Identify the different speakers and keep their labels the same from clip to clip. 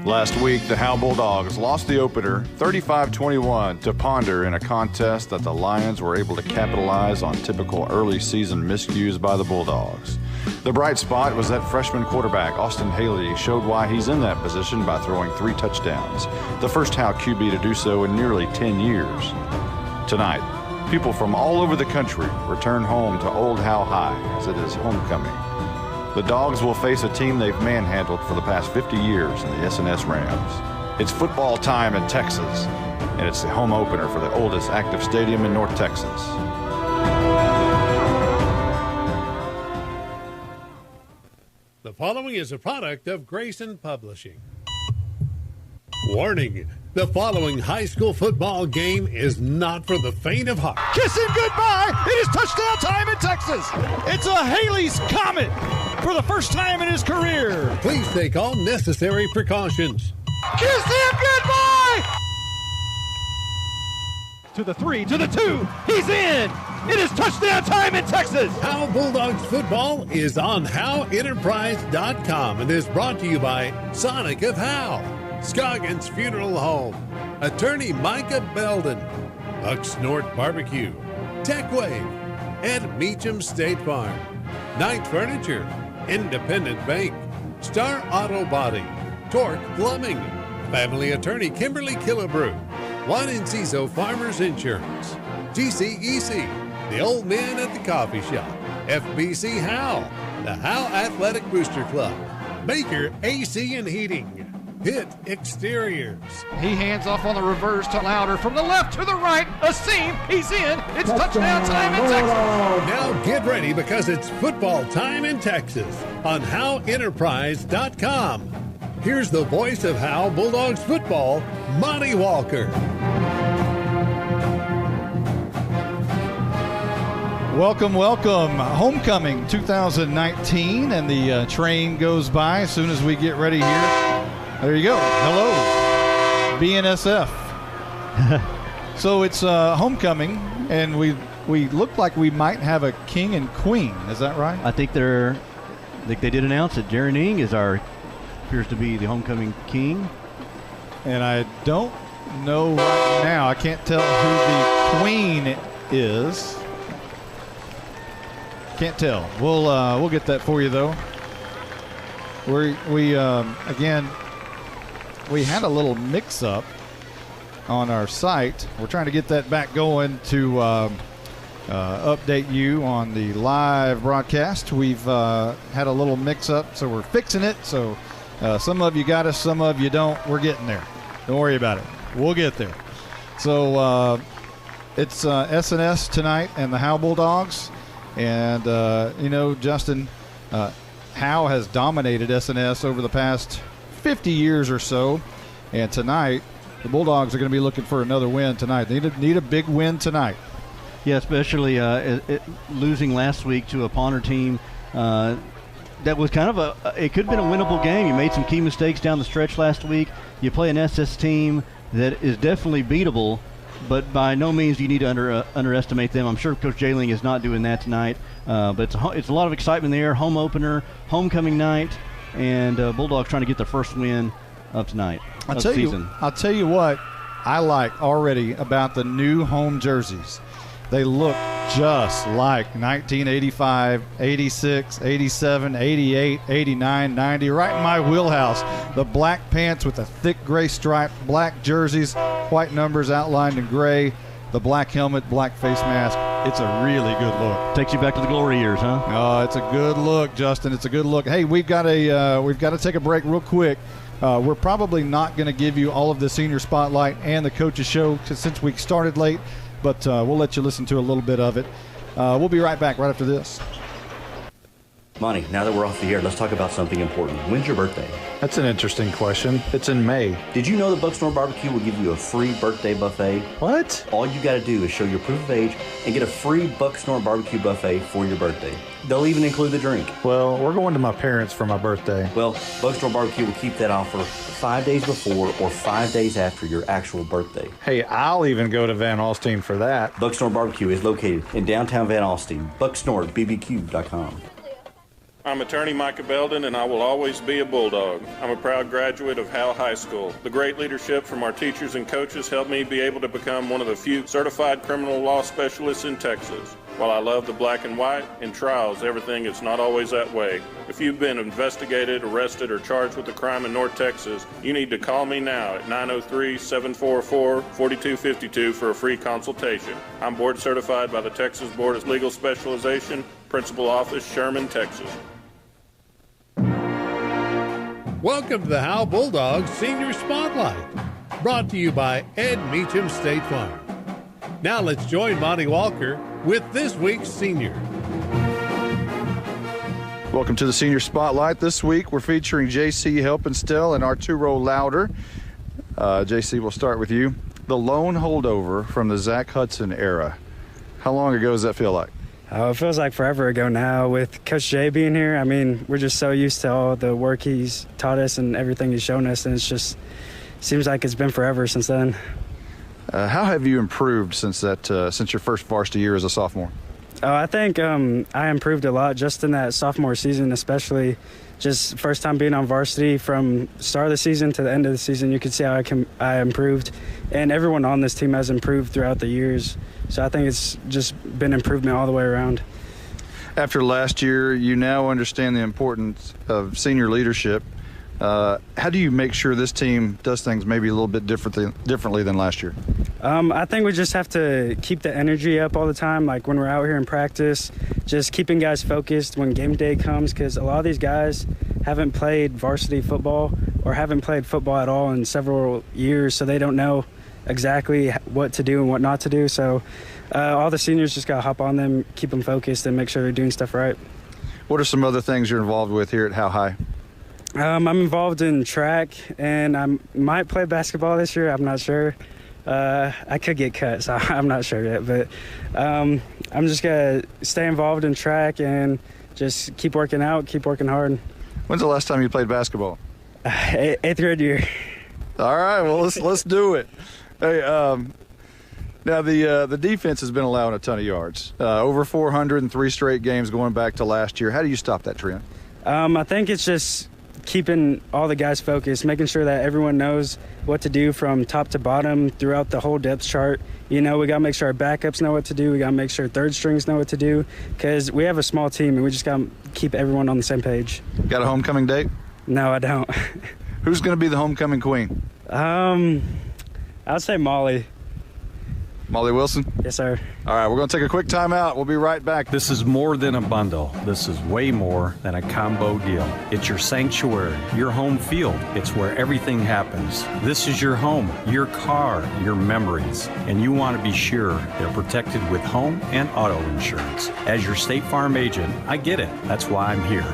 Speaker 1: Last week, the Howe Bulldogs lost the opener 35-21 to Ponder in a contest that the Lions were able to capitalize on typical early season miscues by the Bulldogs. The bright spot was that freshman quarterback Austin Haley showed why he's in that position by throwing 3 touchdowns, the first Howe QB to do so in nearly 10 years. Tonight, people from all over the country return home to Old Howe High as it is homecoming. The Dogs will face a team they've manhandled for the past 50 years in the S&S Rams. It's football time in Texas, and it's the home opener for the oldest active stadium in North Texas.
Speaker 2: The following is a product of Grayson Publishing. Warning, the following high school football game is not for the faint of heart.
Speaker 3: Kiss him goodbye. It is touchdown time in Texas. It's a Haley's Comet for the first time in his career.
Speaker 2: Please take all necessary precautions.
Speaker 3: Kiss him goodbye. To the 3, to the 2. He's in. It is touchdown time in Texas.
Speaker 2: Howe Bulldogs football is on HoweEnterprise.com and is brought to you by Sonic of Howe, Scoggins Funeral Home, Attorney Micah Belden, Bucksnort Barbecue, TechWave, Ed Meacham State Farm, Knight Furniture, Independent Bank, Star Auto Body, Torque Plumbing, Family Attorney Kimberly Killebrew, Juan Enciso Farmers Insurance, GCEC, The Old Man at the Coffee Shop, FBC Howe, the Howe Athletic Booster Club, Baker AC and Heating, Pitt Exteriors.
Speaker 3: He hands off on the reverse to Louder from the left to the right. A seam. He's in. It's touchdown time in Texas.
Speaker 2: Now get ready because it's football time in Texas on HoweEnterprise.com. Here's the voice of Howe Bulldogs football, Monty Walker.
Speaker 4: Welcome. Homecoming 2019, and the train goes by as soon as we get ready here. There you go. Hello, BNSF. So it's homecoming, and we look like we might have a king and queen. Is that right?
Speaker 5: I think they did announce it. Jaron Ing appears to be the homecoming king.
Speaker 4: And I don't know right now. I can't tell who the queen is. Can't tell. We'll get that for you though. We had a little mix-up on our site. We're trying to get that back going to update you on the live broadcast. We've had a little mix-up, so we're fixing it. So some of you got us, some of you don't. We're getting there. Don't worry about it. We'll get there. So it's S&S tonight and the Howe Bulldogs. And, Justin, Howe has dominated S&S over the past 50 years or so, and tonight the Bulldogs are going to be looking for another win tonight. They need a big win tonight.
Speaker 5: Yeah, especially losing last week to a Ponder team that was kind of it could have been a winnable game. You made some key mistakes down the stretch last week. You play an SS team that is definitely beatable, but by no means do you need to underestimate them. I'm sure Coach Jailing is not doing that tonight, but it's a lot of excitement there. Home opener, homecoming night, and Bulldogs trying to get their first win of tonight.
Speaker 4: I'll tell you what I like already about the new home jerseys. They look just like 1985, 86, 87, 88, 89, 90, right in my wheelhouse. The black pants with the thick gray stripe, black jerseys, white numbers outlined in gray, the black helmet, black face mask. It's a really good look.
Speaker 5: Takes you back to the glory years, huh?
Speaker 4: Oh, it's a good look, Justin. It's a good look. Hey, we've got to take a break real quick. We're probably not going to give you all of the senior spotlight and the coaches show since we started late, but we'll let you listen to a little bit of it. We'll be right back right after this.
Speaker 6: Monty, now that we're off the air, let's talk about something important. When's your birthday?
Speaker 1: That's an interesting question. It's in May.
Speaker 6: Did you know that Bucksnort Barbecue will give you a free birthday buffet?
Speaker 1: What?
Speaker 6: All you got to do is show your proof of age and get a free Bucksnort Barbecue buffet for your birthday. They'll even include the drink.
Speaker 1: Well, we're going to my parents for my birthday.
Speaker 6: Well, Bucksnort Barbecue will keep that offer 5 days before or 5 days after your actual birthday.
Speaker 1: Hey, I'll even go to Van Alstyne for that.
Speaker 6: Bucksnort Barbecue is located in downtown Van Alstyne. BucksnortBBQ.com.
Speaker 7: I'm attorney Micah Belden, and I will always be a Bulldog. I'm a proud graduate of Howe High School. The great leadership from our teachers and coaches helped me be able to become one of the few certified criminal law specialists in Texas. While I love the black and white, in trials, everything is not always that way. If you've been investigated, arrested, or charged with a crime in North Texas, you need to call me now at 903-744-4252 for a free consultation. I'm board certified by the Texas Board of Legal Specialization, Principal Office, Sherman, Texas.
Speaker 2: Welcome to the Howe Bulldogs Senior Spotlight, brought to you by Ed Meacham State Farm. Now let's join Monty Walker with this week's senior.
Speaker 1: Welcome to the Senior Spotlight. This week we're featuring J.C. Helpenstell and Arturo Lauder. J.C., we'll start with you. The lone holdover from the Zach Hudson era. How long ago does that feel like?
Speaker 8: It feels like forever ago now with Coach Jay being here. I mean, we're just so used to all the work he's taught us and everything he's shown us, and it's just seems like it's been forever since then.
Speaker 1: How have you improved since your first varsity year as a sophomore?
Speaker 8: I think I improved a lot just in that sophomore season, especially just first time being on varsity. From start of the season to the end of the season, you could see how I improved, and everyone on this team has improved throughout the years. So I think it's just been improvement all the way around.
Speaker 1: After last year, you now understand the importance of senior leadership. How do you make sure this team does things maybe a little bit differently than last year?
Speaker 8: I think we just have to keep the energy up all the time, like when we're out here in practice, just keeping guys focused when game day comes, because a lot of these guys haven't played varsity football or haven't played football at all in several years, so they don't know exactly what to do and what not to do. So all the seniors just got to hop on them, keep them focused, and make sure they're doing stuff right. What
Speaker 1: are some other things you're involved with here at Howe High?
Speaker 8: I'm involved in track, and I might play basketball this year. I'm not sure. I could get cut, so I'm not sure yet. But I'm just going to stay involved in track and just keep working out, keep working hard.
Speaker 1: When's the last time you played basketball?
Speaker 8: Eighth grade year.
Speaker 1: All right, well, let's do it. Hey, now the defense has been allowing a ton of yards, over 400 in 3 straight games going back to last year. How do you stop that trend?
Speaker 8: I think it's just keeping all the guys focused, making sure that everyone knows what to do from top to bottom throughout the whole depth chart. You know, we got to make sure our backups know what to do. We got to make sure third strings know what to do, because we have a small team and we just got to keep everyone on the same page.
Speaker 1: Got a homecoming date?
Speaker 8: No, I don't.
Speaker 1: Who's going to be the homecoming queen?
Speaker 8: I'd say Molly.
Speaker 1: Molly Wilson?
Speaker 8: Yes, sir.
Speaker 1: All right, we're going to take a quick timeout. We'll be right back.
Speaker 9: This is more than a bundle. This is way more than a combo deal. It's your sanctuary, your home field. It's where everything happens. This is your home, your car, your memories. And you want to be sure they're protected with home and auto insurance. As your State Farm agent, I get it. That's why I'm here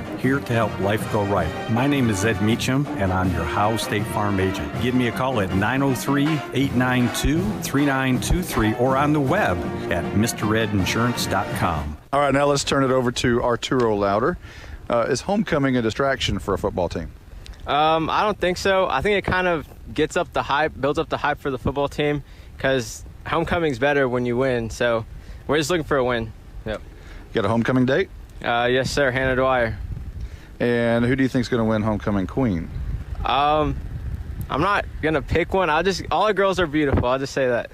Speaker 9: to help life go right. My name is Ed Meacham, and I'm your Howe State Farm agent. Give me a call at 903-892-3923 or on the web at MrRedInsurance.com.
Speaker 1: All right, now let's turn it over to Arturo Lauder. Is homecoming a distraction for a football team?
Speaker 10: I don't think so. I think it kind of gets up the hype, builds up the hype for the football team, because homecoming's better when you win. So we're just looking for a win. Yep.
Speaker 1: You got a homecoming date?
Speaker 10: Yes, sir. Hannah Dwyer.
Speaker 1: And who do you think is going to win homecoming queen?
Speaker 10: I'm not going to pick one. All the girls are beautiful. I'll just say that.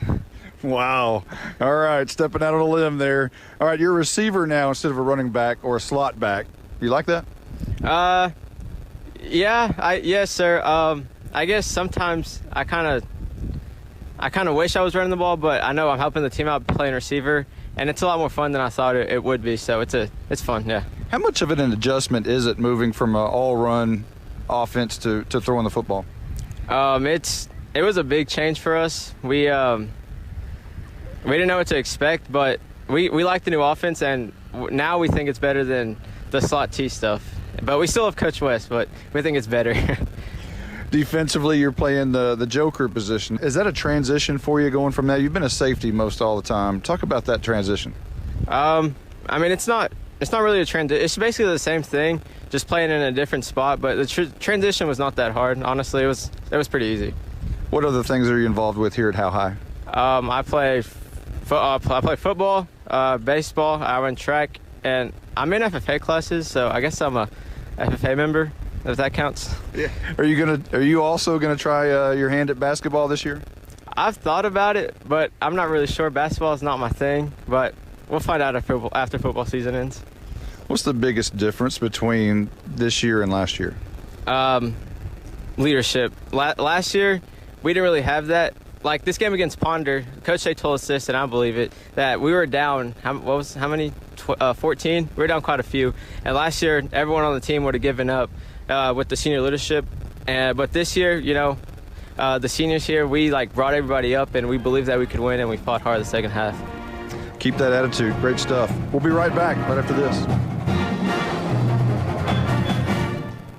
Speaker 1: Wow. All right, stepping out on a limb there. All right, you're a receiver now instead of a running back or a slot back. You like that?
Speaker 10: Yes, sir. I guess sometimes I kind of wish I was running the ball, but I know I'm helping the team out playing receiver, and it's a lot more fun than I thought it would be. So it's fun, yeah.
Speaker 1: How much of an adjustment is it moving from an all-run offense to throwing the football?
Speaker 10: It was a big change for us. We didn't know what to expect, but we like the new offense, and now we think it's better than the slot T stuff. But we still have Coach West, but we think it's better.
Speaker 1: Defensively, you're playing the joker position. Is that a transition for you going from that? You've been a safety most all the time. Talk about that transition.
Speaker 10: I mean, it's not really a transition. It's basically the same thing, just playing in a different spot. But the transition was not that hard. Honestly, it was pretty easy.
Speaker 1: What other things are you involved with here at Howe High?
Speaker 10: I play football, baseball. I run track, and I'm in FFA classes, so I guess I'm a FFA member, if that counts.
Speaker 1: Yeah. Are you also gonna try your hand at basketball this year?
Speaker 10: I've thought about it, but I'm not really sure. Basketball is not my thing, but we'll find out after football season ends.
Speaker 1: What's the biggest difference between this year and last year?
Speaker 10: Leadership. Last year, we didn't really have that. Like this game against Ponder, Coach Shea told us this, and I believe it, that we were down, how many? 14? We were down quite a few. And last year, everyone on the team would have given up with the senior leadership. But this year, the seniors here, we brought everybody up, and we believed that we could win, and we fought hard the second half.
Speaker 1: Keep that attitude. Great stuff. We'll be right back right after this.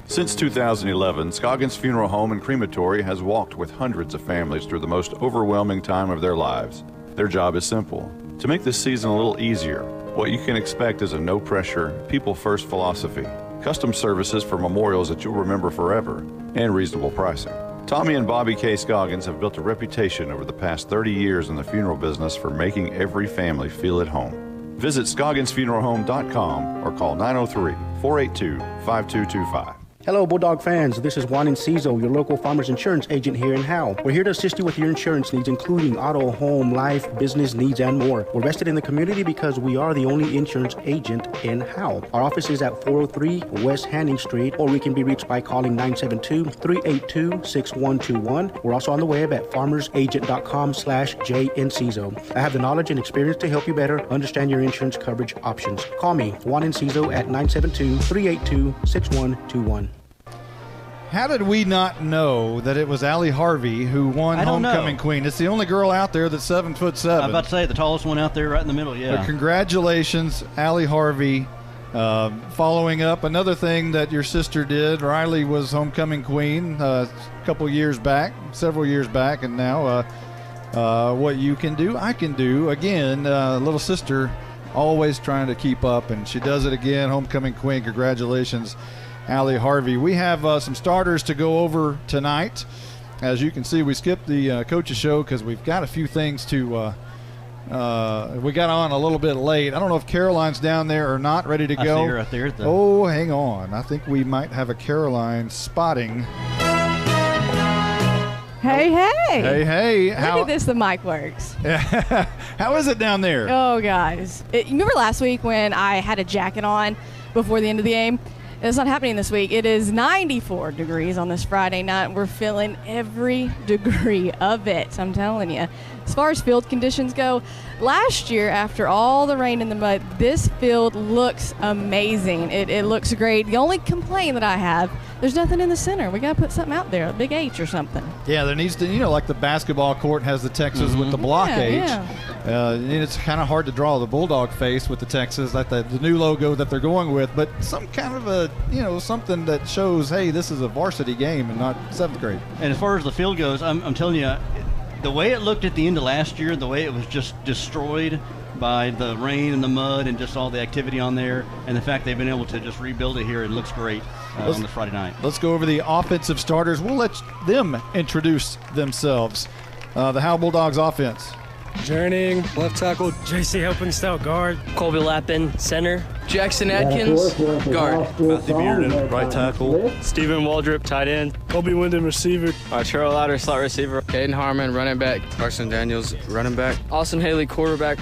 Speaker 1: Since 2011, Scoggins Funeral Home and Crematory has walked with hundreds of families through the most overwhelming time of their lives. Their job is simple: to make this season a little easier. What you can expect is a no-pressure, people-first philosophy, custom services for memorials that you'll remember forever, and reasonable pricing. Tommy and Bobby K. Scoggins have built a reputation over the past 30 years in the funeral business for making every family feel at home. Visit ScogginsFuneralHome.com or call 903-482-5225.
Speaker 11: Hello, Bulldog fans. This is Juan Enciso, your local farmers insurance agent here in Howe. We're here to assist you with your insurance needs, including auto, home, life, business needs, and more. We're vested in the community because we are the only insurance agent in Howe. Our office is at 403 West Hanning Street, or we can be reached by calling 972-382-6121. We're also on the web at farmersagent.com/JEnciso. I have the knowledge and experience to help you better understand your insurance coverage options. Call me, Juan Enciso, at 972-382-6121.
Speaker 4: How did we not know that it was Allie Harvey who won Homecoming Queen? It's the only girl out there that's 7'7".
Speaker 5: I'm about to say the tallest one out there right in the middle, yeah.
Speaker 4: But congratulations, Allie Harvey. Following up, another thing that your sister did, Riley was Homecoming Queen several years back, and now what you can do, I can do. Again, little sister always trying to keep up, and she does it again, Homecoming Queen. Congratulations, Allie Harvey. We have some starters to go over tonight. As you can see, we skipped the coaches show because we've got a few things to we got on a little bit late. I don't know if Caroline's down there or not, ready to go.
Speaker 5: I see her right there.
Speaker 4: Oh, hang on. I think we might have a Caroline spotting.
Speaker 12: Hey.
Speaker 4: Hey.
Speaker 12: Look at this, the mic works.
Speaker 4: How is it down there?
Speaker 12: Oh, guys. You remember last week when I had a jacket on before the end of the game? It's not happening this week. It is 94 degrees on this Friday night. We're feeling every degree of it, I'm telling you. As far as field conditions go, last year, after all the rain and the mud, this field looks amazing. It looks great. The only complaint that I have, there's nothing in the center. We got to put something out there, a big H or something.
Speaker 4: Yeah, there needs to, like the basketball court has the Texas with the block H.
Speaker 12: Yeah.
Speaker 4: And it's kind of hard to draw the Bulldog face with the Texas, like the new logo that they're going with, but some kind of a, something that shows, hey, this is a varsity game and not 7th grade.
Speaker 5: And as far as the field goes, I'm telling you, the way it looked at the end of last year, the way it was just destroyed by the rain and the mud and just all the activity on there, and the fact they've been able to just rebuild it here, it looks great on the Friday night.
Speaker 4: Let's go over the offensive starters. We'll let them introduce themselves. The Howe Bulldogs offense.
Speaker 13: Journeying, left tackle.
Speaker 8: JC Helpenstelt, guard.
Speaker 13: Colby Lappin, center. Jackson Adkins, guard.
Speaker 14: Matthew Bearden, right tackle.
Speaker 13: Stephen Waldrop, tight end. Colby Wyndham, receiver.
Speaker 10: Arturo Lauder, slot receiver.
Speaker 15: Caden Harmon, running back. Carson Daniels, running back.
Speaker 13: Austin Haley, quarterback.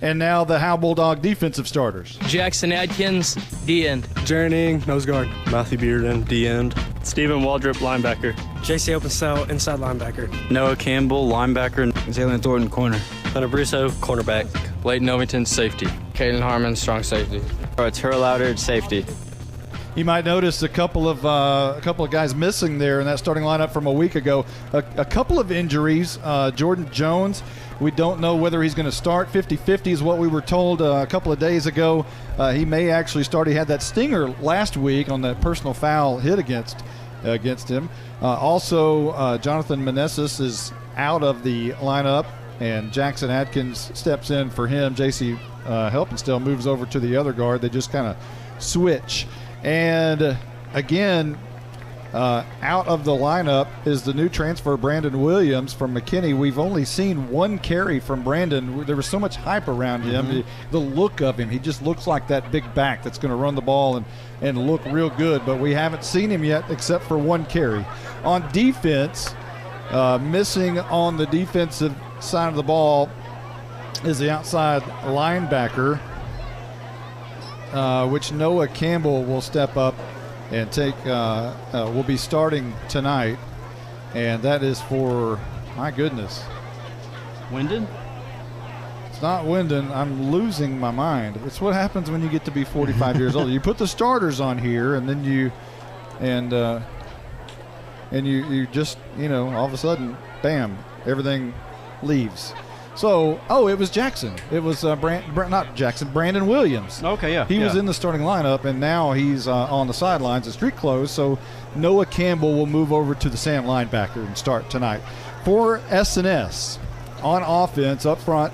Speaker 4: And now the Howe Bulldog defensive starters.
Speaker 13: Jackson Adkins, D-end. Journeying, nose guard.
Speaker 14: Matthew Bearden, D-end.
Speaker 13: Stephen Waldrop, linebacker.
Speaker 8: JC Helpenstelt, inside linebacker.
Speaker 15: Noah Campbell, linebacker.
Speaker 13: Jalen Thornton, corner.
Speaker 15: Hunter Brusso, cornerback. Leighton Ovington, safety. Caden Harmon, strong safety.
Speaker 10: Arturo Lauder, safety.
Speaker 4: You might notice a couple of guys missing there in that starting lineup from a week ago. A couple of injuries. Jordan Jones, we don't know whether he's going to start. 50-50 is what we were told a couple of days ago. He may actually start. He had that stinger last week on that personal foul hit against him. Also, Jonathan Meneses is out of the lineup, and Jackson Adkins steps in for him. J.C. Helpenstelt moves over to the other guard. They just kind of switch. And again, Out of the lineup is the new transfer, Brandon Williams from McKinney. We've only seen one carry from Brandon. There was so much hype around him. The look of him, he just looks like that big back that's going to run the ball and look real good, but we haven't seen him yet except for one carry. On defense, missing on the defensive side of the ball is the outside linebacker, which Noah Campbell will step up and will be starting tonight. And that is for, my goodness.
Speaker 5: Wyndon?
Speaker 4: It's not Wyndon. I'm losing my mind. It's what happens when you get to be 45 years old. You put the starters on here, and then you just, all of a sudden, bam, everything leaves. So, it was Jackson. It was Brandon Williams.
Speaker 5: Okay, yeah.
Speaker 4: He was in the starting lineup, and now he's on the sidelines. The street closed, so Noah Campbell will move over to the Sam linebacker and start tonight. For S&S, on offense, up front,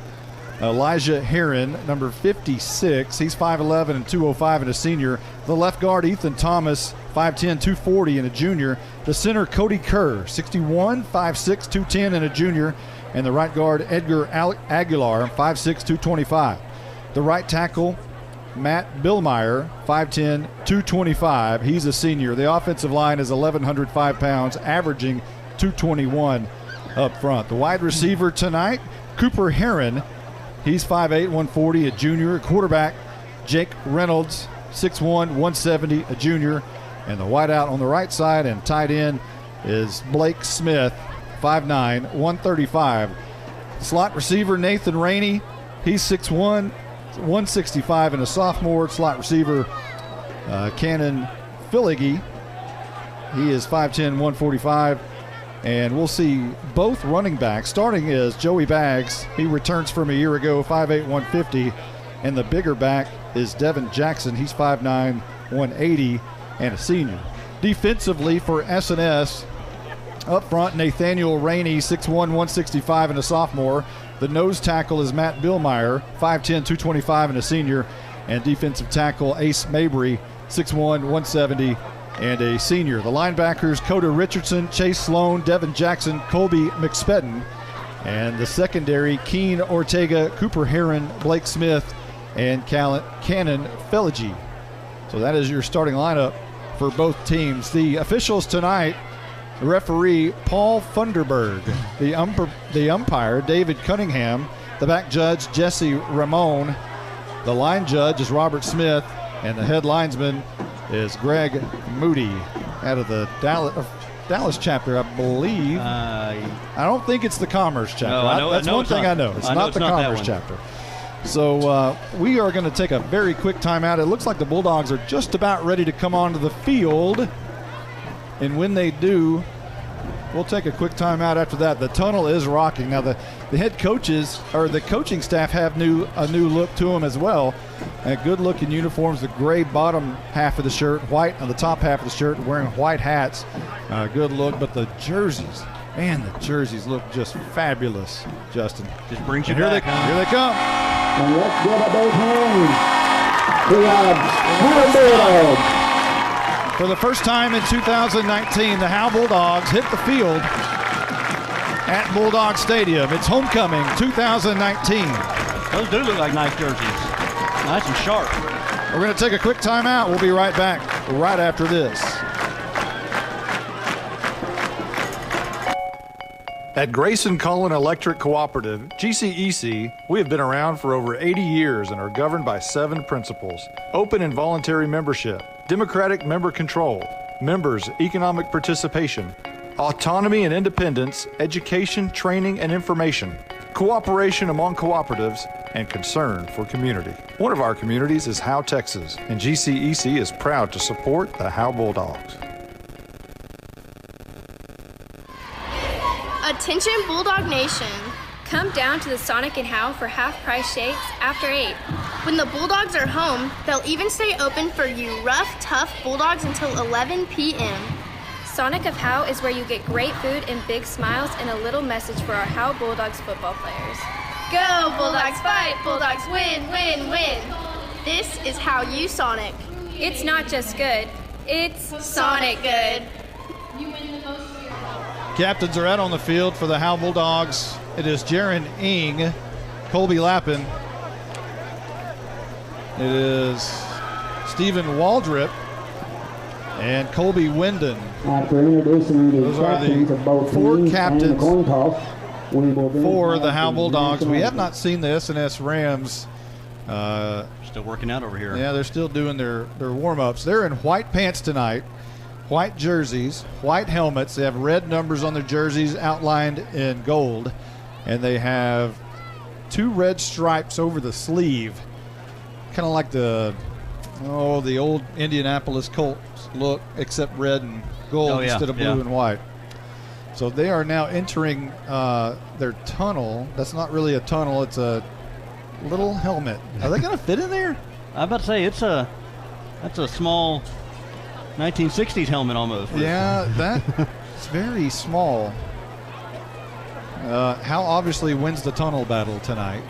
Speaker 4: Elijah Heron, number 56. He's 5'11 and 205 and a senior. The left guard, Ethan Thomas, 5'10", 240 and a junior. The center, Cody Kerr, 61, 5'6", 210 and a junior. And the right guard, Edgar Aguilar, 5'6", 225. The right tackle, Matt Billmeyer, 5'10", 225. He's a senior. The offensive line is 1,105 pounds, averaging 221 up front. The wide receiver tonight, Cooper Heron. He's 5'8", 140, a junior. Quarterback, Jake Reynolds, 6'1", 170, a junior. And the wideout on the right side and tight end is Blake Smith, 5'9", 135. Slot receiver Nathan Rainey, he's 6'1", 165 and a sophomore. Slot receiver Cannon Filligy, he is 5'10", 145. And we'll see both running backs. Starting is Joey Baggs. He returns from a year ago, 5'8", 150. And the bigger back is Devin Jackson. He's 5'9", 180 and a senior. Defensively for S&S, up front, Nathaniel Rainey, 6'1", 165 and a sophomore. The nose tackle is Matt Billmeyer, 5'10", 225 and a senior. And defensive tackle Ace Mabry, 6'1", 170 and a senior. The linebackers, Coda Richardson, Chase Sloan, Devin Jackson, Colby McSpedden. And the secondary, Keen Ortega, Cooper Heron, Blake Smith, and Cannon Filligy. So that is your starting lineup for both teams. The officials tonight, referee Paul Funderburg, the umpire David Cunningham, the back judge Jesse Ramon, the line judge is Robert Smith, and the head linesman is Greg Moody out of the Dallas chapter, I believe. I don't think it's the Commerce chapter.
Speaker 5: No,
Speaker 4: that's one thing I know. It's not the Commerce chapter. So we are going to take a very quick timeout. It looks like the Bulldogs are just about ready to come onto the field. And when they do, we'll take a quick timeout after that. The tunnel is rocking. Now, the head coaches, or the coaching staff, have a new look to them as well. Good-looking uniforms, the gray bottom half of the shirt, white on the top half of the shirt, wearing white hats. Good look. But the jerseys, man, the jerseys look just fabulous, Justin.
Speaker 5: Just brings you
Speaker 4: back. Here they come.
Speaker 16: And let's get a big hand. Bulldogs.
Speaker 4: For the first time in 2019, the Howe Bulldogs hit the field at Bulldog Stadium. It's homecoming 2019.
Speaker 5: Those do look like nice jerseys. Nice and sharp.
Speaker 4: We're going to take a quick timeout. We'll be right back right after this. At Grayson Cullen Electric Cooperative, GCEC, we have been around for over 80 years and are governed by 7 principles: open and voluntary membership, democratic member control, members' economic participation, autonomy and independence, education, training, and information, cooperation among cooperatives, and concern for community. One of our communities is Howe, Texas, and GCEC is proud to support the Howe Bulldogs.
Speaker 17: Attention Bulldog Nation. Come down to the Sonic and Howe for half-price shakes after 8. When the Bulldogs are home, they'll even stay open for you rough, tough Bulldogs until 11 p.m. Sonic of Howe is where you get great food and big smiles and a little message for our Howe Bulldogs football players. Go Bulldogs fight, Bulldogs win, win, win. This is how you Sonic. It's not just good, it's Sonic good.
Speaker 4: Captains are out on the field for the Howe Bulldogs. It is Jaron Ing, Colby Lappin. It is Stephen Waldrip and Colby Winden.
Speaker 16: After introducing the
Speaker 4: Those are
Speaker 16: captains of both
Speaker 4: the 4
Speaker 16: teams
Speaker 4: captains
Speaker 16: and the coin toss, we will then
Speaker 4: for the
Speaker 16: have
Speaker 4: Howe
Speaker 16: the
Speaker 4: Bulldogs.
Speaker 16: national
Speaker 4: We have
Speaker 16: anthem.
Speaker 4: not seen the S&S Rams.
Speaker 5: Still working out over here.
Speaker 4: Yeah, they're still doing their warm-ups. They're in white pants tonight, white jerseys, white helmets. They have red numbers on their jerseys outlined in gold, and they have 2 red stripes over the sleeve, kind of like the old Indianapolis Colts look, except red and gold instead of blue and white. So they are now entering their tunnel. That's not really a tunnel, it's a little helmet. Are they going to fit in there?
Speaker 5: I'm about to say that's a small 1960s helmet almost.
Speaker 4: Yeah, that's very small. Howe obviously wins the tunnel battle tonight,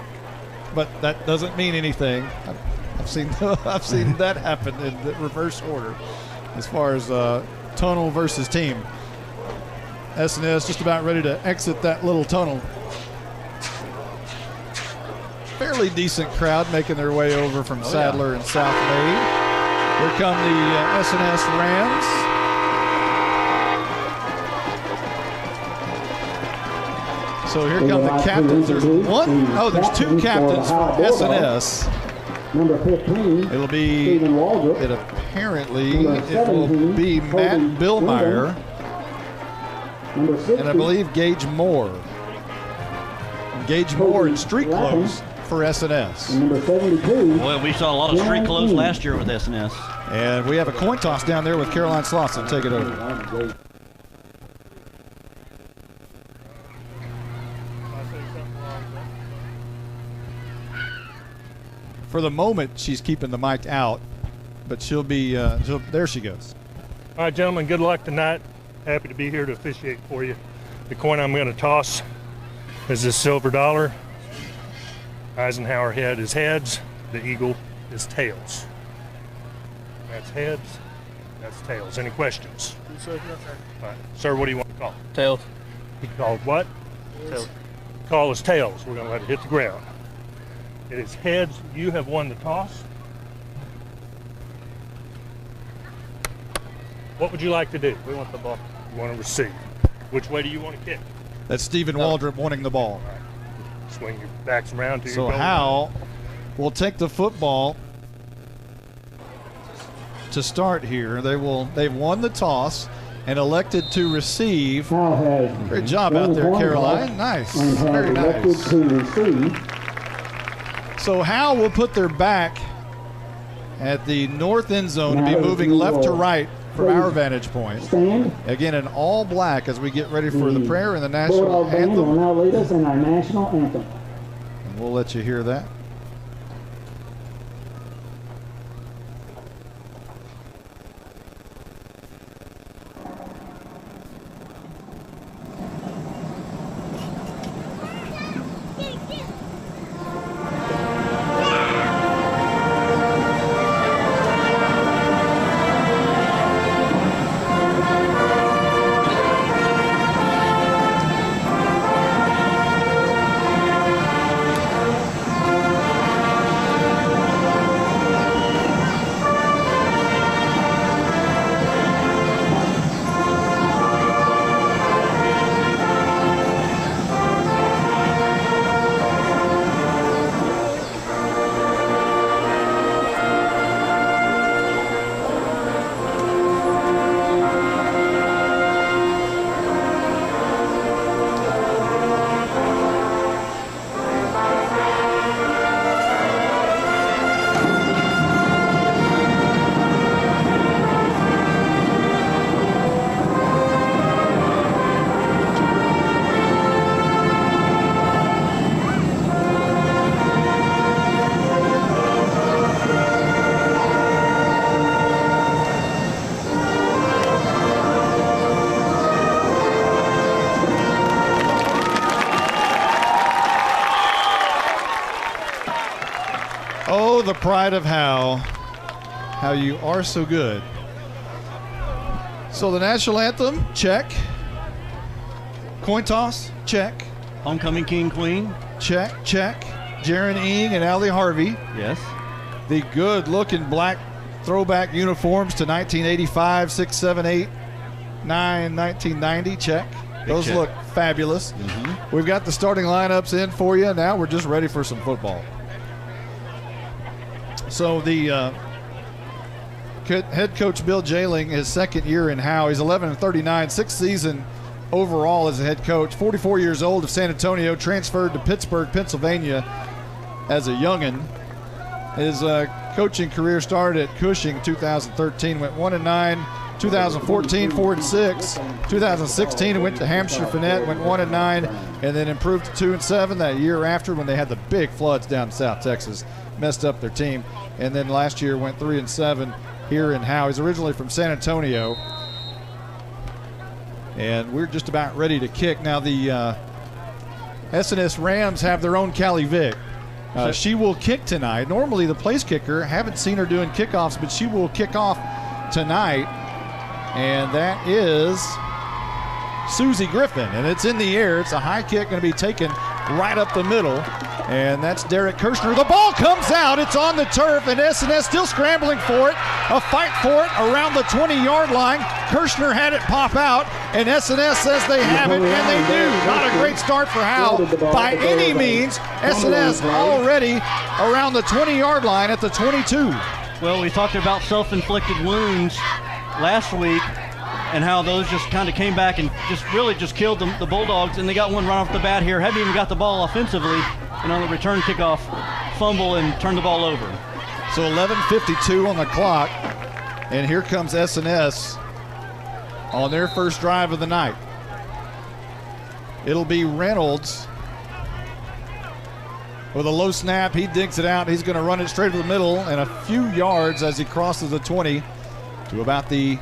Speaker 4: but that doesn't mean anything. I've seen that happen in the reverse order as far as tunnel versus team. S&S just about ready to exit that little tunnel. Fairly decent crowd making their way over from Sadler and South Maid. Here come the S&S Rams. So here come the captains. There's 2 captains for S&S.
Speaker 16: Number 15.
Speaker 4: It'll be, apparently, it will be Matt Billmeyer.
Speaker 16: Number 60.
Speaker 4: And I believe Gage Moore. Gage Moore in street clothes for S&S.
Speaker 16: Number 72.
Speaker 5: Well, we saw a lot of street clothes last year with S&S.
Speaker 4: And we have a coin toss down there with Caroline Slauson. Take it over. For the moment, she's keeping the mic out, but she'll be, there she goes.
Speaker 18: All right, gentlemen, good luck tonight. Happy to be here to officiate for you. The coin I'm going to toss is this silver dollar. Eisenhower head is heads, the eagle is tails. That's heads, that's tails. Any questions? All right. Sir, what do you want to call?
Speaker 15: Tails.
Speaker 18: He called what?
Speaker 15: Tails.
Speaker 18: Call is tails. We're going to let it hit the ground. It is heads. You have won the toss. What would you like to do?
Speaker 15: We want the ball.
Speaker 18: You want to receive. Which way do you want to kick?
Speaker 4: That's Stephen Waldrop wanting the ball.
Speaker 18: All right. Swing your backs around to your
Speaker 4: So
Speaker 18: goal.
Speaker 4: Howe will take the football to start here. They've won the toss and elected to receive. Great job out there, Caroline. Nice. Very nice. So Howe will put their back at the north end zone and be moving left to right from our vantage point. Again, in all black as we get ready for the prayer and the national
Speaker 16: Bulldog band will
Speaker 4: anthem.
Speaker 16: now lead us in our national anthem.
Speaker 4: And we'll let you hear that. Oh, the pride of Howe. How you are so good. So the national anthem, check. Coin toss, check.
Speaker 5: Homecoming king, queen.
Speaker 4: Check. Jaron Ing and Allie Harvey.
Speaker 5: Yes.
Speaker 4: The good-looking black throwback uniforms to 1985, 6, 7, 8, 9, 1990. Check. Those look fabulous. Mm-hmm. We've got the starting lineups in for you. Now we're just ready for some football. So the head coach Bill Jailing, his second year in Howe. He's 11-39, sixth season overall as a head coach. 44 years old of San Antonio, transferred to Pittsburgh, Pennsylvania as a youngin'. His coaching career started at Cushing 2013, went 1-9. 2014, 4-6. 2016, went to Hampshire Finette, went 1-9, and then improved to 2-7 that year after when they had the big floods down in South Texas, messed up their team. And then last year went 3-7 here in Howe. He's originally from San Antonio. And we're just about ready to kick. Now the S&S Rams have their own Callie Vick. She will kick tonight. Normally the place kicker, haven't seen her doing kickoffs, but she will kick off tonight. And that is Susie Griffin. And it's in the air. It's a high kick going to be taken right up the middle. And that's Derek Kirshner. The ball comes out. It's on the turf, and S&S still scrambling for it. A fight for it around the 20-yard line. Kirshner had it pop out, and S&S says they have it, and they do. Not a great start for Howe by any means. S&S already around the 20-yard line at the 22.
Speaker 5: Well, we talked about self-inflicted wounds last week and how those just kind of came back and just killed the Bulldogs, and they got one right off the bat here. Haven't even got the ball offensively, and on the return kickoff, fumble and turn the ball over.
Speaker 4: So 11:52 on the clock, and here comes S&S on their first drive of the night. It'll be Reynolds with a low snap. He digs it out. He's going to run it straight to the middle and a few yards as he crosses the 20 to about the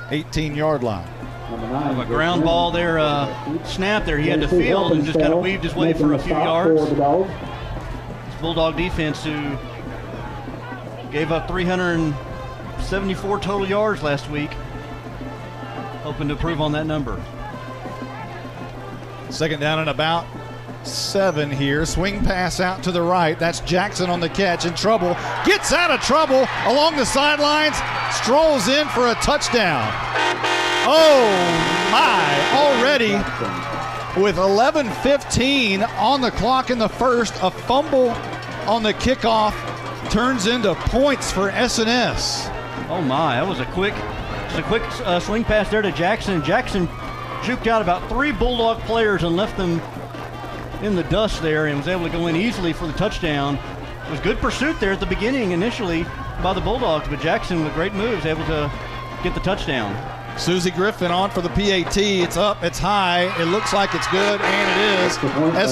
Speaker 4: 18-yard line.
Speaker 5: A ground ball there, snap there. He had to field and just kind of weaved his way for a few yards. This Bulldog defense who gave up 374 total yards last week, hoping to improve on that number.
Speaker 4: Second down and about 7 here. Swing pass out to the right. That's Jackson on the catch, in trouble. Gets out of trouble along the sidelines. Strolls in for a touchdown. Oh my, already with 11:15 on the clock in the first, a fumble on the kickoff turns into points for S&S.
Speaker 5: Oh my, that was a quick swing pass there to Jackson. Jackson juked out about 3 Bulldog players and left them in the dust there and was able to go in easily for the touchdown. It was good pursuit there at the beginning initially by the Bulldogs, but Jackson with great moves able to get the touchdown.
Speaker 4: Susie Griffin on for the PAT. It's up, it's high, it looks like it's good, and it is.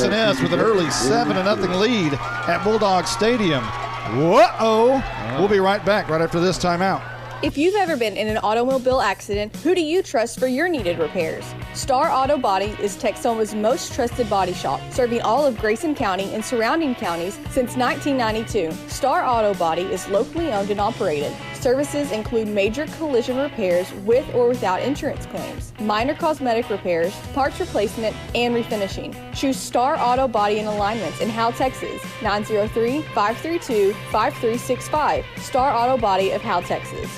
Speaker 4: S&S with an early 7-0 lead at Bulldog Stadium. Whoa! We'll be right back right after this timeout.
Speaker 12: If you've ever been in an automobile accident, who do you trust for your needed repairs? Star Auto Body is Texoma's most trusted body shop, serving all of Grayson County and surrounding counties since 1992. Star Auto Body is locally owned and operated. Services include major collision repairs with or without insurance claims, minor cosmetic repairs, parts replacement, and refinishing. Choose Star Auto Body and Alignments in Howe, Texas, 903-532-5365. Star Auto Body of Howe, Texas.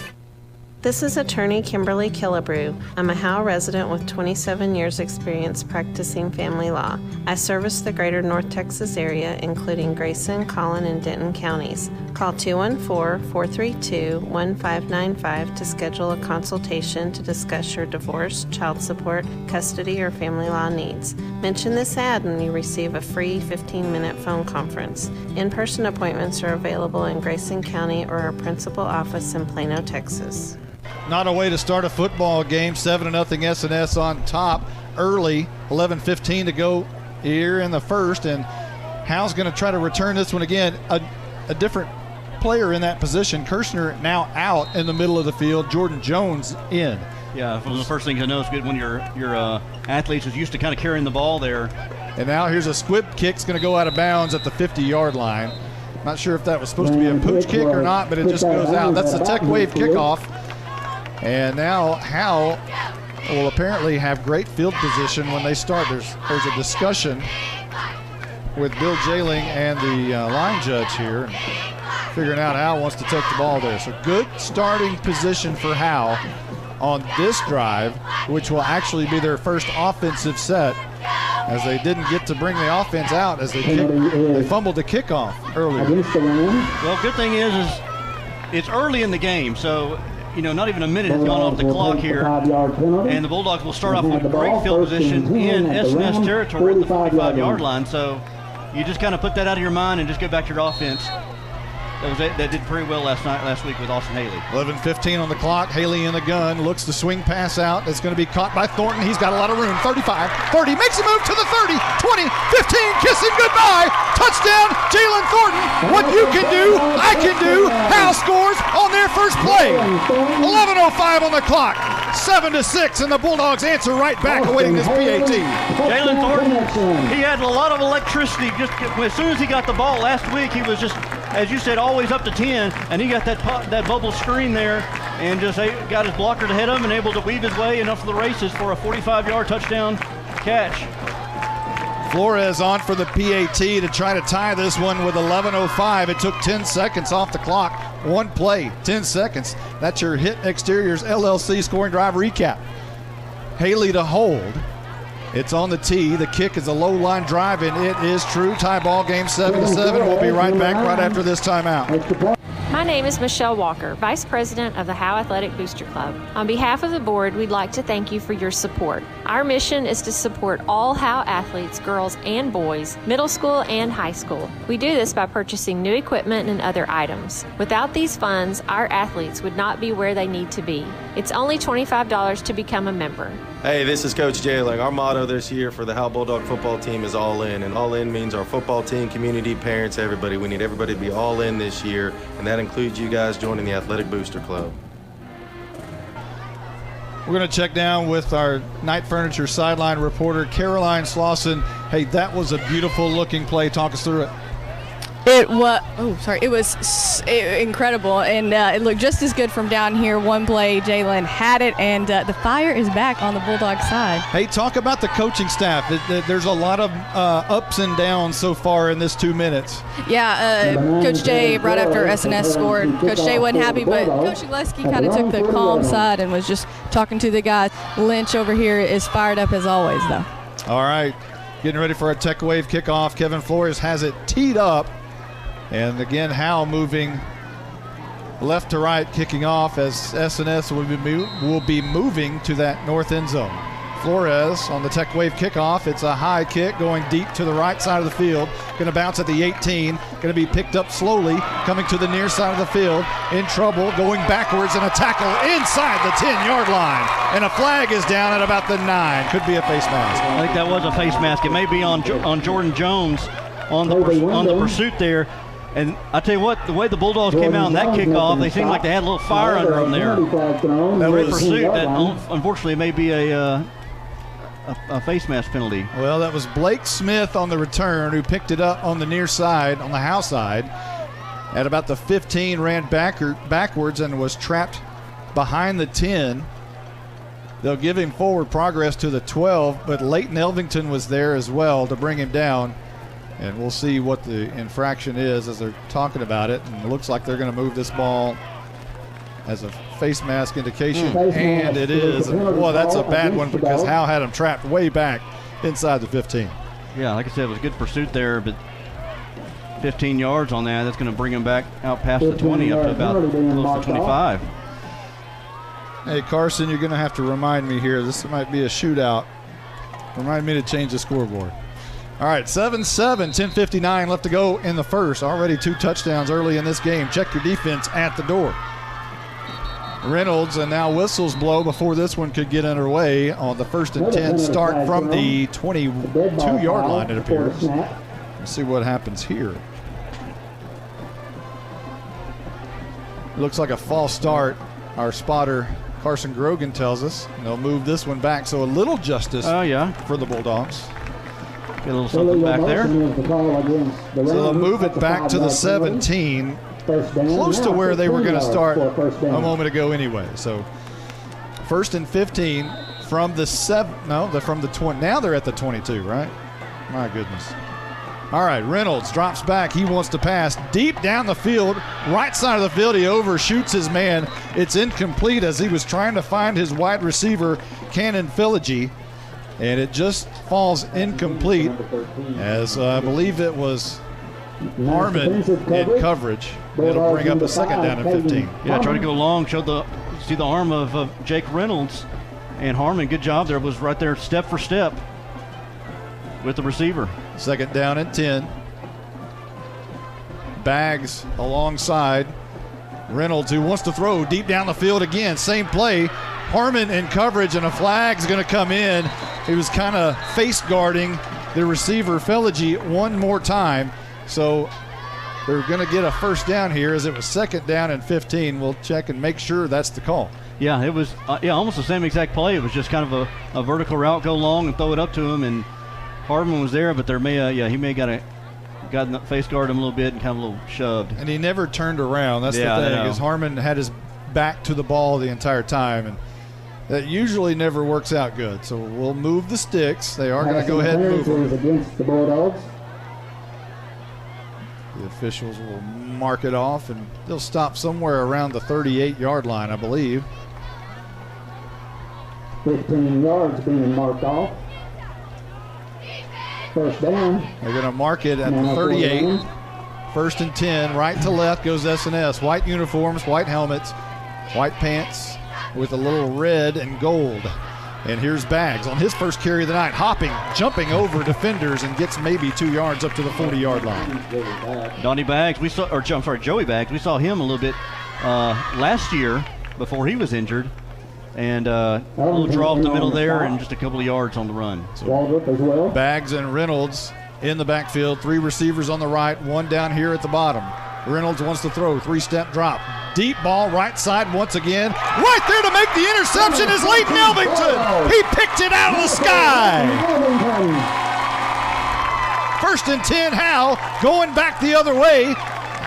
Speaker 19: This is attorney Kimberly Killebrew. I'm a Howe resident with 27 years experience practicing family law. I service the greater North Texas area, including Grayson, Collin, and Denton counties. Call 214-432-1595 to schedule a consultation to discuss your divorce, child support, custody, or family law needs. Mention this ad and you receive a free 15-minute phone conference. In-person appointments are available in Grayson County or our principal office in Plano, Texas.
Speaker 4: Not a way to start a football game. 7-0 S&S on top early. 11:15 to go here in the first, and Howe's going to try to return this one again. A different player in that position. Kirshner now out in the middle of the field. Jordan Jones in.
Speaker 5: Yeah, one of the first things I know is good when your athletes is used to kind of carrying the ball there.
Speaker 4: And now here's a squib kick. It's going to go out of bounds at the 50-yard line. Not sure if that was supposed to be a pooch kick or not, but it just goes out. That's the Tech Wave kickoff. And now Howe will apparently have great field position when they start. There's a discussion with Bill Jailing and the line judge here, and figuring out how Howe wants to take the ball there. So good starting position for Howe on this drive, which will actually be their first offensive set, as they didn't get to bring the offense out as they fumbled the kickoff earlier.
Speaker 5: Well, good thing is it's early in the game, so not even a minute has gone off the clock here, and the Bulldogs will start off with great field position in S&S territory at the 45-yard line. So you just kind of put that out of your mind and just go back to your offense. That did pretty well last week with Austin Haley.
Speaker 4: 11:15 on the clock. Haley in the gun, looks to swing pass out. It's going to be caught by Thornton. He's got a lot of room. 35, 30, makes a move to the 30, 20, 15, kissing goodbye. Touchdown, Jalen Thornton. What you can do, I can do. Howe scores on their first play. 11:05 on the clock. 7-6, and the Bulldogs answer right back, awaiting this PAT.
Speaker 5: Jalen Thornton, he had a lot of electricity. Just as soon as he got the ball last week, he was just, as you said, always up to 10, and he got that bubble screen there and just got his blocker to hit him and able to weave his way enough for the races for a 45-yard touchdown catch.
Speaker 4: Flores on for the PAT to try to tie this one with 11:05. It took 10 seconds off the clock. One play, 10 seconds. That's your Hit Exteriors LLC scoring drive recap. Haley to hold. It's on the tee. The kick is a low line drive, and it is true. Tie ball game 7-7. We'll be right back right after this timeout.
Speaker 20: My name is Michelle Walker, Vice President of the Howe Athletic Booster Club. On behalf of the board, we'd like to thank you for your support. Our mission is to support all Howe athletes, girls and boys, middle school and high school. We do this by purchasing new equipment and other items. Without these funds, our athletes would not be where they need to be. It's only $25 to become a member.
Speaker 21: Hey, this is Coach Jailing. Our motto this year for the Howe Bulldog football team is all in. And all in means our football team, community, parents, everybody. We need everybody to be all in this year, and that includes you guys joining the Athletic Booster Club.
Speaker 4: We're going to check down with our Night Furniture sideline reporter, Caroline Slauson. Hey, that was a beautiful looking play. Talk us through it.
Speaker 12: It was incredible, and it looked just as good from down here. One play, Jalen had it, and the fire is back on the Bulldogs side.
Speaker 4: Hey, talk about the coaching staff. There's a lot of ups and downs so far in this 2 minutes.
Speaker 12: Yeah, Coach Jay, right after S&S scored, Coach Jay wasn't happy, but Coach Gillespie kind of took the calm side and was just talking to the guys. Lynch over here is fired up as always, though.
Speaker 4: All right, getting ready for a Tech Wave kickoff. Kevin Flores has it teed up. And again, Howe moving left to right, kicking off as S&S will be moving to that north end zone. Flores on the Tech Wave kickoff. It's a high kick going deep to the right side of the field. Going to bounce at the 18. Going to be picked up slowly, coming to the near side of the field. In trouble, going backwards, and a tackle inside the 10-yard line. And a flag is down at about the 9. Could be a face mask.
Speaker 5: I think that was a face mask. It may be on Jordan Jones on the pursuit there. And I tell you what, the way the Bulldogs came out on that kickoff, they seemed like they had a little fire under them there. Great pursuit. That unfortunately may be a face mask penalty.
Speaker 4: Well, that was Blake Smith on the return who picked it up on the near side, on the Howe side. At about the 15, ran backwards and was trapped behind the 10. They'll give him forward progress to the 12, but Leighton Elvington was there as well to bring him down. And we'll see what the infraction is as they're talking about it. And it looks like they're going to move this ball as a face mask indication. And it is. Boy, that's a bad one because Howe had him trapped way back inside the 15.
Speaker 5: Yeah, like I said, it was a good pursuit there, but 15 yards on that. That's going to bring him back out past the 20 up to about close to 25.
Speaker 4: Hey, Carson, you're going to have to remind me here. This might be a shootout. Remind me to change the scoreboard. All right, 7-7, 10:59 left to go in the first. Already 2 touchdowns early in this game. Check your defense at the door. Reynolds, and now whistles blow before this one could get underway on the 1st and 10 start from the 22-yard line, it appears. Let's see what happens here. Looks like a false start. Our spotter, Carson Grogan, tells us. And they'll move this one back, so a little justice for the Bulldogs.
Speaker 5: Get a little something back there.
Speaker 4: So they'll move it back to the 17, close to where they were going to start a moment ago anyway. So First and 15 from the 20. Now they're at the 22, right? My goodness. All right, Reynolds drops back. He wants to pass deep down the field, right side of the field. He overshoots his man. It's incomplete as he was trying to find his wide receiver, Cannon Philligy, and it just falls incomplete as I believe it was Harmon in coverage. It'll bring up a second down and 15.
Speaker 5: Yeah, try to go long, see the arm of Jake Reynolds, and Harmon, good job there, was right there step for step with the receiver.
Speaker 4: Second down and 10. Baggs alongside Reynolds, who wants to throw deep down the field again. Same play. Harmon in coverage, and a flag's going to come in. He was kind of face guarding the receiver, Philligy, one more time. So they're going to get a first down here as it was second down and 15. We'll check and make sure that's the call.
Speaker 5: Yeah, it was almost the same exact play. It was just kind of a vertical route, go long and throw it up to him, and Harmon was there, but he may got face guard him a little bit and kind of a little shoved.
Speaker 4: And he never turned around. That's the thing, is Harmon had his back to the ball the entire time, and that usually never works out good. So we'll move the sticks. They are going to go ahead and move them.
Speaker 16: Against the Bulldogs.
Speaker 4: The officials will mark it off, and they'll stop somewhere around the 38-yard line, I believe.
Speaker 16: 15 yards being marked off. First down.
Speaker 4: They're going to mark it at the 38. First and 10, right to left goes S&S. White uniforms, white helmets, white pants with a little red and gold. And here's Baggs on his first carry of the night, hopping, jumping over defenders, and gets maybe 2 yards up to the 40-yard line.
Speaker 5: Joey Baggs, we saw him a little bit last year before he was injured. And a little draw up the middle there and just a couple of yards on the run.
Speaker 4: So Baggs and Reynolds in the backfield. 3 receivers on the right, 1 down here at the bottom. Reynolds wants to throw, 3-step drop. Deep ball, right side once again. Right there to make the interception is Leighton Elvington. He picked it out of the sky. First and 10, Howe going back the other way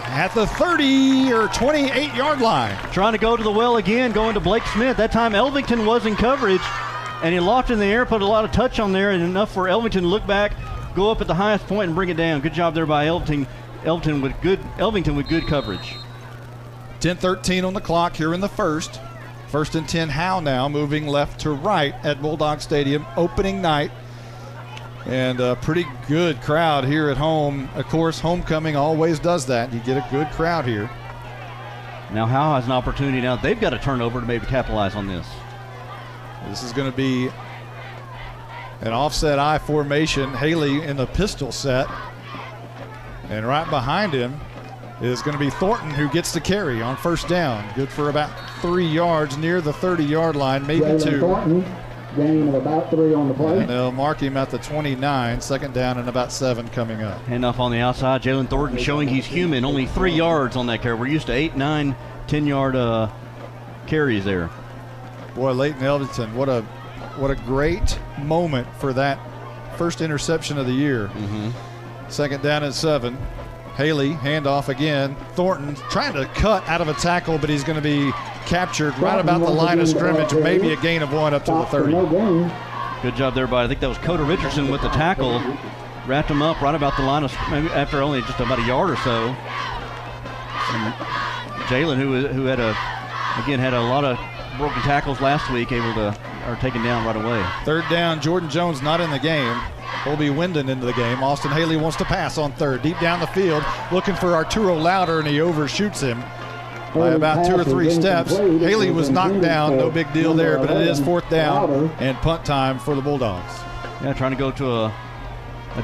Speaker 4: at the 30 or 28-yard line.
Speaker 5: Trying to go to the well again, going to Blake Smith. That time Elvington was in coverage, and he locked in the air, put a lot of touch on there, and enough for Elvington to look back, go up at the highest point, and bring it down. Good job there by Elvington with good coverage.
Speaker 4: 10-13 on the clock here in the first. First and 10, Howe now moving left to right at Bulldog Stadium, opening night. And a pretty good crowd here at home. Of course, homecoming always does that. You get a good crowd here.
Speaker 5: Now Howe has an opportunity. Now they've got a turnover to maybe capitalize on this.
Speaker 4: This is going to be an offset I formation. Haley in the pistol set. And right behind him is going to be Thornton, who gets the carry on first down. Good for about 3 yards near the 30-yard line, maybe 2.
Speaker 16: Thornton, gain of about 3 on the play.
Speaker 4: And they'll mark him at the 29, second down and about 7 coming up.
Speaker 5: Handoff on the outside. Jalen Thornton showing he's human. Only 3 yards on that carry. We're used to 8, 9, 10-yard carries there.
Speaker 4: Boy, Leighton Elvington, what a great moment for that first interception of the year.
Speaker 5: Mm-hmm.
Speaker 4: Second down and 7. Haley, handoff again. Thornton trying to cut out of a tackle, but he's going to be captured right about the line of scrimmage, maybe a gain of 1 up to the 30.
Speaker 5: Good job there by, I think that was Coda Richardson with the tackle. Wrapped him up right about the line of, maybe after only just about a yard or so. And Jalen, who had a lot of broken tackles last week, are taken down right away.
Speaker 4: Third down, Jordan Jones not in the game. Colby Wyndon into the game. Austin Haley wants to pass on third. Deep down the field, looking for Arturo Louder, and he overshoots him by about 2 or 3 steps. Haley was knocked down, no big deal there, but it is fourth down and punt time for the Bulldogs.
Speaker 5: Yeah, trying to go to a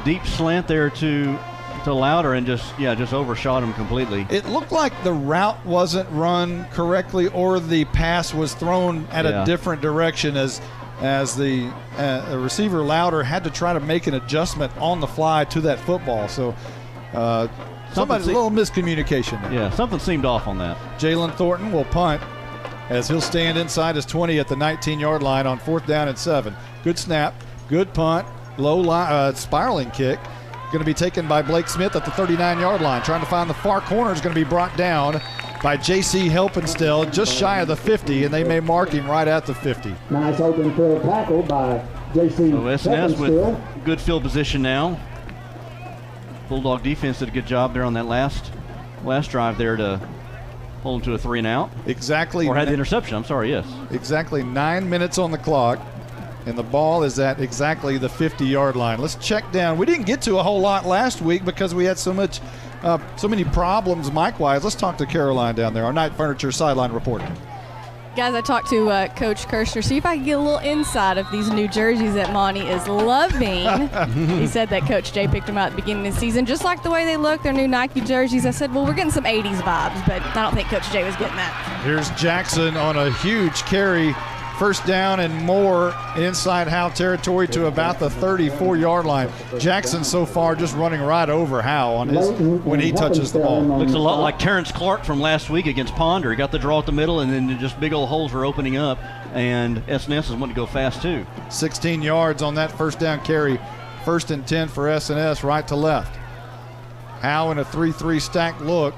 Speaker 5: deep slant there to Louder and just overshot him completely.
Speaker 4: It looked like the route wasn't run correctly, or the pass was thrown at a different direction as the receiver Louder had to try to make an adjustment on the fly to that football. So somebody's a little miscommunication there.
Speaker 5: Yeah, something seemed off on that.
Speaker 4: Jalen Thornton will punt as he'll stand inside his 20 at the 19-yard line on fourth down and 7. Good snap, good punt, low spiraling kick. Going to be taken by Blake Smith at the 39-yard line. Trying to find the far corner is going to be brought down by J.C. Helpenstell, just shy of the 50, and they may mark him right at the 50.
Speaker 16: Nice open field tackle by J.C.
Speaker 5: So S&S with good field position now. Bulldog defense did a good job there on that last drive there to hold him to a 3-and-out.
Speaker 4: Exactly.
Speaker 5: Or had the interception, I'm sorry, yes.
Speaker 4: Exactly 9 minutes on the clock, and the ball is at exactly the 50-yard line. Let's check down. We didn't get to a whole lot last week because we had so many problems mic-wise. Let's talk to Caroline down there, our Night Furniture sideline reporter.
Speaker 12: Guys, I talked to Coach Kirschner, see if I can get a little insight of these new jerseys that Monty is loving. He said that Coach Jay picked them out at the beginning of the season, just like the way they look, their new Nike jerseys. I said, well, we're getting some 80s vibes, but I don't think Coach Jay was getting that.
Speaker 4: Here's Jackson on a huge carry. First down and more inside Howe territory to about the 34-yard line. Jackson so far just running right over Howe on when he touches the ball.
Speaker 5: Looks a lot like Terrence Clark from last week against Ponder. He got the draw at the middle, and then just big old holes were opening up, and S&S is wanting to go fast too.
Speaker 4: 16 yards on that first down carry. First and 10 for S&S, right to left. Howe in a 3-3 stack look.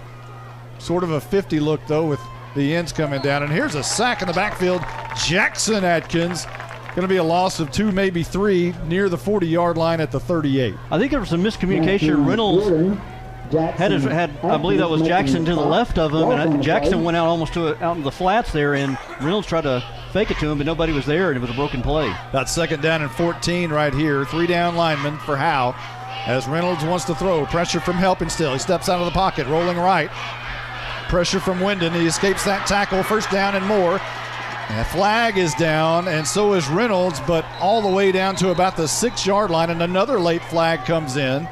Speaker 4: Sort of a 50 look, though, with the ends coming down. And here's a sack in the backfield. Jackson Atkins. Going to be a loss of 2, maybe 3, near the 40-yard line at the 38.
Speaker 5: I think there was some miscommunication. Reynolds had I believe that was Jackson to the left of him, and Jackson went out almost out in the flats there, and Reynolds tried to fake it to him, but nobody was there, and it was a broken play.
Speaker 4: That's second down and 14 right here. 3 down linemen for Howe as Reynolds wants to throw. Pressure from Helpenstell. He steps out of the pocket, rolling right. Pressure from Wyndon. He escapes that tackle. First down and more. And the flag is down, and so is Reynolds, but all the way down to about the 6-yard line, and another late flag comes in.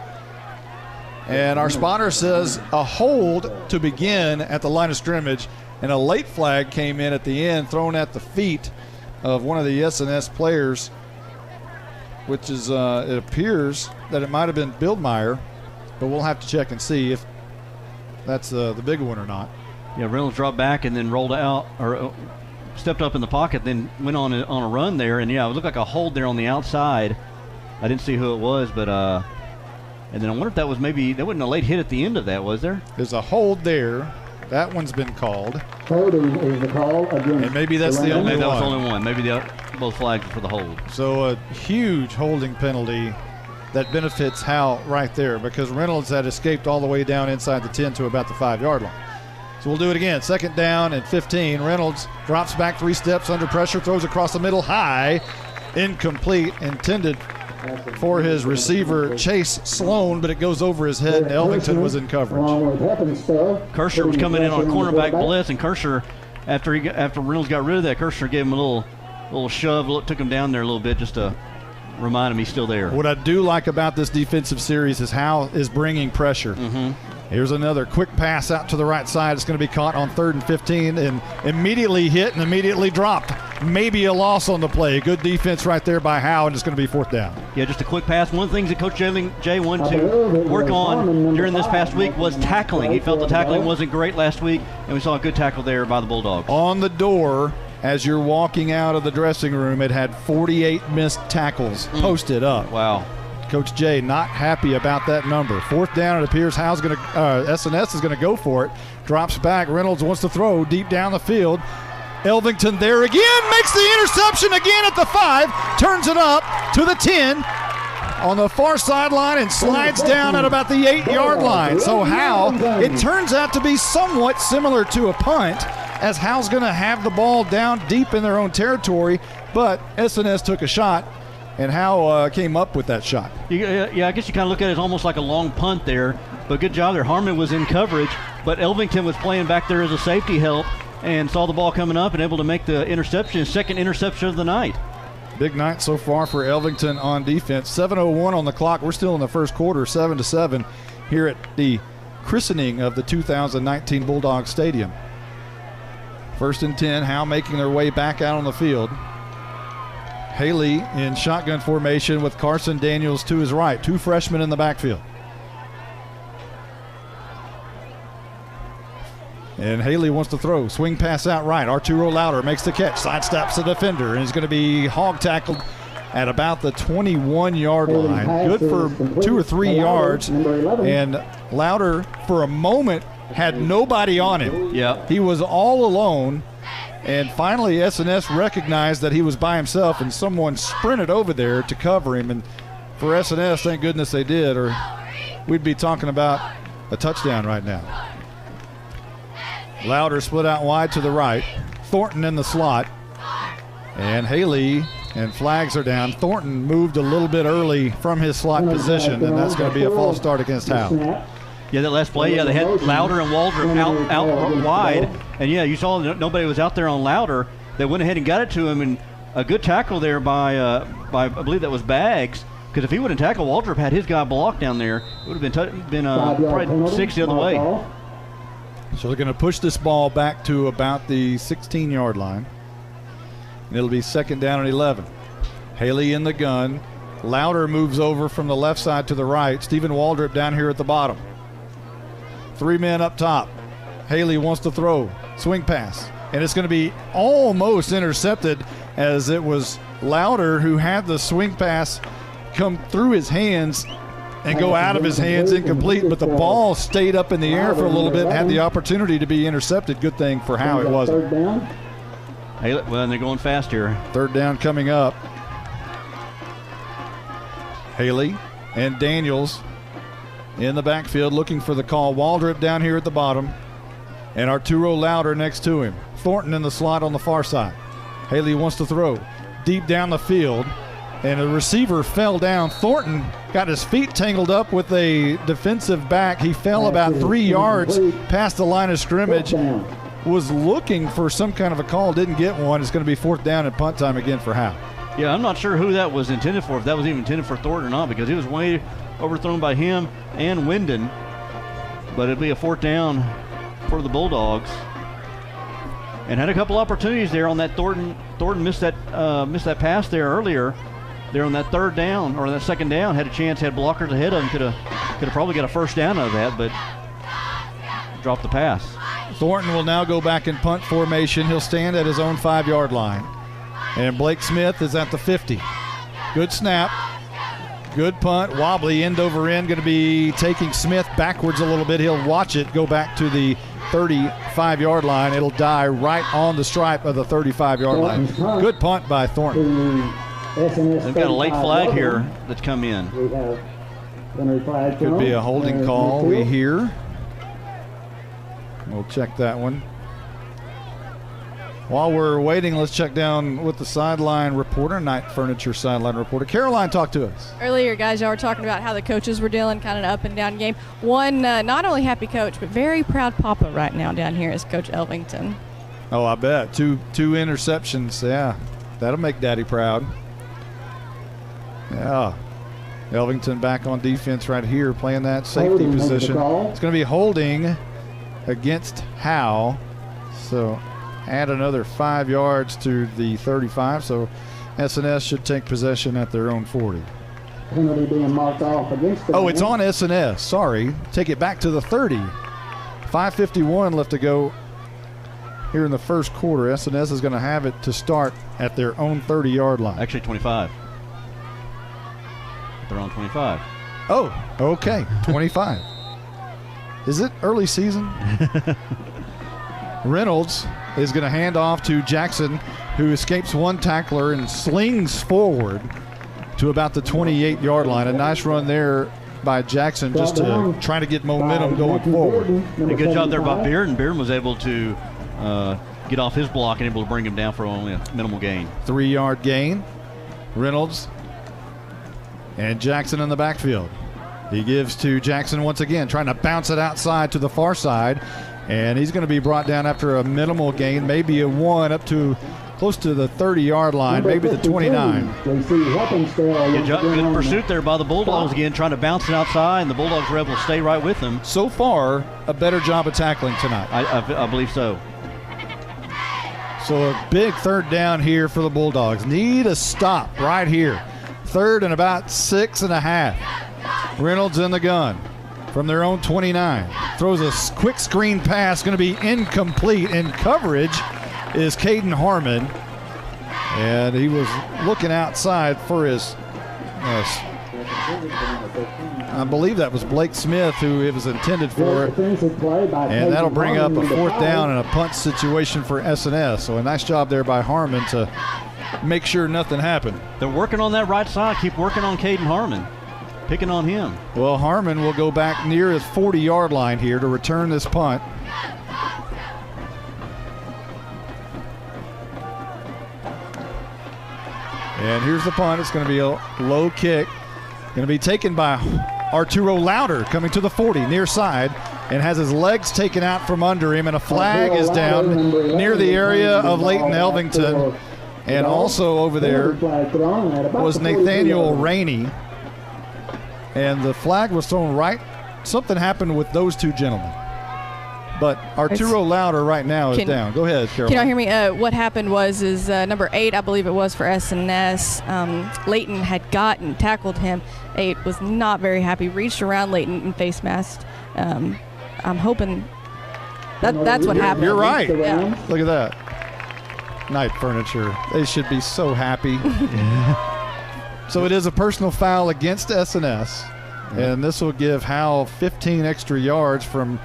Speaker 4: And our spotter says a hold to begin at the line of scrimmage, and a late flag came in at the end, thrown at the feet of one of the S&S players, which is, it appears that it might have been Bildmeyer, but we'll have to check and see if that's the big one or not.
Speaker 5: Yeah, Reynolds dropped back and then rolled out, or stepped up in the pocket, then went on a run there, and yeah, it looked like a hold there on the outside. I didn't see who it was, but and then I wonder if that was maybe, that wasn't a late hit at the end of that, was there?
Speaker 4: There's a hold there. That one's been called.
Speaker 16: Holding is the call against.
Speaker 4: And maybe that's the only one.
Speaker 5: Maybe that was the only one. Maybe both flags were for the hold.
Speaker 4: So a huge holding penalty that benefits Howe right there, because Reynolds had escaped all the way down inside the 10 to about the 5-yard line. So we'll do it again. Second down and 15. Reynolds drops back 3 steps under pressure, throws across the middle, high, incomplete, intended for his receiver Chase Sloan, but it goes over his head, and Elvington was in coverage.
Speaker 5: Kersher was coming in on a cornerback blitz, and Kersher, after Reynolds got rid of that, Kersher gave him a little shove, took him down there a little bit just to remind him he's still there.
Speaker 4: What I do like about this defensive series is how is bringing pressure. Here's another quick pass out to the right side. It's going to be caught on 3rd and 15 and immediately hit and immediately dropped. Maybe a loss on the play. Good defense right there by Howe, and it's going to be 4th down.
Speaker 5: Yeah, just a quick pass. One of the things that Coach Jay wanted to work on during this past week was tackling. He felt the tackling wasn't great last week, and we saw a good tackle there by the Bulldogs.
Speaker 4: On the door, as you're walking out of the dressing room, it had 48 missed tackles posted up.
Speaker 5: Wow.
Speaker 4: Coach Jay not happy about that number. 4th down, it appears Howe's going to S&S is going to go for it. Drops back. Reynolds wants to throw deep down the field. Elvington there again, makes the interception again at the 5, turns it up to the 10 on the far sideline and slides down at about the 8-yard line. So Howe, it turns out to be somewhat similar to a punt, as Howe's going to have the ball down deep in their own territory, but S&S took a shot, and Howe came up with that shot.
Speaker 5: Yeah, I guess you kind of look at it as almost like a long punt there, but good job there. Harmon was in coverage, but Elvington was playing back there as a safety help and saw the ball coming up and able to make the interception, second interception of the night.
Speaker 4: Big night so far for Elvington on defense. 7:01 on the clock. We're still in the first quarter, 7-7 here at the christening of the 2019 Bulldog Stadium. 1st and 10, Howe making their way back out on the field. Haley in shotgun formation with Carson Daniels to his right. 2 freshmen in the backfield. And Haley wants to throw. Swing pass out right. Arturo Louder makes the catch. Sidesteps the defender and is going to be hog tackled at about the 21-yard line. Good for 2 or 3 yards. And Louder, for a moment, had nobody on him.
Speaker 5: Yeah.
Speaker 4: He was all alone, and finally S&S recognized that he was by himself, and someone sprinted over there to cover him. And for S&S, thank goodness they did, or we'd be talking about a touchdown right now. Louder split out wide to the right. Thornton in the slot. And Haley, and flags are down. Thornton moved a little bit early from his slot position, and that's going to be a false start against Howe.
Speaker 5: Yeah, that last play, they had Louder and Waldrop out wide. And, yeah, you saw nobody was out there on Louder. They went ahead and got it to him, and a good tackle there by I believe that was Baggs. Because if he wouldn't tackle, Waldrop had his guy blocked down there. It would have been probably 6 the other way.
Speaker 4: So they're going to push this ball back to about the 16-yard line. And it'll be 2nd down and 11. Haley in the gun. Louder moves over from the left side to the right. Stephen Waldrop down here at the bottom. 3 men up top. Haley wants to throw. Swing pass. And it's going to be almost intercepted, as it was Louder who had the swing pass come through his hands and go out of his hands incomplete, but the ball stayed up in the air for a little bit and had the opportunity to be intercepted. Good thing for Howe it wasn't.
Speaker 5: Well, and they're going fast here.
Speaker 4: 3rd down coming up. Haley and Daniels in the backfield looking for the call. Waldrop down here at the bottom, and Arturo Louder next to him. Thornton in the slot on the far side. Haley wants to throw deep down the field, and the receiver fell down. Thornton got his feet tangled up with a defensive back. He fell about 3 yards past the line of scrimmage. Was looking for some kind of a call, didn't get one. It's going to be 4th down and punt time again for Howe.
Speaker 5: Yeah, I'm not sure who that was intended for, if that was even intended for Thornton or not, because it was way overthrown by him and Wyndon. But it'll be a 4th down for the Bulldogs. And had a couple opportunities there on that. Thornton missed that pass there earlier. There on that 3rd down, or that 2nd down, had a chance, had blockers ahead of him, could have probably got a 1st down out of that, but dropped the pass.
Speaker 4: Thornton will now go back in punt formation. He'll stand at his own 5-yard line. And Blake Smith is at the 50. Good snap. Good punt. Wobbly end over end. Going to be taking Smith backwards a little bit. He'll watch it go back to the 35-yard line. It'll die right on the stripe of the 35-yard line. Good punt by Thornton.
Speaker 5: They've got a late flag here that's come in.
Speaker 4: Could be a holding call, we hear. We'll check that one. While we're waiting, let's check down with the sideline reporter, Night Furniture sideline reporter. Caroline, talk to us.
Speaker 12: Earlier, guys, y'all were talking about how the coaches were dealing, kind of an up and down game. One not only happy coach, but very proud papa right now down here is Coach Elvington.
Speaker 4: Oh, I bet. Two interceptions. Yeah, that'll make Daddy proud. Yeah. Elvington back on defense right here, playing that safety position. It's going to be holding against Howe. So add another 5 yards to the 35. So S&S should take possession at their own 40.
Speaker 16: Penalty being marked off against them.
Speaker 4: Oh, it's on S&S. Sorry. Take it back to the 30. 5:51 left to go here in the first quarter. S&S is going to have it to start at their own 30-yard line.
Speaker 5: Actually, 25. They're on 25.
Speaker 4: Oh, okay. 25. Is it early season? Reynolds is going to hand off to Jackson, who escapes one tackler and slings forward to about the 28-yard line. A nice run there by Jackson just to try to get momentum going forward.
Speaker 5: A good job there by Bearden. Bearden was able to get off his block and able to bring him down for only a minimal gain.
Speaker 4: 3-yard gain. Reynolds and Jackson in the backfield. He gives to Jackson once again, trying to bounce it outside to the far side. And he's going to be brought down after a minimal gain, maybe a 1 up to close to the 30-yard line, maybe the 29.
Speaker 5: Good pursuit there by the Bulldogs again, trying to bounce it outside, and the Bulldogs were able to stay right with them.
Speaker 4: So far, a better job of tackling tonight.
Speaker 5: I believe so.
Speaker 4: So a big 3rd down here for the Bulldogs. Need a stop right here. 3rd and about 6.5. Reynolds in the gun from their own 29. Throws a quick screen pass, going to be incomplete. In coverage is Caden Harmon. And he was looking outside for his I believe that was Blake Smith who it was intended for. And that'll bring up a 4th down and a punt situation for S&S. So a nice job there by Harmon to make sure nothing happened.
Speaker 5: They're working on that right side. Keep working on Caden Harmon. Picking on him.
Speaker 4: Well, Harmon will go back near his 40-yard line here to return this punt. And here's the punt. It's going to be a low kick. Going to be taken by Arturo Louder, coming to the 40, near side, and has his legs taken out from under him, and a flag is down near the area of Leighton Elvington. And also over there was Nathaniel Rainey. And the flag was thrown right. Something happened with those two gentlemen. But Arturo Louder right now is down. Go ahead, Caroline.
Speaker 12: Can you hear me? What happened was number 8, I believe it was for S&S, Leighton had tackled him. 8 was not very happy, reached around Leighton and face masked. I'm hoping that's what happened.
Speaker 4: You're right.
Speaker 12: Yeah.
Speaker 4: Look at that. Night Furniture. They should be so happy. So it is a personal foul against S&S, and this will give Howe 15 extra yards from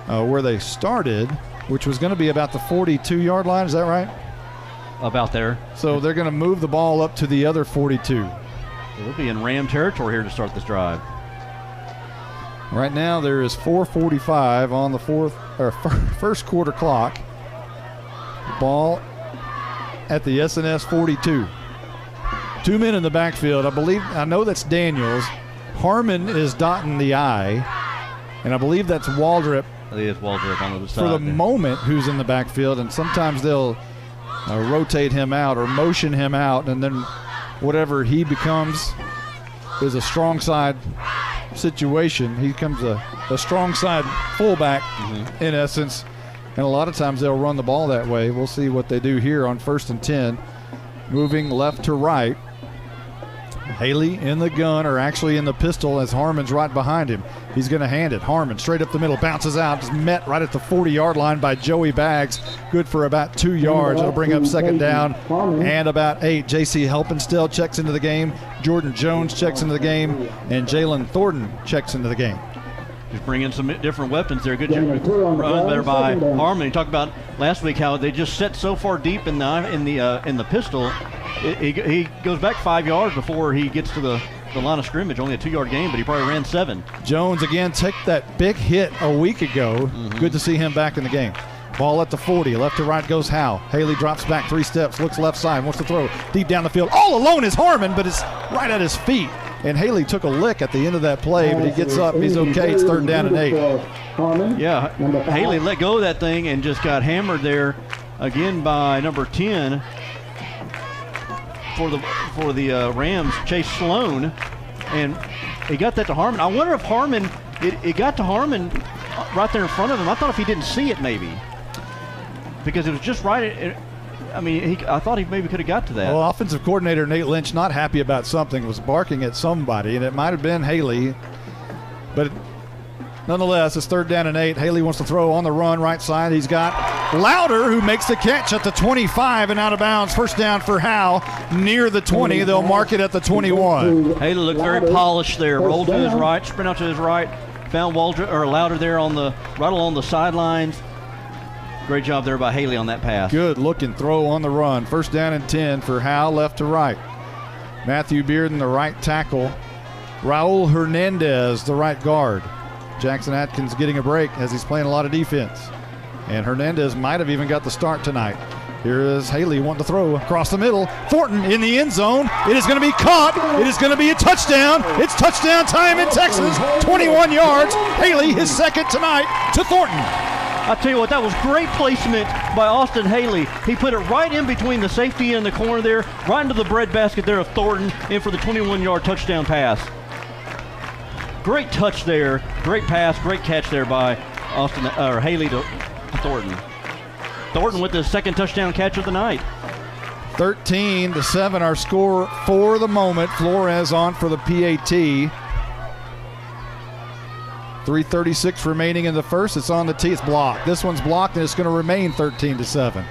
Speaker 4: where they started, which was going to be about the 42-yard line. Is that right?
Speaker 5: About there.
Speaker 4: So they're going to move the ball up to the other 42.
Speaker 5: We'll be in Ram territory here to start this drive.
Speaker 4: Right now there is 4:45 on the first quarter clock. Ball at the S&S 42. 2 men in the backfield. I know that's Daniels. Harmon is dotting the I, and I believe that's Waldrop.
Speaker 5: I think it's Waldrop on the other side.
Speaker 4: For the moment, who's in the backfield, and sometimes they'll rotate him out or motion him out, and then whatever he becomes is a strong side situation. He becomes a strong side fullback in essence, and a lot of times they'll run the ball that way. We'll see what they do here on 1st and 10. Moving left to right. Haley in the gun, or actually in the pistol, as Harmon's right behind him. He's going to hand it. Harmon straight up the middle, bounces out, is met right at the 40-yard line by Joey Baggs. Good for about 2 yards. It'll bring up 2nd down and about 8. J.C. Helpenstiel checks into the game. Jordan Jones checks into the game. And Jalen Thornton checks into the game.
Speaker 5: Just bringing some different weapons there. Good run there by Harmon. You talked about last week how they just set so far deep in the pistol. He goes back 5 yards before he gets to the line of scrimmage. Only a 2-yard gain, but he probably ran 7.
Speaker 4: Jones again took that big hit a week ago. Good to see him back in the game. Ball at the 40. Left to right goes Howe. Haley drops back 3 steps, looks left side, wants to throw deep down the field. All alone is Harmon, but it's right at his feet. And Haley took a lick at the end of that play, but he gets up. He's okay. It's 3rd down and 8.
Speaker 5: Yeah, Haley let go of that thing and just got hammered there again by number 10 for the Rams, Chase Sloan, and he got that to Harmon. I wonder if Harmon, it got to Harmon right there in front of him. I thought if he didn't see it maybe, because it was just right. I thought he maybe could have got to that.
Speaker 4: Well, offensive coordinator Nate Lynch, not happy about something, was barking at somebody, and it might have been Haley. But nonetheless, it's 3rd down and 8. Haley wants to throw on the run right side. He's got Louder, who makes the catch at the 25 and out of bounds. 1st down for Howe near the 20. They'll mark it at the 21.
Speaker 5: Haley looked very polished there. Rolled to his right, sprint out to his right. Found Louder there right along the sidelines. Great job there by Haley on that pass.
Speaker 4: Good looking throw on the run. 1st down and 10 for Howe, left to right. Matthew Bearden, the right tackle. Raul Hernandez, the right guard. Jackson Atkins getting a break as he's playing a lot of defense. And Hernandez might have even got the start tonight. Here is Haley wanting to throw across the middle. Thornton in the end zone. It is going to be caught. It is going to be a touchdown. It's touchdown time in Texas. 21 yards. Haley, his 2nd tonight to Thornton.
Speaker 5: I tell you what, that was great placement by Austin Haley. He put it right in between the safety and the corner there, right into the breadbasket there of Thornton, in for the 21-yard touchdown pass. Great touch there, great pass, great catch there by Haley to Thornton. Thornton with his 2nd touchdown catch of the night.
Speaker 4: 13-7 our score for the moment. Flores on for the PAT. 3:36 remaining in the first. It's on the tee. It's blocked. This one's blocked, and it's going to remain 13-7.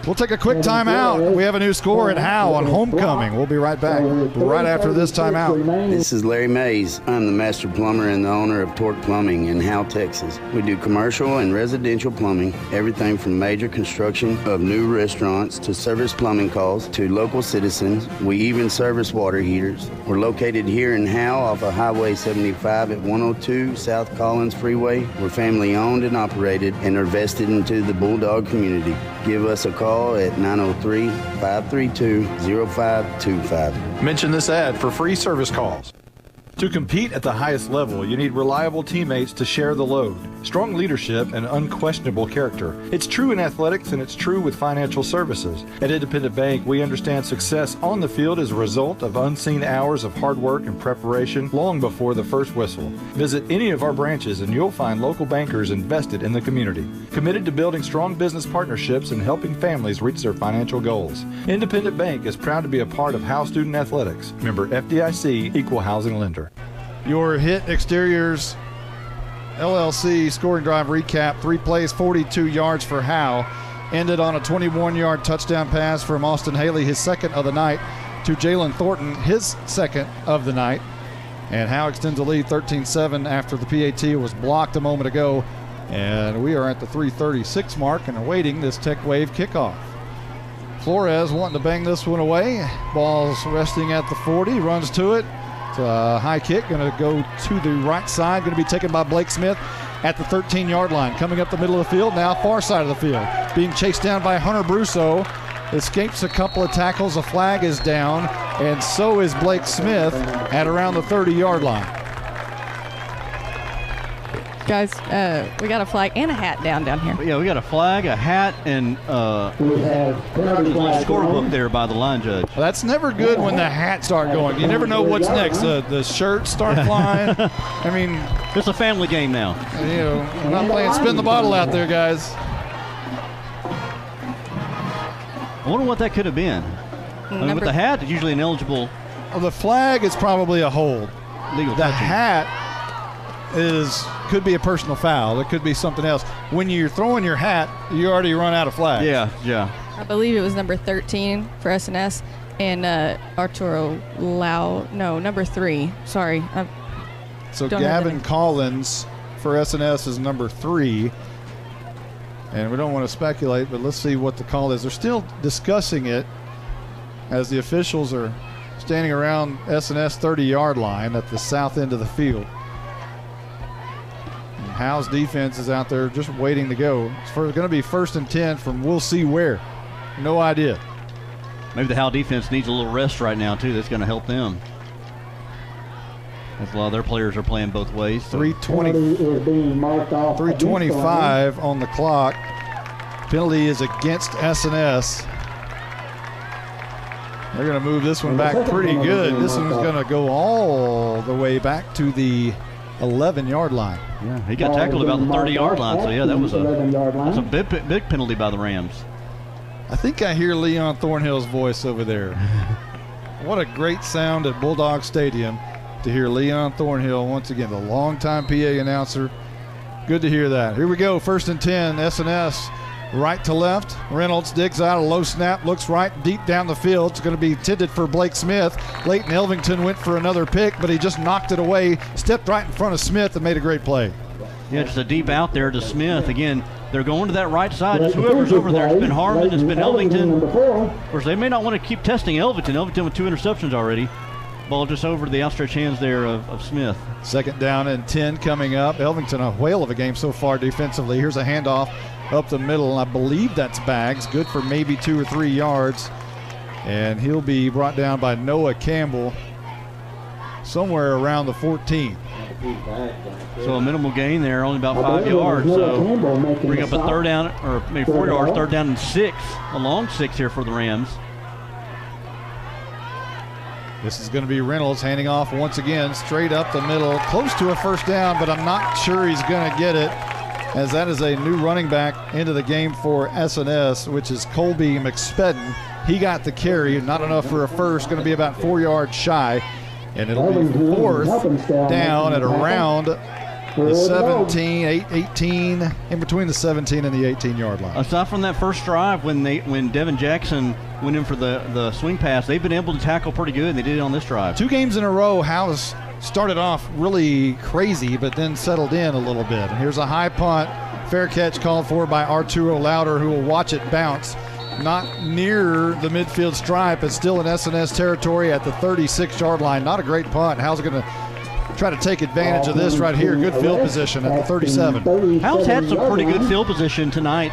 Speaker 4: We'll take a quick timeout. We have a new score at Howe on homecoming. We'll be right back right after this timeout.
Speaker 3: This is Larry Mays. I'm the master plumber and the owner of Torque Plumbing in Howe, Texas. We do commercial and residential plumbing, everything from major construction of new restaurants to service plumbing calls to local citizens. We even service water heaters. We're located here in Howe off of Highway 75 at 102 South Collins Freeway. We're family owned and operated and are vested into the Bulldog community. Give us a call at 903-532-0525.
Speaker 1: Mention this ad for free service calls. To compete at the highest level, you need reliable teammates to share the load, strong leadership, and unquestionable character. It's true in athletics, and it's true with financial services. At Independent Bank, we understand success on the field is a result of unseen hours of hard work and preparation long before the first whistle. Visit any of our branches, and you'll find local bankers invested in the community, committed to building strong business partnerships and helping families reach their financial goals. Independent Bank is proud to be a part of Howe Student Athletics. Member FDIC, Equal Housing Lender.
Speaker 4: Your Hit Exteriors LLC scoring drive recap. 3 plays, 42 yards for Howe. Ended on a 21-yard touchdown pass from Austin Haley, his second of the night, to Jalen Thornton, his second of the night. And Howe extends the lead 13-7 after the PAT was blocked a moment ago. And we are at the 3:36 mark and awaiting this Tech Wave kickoff. Flores wanting to bang this one away. Ball's resting at the 40, runs to it. It's a high kick, going to go to the right side, going to be taken by Blake Smith at the 13-yard line. Coming up the middle of the field, now far side of the field. Being chased down by Hunter Brusso. Escapes a couple of tackles, a flag is down, and so is Blake Smith at around the 30-yard line.
Speaker 12: Guys, we got a flag and a hat down here.
Speaker 5: Yeah, we got a flag, a hat, and a scorebook there by the line judge.
Speaker 4: Well, that's never good when the hats start going. You never know what's next. The shirts start flying. I mean,
Speaker 5: it's a family game now.
Speaker 4: You know, we're not playing spin the bottle out there, guys.
Speaker 5: I wonder what that could have been. I mean, with the hat, it's usually ineligible.
Speaker 4: Well, the flag is probably a hold.
Speaker 5: Legal
Speaker 4: the
Speaker 5: touching.
Speaker 4: Hat could be a personal foul. It could be something else. When you're throwing your hat, you already run out of flags.
Speaker 5: Yeah.
Speaker 12: I believe it was number 13 for SNS and Arturo Lau. No, number 3. Sorry.
Speaker 4: So Gavin Collins for SNS is number 3. And we don't want to speculate, but let's see what the call is. They're still discussing it as the officials are standing around SNS 30-yard line at the south end of the field. And Howe's defense is out there just waiting to go. It's going to be 1st and 10 from we'll see where. No idea.
Speaker 5: Maybe the Howe defense needs a little rest right now, too. That's going to help them. As a lot of their players are playing both ways. So.
Speaker 4: 3:25 on the clock. Penalty is against SNS. They're going to move this one back pretty good. This one's going to go all the way back to the 11-yard line.
Speaker 5: Yeah, he got tackled about the 30-yard line. So, yeah, that's a big penalty by the Rams.
Speaker 4: I think I hear Leon Thornhill's voice over there. What a great sound at Bulldog Stadium to hear Leon Thornhill once again, the longtime PA announcer. Good to hear that. Here we go, 1st and 10, SNS, right to left. Reynolds digs out a low snap, looks right, deep down the field. It's going to be intended for Blake Smith. Leighton Elvington went for another pick, but he just knocked it away, stepped right in front of Smith and made a great play.
Speaker 5: Yeah, just a deep out there to Smith. Again, they're going to that right side. Just whoever's over there. It's been Harmon, it's been Elvington. Of course, they may not want to keep testing Elvington. Elvington with 2 interceptions already. Ball just over to the outstretched hands there of Smith.
Speaker 4: 2nd down and 10 coming up. Elvington, a whale of a game so far defensively. Here's a handoff up the middle. I believe that's Baggs. Good for maybe 2 or 3 yards. And he'll be brought down by Noah Campbell somewhere around the 14.
Speaker 5: So a minimal gain there, only about 5 yards. So bring up a 3rd down, or maybe 4 yards, 3rd down and 6. A long 6 here for the Rams.
Speaker 4: This is going to be Reynolds handing off once again straight up the middle, close to a 1st down, but I'm not sure he's going to get it, as that is a new running back into the game for SNS, which is Colby McSpedden. He got the carry, not enough for a first, going to be about 4 yards shy, and it'll be 4th down at around The 17, 18, in between the 17 and the 18-yard line.
Speaker 5: Aside from that first drive when Devin Jackson went in for the swing pass, they've been able to tackle pretty good, and they did it on this drive.
Speaker 4: 2 games in a row, Howe's started off really crazy, but then settled in a little bit. And here's a high punt, fair catch called for by Arturo Louder, who will watch it bounce. Not near the midfield stripe, but still in SNS territory at the 36-yard line. Not a great punt. Howe's going to try to take advantage of this right here. Good field position at the 37.
Speaker 5: Howe's had some pretty good field position tonight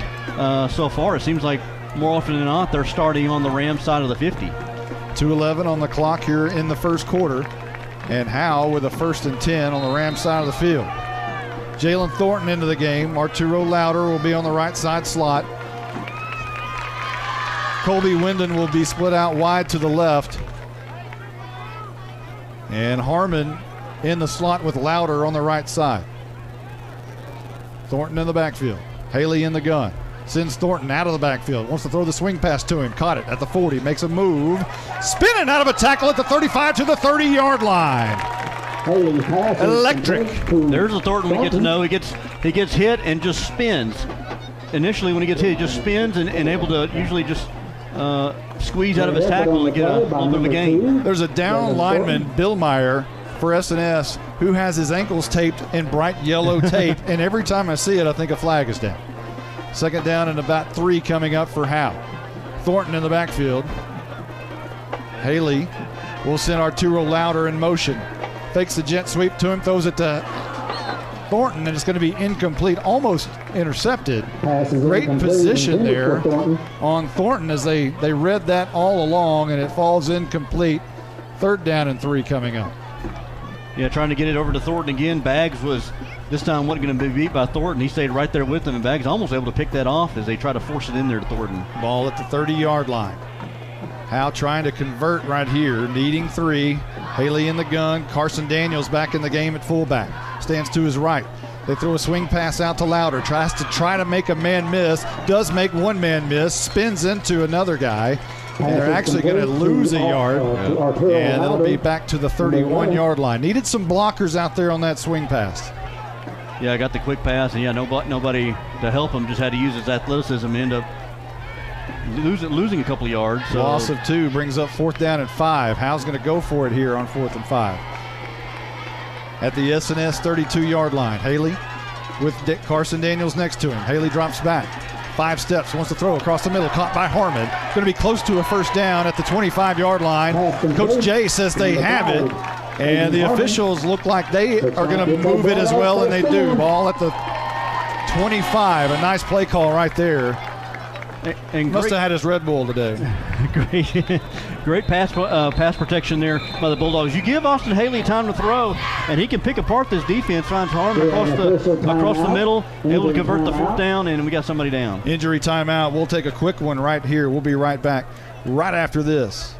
Speaker 5: so far. It seems like more often than not they're starting on the Rams side of the 50.
Speaker 4: 2:11 on the clock here in the first quarter. And Howe with a 1st and 10 on the Rams side of the field. Jalen Thornton into the game. Arturo Louder will be on the right side slot. Colby Wyndon will be split out wide to the left. And Harmon in the slot with Louder on the right side. Thornton in the backfield. Haley in the gun. Sends Thornton out of the backfield. Wants to throw the swing pass to him. Caught it at the 40. Makes a move. Spinning out of a tackle at the 35 to the 30-yard line. Electric.
Speaker 5: There's a Thornton we get to know. He gets hit and just spins. Initially when he gets hit, he just spins and able to usually just squeeze out of his tackle and get a little bit of a gain.
Speaker 4: There's a down lineman, Bill Meyer, for SNS, who has his ankles taped in bright yellow tape, and every time I see it, I think a flag is down. 2nd down and about 3 coming up for Howe. Thornton in the backfield. Haley will send Arturo Louder in motion. Fakes the jet sweep to him, throws it to Thornton, and it's going to be incomplete, almost intercepted. Great position there on Thornton as they read that all along, and it falls incomplete. 3rd down and 3 coming up.
Speaker 5: Yeah, trying to get it over to Thornton again. Baggs was this time wasn't going to be beat by Thornton. He stayed right there with him, and Baggs almost able to pick that off as they try to force it in there to Thornton.
Speaker 4: Ball at the 30-yard line. Howe trying to convert right here, needing 3. Haley in the gun. Carson Daniels back in the game at fullback. Stands to his right. They throw a swing pass out to Louder. Tries to make a man miss. Does make one man miss. Spins into another guy. And they're actually going to lose a yard. And it'll be back to the 31-yard line. Needed some blockers out there on that swing pass.
Speaker 5: Yeah, I got the quick pass, and nobody to help him. Just had to use his athleticism and end up losing a couple of yards. So.
Speaker 4: Loss of 2 brings up 4th down and 5. Howe's going to go for it here on 4th and 5. At the SNS 32-yard line, Haley with Carson Daniels next to him. Haley drops back. 5 steps, wants to throw across the middle, caught by Harmon. Going to be close to a 1st down at the 25-yard line. Coach Jay says they have it, and the officials look like they are going to move it as well, and they do. Ball at the 25. A nice play call right there. And must have had his Red Bull today.
Speaker 5: Great pass protection there by the Bulldogs. You give Austin Haley time to throw, and he can pick apart this defense. Finds Harmon across the middle, able to convert the 4th down, and we got somebody down.
Speaker 4: Injury timeout. We'll take a quick one right here. We'll be right back right after this.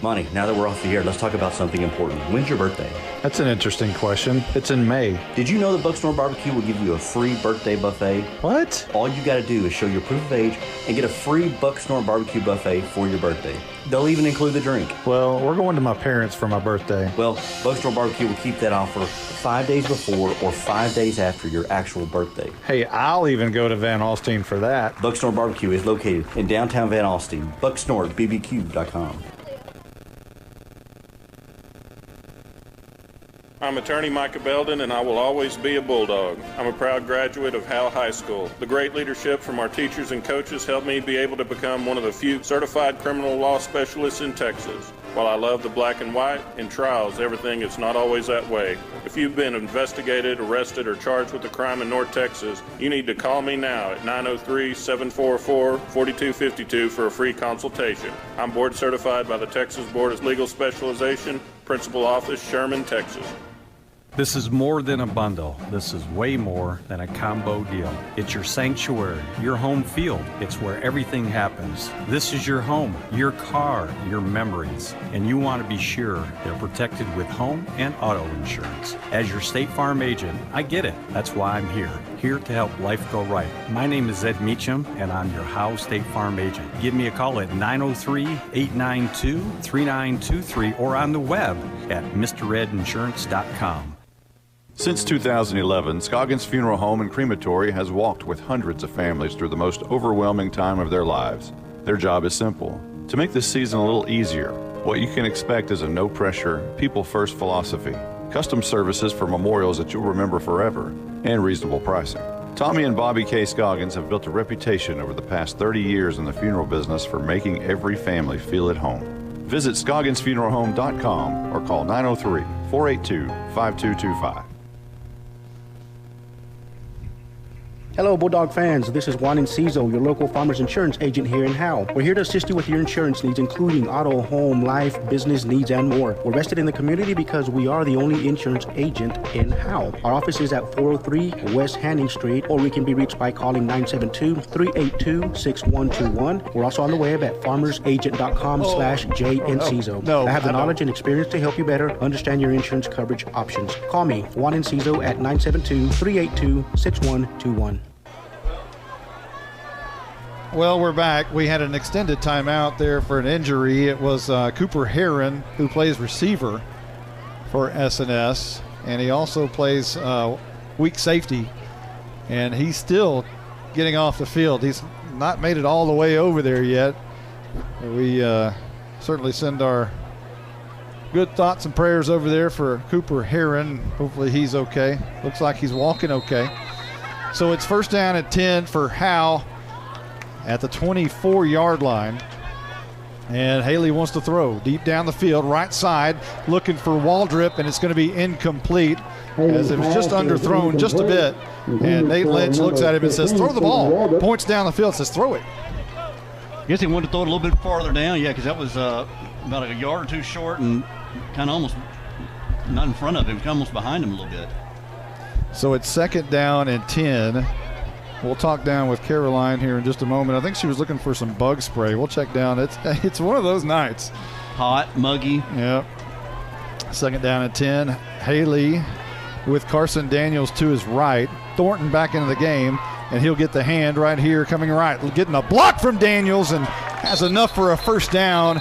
Speaker 6: Monty, now that we're off the air, let's talk about something important. When's your birthday?
Speaker 1: That's an interesting question. It's in May.
Speaker 6: Did you know that Bucksnor Barbecue will give you a free birthday buffet?
Speaker 1: What?
Speaker 6: All you got to do is show your proof of age and get a free Bucksnor Barbecue buffet for your birthday. They'll even include the drink.
Speaker 1: Well, we're going to my parents for my birthday.
Speaker 6: Well, Bucksnor Barbecue will keep that offer 5 days before or 5 days after your actual birthday.
Speaker 1: Hey, I'll even go to Van Alstyne for that.
Speaker 6: Bucksnor Barbecue is located in downtown Van Alstyne. BucksnorBBQ.com.
Speaker 7: I'm attorney Micah Belden, and I will always be a Bulldog. I'm a proud graduate of Howe High School. The great leadership from our teachers and coaches helped me be able to become one of the few certified criminal law specialists in Texas. While I love the black and white, in trials, everything is not always that way. If you've been investigated, arrested, or charged with a crime in North Texas, you need to call me now at 903-744-4252 for a free consultation. I'm board certified by the Texas Board of Legal Specialization, Principal Office, Sherman, Texas.
Speaker 9: This is more than a bundle. This is way more than a combo deal. It's your sanctuary, your home field. It's where everything happens. This is your home, your car, your memories. And you want to be sure they're protected with home and auto insurance. As your State Farm agent, I get it. That's why I'm here. here to help life go right. My name is Ed Meacham, and I'm your Howe State Farm agent. Give me a call at 903-892-3923 or on the web at mredinsurance.com.
Speaker 1: Since 2011, Scoggins Funeral Home and Crematory has walked with hundreds of families through the most overwhelming time of their lives. Their job is simple: to make this season a little easier. What you can expect is a no-pressure, people-first philosophy, custom services for memorials that you'll remember forever, and reasonable pricing. Tommy and Bobby K. Scoggins have built a reputation over the past 30 years in the funeral business for making every family feel at home. Visit ScogginsFuneralHome.com or call 903-482-5225.
Speaker 11: Hello, Bulldog fans. This is Juan Enciso, your local farmers insurance agent here in Howe. We're here to assist you with your insurance needs, including auto, home, life, business needs, and more. We're vested in the community because we are the only insurance agent in Howe. Our office is at 403 West Hanning Street, or we can be reached by calling 972-382-6121. We're also on the web at farmersagent.com/JEnciso. I have the knowledge and experience to help you better understand your insurance coverage options. Call me, Juan Enciso, at 972-382-6121.
Speaker 4: Well, we're back. We had an extended timeout there for an injury. It was Cooper Heron, who plays receiver for S&S, and he also plays weak safety, and he's still getting off the field. He's not made it all the way over there yet. We certainly send our good thoughts and prayers over there for Cooper Heron. Hopefully he's okay. Looks like he's walking okay. So it's first down at 10 for Howe at the 24-yard line. And Haley wants to throw deep down the field, right side, looking for Waldrip, and it's going to be incomplete as it was just underthrown just a bit. And Nate Lynch looks at him and says, throw the ball. Points down the field, says, throw it.
Speaker 5: I guess he wanted to throw it a little bit farther down, yeah, because that was about a yard or two short and kind of almost not in front of him, kind of almost behind him a little bit.
Speaker 4: So it's second down and 10. We'll talk down with Caroline here in just a moment. I think she was looking for some bug spray. We'll check down. It's one of those nights.
Speaker 5: Hot, muggy.
Speaker 4: Yep. Second down and 10. Haley with Carson Daniels to his right. Thornton back into the game, and he'll get the hand right here coming right. Getting a block from Daniels and has enough for a first down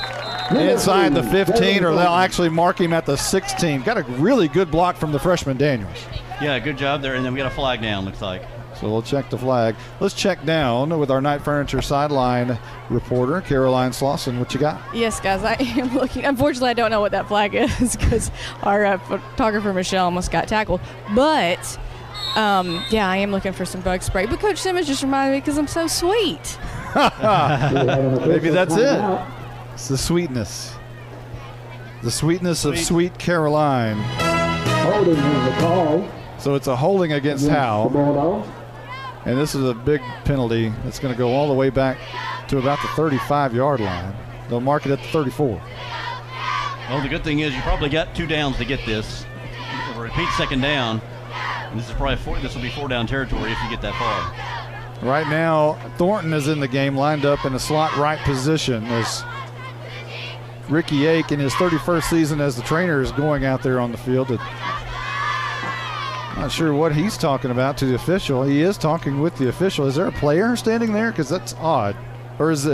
Speaker 4: inside the 15, or they'll actually mark him at the 16. Got a really good block from the freshman Daniels.
Speaker 5: Yeah, good job there, and then we got a flag down, looks like.
Speaker 4: So we'll check the flag. Let's check down with our Night Furniture sideline reporter, Caroline Slauson. What you got?
Speaker 12: Yes, guys, I am looking. Unfortunately, I don't know what that flag is because our photographer, Michelle, almost got tackled. But, yeah, I am looking for some bug spray. But Coach Simmons just reminded me because I'm so sweet.
Speaker 4: Maybe that's it. It's the sweetness. The sweetness of sweet Caroline.
Speaker 16: Holding is the call.
Speaker 4: So it's a holding against Howe. And this is a big penalty that's going to go all the way back to about the 35-yard line. They'll mark it at the 34.
Speaker 5: Well, the good thing is you probably got 2 downs to get this. Repeat second down. And this is probably this will be 4-down territory if you get that far.
Speaker 4: Right now, Thornton is in the game, lined up in a slot right position as Ricky Ake in his 31st season as the trainer is going out there on the field. Not sure what he's talking about to the official. He is talking with the official. Is there a player standing there? Because that's odd. Or is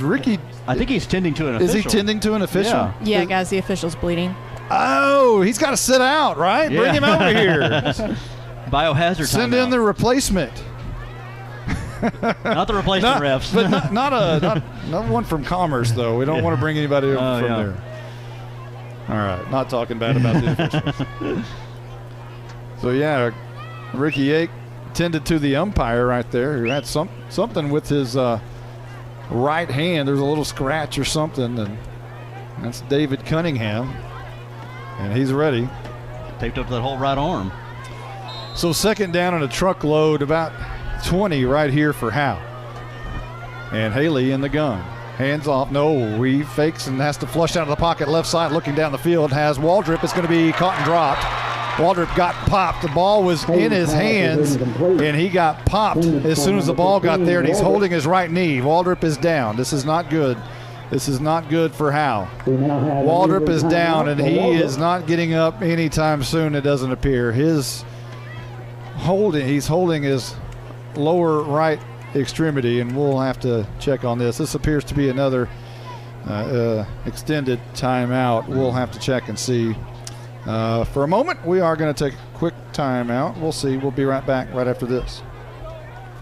Speaker 4: Ricky?
Speaker 5: I think he's tending to an official.
Speaker 4: Is he tending to an official?
Speaker 12: Yeah, guys, the official's bleeding.
Speaker 4: Oh, he's got to sit out, right?
Speaker 5: Yeah.
Speaker 4: Bring him over here.
Speaker 5: Biohazard.
Speaker 4: Send in the replacement.
Speaker 5: Not the replacement refs.
Speaker 4: But not one from Commerce, though. We don't want to bring anybody over from there. All right, not talking bad about the officials. So, yeah, Ricky Ake tended to the umpire right there who had something with his right hand. There's a little scratch or something, and that's David Cunningham, and he's ready.
Speaker 5: Taped up that whole right arm.
Speaker 4: So second down and a truckload, about 20 right here for Howe. And Haley in the gun. Hands off. No, he fakes and has to flush out of the pocket left side, looking down the field. Has Waldrip. It's going to be caught and dropped. Waldrip got popped. The ball was in his hands, and he got popped as soon as the ball got there, and he's holding his right knee. Waldrip is down. This is not good. This is not good for Howe. Waldrip is down, and he is not getting up anytime soon, it doesn't appear. His He's holding his lower right extremity, and we'll have to check on this. This appears to be another extended timeout. We'll have to check and see. For a moment, we are going to take a quick timeout. We'll see. We'll be right back right after this.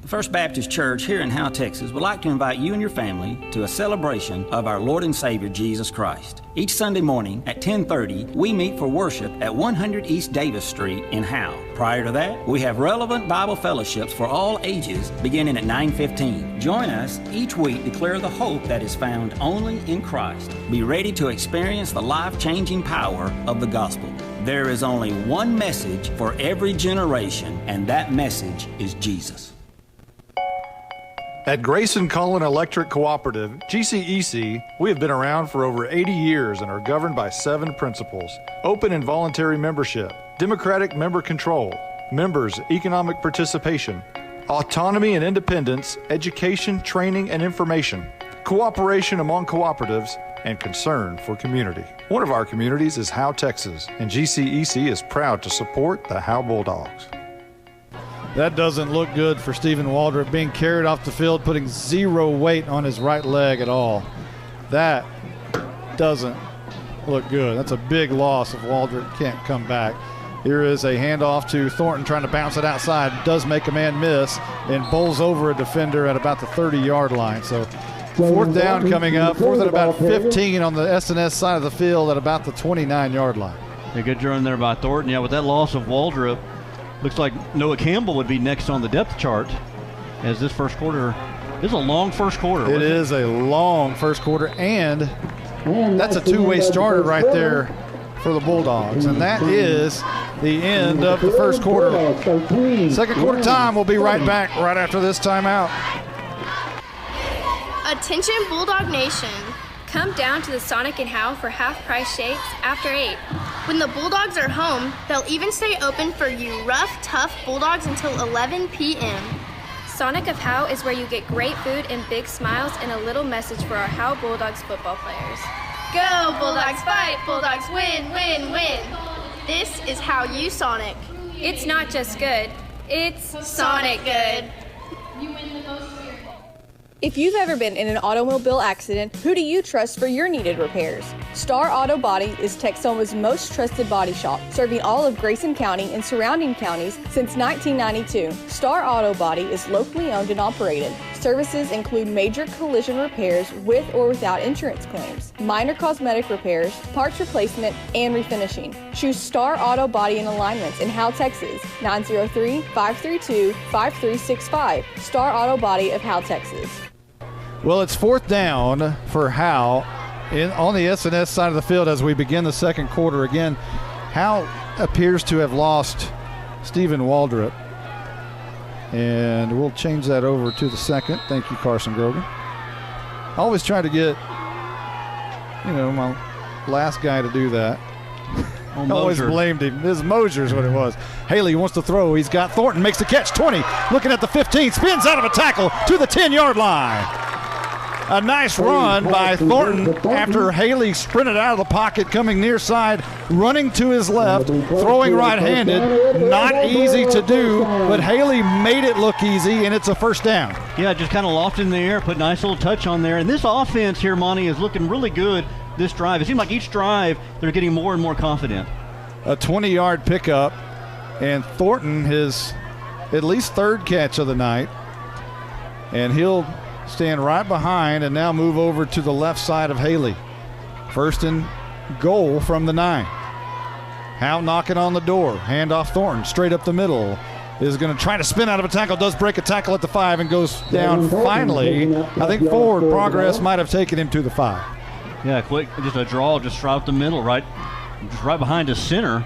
Speaker 2: First Baptist Church here in Howe, Texas would like to invite you and your family to a celebration of our Lord and Savior Jesus Christ. Each Sunday morning at 10:30, we meet for worship at 100 East Davis Street in Howe. Prior to that, we have relevant Bible fellowships for all ages beginning at 9:15. Join us each week to declare the hope that is found only in Christ. Be ready to experience the life-changing power of the gospel. There is only one message for every generation, and that message is Jesus.
Speaker 1: At Grayson Cullen Electric Cooperative, GCEC, we have been around for over 80 years and are governed by 7 principles: open and voluntary membership, democratic member control, members' economic participation, autonomy and independence, education, training, and information, cooperation among cooperatives, and concern for community. One of our communities is Howe, Texas, and GCEC is proud to support the Howe Bulldogs.
Speaker 4: That doesn't look good for Stephen Waldrop, being carried off the field, putting 0 weight on his right leg at all. That doesn't look good. That's a big loss if Waldrop can't come back. Here is a handoff to Thornton trying to bounce it outside. Does make a man miss and bowls over a defender at about the 30-yard line. So 4th down coming up. 4th at about 15 on the S&S side of the field at about the 29-yard line.
Speaker 5: A good run there by Thornton. Yeah, with that loss of Waldrop, looks like Noah Campbell would be next on the depth chart, as this first quarter is a long first quarter.
Speaker 4: It is a long first quarter, and that's a two-way starter right there for the Bulldogs, and that is the end of the first quarter. Second quarter time. We'll be right back right after this timeout.
Speaker 17: Attention Bulldog Nation. Come down to the Sonic and Howe for half-price shakes after 8. When the Bulldogs are home, they'll even stay open for you rough, tough Bulldogs until 11 p.m. Sonic of Howe is where you get great food and big smiles and a little message for our Howe Bulldogs football players. Go Bulldogs fight, Bulldogs win, win, win. This is How You Sonic. It's not just good, it's Sonic good. You win the most.
Speaker 12: If you've ever been in an automobile accident, who do you trust for your needed repairs? Star Auto Body is Texoma's most trusted body shop, serving all of Grayson County and surrounding counties since 1992. Star Auto Body is locally owned and operated. Services include major collision repairs with or without insurance claims, minor cosmetic repairs, parts replacement, and refinishing. Choose Star Auto Body and Alignments in Howe, Texas, 903-532-5365. Star Auto Body of Howe, Texas.
Speaker 4: Well, it's 4th down for Howe on the S&S side of the field as we begin the second quarter. Again, Howe appears to have lost Stephen Waldrop. And we'll change that over to the second. Thank you, Carson Grogan. I always try to get, my last guy to do that. I always blamed him. This is Mosier's what it was. Haley wants to throw. He's got Thornton, makes the catch, 20. Looking at the 15, spins out of a tackle to the 10-yard line. A nice run by Thornton after Haley sprinted out of the pocket, coming near side, running to his left, throwing right-handed. Not easy to do, but Haley made it look easy, and it's a first down.
Speaker 5: Yeah, just kind of lofted in the air, put a nice little touch on there. And this offense here, Monty, is looking really good this drive. It seems like each drive they're getting more and more confident.
Speaker 4: A 20-yard pickup, and Thornton his at least 3rd catch of the night, and he'll stand right behind and now move over to the left side of Haley. 1st and goal from the 9. Howe knocking on the door. Hand off Thornton straight up the middle. Is going to try to spin out of a tackle. Does break a tackle at the 5 and goes down finally. I think forward progress might have taken him to the 5.
Speaker 5: Yeah, quick, just a draw just right up the middle, just right behind his center.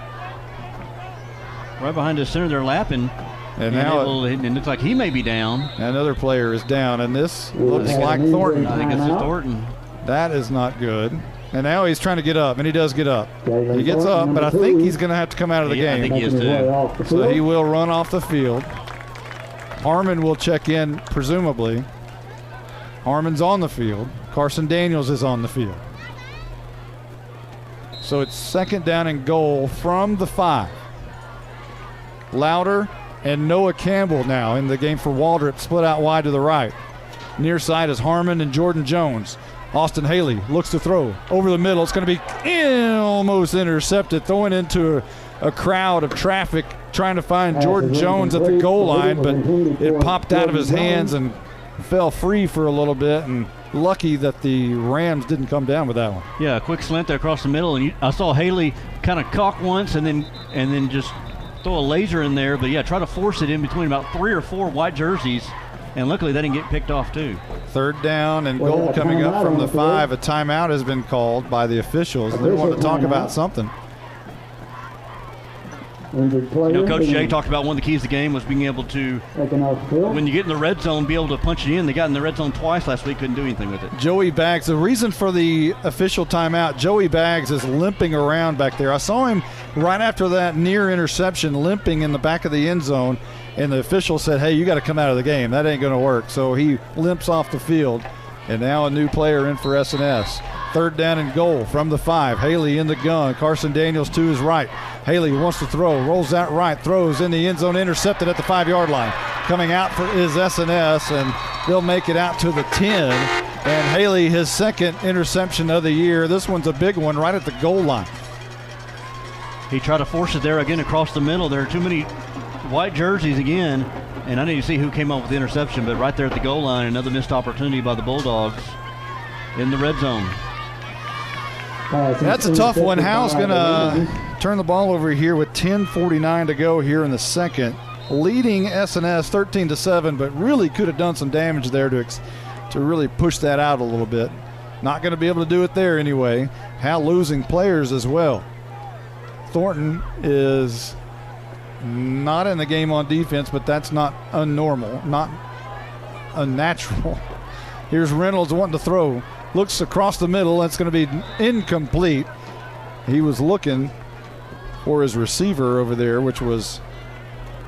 Speaker 5: Right behind his center, they're lapping. And now it looks like he may be down.
Speaker 4: Another player is down, and this looks like Thornton.
Speaker 5: I think it's Thornton.
Speaker 4: That is not good. And now he's trying to get up, and he does get up. He gets up, but I think he's going to have to come out of the game.
Speaker 5: I think he is too.
Speaker 4: So he will run off the field. Harmon will check in, presumably. Harmon's on the field. Carson Daniels is on the field. So it's 2nd down and goal from the 5. Louder and Noah Campbell now in the game for Waldrop, split out wide to the right. Near side is Harmon and Jordan Jones. Austin Haley looks to throw over the middle. It's going to be almost intercepted, throwing into a crowd of traffic trying to find Jordan Jones at the goal line, but it popped out of his hands and fell free for a little bit, and lucky that the Rams didn't come down with that one.
Speaker 5: Yeah, a quick slant there across the middle, and I saw Haley kind of cock once and then just throw a laser in there, but yeah, try to force it in between about 3 or 4 white jerseys, and luckily they didn't get picked off too.
Speaker 4: Third down and goal coming up from the 5. A timeout has been called by the officials. They want to talk about something.
Speaker 5: Coach Jay talked about one of the keys of the game was being able to, when you get in the red zone, be able to punch it in. They got in the red zone twice last week, couldn't do anything with it.
Speaker 4: Joey Baggs, the reason for the official timeout, Joey Baggs is limping around back there. I saw him right after that near interception limping in the back of the end zone, and the official said, hey, you got to come out of the game. That ain't going to work. So he limps off the field, and now a new player in for S&S. Third down and goal from the 5. Haley in the gun. Carson Daniels to his right. Haley wants to throw, rolls out right, throws in the end zone, intercepted at the 5-yard line. Coming out for is S&S, and they'll make it out to the 10. And Haley, his second interception of the year. This one's a big one right at the goal line.
Speaker 5: He tried to force it there again across the middle. There are too many white jerseys again, and I need to see who came up with the interception, but right there at the goal line, another missed opportunity by the Bulldogs in the red zone.
Speaker 4: That's a tough one. Howe's going to turn the ball over here with 10:49 to go here in the second, leading S&S 13-7, but really could have done some damage there to really push that out a little bit. Not going to be able to do it there anyway. Howe losing players as well. Thornton is not in the game on defense, but that's not unnormal, not unnatural. Here's Reynolds wanting to throw. Looks across the middle. That's going to be incomplete. He was looking for his receiver over there, which was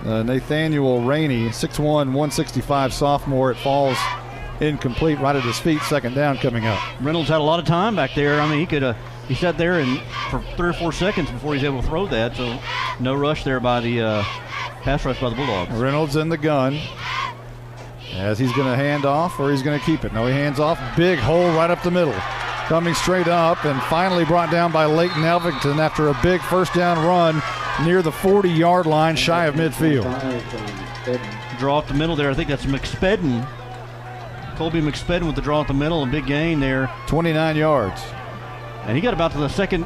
Speaker 4: Nathaniel Rainey, 6'1", 165 sophomore. It falls incomplete right at his feet. Second down coming up.
Speaker 5: Reynolds had a lot of time back there. I mean, he sat there and for 3 or 4 seconds before he was able to throw that. So no rush there by the pass rush by the Bulldogs.
Speaker 4: Reynolds in the gun. As he's going to hand off, or he's going to keep it. No, he hands off. Big hole right up the middle. Coming straight up, and finally brought down by Leighton Elvington after a big first down run near the 40-yard line, shy of midfield.
Speaker 5: Draw up the middle there. I think that's McSpedden. Colby McSpedden with the draw up the middle, a big gain there.
Speaker 4: 29 yards.
Speaker 5: And he got about to the second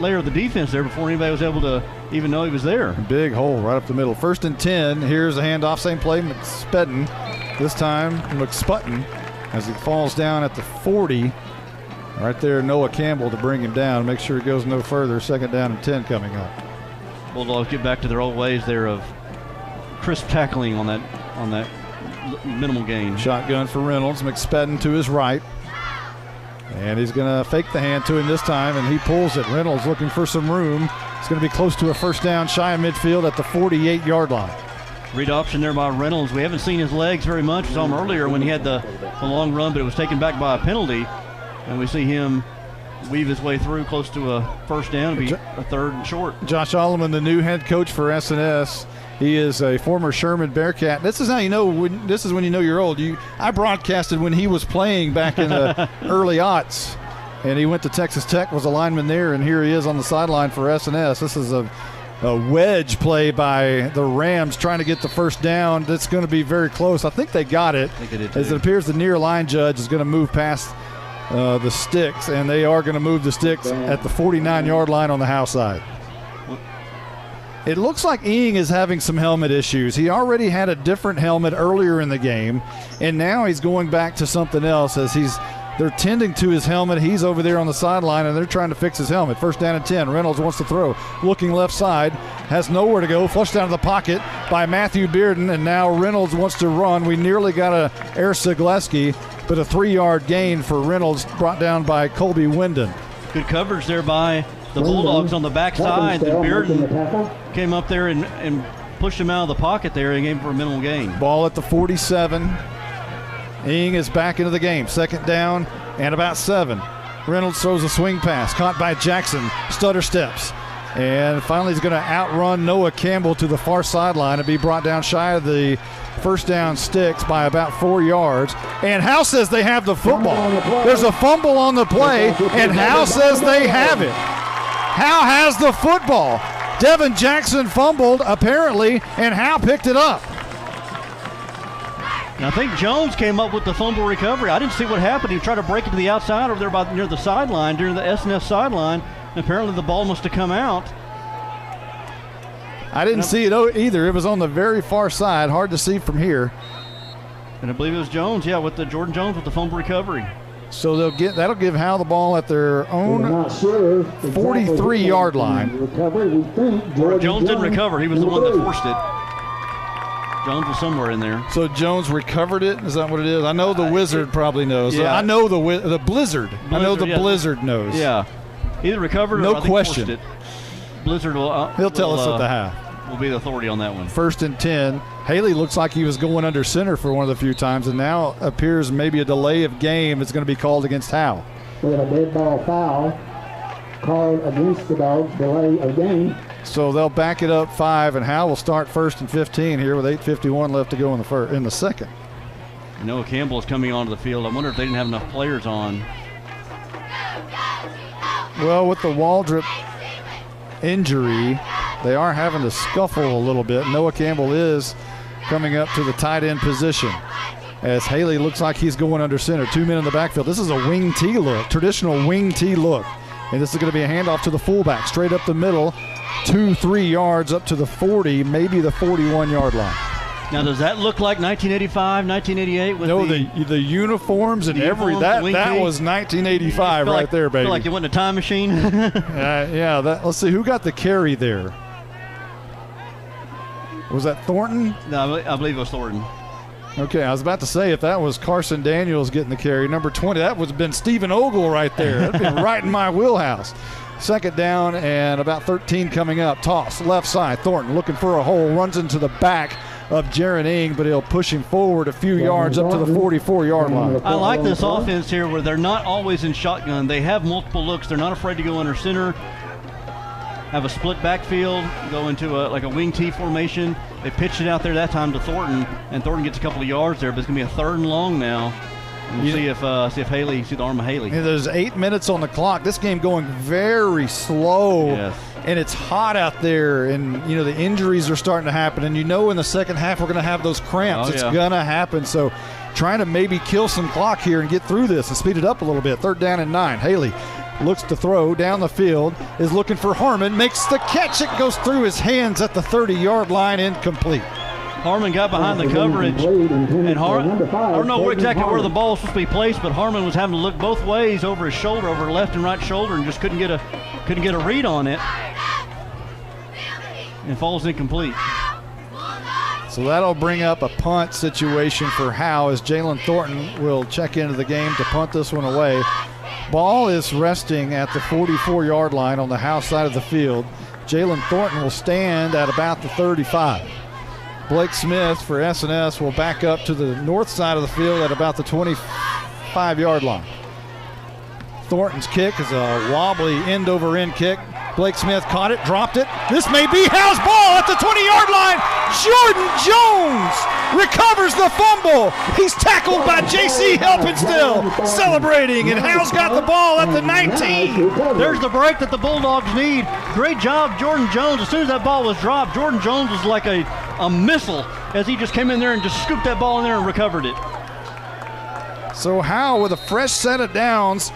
Speaker 5: layer of the defense there before anybody was able to even know he was there.
Speaker 4: Big hole right up the middle. 1st and 10. Here's a handoff. Same play. McSpedden. This time McSputton as he falls down at the 40. Right there, Noah Campbell to bring him down. Make sure he goes no further. 2nd down and 10 coming up.
Speaker 5: Bulldogs get back to their old ways there of crisp tackling on that minimal gain.
Speaker 4: Shotgun for Reynolds. McSpedden to his right. And he's going to fake the hand to him this time, and he pulls it. Reynolds looking for some room. It's going to be close to a first down, shy of midfield at the 48-yard line.
Speaker 5: Read option there by Reynolds. We haven't seen his legs very much. We saw him earlier when he had the long run, but it was taken back by a penalty. And we see him weave his way through close to a first down. It'll be a 3rd and short.
Speaker 4: Josh Alleman, the new head coach for S&S. He is a former Sherman Bearcat. This is how you know. This is when you know you're old. I broadcasted when he was playing back in the early aughts, and he went to Texas Tech, was a lineman there, and here he is on the sideline for S&S. This is a wedge play by the Rams trying to get the first down. That's going to be very close. I think they got it.
Speaker 5: I think they did too.
Speaker 4: As it appears the near line judge is going to move past the sticks, and they are going to move the sticks at the 49-yard line on the Howe side. It looks like Ing is having some helmet issues. He already had a different helmet earlier in the game, and now he's going back to something else as they're tending to his helmet. He's over there on the sideline, and they're trying to fix his helmet. 1st down and 10. Reynolds wants to throw. Looking left side. Has nowhere to go. Flushed down to the pocket by Matthew Bearden, and now Reynolds wants to run. We nearly got a Air Sigleski, but a 3-yard gain for Reynolds brought down by Colby Winden.
Speaker 5: Good coverage there by the Bulldogs on the backside. And Bearden came up there and pushed him out of the pocket there and gave him for a minimal gain.
Speaker 4: Ball at the 47. Ing is back into the game. 2nd down and about 7. Reynolds throws a swing pass. Caught by Jackson. Stutter steps. And finally, he's going to outrun Noah Campbell to the far sideline and be brought down shy of the first down sticks by about 4 yards. And Howe says they have the football. There's a fumble on the play, and Howe says they have it. Howe has the football. Devin Jackson fumbled, apparently, and Howe picked it up.
Speaker 5: And I think Jones came up with the fumble recovery. I didn't see what happened. He tried to break it to the outside over there near the sideline, during the S&S sideline. And apparently the ball must have come out.
Speaker 4: I didn't see it either. It was on the very far side. Hard to see from here.
Speaker 5: And I believe it was Jones, with the Jordan Jones with the fumble recovery.
Speaker 4: So that'll give Howe the ball at their own 43-yard line.
Speaker 5: Jones didn't recover. He was the one that forced it. Jones was somewhere in there.
Speaker 4: So Jones recovered it? Is that what it is? I know the Wizard probably knows.
Speaker 5: Yeah.
Speaker 4: I know the Blizzard. I know the Blizzard knows.
Speaker 5: Yeah. Either recovered or
Speaker 4: no
Speaker 5: I think
Speaker 4: question.
Speaker 5: Forced it. Blizzard will.
Speaker 4: He'll tell us at the half.
Speaker 5: Will be the authority on that one.
Speaker 4: 1st and 10. Haley looks like he was going under center for one of the few times, and now appears maybe a delay of game is going to be called against Howe.
Speaker 16: We have a dead ball foul called against the Dogs, delay of game.
Speaker 4: So they'll back it up 5, and Howe will start 1st and 15 here with 8:51 left to go in the second.
Speaker 5: Noah Campbell is coming onto the field. I wonder if they didn't have enough players on.
Speaker 4: Well, with the Waldrop injury, they are having to scuffle a little bit. Noah Campbell is coming up to the tight end position as Haley looks like he's going under center. 2 men in the backfield. This is a wing T look, traditional wing T look. And this is going to be a handoff to the fullback, straight up the middle, 2-3 yards up to the 40, maybe the 41-yard line.
Speaker 5: Now, does that look like 1985, 1988?
Speaker 4: No, the uniforms and that was 1985 right there, baby.
Speaker 5: Feel like you went in a time machine.
Speaker 4: Let's see who got the carry there. Was that Thornton?
Speaker 5: No, I believe it was Thornton.
Speaker 4: Okay, I was about to say if that was Carson Daniels getting the carry, number 20, that would have been Stephen Ogle right there. That'd been right in my wheelhouse. 2nd down and about 13 coming up. Toss left side. Thornton looking for a hole, runs into the back of Jaron Ing, but he'll push him forward a few yards up to the 44-yard line.
Speaker 5: I like this offense here where they're not always in shotgun. They have multiple looks. They're not afraid to go under center, have a split backfield, go into a wing T formation. They pitched it out there that time to Thornton, and Thornton gets a couple of yards there, but it's going to be a 3rd and long now. And we'll see if Haley, see the arm of Haley.
Speaker 4: Yeah, there's 8 minutes on the clock. This game going very slow.
Speaker 5: Yes.
Speaker 4: And it's hot out there, and the injuries are starting to happen. And in the second half we're going to have those cramps. It's going to happen. So trying to maybe kill some clock here and get through this and speed it up a little bit. 3rd down and 9. Haley looks to throw down the field, is looking for Harmon, makes the catch. It goes through his hands at the 30-yard line, incomplete.
Speaker 5: Harmon got behind the coverage, and I don't know exactly where the ball was supposed to be placed, but Harmon was having to look both ways over his shoulder, over left and right shoulder, and just couldn't get a read on it, and falls incomplete.
Speaker 4: So that'll bring up a punt situation for Howe as Jalen Thornton will check into the game to punt this one away. Ball is resting at the 44-yard line on the Howe side of the field. Jalen Thornton will stand at about the 35. Blake Smith for S&S will back up to the north side of the field at about the 25-yard line. Thornton's kick is a wobbly end-over-end kick. Blake Smith caught it, dropped it. This may be Howe's ball at the 20-yard line. Jordan Jones recovers the fumble. He's tackled by J.C. Helpenstill, celebrating, and Howe's got the ball at the 19.
Speaker 5: There's the break that the Bulldogs need. Great job, Jordan Jones. As soon as that ball was dropped, Jordan Jones was like a missile as he just came in there and just scooped that ball in there and recovered it.
Speaker 4: So Howe with a fresh set of downs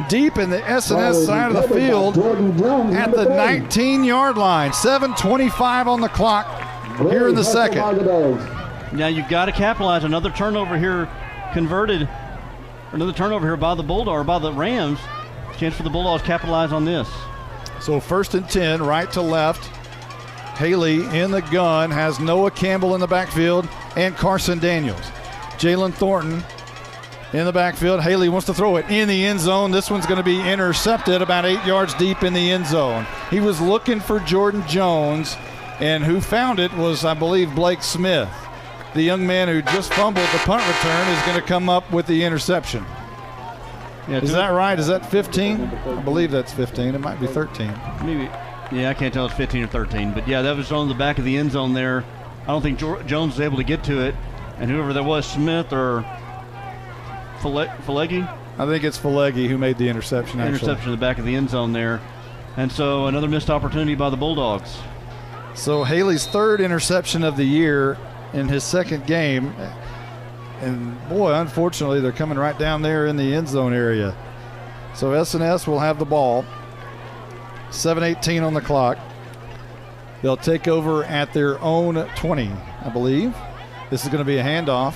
Speaker 4: deep in the S&S side of the field at the 19-yard line. 7:25 on the clock here in the second.
Speaker 5: Now you've got to capitalize. Another turnover here converted. Another turnover here by the Bulldogs, by the Rams. Chance for the Bulldogs to capitalize on this.
Speaker 4: So 1st and 10, right to left. Haley in the gun, has Noah Campbell in the backfield and Carson Daniels. Jalen Thornton in the backfield. Haley wants to throw it in the end zone. This one's going to be intercepted about 8 yards deep in the end zone. He was looking for Jordan Jones, and who found it was, I believe, Blake Smith. The young man who just fumbled the punt return is going to come up with the interception. Yeah, is that right? Is that 15? I believe that's 15. It might be 13.
Speaker 5: Maybe. Yeah, I can't tell. It's 15 or 13. But, yeah, that was on the back of the end zone there. I don't think Jones was able to get to it. And whoever that was, Smith or Falegi?
Speaker 4: I think it's Falegi who made the interception, actually.
Speaker 5: Interception in the back of the end zone there. And so another missed opportunity by the Bulldogs.
Speaker 4: So Haley's third interception of the year in his second game. And, boy, unfortunately, they're coming right down there in the end zone area. So S&S will have the ball. 7:18 on the clock. They'll take over at their own 20, I believe. This is going to be a handoff.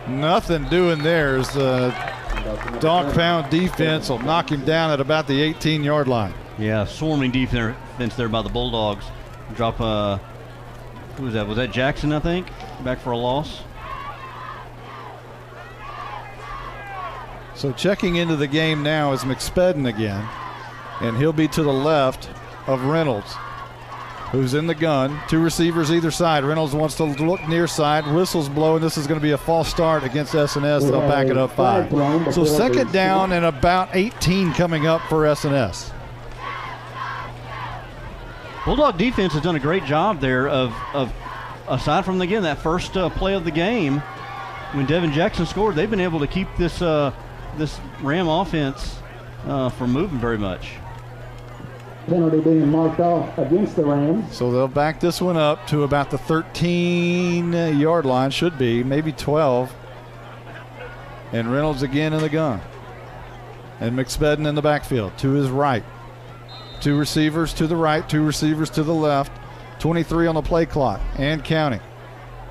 Speaker 4: Nothing doing there as the dog pound defense will knock him down at about the 18-yard line.
Speaker 5: Yeah, swarming defense there by the Bulldogs. Drop who was that? Was that Jackson, I think? Back for a loss.
Speaker 4: So checking into the game now is McSpedden again. And he'll be to the left of Reynolds, who's in the gun. Two receivers either side. Reynolds wants to look near side. Whistle's blowing. This is going to be a false start against S&S. They'll back it up 5. So second down and about 18 coming up for S&S.
Speaker 5: Bulldog defense has done a great job there of aside from, again, that first play of the game, when Devin Jackson scored, they've been able to keep this Ram offense from moving very much.
Speaker 16: Penalty being marked off against the Rams.
Speaker 4: So they'll back this one up to about the 13-yard line, should be, maybe 12. And Reynolds again in the gun. And McSpedden in the backfield to his right. Two receivers to the right, two receivers to the left. 23 on the play clock and counting.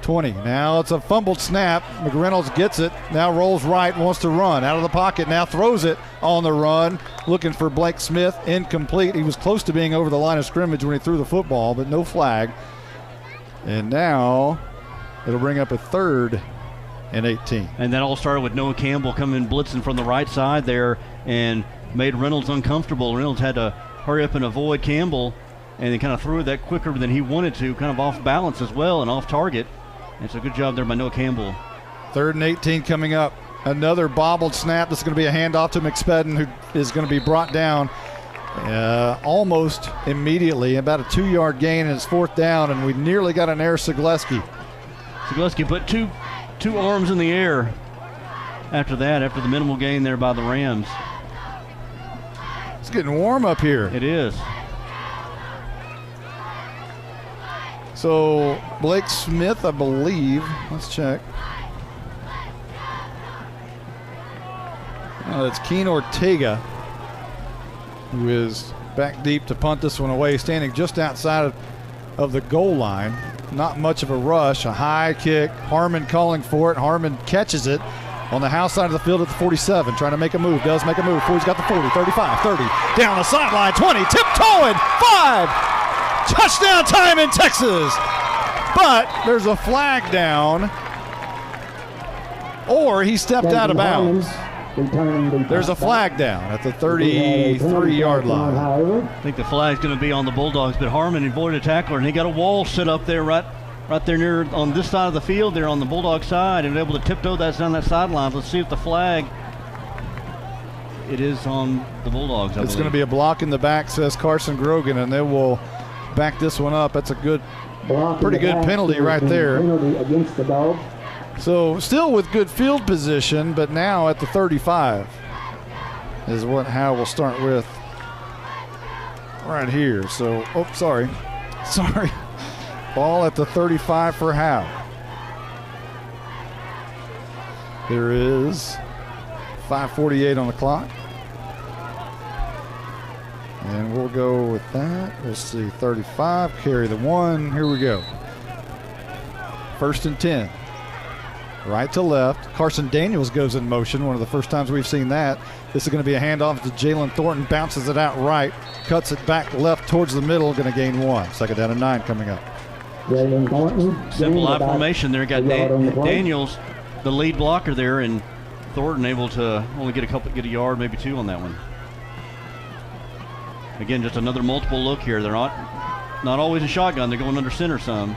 Speaker 4: 20. Now it's a fumbled snap. McReynolds gets it. Now rolls right, wants to run. Out of the pocket, now throws it on the run. Looking for Blake Smith. Incomplete. He was close to being over the line of scrimmage when he threw the football, but no flag. And now it'll bring up a 3rd and 18.
Speaker 5: And that all started with Noah Campbell coming blitzing from the right side there and made Reynolds uncomfortable. Reynolds had to hurry up and avoid Campbell, and then kind of threw it quicker than he wanted to, kind of off balance as well and off target. And it's a good job there by Noah Campbell.
Speaker 4: 3rd and 18 coming up. Another bobbled snap. This is going to be a handoff to McSpedden, who is going to be brought down almost immediately. About a 2-yard gain, and it's 4th down, and we nearly got an error. Zagleski
Speaker 5: put two arms in the air after the minimal gain there by the Rams.
Speaker 4: It's getting warm up here.
Speaker 5: It is.
Speaker 4: So Blake Smith, I believe. Let's check. It's Keen Ortega, who is back deep to punt this one away, standing just outside of the goal line. Not much of a rush. A high kick. Harmon calling for it. Harmon catches it on the house side of the field at the 47, trying to make a move. Does make a move. He's got the 40, 35, 30. Down the sideline, 20. Tiptoeing. 5. Touchdown time in Texas. But there's a flag down, or he stepped out of bounds. There's a flag down at the 33-yard line.
Speaker 5: I think the flag's going to be on the Bulldogs, but Harmon avoided a tackler, and he got a wall set up there right there near on this side of the field there on the Bulldog side, and able to tiptoe that down that sideline. Let's see if the flag, it is on the Bulldogs,
Speaker 4: It's going to be a block in the back, says Carson Grogan, and they will back this one up. That's a pretty good penalty right there.
Speaker 16: Penalty against the Dogs.
Speaker 4: So still with good field position, but now at the 35 is what Howe will start with right here. So, sorry. Ball at the 35 for Howe. There is 5:48 on the clock. And we'll go with that. We'll see, 35, carry the 1. Here we go. 1st and 10. Right to left. Carson Daniels goes in motion. One of the first times we've seen that. This is going to be a handoff to Jalen Thornton. Bounces it out right. Cuts it back left towards the middle. Going to gain 1. 2nd down and 9 coming up.
Speaker 16: Jalen Thornton.
Speaker 5: Simple I formation there. Got Daniels, the lead blocker there, and Thornton able to only get a yard, maybe 2 on that one. Again, just another multiple look here. They're not always a shotgun. They're going under center some.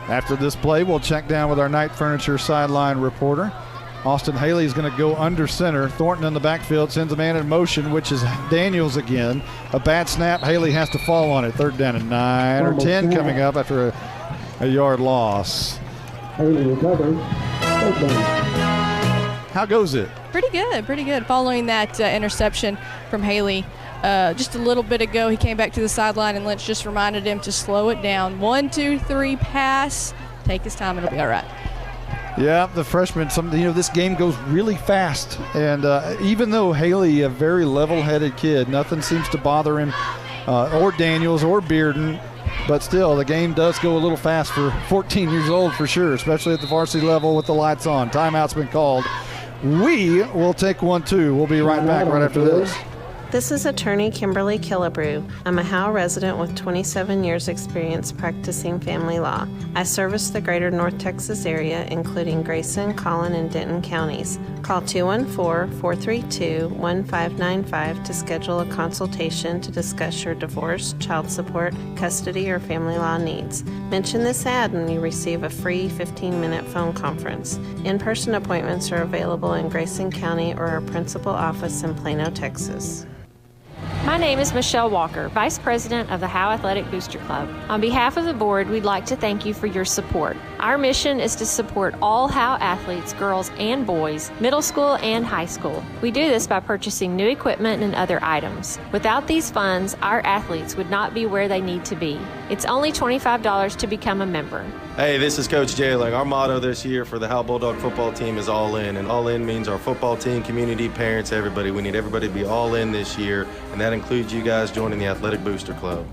Speaker 4: After this play, we'll check down with our Knight Furniture sideline reporter Austin Haley is going to go under center. Thornton in the backfield sends a man in motion, which is Daniels again. A bad snap. Haley has to fall on it. 3rd down and 9 or 10 coming up after a yard loss.
Speaker 16: Haley recovers.
Speaker 4: How goes it?
Speaker 12: Pretty good. Following that interception from Haley just a little bit ago, he came back to the sideline, and Lynch just reminded him to slow it down. 1, 2, 3, pass. Take his time. It'll be all right.
Speaker 4: Yeah, the freshman, this game goes really fast. And even though Haley, a very level-headed kid, nothing seems to bother him, or Daniels or Bearden. But still, the game does go a little fast for 14 years old for sure, especially at the varsity level with the lights on. Timeout's been called. We will take one, too. We'll be right back right after this.
Speaker 19: This is attorney Kimberly Killebrew. I'm a Howe resident with 27 years experience practicing family law. I service the greater North Texas area, including Grayson, Collin, and Denton counties. Call 214-432-1595 to schedule a consultation to discuss your divorce, child support, custody, or family law needs. Mention this ad and you receive a free 15-minute phone conference. In-person appointments are available in Grayson County or our principal office in Plano, Texas.
Speaker 20: My name is Michelle Walker, Vice President of the Howe Athletic Booster Club. On behalf of the board, we'd like to thank you for your support. Our mission is to support all Howe athletes, girls and boys, middle school and high school. We do this by purchasing new equipment and other items. Without these funds, our athletes would not be where they need to be. It's only $25 to become a member.
Speaker 21: Hey, this is Coach Jailing. Our motto this year for the Howe Bulldog football team is all in. And all in means our football team, community, parents, everybody. We need everybody to be all in this year. And that includes you guys joining the Athletic Booster Club.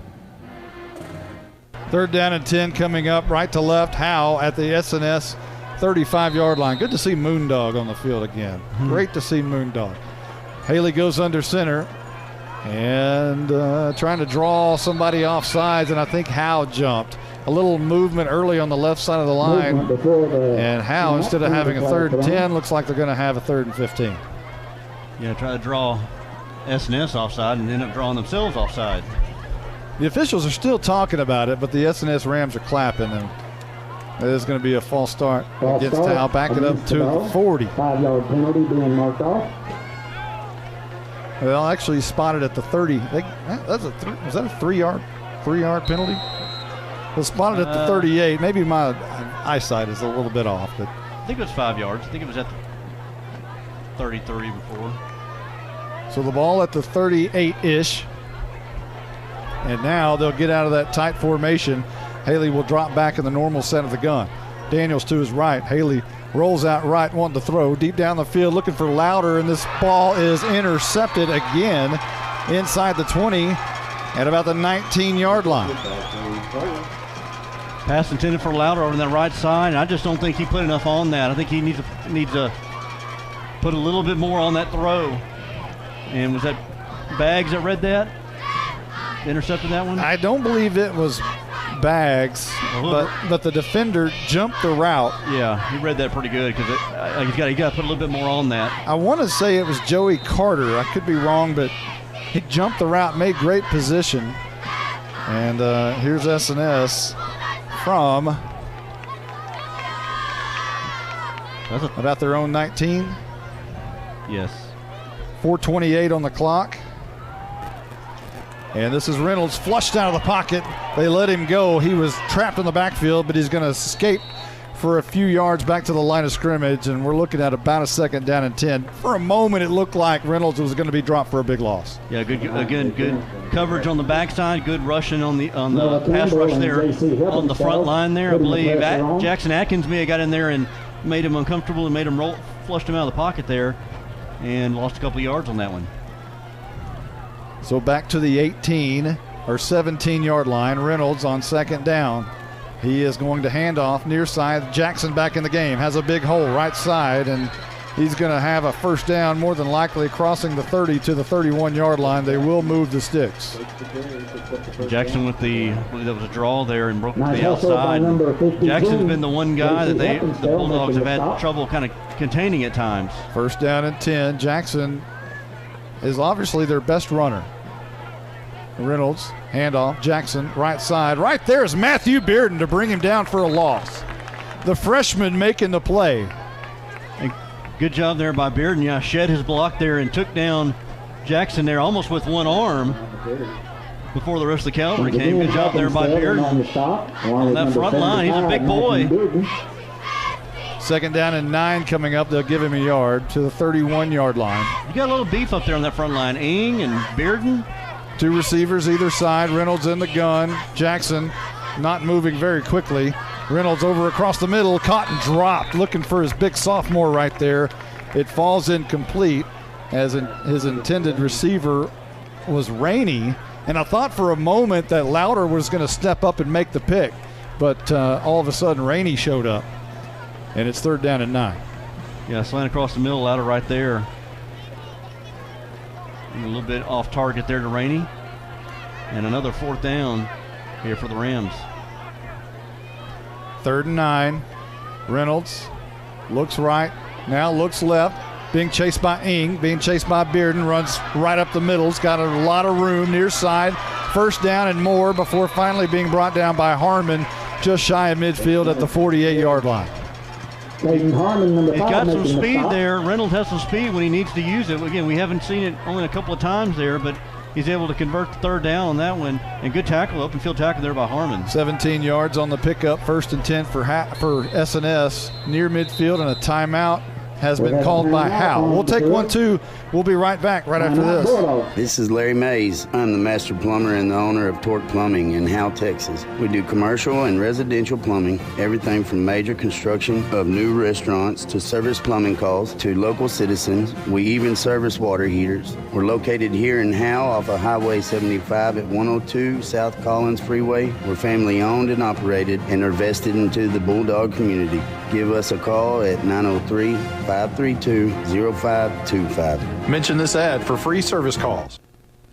Speaker 4: 3rd down and 10 coming up, right to left. Howe at the SNS 35-yard line. Good to see Moondog on the field again. Great to see Moondog. Haley goes under center and trying to draw somebody off sides, and I think Howe jumped. A little movement early on the left side of the line, and Howe, instead of having a 3rd and 10, looks like they're going to have a 3rd and 15.
Speaker 5: Yeah, try to draw SNS offside and end up drawing themselves offside.
Speaker 4: The officials are still talking about it, but the SNS Rams are clapping, and it is going to be a false start against Howe. Back it up to the 40.
Speaker 16: 5-yard penalty being marked off.
Speaker 4: Well, actually spotted at the 30. Was that a 3-yard penalty? It was spotted at the 38. Maybe my eyesight is a little bit off, but
Speaker 5: I think it was 5 yards. I think it was at the 33 before.
Speaker 4: So the ball at the 38-ish. And now they'll get out of that tight formation. Haley will drop back in the normal set of the gun. Daniels to his right. Haley rolls out right, wanting to throw. Deep down the field, looking for Louder, and this ball is intercepted again inside the 20 at about the 19-yard line.
Speaker 5: Pass intended for Louder over on the right side, and I just don't think he put enough on that. I think he needs to put a little bit more on that throw. And was that Baggs that read that? Intercepted that one?
Speaker 4: I don't believe it was Baggs, but the defender jumped the route.
Speaker 5: Yeah, he read that pretty good because he's got to put a little bit more on that.
Speaker 4: I want to say it was Joey Carter. I could be wrong, but he jumped the route, made great position. And here's SNS from about their own 19.
Speaker 5: Yes.
Speaker 4: 4:28 on the clock. And this is Reynolds flushed out of the pocket. They let him go. He was trapped in the backfield, but he's going to escape for a few yards back to the line of scrimmage, and we're looking at about a 2nd down and 10. For a moment, it looked like Reynolds was going to be dropped for a big loss.
Speaker 5: Yeah, good coverage on the backside, good rushing on the pass rush there on the front line there. I believe Jackson Atkins may have got in there and made him uncomfortable and made him flushed him out of the pocket there, and lost a couple of yards on that one.
Speaker 4: So back to the 18 or 17-yard line. Reynolds on 2nd down. He is going to hand off near side. Jackson back in the game. Has a big hole right side, and he's going to have a 1st down, more than likely crossing the 30 to the 31-yard line. They will move the sticks.
Speaker 5: Jackson there was a draw there and broke to the outside. Jackson's been the one guy that the Bulldogs have had trouble kind of containing at times.
Speaker 4: 1st down and 10. Jackson is obviously their best runner. Reynolds, handoff, Jackson, right side. Right there is Matthew Bearden to bring him down for a loss. The freshman making the play.
Speaker 5: And Good job there by Bearden. Yeah, shed his block there and took down Jackson there almost with one arm before the rest of the cavalry came. Good job there by Bearden on that front line. He's a big boy.
Speaker 4: 2nd down and 9 coming up. They'll give him a yard to the 31-yard line.
Speaker 5: You got a little beef up there on that front line. Ing and Bearden.
Speaker 4: 2 receivers either side. Reynolds in the gun. Jackson not moving very quickly. Reynolds over across the middle. Caught and dropped. Looking for his big sophomore right there. It falls incomplete as his intended receiver was Rainey. And I thought for a moment that Louder was going to step up and make the pick. But all of a sudden Rainey showed up. And it's 3rd down and 9.
Speaker 5: Yeah, slant across the middle, Louder right there. And a little bit off target there to Rainey. And another 4th down here for the Rams.
Speaker 4: 3rd and 9. Reynolds looks right, now looks left. Being chased by Ing, being chased by Bearden, runs right up the middle. He's got a lot of room near side. 1st down and more before finally being brought down by Harmon just shy of midfield at the 48-yard line.
Speaker 16: Harmon, number 5,
Speaker 5: he's got some speed there. Reynolds has some speed when he needs to use it. Again, we haven't seen it only a couple of times there, but he's able to convert the 3rd down on that one. And good tackle, open field tackle there by Harmon.
Speaker 4: 17 yards on the pickup. 1st and 10 for S&S near midfield, and a timeout has been called by Howe. We'll take 1, 2. We'll be right back right after this.
Speaker 3: This is Larry Mays. I'm the master plumber and the owner of Torque Plumbing in Howe, Texas. We do commercial and residential plumbing, everything from major construction of new restaurants to service plumbing calls to local citizens. We even service water heaters. We're located here in Howe off of Highway 75 at 102 South Collins Freeway. We're family owned and operated and are vested into the Bulldog community. Give us a call at 903-532-0525.
Speaker 1: Mention this ad for free service calls.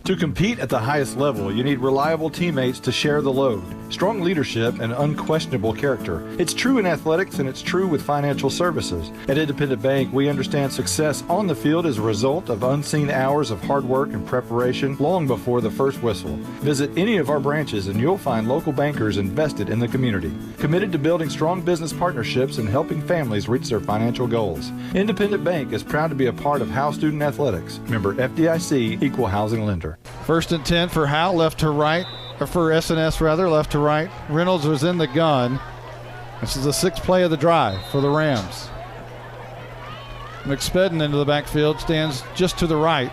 Speaker 1: To compete at the highest level, you need reliable teammates to share the load, strong leadership, and unquestionable character. It's true in athletics, and it's true with financial services. At Independent Bank, we understand success on the field is a result of unseen hours of hard work and preparation long before the first whistle. Visit any of our branches, and you'll find local bankers invested in the community, committed to building strong business partnerships and helping families reach their financial goals. Independent Bank is proud to be a part of Howe Student Athletics. Member FDIC, Equal Housing Lender.
Speaker 4: 1st and 10 for Howe, left to right, or for S&S rather, left to right. Reynolds was in the gun. This is the 6th play of the drive for the Rams. McSpedden into the backfield, stands just to the right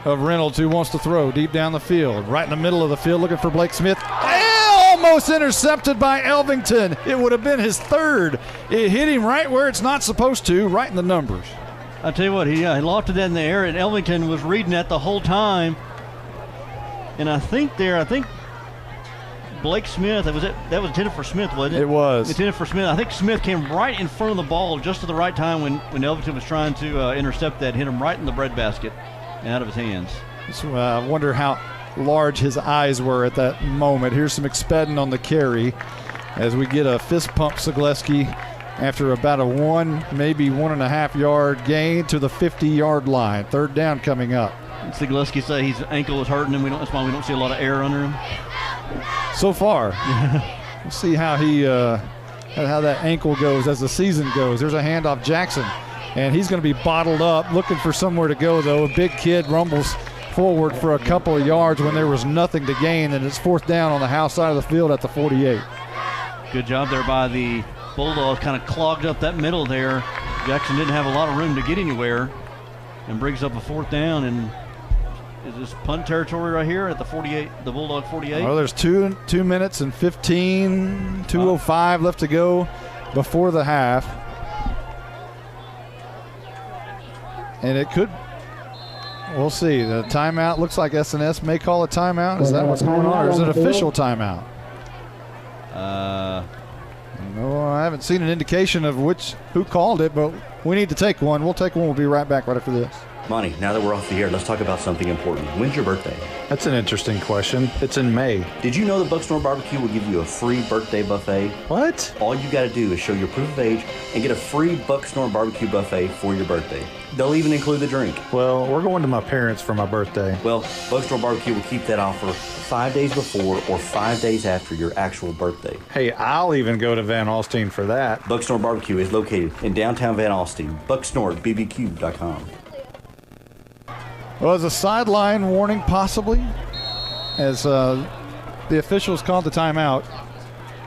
Speaker 4: of Reynolds, who wants to throw deep down the field. Right in the middle of the field, looking for Blake Smith. Almost intercepted by Elvington. It would have been his 3rd. It hit him right where it's not supposed to, right in the numbers.
Speaker 5: I'll tell you what, he lofted that in the air, and Elvington was reading that the whole time. And I think Blake Smith, that was intended for Smith, wasn't it?
Speaker 4: It was.
Speaker 5: Intended for Smith. I think Smith came right in front of the ball just at the right time when Elvington was trying to intercept that, hit him right in the breadbasket and out of his hands.
Speaker 4: So, I wonder how large his eyes were at that moment. Here's some McSpedden on the carry as we get a fist pump Zagleski after about a 1, maybe 1.5 yard gain to the 50-yard line. 3rd down coming up.
Speaker 5: Zagleski say his ankle is hurting him. That's why we don't see a lot of air under him.
Speaker 4: So far. We'll see how how that ankle goes as the season goes. There's a handoff Jackson, and he's going to be bottled up, looking for somewhere to go, though. A big kid rumbles forward for a couple of yards when there was nothing to gain, and it's 4th down on the Howe side of the field at the 48.
Speaker 5: Good job there by the Bulldogs, kind of clogged up that middle there. Jackson didn't have a lot of room to get anywhere and brings up a 4th down. And is this punt territory right here at the 48, the Bulldog 48?
Speaker 4: Well, there's 2 minutes and 2:05 left to go before the half. And it could, we'll see. The timeout looks like S&S may call a timeout. Is that what's going on, or is it an official timeout? No, I haven't seen an indication of who called it, but we need to take one. We'll take one. We'll be right back right after this.
Speaker 6: Monty, now that we're off the air, let's talk about something important. When's your birthday?
Speaker 1: That's an interesting question. It's in May.
Speaker 6: Did you know that Bucksnore Barbecue will give you a free birthday buffet?
Speaker 1: What?
Speaker 6: All you got to do is show your proof of age and get a free Bucksnore Barbecue buffet for your birthday. They'll even include the drink.
Speaker 1: Well, we're going to my parents for my birthday.
Speaker 6: Well, Bucksnore Barbecue will keep that offer 5 days before or 5 days after your actual birthday.
Speaker 1: Hey, I'll even go to Van Alstyne for that.
Speaker 6: Bucksnore Barbecue is located in downtown Van Alstyne. BucksnoreBBQ.com.
Speaker 4: Well, as a sideline warning, possibly, as the officials called the timeout,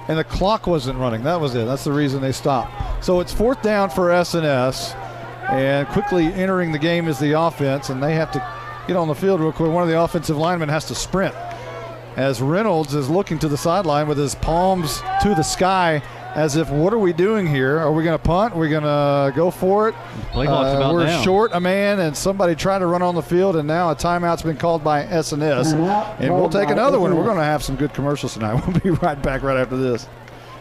Speaker 4: and the clock wasn't running. That was it. That's the reason they stopped. So it's 4th down for S&S, and quickly entering the game is the offense, and they have to get on the field real quick. One of the offensive linemen has to sprint, as Reynolds is looking to the sideline with his palms to the sky, as if, what are we doing here? Are we going to punt? Are we going to go for it? We're
Speaker 5: down.
Speaker 4: Short a man, and somebody tried to run on the field, and now a timeout's been called by S&S. And we'll take another one. We're going to have some good commercials tonight. We'll be right back right after this.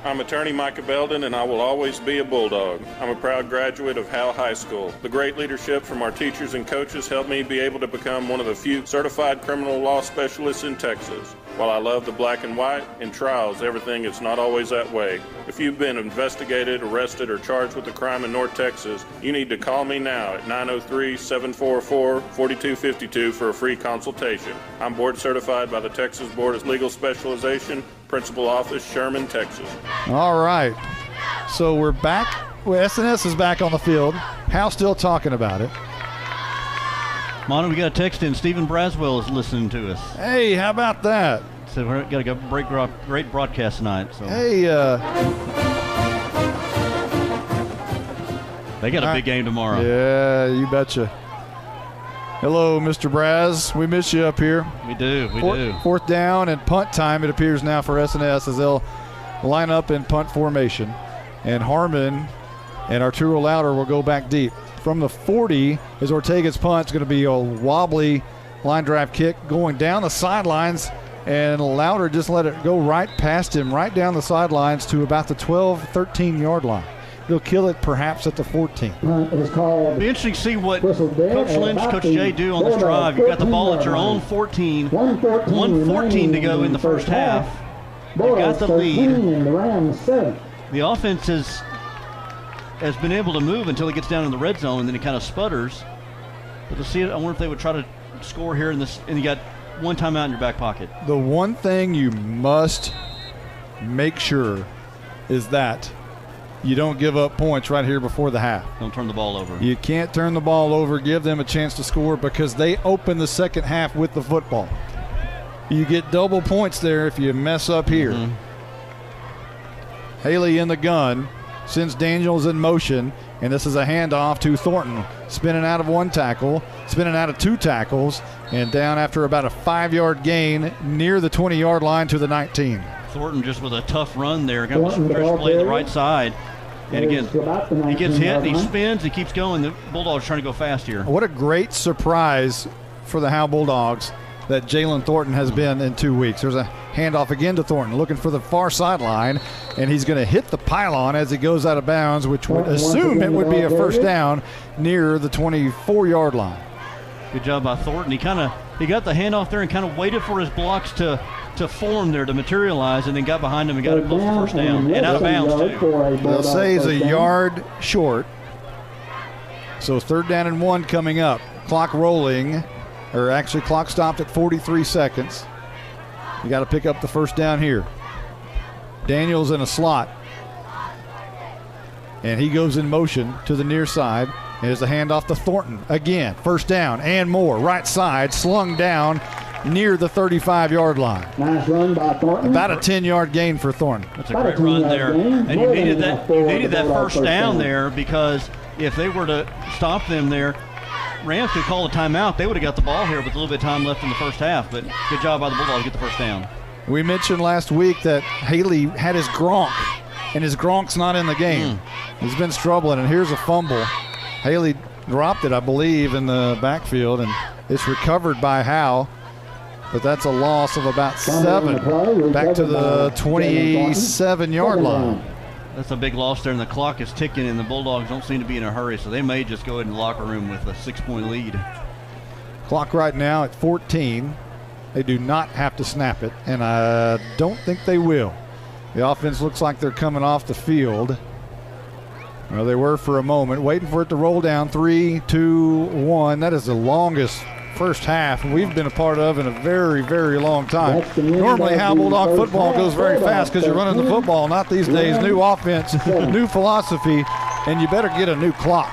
Speaker 7: I'm attorney Micah Belden, and I will always be a Bulldog. I'm a proud graduate of Howe High School. The great leadership from our teachers and coaches helped me be able to become one of the few certified criminal law specialists in Texas. While I love the black and white, in trials, everything is not always that way. If you've been investigated, arrested, or charged with a crime in North Texas, you need to call me now at 903-744-4252 for a free consultation. I'm board certified by the Texas Board of Legal Specialization, Principal Office, Sherman, Texas.
Speaker 4: All right. So we're back. Well, S&S is back on the field. Howe still talking about it.
Speaker 5: Mono, we got a text in. Stephen Braswell is listening to us.
Speaker 4: Hey, how about that?
Speaker 5: So we're got a great broadcast tonight. So.
Speaker 4: Hey,
Speaker 5: they got a big game tomorrow.
Speaker 4: Yeah, you betcha. Hello, Mr. Braz. We miss you up here.
Speaker 5: We do. We do.
Speaker 4: 4th down and punt time, it appears now for S&S, as they'll line up in punt formation. And Harmon and Arturo Louder will go back deep. From the 40 is Ortega's punt. It's going to be a wobbly line drive kick going down the sidelines, and Louder just let it go right past him, right down the sidelines to about the 12, 13-yard line. He'll kill it perhaps at the 14.
Speaker 5: It'll be interesting to see what Coach Lynch, Coach Jay do on this drive. You've got the ball at your own 14, 1:14 to go in the first half. You've got the lead. The offense has been able to move until it gets down in the red zone, and then it kind of sputters. But to see it, I wonder if they would try to score here in this, and you got one timeout in your back pocket.
Speaker 4: The one thing you must make sure is that you don't give up points right here before the half.
Speaker 5: Don't turn the ball over.
Speaker 4: You can't turn the ball over, give them a chance to score, because they open the second half with the football. You get double points there if you mess up here.
Speaker 5: Mm-hmm.
Speaker 4: Haley in the gun. Sends Daniels in motion, and this is a handoff to Thornton. Spinning out of one tackle, spinning out of two tackles, and down after about a 5-yard gain near the 20-yard line to the 19.
Speaker 5: Thornton just with a tough run there. Got a fresh play to the right side. And again, he gets hit, and he spins, he keeps going. The Bulldogs trying to go fast here.
Speaker 4: What a great surprise for the Howe Bulldogs that Jalen Thornton has been in 2 weeks. There's a handoff again to Thornton, looking for the far sideline, and he's going to hit the pylon as he goes out of bounds, which would assume it would be a first down near the 24-yard line.
Speaker 5: Good job by Thornton. He got the handoff there and kind of waited for his blocks to form there, to materialize, and then got behind him and got it close to first down and out of bounds too.
Speaker 4: They'll say he's a yard short. So 3rd down and 1 coming up. Clock rolling, or actually clock stopped at 43 seconds. You got to pick up the first down here. Daniels in a slot. And he goes in motion to the near side. Here's the handoff to Thornton. Again, first down and more. Right side, slung down near the 35-yard line.
Speaker 16: Nice run by Thornton.
Speaker 4: About a 10-yard gain for Thornton.
Speaker 5: That's a great run there. And you needed that first down there, because if they were to stop them there, Rams could call a timeout. They would have got the ball here with a little bit of time left in the first half, but good job by the Bulldogs to get the first down.
Speaker 4: We mentioned last week that Haley had his Gronk, and his Gronk's not in the game. He's been struggling, and here's a fumble. Haley dropped it, I believe, in the backfield, and it's recovered by Howe, but that's a loss of about 7, back to the 27-yard line.
Speaker 5: That's a big loss there, and the clock is ticking, and the Bulldogs don't seem to be in a hurry, so they may just go ahead in the locker room with a 6-point lead.
Speaker 4: Clock right now at 14. They do not have to snap it, and I don't think they will. The offense looks like they're coming off the field. Well, they were for a moment, waiting for it to roll down. 3, 2, 1. That is the longest first half we've been a part of in a very, very long time. Normally, Howe Bulldog football goes very fast because you're running the football. Not these days. New offense, new philosophy, and you better get a new clock.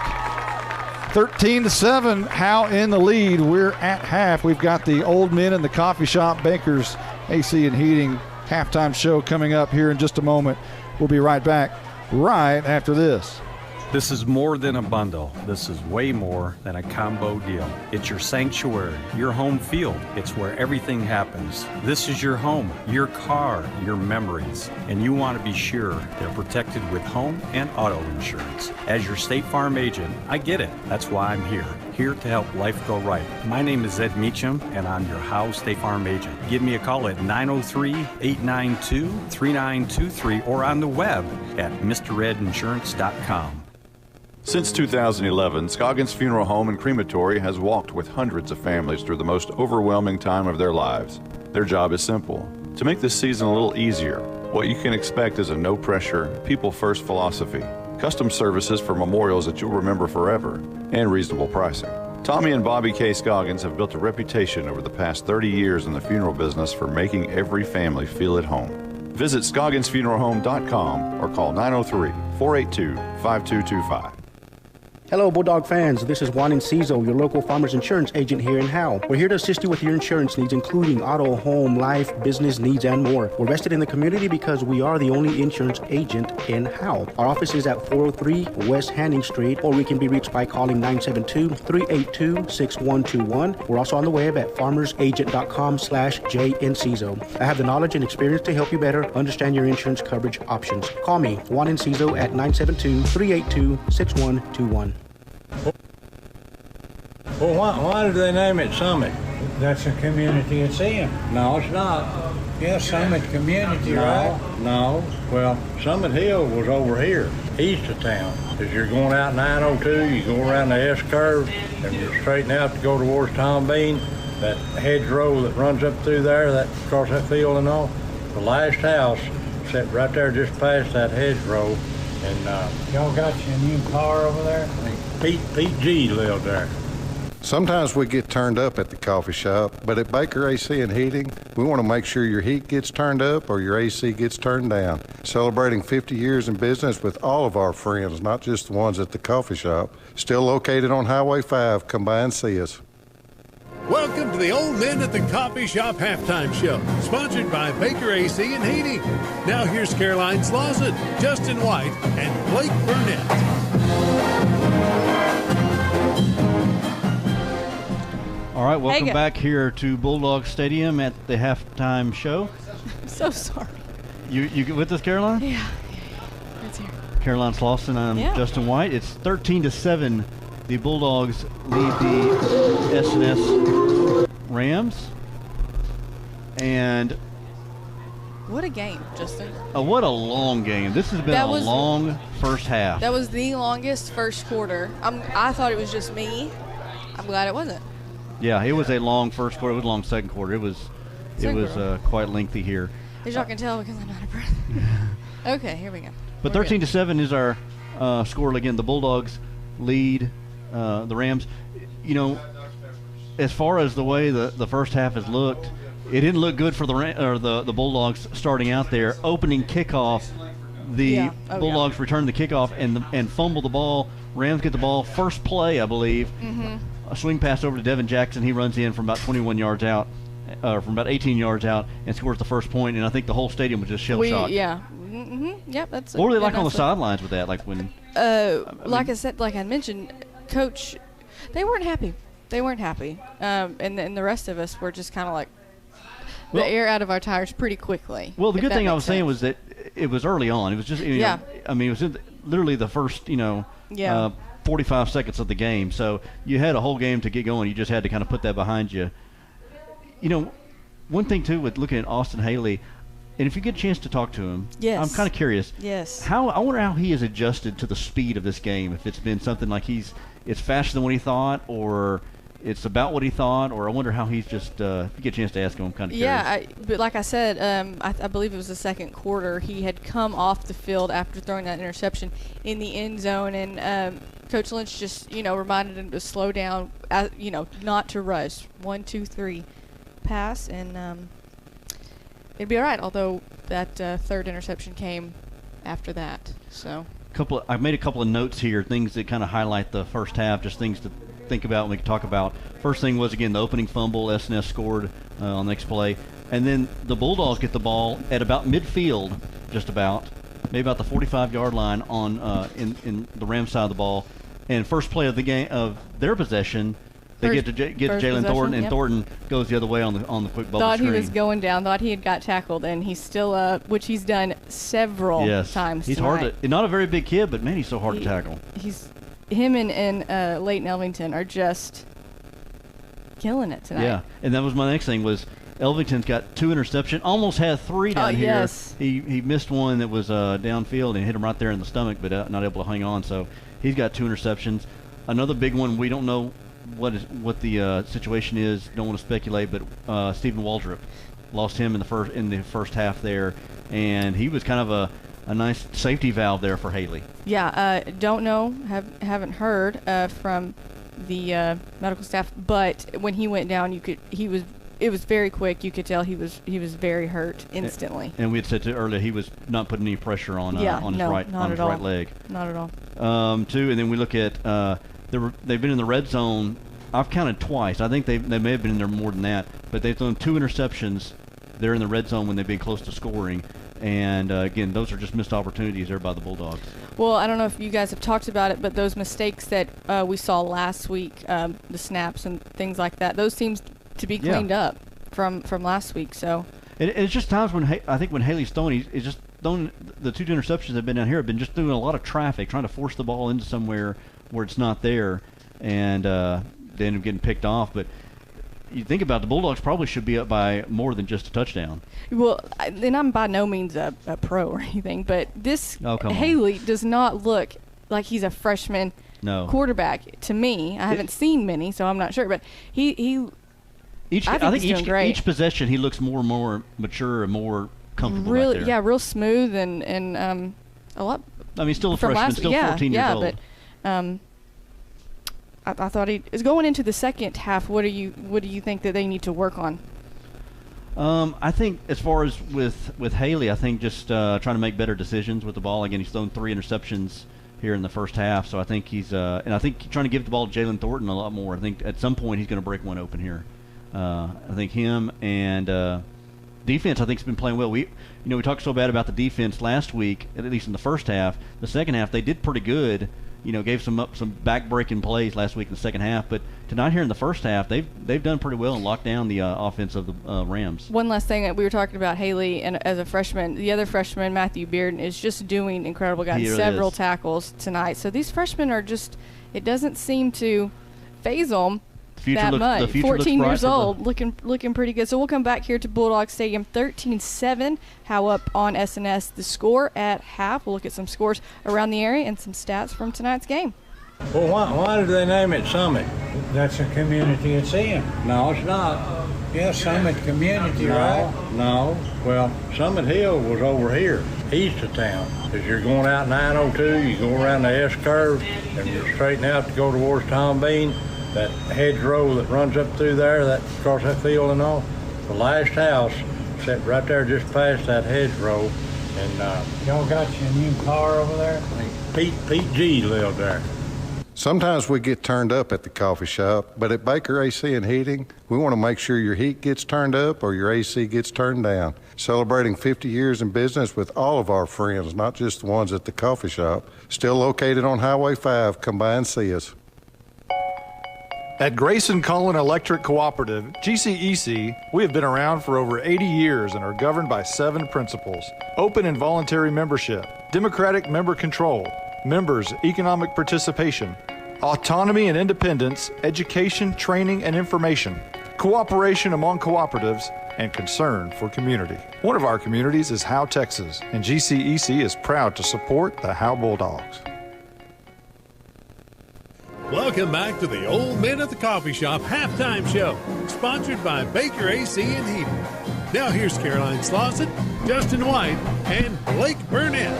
Speaker 4: 13-7, Howe in the lead. We're at half. We've got the Old Men in the Coffee Shop, Baker's AC and Heating halftime show coming up here in just a moment. We'll be right back right after this.
Speaker 9: This is more than a bundle. This is way more than a combo deal. It's your sanctuary, your home field. It's where everything happens. This is your home, your car, your memories. And you want to be sure they're protected with home and auto insurance. As your State Farm agent, I get it. That's why I'm here to help life go right. My name is Ed Meacham, and I'm your Howe State Farm agent. Give me a call at 903-892-3923 or on the web at MrRedInsurance.com.
Speaker 1: Since 2011, Scoggins Funeral Home and Crematory has walked with hundreds of families through the most overwhelming time of their lives. Their job is simple: to make this season a little easier. What you can expect is a no-pressure, people-first philosophy, custom services for memorials that you'll remember forever, and reasonable pricing. Tommy and Bobby K. Scoggins have built a reputation over the past 30 years in the funeral business for making every family feel at home. Visit ScogginsFuneralHome.com or call 903-482-5225.
Speaker 11: Hello, Bulldog fans. This is Juan Enciso, your local farmers insurance agent here in Howe. We're here to assist you with your insurance needs, including auto, home, life, business needs, and more. We're vested in the community because we are the only insurance agent in Howe. Our office is at 403 West Hanning Street, or we can be reached by calling 972-382-6121. We're also on the web at farmersagent.com/JEnciso. I have the knowledge and experience to help you better understand your insurance coverage options. Call me, Juan Enciso, at 972-382-6121.
Speaker 14: Well, why did they name it Summit?
Speaker 22: That's a community it's in.
Speaker 14: No, it's not.
Speaker 22: Yeah, Summit Community, right?
Speaker 14: No. Well, Summit Hill was over here, east of town. As you're going out 902, you go around the S-curve, and you're straighten out to go towards Tom Bean. That hedgerow that runs up through there, that across that field and all, the last house sat right there just past that hedgerow. And
Speaker 22: y'all got you a new car over there?
Speaker 14: Pete G lived there.
Speaker 23: Sometimes we get turned up at the coffee shop, but at Baker AC and Heating, we want to make sure your heat gets turned up or your AC gets turned down. Celebrating 50 years in business with all of our friends, not just the ones at the coffee shop. Still located on Highway 5. Come by and see us.
Speaker 24: Welcome to the Old Men at the Coffee Shop Halftime Show, sponsored by Baker AC and Heating. Now here's Caroline Slauson, Justin White, and Blake Burnett.
Speaker 5: All right, welcome back here to Bulldog Stadium at the halftime show.
Speaker 12: I'm so sorry.
Speaker 5: You with us, Caroline?
Speaker 12: Yeah. It's here.
Speaker 5: Caroline Slauson, I'm Justin White. It's 13-7. The Bulldogs lead the S&S Rams. And
Speaker 12: what a game, Justin.
Speaker 5: What a long game. This has been a long first half.
Speaker 12: That was the longest first quarter. I thought it was just me. I'm glad it wasn't.
Speaker 5: Yeah, it was a long first quarter. It was a long second quarter. It was quite lengthy here.
Speaker 12: As y'all can tell, because I'm out of breath. Okay, here we go.
Speaker 5: But 13-7 is our score. Again, the Bulldogs lead the Rams. You know, as far as the way the first half has looked, it didn't look good for the Bulldogs starting out there. Opening kickoff, the Bulldogs return the kickoff and fumble the ball. Rams get the ball first play, I believe. Mm-hmm. A swing pass over to Devin Jackson. He runs in from about 21 yards out, from about 18 yards out, and scores the first point. And I think the whole stadium was just shell-shocked.
Speaker 12: Yeah. Mm-hmm. Yep. That's.
Speaker 5: What were they like on the sidelines with that? Like when?
Speaker 12: Like I mentioned, Coach, they weren't happy. And the rest of us were just kind of like the air out of our tires pretty quickly.
Speaker 5: Well, the good thing I was saying was that it was early on. It was just know, I mean, it was literally the first 45 seconds of the game. So you had a whole game to get going. You just had to kind of put that behind you. You know, one thing too with looking at Austin Haley, And if you get a chance to talk to him,
Speaker 12: Yes.
Speaker 5: I'm kind of curious.
Speaker 12: Yes.
Speaker 5: I wonder how he has adjusted to the speed of this game. If it's been something like it's faster than what he thought, or it's about what he thought, or I wonder how he's just. If you get a chance to ask him, I'm kind of curious.
Speaker 12: Yeah, but like I said, I believe it was the second quarter. He had come off the field after throwing that interception in the end zone, and Coach Lynch just reminded him to slow down, not to rush. 1, 2, 3, pass, and it'd be all right. Although that third interception came after that, so.
Speaker 5: I've made a couple of notes here, things that kind of highlight the first half, just things to think about and we can talk about. First thing was, again, the opening fumble. SNS scored on the next play. And then the Bulldogs get the ball at about midfield, just about, maybe about the 45-yard line on in the Rams side of the ball. And first play of the game of their possession, they get to Jalen Thornton, and Thornton goes the other way on the quick bubble
Speaker 12: thought
Speaker 5: screen.
Speaker 12: He was going down, thought he had got tackled, and he's still which he's done several times.
Speaker 5: He's
Speaker 12: tonight.
Speaker 5: hard to, not a very big kid, but man, he's so hard to tackle.
Speaker 12: Him and Leighton Elvington are just killing it tonight.
Speaker 5: Yeah, and that was my next thing was Elvington's got 2 interceptions, almost had 3 down here.
Speaker 12: Yes.
Speaker 5: He missed one that was downfield and hit him right there in the stomach, but not able to hang on. So he's got 2 interceptions. Another big one, we don't know what the situation is. Don't want to speculate, but Stephen Waldrop lost him in the first half there, and he was kind of a nice safety valve there for Haley.
Speaker 12: Yeah, don't know, haven't heard from the medical staff, but when he went down, it was very quick. You could tell he was very hurt instantly.
Speaker 5: And we had said earlier he was not putting any pressure on his right leg.
Speaker 12: Not at all.
Speaker 5: Too, and then we look at they've been in the red zone. I've counted twice. I think they may have been in there more than that, but they've thrown 2 interceptions. They're in the red zone when they've been close to scoring. And, again, those are just missed opportunities there by the Bulldogs.
Speaker 12: Well, I don't know if you guys have talked about it, but those mistakes that we saw last week, the snaps and things like that, those seems to be cleaned up from last week. So
Speaker 5: it's just times when I think when Haley's throwing, he's just throwing the 2 interceptions that have been down here have been just doing a lot of traffic, trying to force the ball into somewhere where it's not there, and they end up getting picked off. But you think about it, the Bulldogs probably should be up by more than just a touchdown.
Speaker 12: Well, and I'm by no means a pro or anything, but this Haley does not look like he's a freshman quarterback to me. I haven't seen many, so I'm not sure. But I think he's doing great.
Speaker 5: Each possession he looks more and more mature and more comfortable.
Speaker 12: Really,
Speaker 5: right there.
Speaker 12: real smooth and a lot.
Speaker 5: I mean, still a freshman, still 14 years old.
Speaker 12: But I thought he is going into the second half. What do you think that they need to work on?
Speaker 5: I think as far as with Haley, I think just trying to make better decisions with the ball. Again, he's thrown 3 interceptions here in the first half, so I think he's and I think trying to give the ball to Jalen Thornton a lot more. I think at some point he's going to break one open here. I think him and defense, I think, has been playing well. We talked so bad about the defense last week, at least in the first half. The second half they did pretty good. Gave some back-breaking plays last week in the second half, but tonight here in the first half, they've done pretty well and locked down the offense of the Rams.
Speaker 12: One last thing that we were talking about Haley, and as a freshman, the other freshman, Matthew Bearden, is just doing incredible. Got several tackles tonight. So these freshmen are just, it doesn't seem to phase them that much. 14 years old, looking pretty good. So we'll come back here to Bulldog Stadium, 13-7. Howe up on SNS. The score at half. We'll look at some scores around the area and some stats from tonight's game.
Speaker 14: Well, why did they name it Summit?
Speaker 22: That's a community it's in.
Speaker 14: No, it's not.
Speaker 22: Yeah, Summit Community, right?
Speaker 14: No. Well, Summit Hill was over here, east of town. As you're going out 902, you go around the S-curve and you straighten out to go towards Tom Bean. That hedgerow that runs up through there, that across that field and all, the last house sat right there just past that hedgerow. And
Speaker 22: y'all got you a new car over there?
Speaker 14: Pete G lived there.
Speaker 23: Sometimes we get turned up at the coffee shop, but at Baker AC and Heating, we want to make sure your heat gets turned up or your AC gets turned down. Celebrating 50 years in business with all of our friends, not just the ones at the coffee shop. Still located on Highway 5. Come by and see us.
Speaker 1: At Grayson Cullen Electric Cooperative, GCEC, we have been around for over 80 years and are governed by 7 principles: open and voluntary membership, democratic member control, members' economic participation, autonomy and independence, education, training, and information. cooperation among cooperatives, and concern for community. One of our communities is Howe, Texas, and GCEC is proud to support the Howe Bulldogs.
Speaker 24: Welcome back to the Old Men at the Coffee Shop halftime show, sponsored by Baker AC and Heating. Now here's Caroline Slauson, Justin White, and Blake Burnett.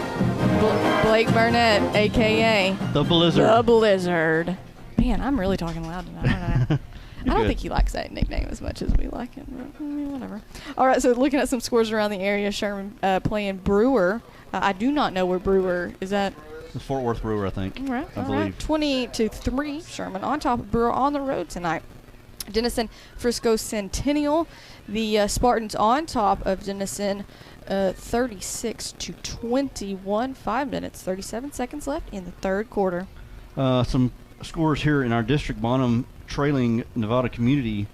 Speaker 12: Blake Burnett, a.k.a.
Speaker 5: The Blizzard.
Speaker 12: The Blizzard. Man, I'm really talking loud tonight. I don't think he likes that nickname as much as we like it. But, whatever. All right, so looking at some scores around the area, Sherman playing Brewer. I do not know where Brewer is at.
Speaker 5: The Fort Worth Brewer, I think.
Speaker 12: All right,
Speaker 5: I believe.
Speaker 12: 20-3, Sherman on top of Brewer on the road tonight. Denison, Frisco Centennial. The Spartans on top of Denison, 36-21. 5 minutes, 37 seconds left in the third quarter.
Speaker 5: Some scores here in our district. Bonham trailing Nevada Community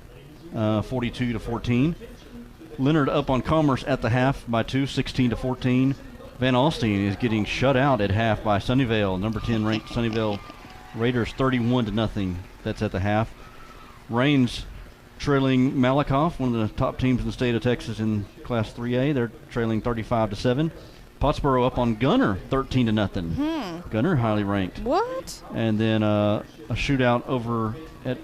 Speaker 5: 42-14. Leonard up on Commerce at the half by 2, 16-14. Van Alstyne is getting shut out at half by Sunnyvale. Number 10 ranked Sunnyvale Raiders 31-0. That's at the half. Rains trailing Malakoff, one of the top teams in the state of Texas in Class 3A. They're trailing 35-7. Pottsboro up on Gunner 13-0. Gunner highly ranked.
Speaker 12: What?
Speaker 5: And then a shootout over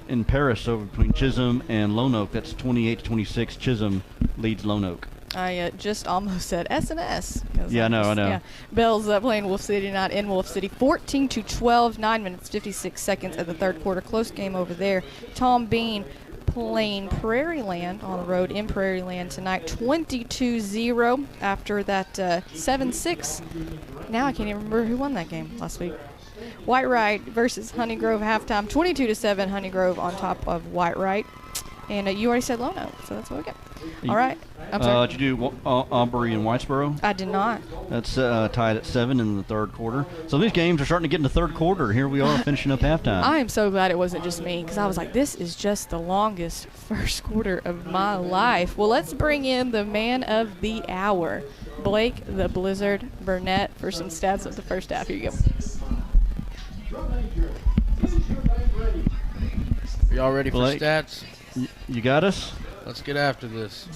Speaker 5: in Paris over between Chisholm and Lone Oak. That's 28-26. Chisholm leads Lone Oak.
Speaker 12: I just almost said S&S.
Speaker 5: Yeah, I know.
Speaker 12: Yeah. Bell's playing Wolf City tonight in Wolf City. 14-12, 9 minutes, 56 seconds at the third quarter. Close game over there. Tom Bean playing Prairie Land on the road in Prairie Land tonight. 22-0 after that 7-6. Now I can't even remember who won that game last week. White Wright versus Honey Grove halftime. 22-7, Honey Grove on top of White Wright. And you already said Lone Oak, so that's what we got. All right. I'm sorry.
Speaker 5: Did you do Aubrey and Whitesboro?
Speaker 12: I did not.
Speaker 5: That's tied at 7 in the third quarter. So these games are starting to get in the third quarter. Here we are finishing up halftime.
Speaker 12: I am so glad it wasn't just me, because I was like, this is just the longest first quarter of my life. Well, let's bring in the man of the hour, Blake the Blizzard Burnett, for some stats of the first half. Here you go.
Speaker 8: Are y'all ready for
Speaker 5: Blake,
Speaker 8: stats?
Speaker 5: You got us?
Speaker 8: Let's get after this.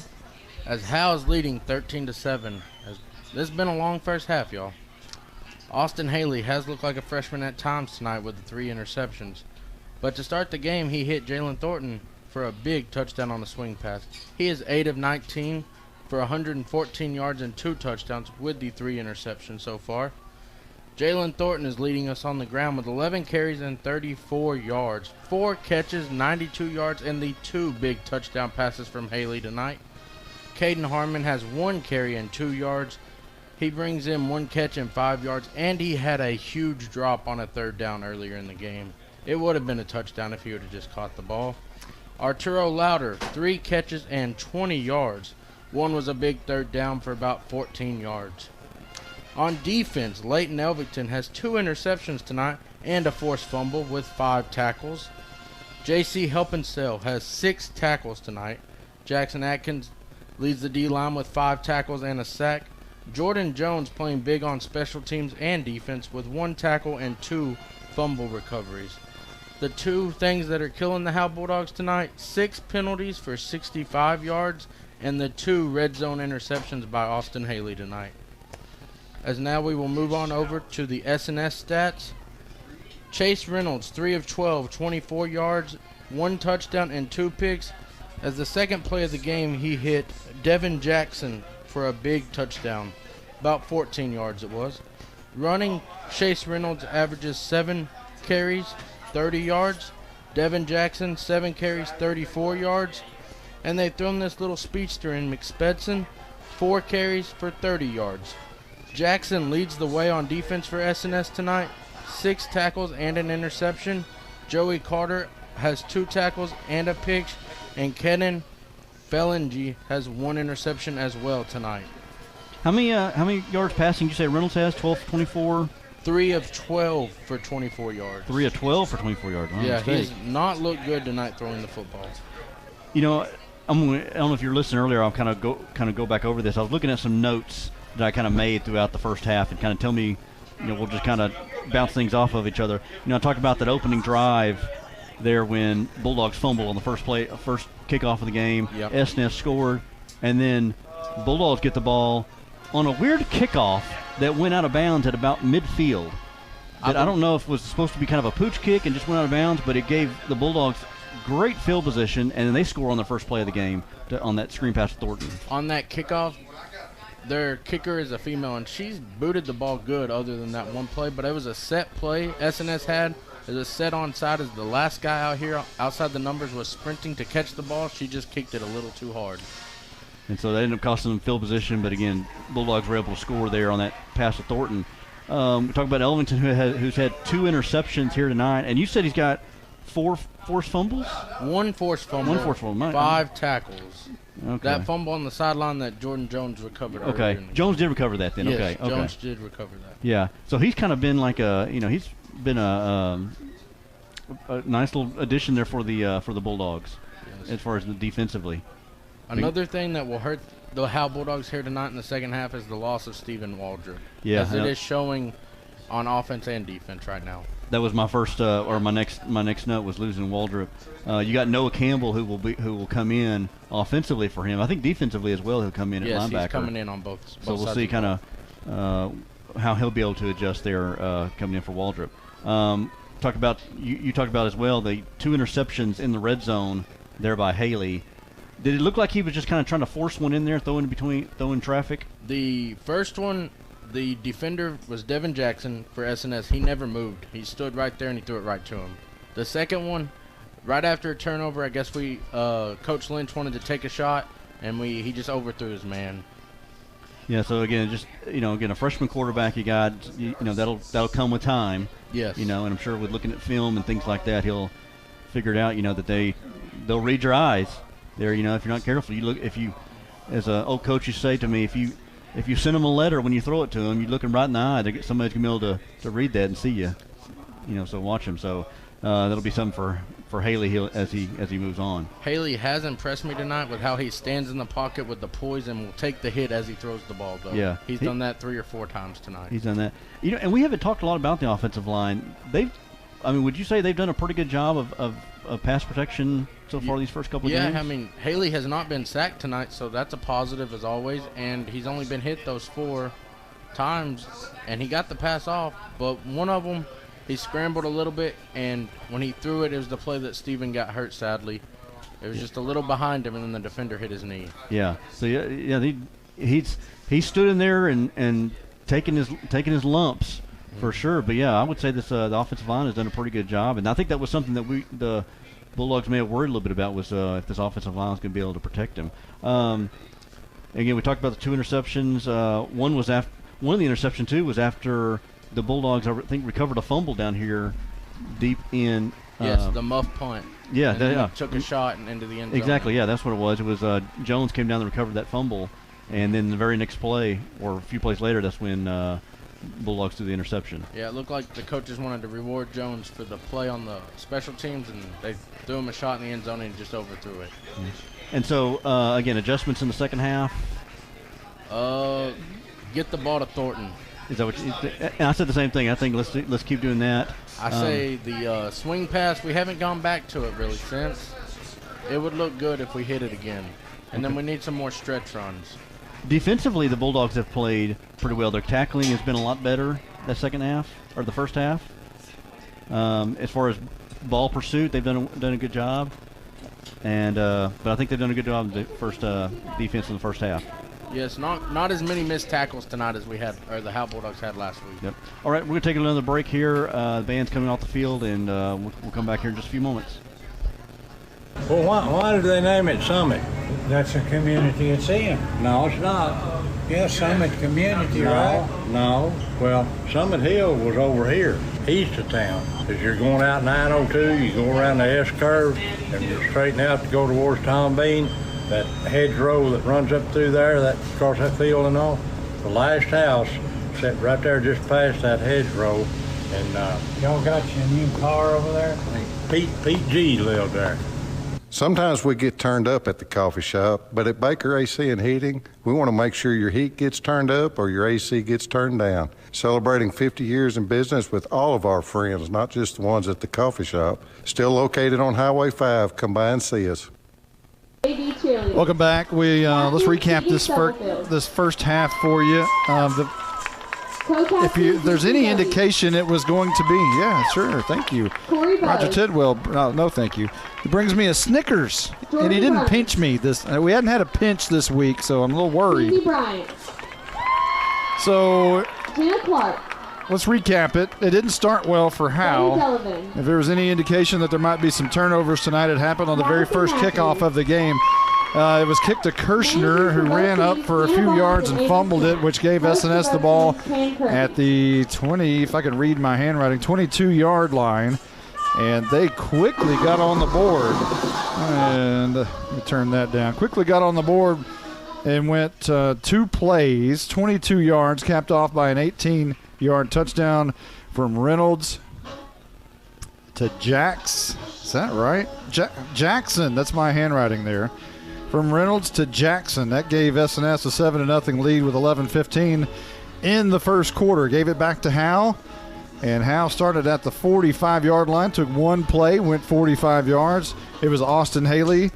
Speaker 8: As Howe is leading 13-7. This has been a long first half, y'all. Austin Haley has looked like a freshman at times tonight with the 3 interceptions. But to start the game, he hit Jalen Thornton for a big touchdown on the swing pass. He is 8 of 19 for 114 yards and 2 touchdowns with the 3 interceptions so far. Jalen Thornton is leading us on the ground with 11 carries and 34 yards. 4 catches, 92 yards, and the 2 big touchdown passes from Haley tonight. Caden Harmon has 1 carry and 2 yards. He brings in 1 catch and 5 yards, and he had a huge drop on a third down earlier in the game. It would have been a touchdown if he would have just caught the ball. Arturo Louder, 3 catches and 20 yards. 1 was a big third down for about 14 yards. On defense, Leighton Elvington has 2 interceptions tonight and a forced fumble with 5 tackles. J.C. Helpensell has 6 tackles tonight. Jackson Atkins leads the D-line with 5 tackles and a sack. Jordan Jones playing big on special teams and defense with 1 tackle and 2 fumble recoveries. The 2 things that are killing the Howe Bulldogs tonight, 6 penalties for 65 yards and the 2 red zone interceptions by Austin Haley tonight. As now we will move on over to the S&S stats. Chase Reynolds, 3 of 12, 24 yards, 1 touchdown, and 2 picks. As the second play of the game, he hit Devin Jackson for a big touchdown. About 14 yards it was. Running, Chase Reynolds averages 7 carries, 30 yards. Devin Jackson, 7 carries, 34 yards. And they've thrown this little speedster in McSpedson, 4 carries for 30 yards. Jackson leads the way on defense for S&S tonight, 6 tackles and an interception. Joey Carter has 2 tackles and a pick, and Kenan Felingi has 1 interception as well tonight.
Speaker 5: How many yards passing did you say Reynolds has? 12 24?
Speaker 8: 3 of 12 for 24 yards.
Speaker 5: 3 of 12 for 24 yards.
Speaker 8: Yeah, he's not looked good tonight throwing the football.
Speaker 5: You know, I don't know if you were listening earlier. I'll kind of go back over this. I was looking at some notes that I kind of made throughout the first half, and kind of tell me, we'll just kind of bounce things off of each other. I talked about that opening drive there when Bulldogs fumbled on the first kickoff of the game.
Speaker 8: Yep.
Speaker 5: SNS scored, and then Bulldogs get the ball on a weird kickoff that went out of bounds at about midfield. I don't know if it was supposed to be kind of a pooch kick and just went out of bounds, but it gave the Bulldogs great field position, and then they score on the first play of the game on that screen pass to Thornton.
Speaker 8: On that kickoff, their kicker is a female, and she's booted the ball good other than that one play, but it was a set play SNS had. It was set on side as the last guy out here outside the numbers was sprinting to catch the ball. She just kicked it a little too hard.
Speaker 5: And so that ended up costing them field position, but again, Bulldogs were able to score there on that pass to Thornton. We talk about Elvington, who's had 2 interceptions here tonight, and you said he's got 4 forced fumbles?
Speaker 8: 1 forced fumble.
Speaker 5: 1 forced fumble.
Speaker 8: 5 tackles.
Speaker 5: Okay.
Speaker 8: That fumble on the sideline that Jordan Jones recovered.
Speaker 5: Okay. Jones did recover that then.
Speaker 8: Yes,
Speaker 5: Okay.
Speaker 8: Jones did recover that.
Speaker 5: Yeah. So he's kind of been like he's been a nice little addition there for the Bulldogs, yes, as far as the defensively.
Speaker 8: Another thing that will hurt the Howe Bulldogs here tonight in the second half is the loss of Stephen Waldrop.
Speaker 5: Yeah.
Speaker 8: As it is showing on offense and defense right now.
Speaker 5: That was my first, or my next note was losing Waldrop. You got Noah Campbell who will come in offensively for him. I think defensively as well he'll come in at linebacker.
Speaker 8: Yes, he's coming in on both
Speaker 5: so we'll
Speaker 8: sides
Speaker 5: see kind of how he'll be able to adjust there coming in for Waldrop. You talked about as well the 2 interceptions in the red zone there by Haley. Did it look like he was just kind of trying to force one in there, throw in traffic?
Speaker 8: The first one, the defender was Devin Jackson for SNS. He never moved. He stood right there and he threw it right to him. The second one, right after a turnover, I guess Coach Lynch wanted to take a shot, and he just overthrew his man.
Speaker 5: Yeah. So again, just a freshman quarterback you got, that'll come with time.
Speaker 8: Yes.
Speaker 5: And I'm sure with looking at film and things like that, he'll figure it out. That they'll read your eyes. There, if you're not careful, as an old coach used to say to me, if you send them a letter when you throw it to them, you look them right in the eye. Somebody's gonna be able to read that and see you. So watch him. So that'll be something for Haley as he moves on.
Speaker 8: Haley has impressed me tonight with how he stands in the pocket with the poise and will take the hit as he throws the ball. Though.
Speaker 5: Yeah,
Speaker 8: he's done that 3 or 4 times tonight.
Speaker 5: He's done that. And we haven't talked a lot about the offensive line. Would you say they've done a pretty good job of pass protection so far these first couple of games?
Speaker 8: Yeah, Haley has not been sacked tonight, so that's a positive as always. And he's only been hit those 4 times, and he got the pass off. But one of them, he scrambled a little bit, and when he threw it, it was the play that Steven got hurt, sadly. It was just a little behind him, and then the defender hit his knee.
Speaker 5: Yeah. So he stood in there and taking his lumps. For sure, but yeah, I would say the offensive line has done a pretty good job, and I think that was something that the Bulldogs may have worried a little bit about was if this offensive line is going to be able to protect him. Again, we talked about the 2 interceptions. One of the interceptions too was after the Bulldogs, I think, recovered a fumble down here deep in.
Speaker 8: Yes, the muff punt.
Speaker 5: Yeah,
Speaker 8: took a shot and into the end zone.
Speaker 5: Exactly. Yeah, that's what it was. It was Jones came down and recovered that fumble, and then the very next play, or a few plays later, that's when. Bulldogs threw the interception.
Speaker 8: Yeah, it looked like the coaches wanted to reward Jones for the play on the special teams, and they threw him a shot in the end zone and he just overthrew it.
Speaker 5: And so, again, adjustments in the second half?
Speaker 8: Get the ball to Thornton.
Speaker 5: Is that what and I said the same thing. I think let's keep doing that.
Speaker 8: I say the swing pass, we haven't gone back to it really since. It would look good if we hit it again. And then we need some more stretch runs.
Speaker 5: Defensively, the Bulldogs have played pretty well. Their tackling has been a lot better the second half, or the first half. As far as ball pursuit, they've done a good job. And but I think they've done a good job of the first defense in the first half.
Speaker 8: Yes, not as many missed tackles tonight as we had, or the Howe Bulldogs had last week.
Speaker 5: Yep. All right, we're going to take another break here. The band's coming off the field, and we'll come back here in just a few moments.
Speaker 14: Well, why did they name it Summit?
Speaker 22: That's a community it's in.
Speaker 14: No, it's not.
Speaker 22: Yeah, Summit Community, right?
Speaker 14: No. Well, Summit Hill was over here, east of town. As you're going out 902, you go around the S-curve and you straighten out to go towards Tom Bean. That hedgerow that runs up through there, that across that field and all. The last house sat right there just past that hedgerow. And
Speaker 22: y'all got you a new car over there?
Speaker 14: Pete G lived there.
Speaker 23: Sometimes we get turned up at the coffee shop, but at Baker AC and Heating, we want to make sure your heat gets turned up or your AC gets turned down. celebrating 50 years in business with all of our friends, not just the ones at the coffee shop. Still located on Highway 5. Come by and see us.
Speaker 4: Welcome back. Let's recap this first half for you. If there's any indication it was going to be, yeah, sure, thank you. Roger Tidwell, no, thank you. He brings me a Snickers, and he didn't pinch me. We hadn't had a pinch this week, so I'm a little worried. So let's recap it. It didn't start well for Howe. If there was any indication that there might be some turnovers tonight, it happened on the very first kickoff of the game. It was kicked to Kirshner, who ran up for a few yards and fumbled it, which gave SNS the ball at the 20, if I can read my handwriting, 22-yard line. And they quickly got on the board. And let me turn that down. Quickly got on the board and went 2 plays, 22 yards, capped off by an 18-yard touchdown from Reynolds to Jax. Is that right? Jackson. That's my handwriting there. From Reynolds to Jackson. That gave SNS a 7-0 lead with 11:15 in the first quarter. Gave it back to Howe. And Howe started at the 45-yard line, took 1 play, went 45 yards. It was Austin Haley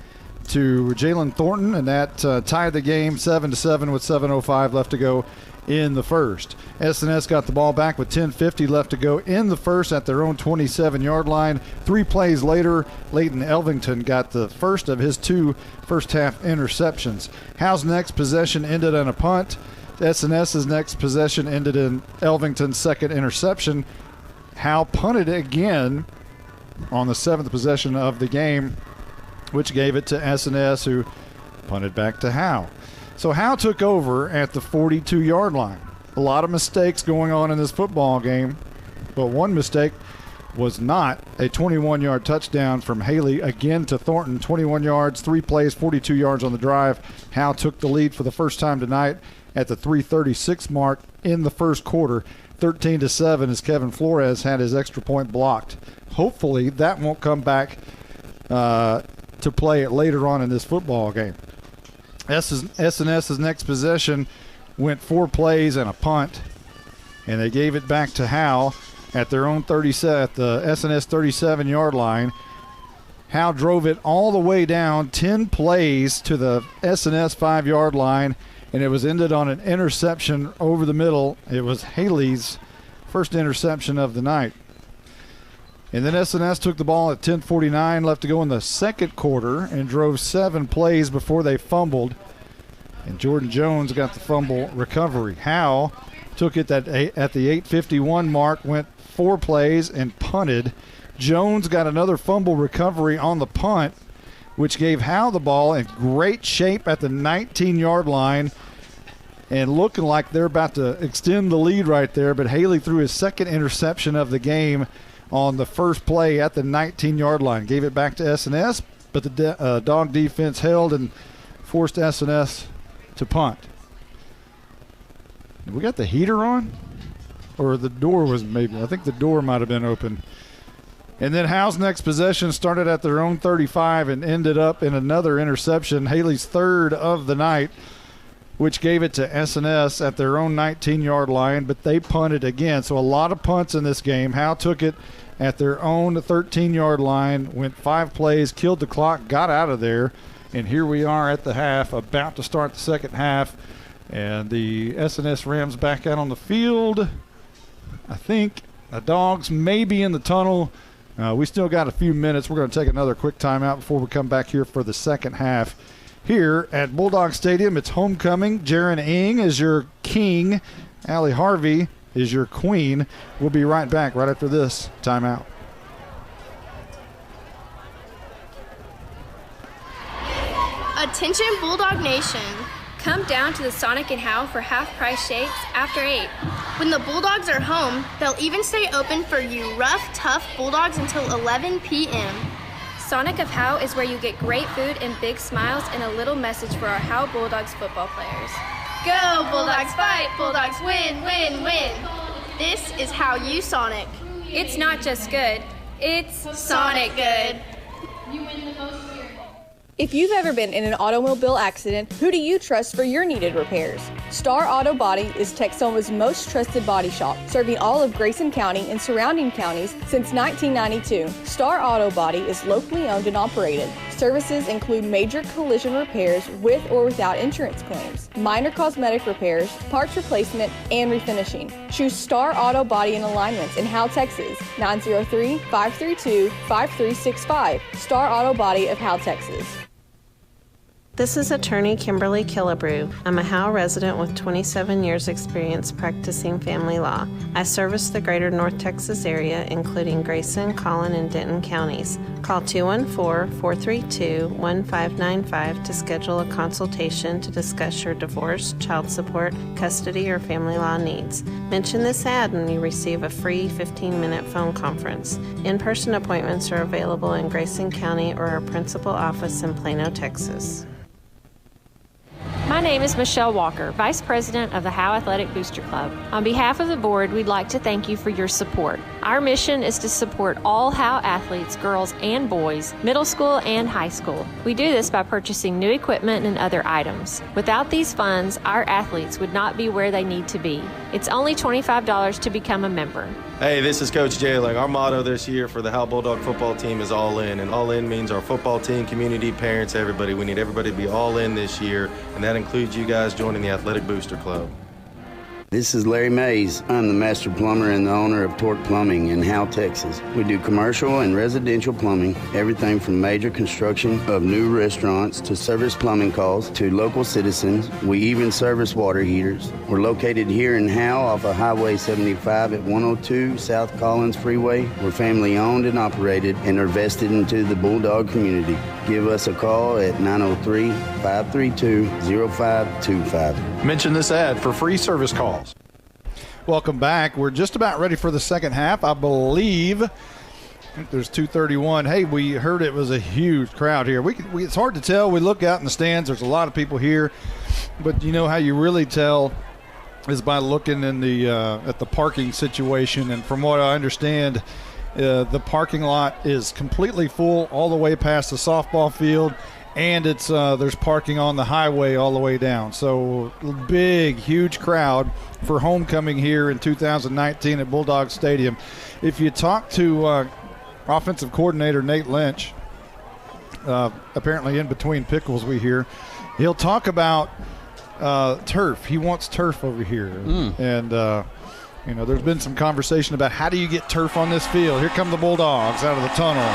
Speaker 4: to Jalen Thornton, and that tied the game 7-7 with 7:05 left to go in the first. SNS got the ball back with 10:50 left to go in the first at their own 27-yard line. 3 plays later, Leighton Elvington got the first of his 2 first-half interceptions. Howe's next possession ended in a punt. SNS's next possession ended in Elvington's second interception. Howe punted again on the 7th possession of the game, which gave it to SNS, who punted back to Howe. So Howe took over at the 42-yard line. A lot of mistakes going on in this football game, but one mistake was not a 21-yard touchdown from Haley again to Thornton. 21 yards, 3 plays, 42 yards on the drive. Howe took the lead for the first time tonight at the 3:36 mark in the first quarter, 13-7, as Kevin Flores had his extra point blocked. Hopefully that won't come back to play it later on in this football game. SNS's next possession went 4 plays and a punt, and they gave it back to Howe at their own 37, at the SNS 37-yard line. Howe drove it all the way down 10 plays to the SNS 5-yard line, and it was ended on an interception over the middle. It was Haley's first interception of the night. And then SNS took the ball at 10:49 left to go in the second quarter and drove 7 plays before they fumbled. And Jordan Jones got the fumble recovery. Howe took it at the 8:51 mark, went 4 plays and punted. Jones got another fumble recovery on the punt, which gave Howe the ball in great shape at the 19-yard line and looking like they're about to extend the lead right there. But Haley threw his second interception of the game on the first play at the 19-yard line. Gave it back to SNS, but the dog defense held and forced SNS to punt. We got the heater on? Or the door was maybe, I think the door might have been open. And then Howe's next possession started at their own 35 and ended up in another interception, Haley's third of the night, which gave it to SNS at their own 19-yard line, but they punted again. So a lot of punts in this game. Howe took it at their own 13-yard line, went 5 plays, killed the clock, got out of there, and here we are at the half, about to start the second half, and the SNS Rams back out on the field. I think the Dogs may be in the tunnel. We still got a few minutes. We're going to take another quick timeout before we come back here for the second half. Here at Bulldog Stadium, it's homecoming. Jaron Ing is your king. Allie Harvey is your queen. We'll be right back right after this timeout.
Speaker 17: Attention Bulldog Nation. Come down to the Sonic and Howe for half-price shakes after 8. When the Bulldogs are home, they'll even stay open for you rough, tough Bulldogs until 11 p.m. Sonic of Howe is where you get great food and big smiles and a little message for our Howe Bulldogs football players. Go Bulldogs fight, Bulldogs win, win, win. This is how you Sonic. It's not just good, it's Sonic good. You win the most here.
Speaker 12: If you've ever been in an automobile accident, who do you trust for your needed repairs? Star Auto Body is Texoma's most trusted body shop, serving all of Grayson County and surrounding counties since 1992. Star Auto Body is locally owned and operated. Services include major collision repairs with or without insurance claims, minor cosmetic repairs, parts replacement, and refinishing. Choose Star Auto Body and Alignments in Howe, Texas, 903-532-5365. Star Auto Body of Howe, Texas.
Speaker 19: This is attorney Kimberly Killebrew. I'm a Howe resident with 27 years experience practicing family law. I service the greater North Texas area, including Grayson, Collin, and Denton counties. Call 214-432-1595 to schedule a consultation to discuss your divorce, child support, custody, or family law needs. Mention this ad and you receive a free 15-minute phone conference. In-person appointments are available in Grayson County or our principal office in Plano, Texas.
Speaker 20: My name is Michelle Walker, Vice President of the Howe Athletic Booster Club. On behalf of the board, we'd like to thank you for your support. Our mission is to support all Howe athletes, girls and boys, middle school and high school. We do this by purchasing new equipment and other items. Without these funds, our athletes would not be where they need to be. It's only $25 to become a member.
Speaker 21: Hey, this is Coach Jailing. Our motto this year for the Howe Bulldog football team is all in. And all in means our football team, community, parents, everybody. We need everybody to be all in this year, and that includes you guys joining the Athletic Booster Club.
Speaker 3: This is Larry Mays. I'm the master plumber and the owner of Torque Plumbing in Howe, Texas. We do commercial and residential plumbing, everything from major construction of new restaurants to service plumbing calls to local citizens. We even service water heaters. We're located here in Howe off of Highway 75 at 102 South Collins Freeway. We're family owned and operated and are vested into the Bulldog community. Give us a call at 903-532-0525.
Speaker 1: Mention this ad for free service calls.
Speaker 4: Welcome back. We're just about ready for the second half, I believe. I think there's 2:31. Hey, we heard it was a huge crowd here. It's hard to tell. We look out in the stands. There's a lot of people here. But you know how you really tell is by looking in the at the parking situation. And from what I understand, the parking lot is completely full all the way past the softball field. And it's there's parking on the highway all the way down. So big, huge crowd for homecoming here in 2019 at Bulldogs Stadium. If you talk to offensive coordinator Nate Lynch, apparently in between pickles we hear, he'll talk about turf. He wants turf over here. And, you know, there's been some conversation about how do you get turf on this field. Here come the Bulldogs out of the tunnel.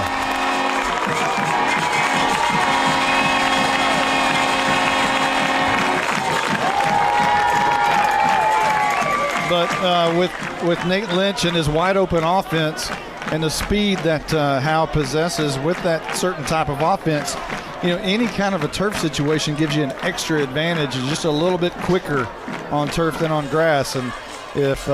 Speaker 4: But with Nate Lynch and his wide-open offense and the speed that Howe possesses with that certain type of offense, you know, any kind of a turf situation gives you an extra advantage. It's just a little bit quicker on turf than on grass. And if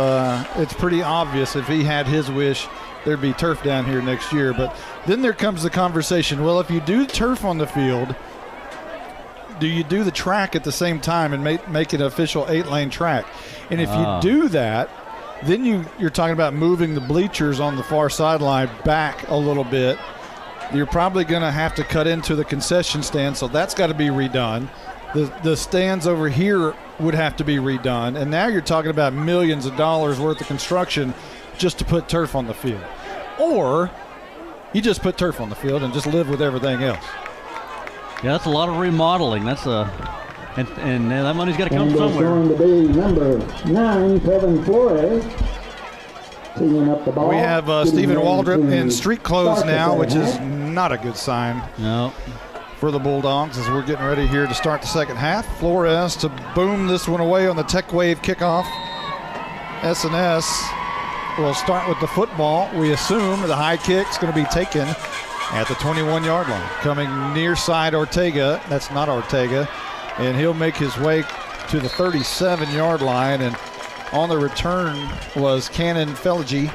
Speaker 4: it's pretty obvious if he had his wish, there'd be turf down here next year. But then there comes the conversation, well, if you do turf on the field, do you do the track at the same time and make it an official 8-lane track? And if you do that, then you're talking about moving the bleachers on the far sideline back a little bit. You're probably going to have to cut into the concession stand, so that's got to be redone. The stands over here would have to be redone. And now you're talking about millions of dollars worth of construction just to put turf on the field. Or you just put turf on the field and just live with everything else.
Speaker 5: Yeah, that's a lot of remodeling. That's and that money's got to come somewhere.
Speaker 16: Going to be number 9, Kevin Flores, teeing up the ball.
Speaker 4: We have Stephen Waldrop in street clothes now, which is not a good sign for the Bulldogs as we're getting ready here to start the second half. Flores to boom this one away on the Tech Wave kickoff. S&S will start with the football. We assume the high kick's going to be taken at the 21-yard line. Coming near side Ortega. That's not Ortega. And he'll make his way to the 37-yard line. And on the return was Cannon Fellagy.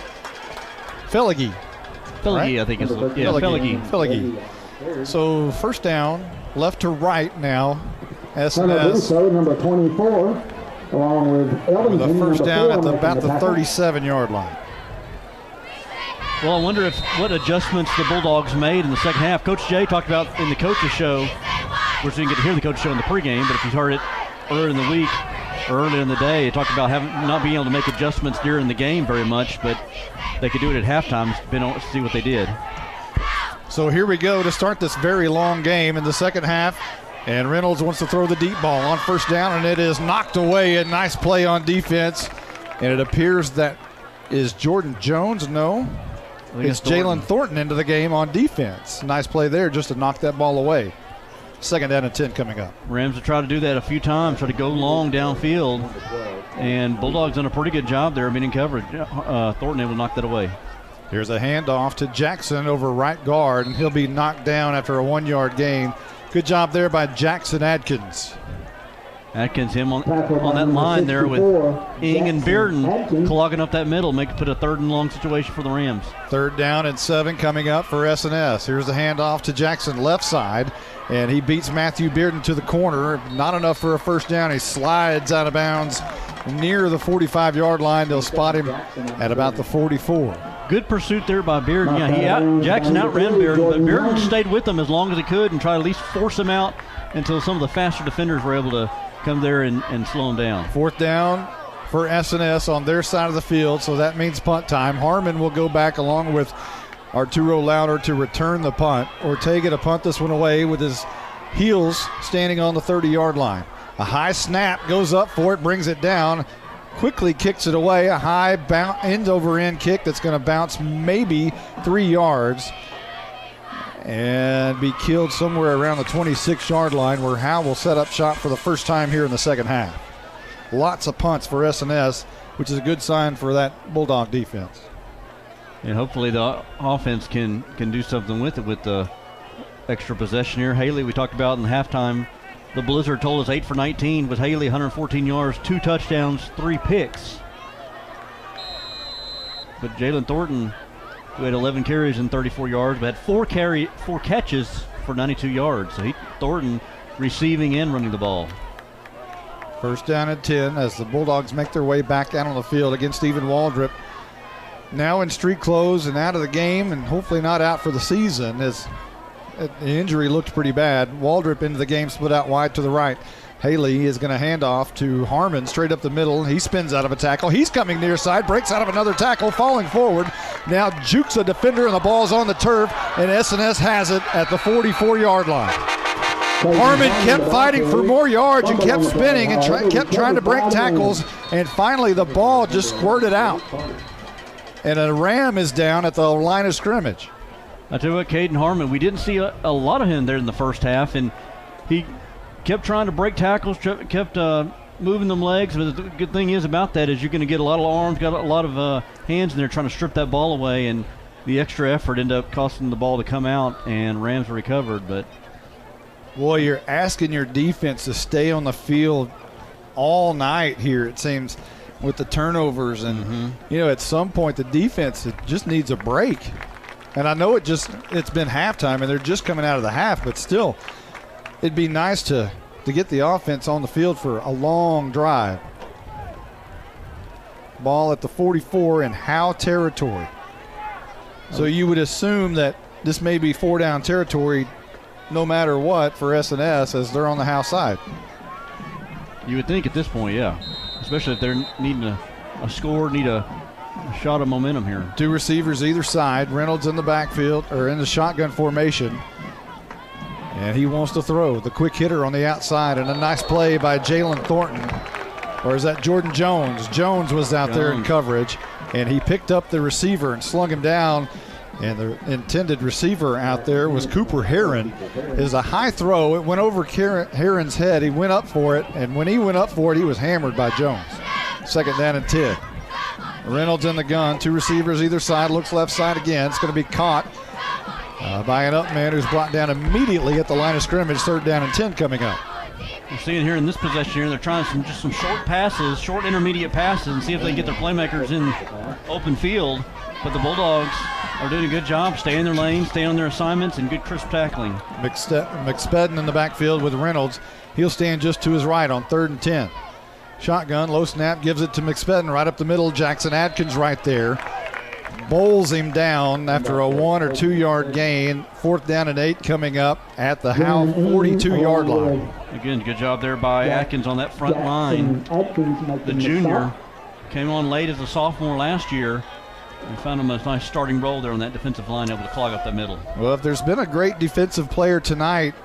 Speaker 4: Right?
Speaker 5: I think it's
Speaker 4: Fellagy. So first down, left to right now. S&S.
Speaker 16: Number 24, along with Ellington.
Speaker 4: The first down at about the 37-yard line.
Speaker 5: Well, I wonder what adjustments the Bulldogs made in the second half. Coach Jay talked about in the coaches show. Of course, we didn't get to hear the coaches show in the pregame, but if you heard it earlier in the week, earlier in the day, he talked about not being able to make adjustments during the game very much, but they could do it at halftime. It's been on to see what they did.
Speaker 4: So here we go to start this very long game in the second half. And Reynolds wants to throw the deep ball on first down, and it is knocked away. A nice play on defense. And it appears that is Jordan Jones. No, it's Jalen Thornton into the game on defense. Nice play there just to knock that ball away. Second down and 10 coming up.
Speaker 5: Rams have tried to do that a few times, try to go long downfield. And Bulldogs done a pretty good job there of being in coverage. Thornton able to knock that away.
Speaker 4: Here's a handoff to Jackson over right guard, and he'll be knocked down after a 1-yard gain. Good job there by Jackson Adkins.
Speaker 5: Atkins, him on that line there with Ing and Bearden clogging up that middle, put a 3rd and long situation for the Rams.
Speaker 4: 3rd down and 7 coming up for S&S. Here's the handoff to Jackson left side, and he beats Matthew Bearden to the corner. Not enough for a first down. He slides out of bounds near the 45-yard line. They'll spot him at about the 44.
Speaker 5: Good pursuit there by Bearden. Yeah, Jackson outran Bearden, but Bearden stayed with him as long as he could and tried to at least force him out until some of the faster defenders were able to come there and slow him down. 4th down for S&S on their side of the field, so that means punt time. Harmon will go back along with Arturo Lauder to return the punt. Ortega to punt this one away with his heels standing on the 30-yard line. A high snap, goes up for it, brings it down, quickly kicks it away. A high end-over-end kick that's going to bounce maybe 3 yards and be killed somewhere around the 26-yard line, where Howe will set up shop for the first time here in the second half. Lots of punts for S&S, which is a good sign for that Bulldog defense. And hopefully the offense can do something with it with the extra possession here. Haley, we talked about in the halftime, the Blizzard told us 8 for 19 with Haley, 114 yards, 2 touchdowns, 3 picks. But Jalen Thornton, who had 11 carries and 34 yards, but had 4 catches for 92 yards. So Thornton receiving and running the ball.
Speaker 4: First down and 10 as the Bulldogs make their way back out on the field against Stephen Waldrop. Now in street clothes and out of the game, and hopefully not out for the season, as the injury looked pretty bad. Waldrop into the game, split out wide to the right. Haley is going to hand off to Harmon straight up the middle. He spins out of a tackle. He's coming near side, breaks out of another tackle, falling forward. Now jukes a defender, and the ball's on the turf, and S&S has it at the 44-yard line. Harmon kept fighting for more yards and kept spinning and kept trying to break tackles, and finally the ball just squirted out. And a Ram is down at the line of scrimmage.
Speaker 5: I tell you what, Caden Harmon, we didn't see a lot of him there in the first half, and he kept trying to break tackles, kept moving them legs. But the good thing is about that is you're going to get a lot of arms, got a lot of hands in there trying to strip that ball away, and the extra effort ended up costing the ball to come out, and Rams recovered. But
Speaker 4: boy, you're asking your defense to stay on the field all night here, it seems, with the turnovers. And, at some point the defense just needs a break. And I know it's been halftime and they're just coming out of the half, but still, it'd be nice to get the offense on the field for a long drive. Ball at the 44 in Howe territory. So you would assume that this may be 4-down territory no matter what for S&S as they're on the Howe side.
Speaker 5: You would think at this point, yeah. Especially if they're needing a score, need a shot of momentum here.
Speaker 4: 2 receivers either side. Reynolds in the backfield, or in the shotgun formation. And he wants to throw. The quick hitter on the outside, and a nice play by Jalen Thornton. Or is that Jordan Jones? Jones was out there in coverage, and he picked up the receiver and slung him down. And the intended receiver out there was Cooper Heron. It is a high throw. It went over Heron's head. He went up for it, and when he went up for it, he was hammered by Jones. Second down and 10. Reynolds in the gun. 2 receivers either side. Looks left side again. It's going to be caught by an up man who's brought down immediately at the line of scrimmage. Third down and 10 coming up.
Speaker 5: We're seeing here in this possession here, they're trying some short passes, short intermediate passes, and see if they can get their playmakers in open field. But the Bulldogs are doing a good job, staying in their lane, staying on their assignments, and good crisp tackling.
Speaker 4: McSpedden in the backfield with Reynolds. He'll stand just to his right on 3rd and 10. Shotgun, low snap, gives it to McSpedden right up the middle. Jackson Adkins right there. bowls him down after a 1 or 2 yard gain. 4th down and 8 coming up at the Howe 42-yard line.
Speaker 5: Again, good job there by Atkins on that front line. The junior came on late as a sophomore last year and found him a nice starting role there on that defensive line, able to clog up that middle.
Speaker 4: Well, if there's been a great defensive player tonight,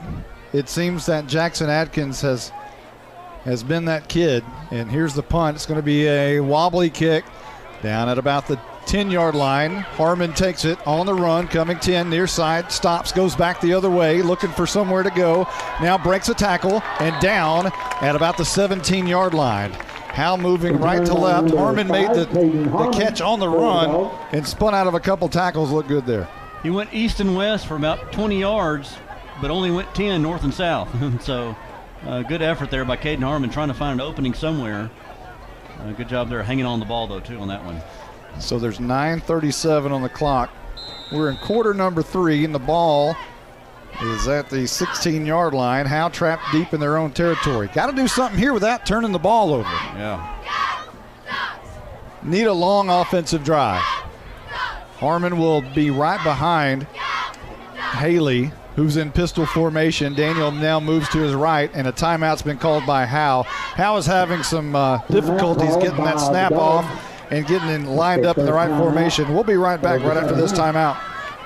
Speaker 4: it seems that Jackson Atkins has been that kid. And here's the punt. It's going to be a wobbly kick down at about the 10-yard line. Harmon takes it on the run, coming 10, near side, stops, goes back the other way, looking for somewhere to go. Now breaks a tackle and down at about the 17-yard line. Howe moving right to left. Harmon made the catch on the run and spun out of a couple tackles. Looked good there.
Speaker 5: He went east and west for about 20 yards, but only went 10 north and south. So good effort there by Caden Harmon trying to find an opening somewhere. Good job there hanging on the ball, though, too, on that one.
Speaker 4: So there's 9:37 on the clock. We're in quarter number 3, and the ball is at the 16-yard line. Howe trapped deep in their own territory. Got to do something here without turning the ball over.
Speaker 5: Yeah.
Speaker 4: Need a long offensive drive. Harmon will be right behind Haley, who's in pistol formation. Daniel now moves to his right, and a timeout's been called by Howe. Howe is having some difficulties getting that snap off and getting lined up in the right formation. We'll be right back right after this timeout.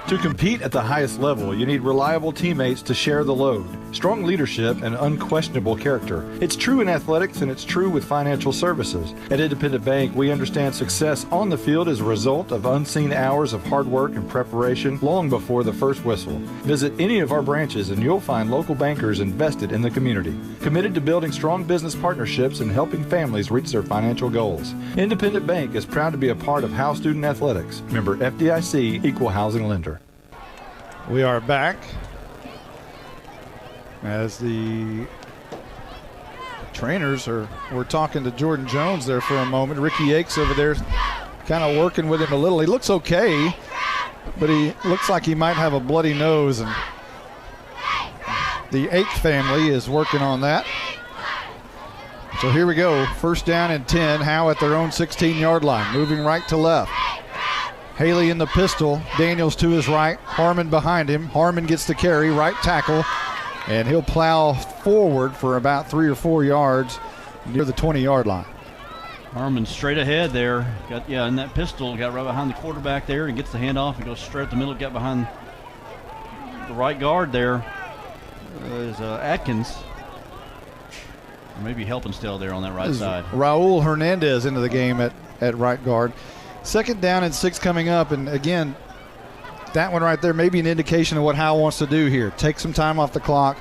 Speaker 1: To compete at the highest level, you need reliable teammates to share the load, strong leadership, and unquestionable character. It's true in athletics, and it's true with financial services. At Independent Bank, we understand success on the field is a result of unseen hours of hard work and preparation long before the first whistle. Visit any of our branches, and you'll find local bankers invested in the community, committed to building strong business partnerships and helping families reach their financial goals. Independent Bank is proud to be a part of Howe Student Athletics. Member FDIC, Equal Housing Lender.
Speaker 4: We are back as the trainers we're talking to Jordan Jones there for a moment. Ricky Yakes over there kind of working with him a little. He looks okay, but he looks like he might have a bloody nose, and the Ake family is working on that. So here we go. 1st down and 10. Howe at their own 16-yard line, moving right to left. Haley in the pistol, Daniels to his right, Harmon behind him. Harmon gets the carry, right tackle, and he'll plow forward for about 3 or 4 yards near the 20-yard line.
Speaker 5: Harmon straight ahead there. In that pistol, got right behind the quarterback there and gets the handoff and goes straight up the middle, got behind the right guard there. Is Atkins. Or maybe helping still there on that right side.
Speaker 4: Raul Hernandez into the game at right guard. 2nd down and 6 coming up, and again, that one right there may be an indication of what Howe wants to do here. Take some time off the clock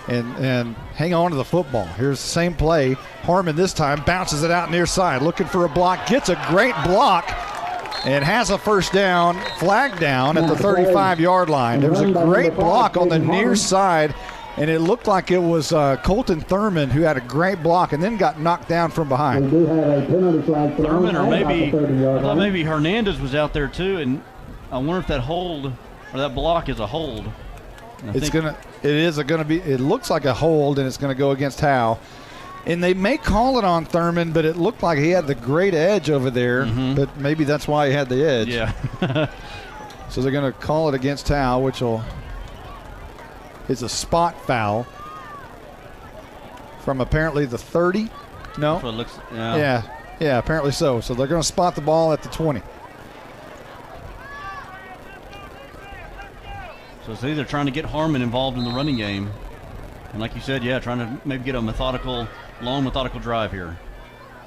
Speaker 4: and hang on to the football. Here's the same play. Harmon this time bounces it out near side, looking for a block, gets a great block, and has a 1st down, flag down at the 35-yard line. There was a great block on the near side, and it looked like it was Colton Thurman who had a great block and then got knocked down from behind.
Speaker 16: We do have a penalty flag thrown.
Speaker 5: Thurman, or maybe Hernandez was out there too, and I wonder if that hold or that block is a hold.
Speaker 4: It looks like a hold, and it's gonna go against Howe. And they may call it on Thurman, but it looked like he had the great edge over there, but maybe that's why he had the edge.
Speaker 5: Yeah.
Speaker 4: So they're gonna call it against Howe, which is a spot foul from apparently the 30. No?
Speaker 5: That's what it looks, yeah.
Speaker 4: Yeah, apparently so. So they're going to spot the ball at the 20.
Speaker 5: So it's either trying to get Harmon involved in the running game, and like you said, trying to maybe get a long methodical drive here.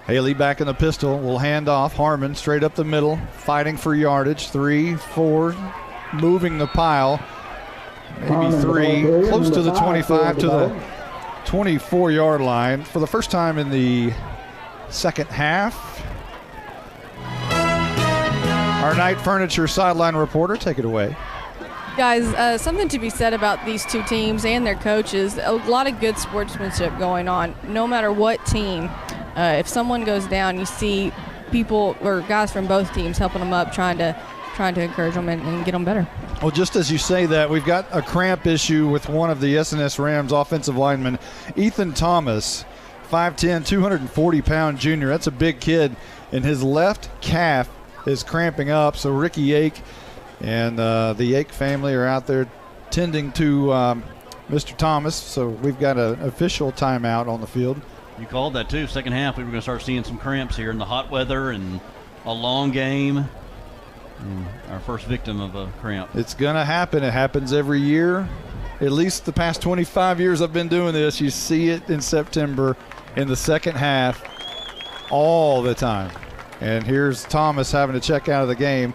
Speaker 4: Haley back in the pistol. Will hand off. Harmon straight up the middle, fighting for yardage. 3, 4, moving the pile. Maybe 3, close to the 25 to the 24-yard line for the first time in the second half. Our Knight Furniture sideline reporter, take it away.
Speaker 12: Guys, something to be said about these two teams and their coaches. A lot of good sportsmanship going on. No matter what team, if someone goes down, you see people or guys from both teams helping them up, trying to encourage them and get them better.
Speaker 4: Well, just as you say that, we've got a cramp issue with one of the SNS Rams offensive linemen, Ethan Thomas, 5'10", 240-pound junior. That's a big kid, and his left calf is cramping up. So Ricky Yake and the Yake family are out there tending to Mr. Thomas. So we've got an official timeout on the field.
Speaker 5: You called that too. Second half, we were going to start seeing some cramps here in the hot weather and a long game. And our first victim of a cramp.
Speaker 4: It's going to happen. It happens every year. At least the past 25 years I've been doing this, you see it in September in the second half all the time. And here's Thomas having to check out of the game.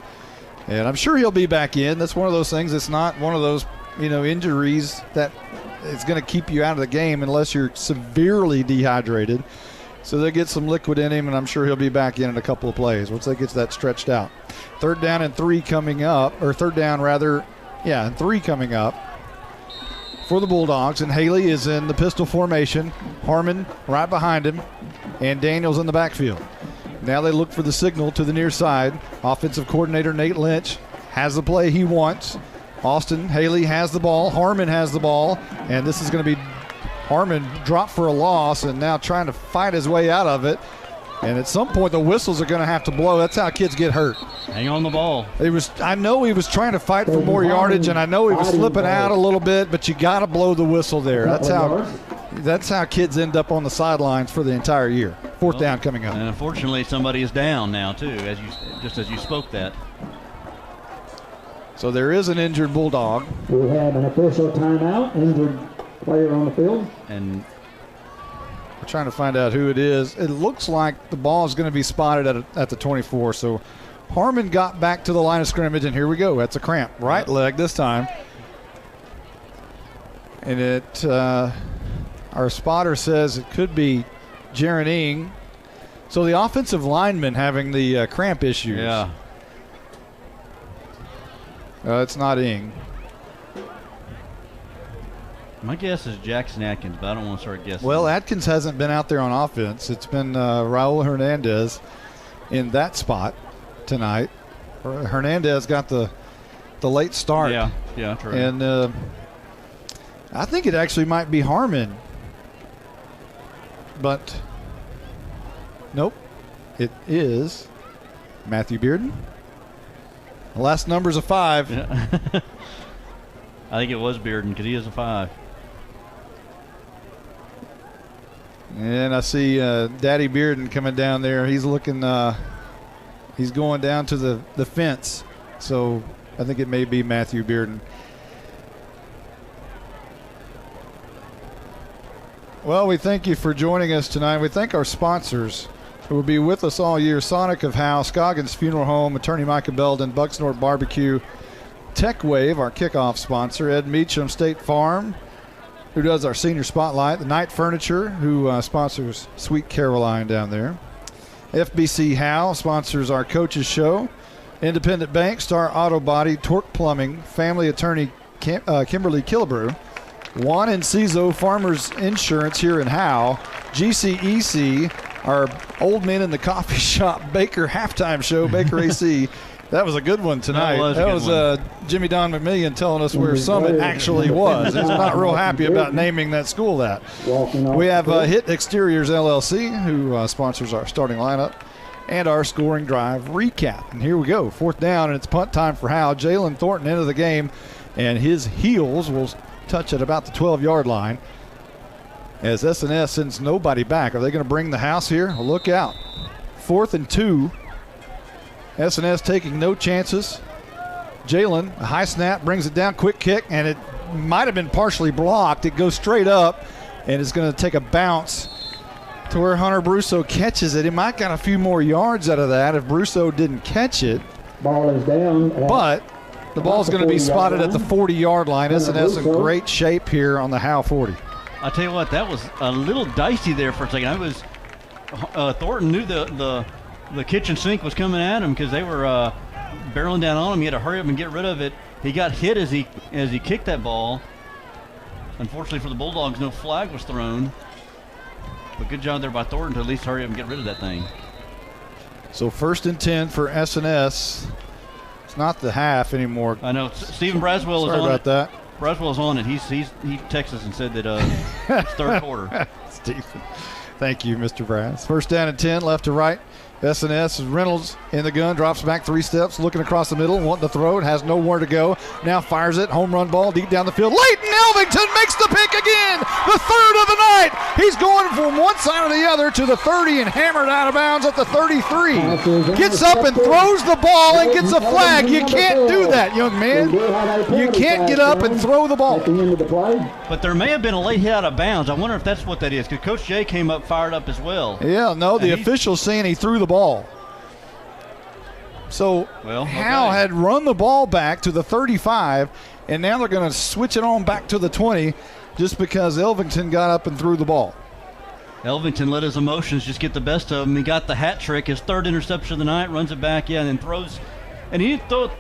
Speaker 4: And I'm sure he'll be back in. That's one of those things. It's not one of those, injuries that is going to keep you out of the game unless you're severely dehydrated. So they'll get some liquid in him, and I'm sure he'll be back in a couple of plays once they get that stretched out. Third down and 3 coming up, or third down rather, and 3 coming up for the Bulldogs. And Haley is in the pistol formation. Harmon right behind him, and Daniels in the backfield. Now they look for the signal to the near side. Offensive coordinator Nate Lynch has the play he wants. Austin Haley has the ball. Harmon has the ball, and this is going to be Harmon dropped for a loss and now trying to fight his way out of it. And at some point, the whistles are going to have to blow. That's how kids get hurt.
Speaker 5: Hang on the ball.
Speaker 4: I know he was trying to fight for more yardage, and I know he was slipping out a little bit, but you got to blow the whistle there. That's how kids end up on the sidelines for the entire year. Fourth down coming up.
Speaker 5: And unfortunately, somebody is down now too, just as you spoke that.
Speaker 4: So there is an injured Bulldog.
Speaker 16: We have an official timeout. Injured player on the field.
Speaker 4: And we're trying to find out who it is. It looks like the ball is going to be spotted at the 24. So Harmon got back to the line of scrimmage, and here we go. That's a cramp. Right leg this time. And our spotter says it could be Jaron Ing. So the offensive lineman having the cramp issues.
Speaker 5: Yeah.
Speaker 4: It's not Ing.
Speaker 5: My guess is Jackson Atkins, but I don't want to start guessing.
Speaker 4: Well, Atkins hasn't been out there on offense. It's been Raul Hernandez in that spot tonight. Hernandez got the late start.
Speaker 5: Yeah, true.
Speaker 4: And I think it actually might be Harmon. But nope, it is Matthew Bearden. The last number's a 5.
Speaker 5: Yeah. I think it was Bearden because he is a 5.
Speaker 4: And I see Daddy Bearden coming down there. He's looking, he's going down to the fence. So I think it may be Matthew Bearden. Well, we thank you for joining us tonight. We thank our sponsors who will be with us all year. Sonic of Howe, Scoggins Funeral Home, Attorney Micah Belden, Bucksnort Barbecue, Tech Wave, our kickoff sponsor, Ed Meacham State Farm, who does our senior spotlight, the Knight Furniture, who sponsors Sweet Caroline down there. FBC Howe sponsors our coaches show. Independent Bank, Star Auto Body, Torque Plumbing, Family Attorney Kimberly Killebrew, Juan Enciso Farmers Insurance here in Howe, GCEC, our old men in the coffee shop Baker halftime show, Baker AC. That was a good one tonight. That was Jimmy Don McMillian telling us where Summit actually was. He's not real happy about naming that school that. We have Hit Exteriors LLC, who sponsors our starting lineup, and our scoring drive recap. And here we go. Fourth down, and it's punt time for Howe. Jalen Thornton into the game, and his heels will touch at about the 12-yard line as S&S sends nobody back. Are they going to bring the house here? Well, look out. 4th and 2. S&S taking no chances. Jalen, a high snap, brings it down, quick kick, and it might have been partially blocked. It goes straight up, and it's going to take a bounce to where Hunter Brusso catches it. He might got a few more yards out of that if Brusso didn't catch it.
Speaker 16: Ball is down.
Speaker 4: But the ball's going to be spotted at the 40-yard line. S&S in great shape here on the Howe 40.
Speaker 5: I'll tell you what, that was a little dicey there for a second. I was Thornton knew the kitchen sink was coming at him because they were barreling down on him. He had to hurry up and get rid of it. He got hit as he kicked that ball. Unfortunately for the Bulldogs, no flag was thrown. But good job there by Thornton to at least hurry up and get rid of that thing.
Speaker 4: So 1st and 10 for S&S. It's not the half anymore.
Speaker 5: I know. Stephen Braswell is on it.
Speaker 4: Sorry about that.
Speaker 5: Braswell's on it. He texted us and said that it's third quarter.
Speaker 4: Stephen. Thank you, Mr. Brass. First down and 10, left to right. S&S Reynolds in the gun, drops back 3 steps, looking across the middle, wanting to throw it, has nowhere to go. Now fires it, home run ball deep down the field. Leighton Elvington makes the pick again, the third of the night. He's going from one side or the other to the 30 and hammered out of bounds at the 33. Gets up and throws the ball and gets a flag. You can't do that, young man. You can't get up and throw the ball.
Speaker 5: But there may have been a late hit out of bounds. I wonder if that's what that is, because Coach Jay came up fired up as well.
Speaker 4: Yeah, no, the official's saying he threw the ball. So Howe had run the ball back to the 35, and now they're going to switch it on back to the 20 just because Elvington got up and threw the ball.
Speaker 5: Elvington let his emotions just get the best of him. He got the hat trick, his third interception of the night, runs it back, and then throws. And he didn't throw it,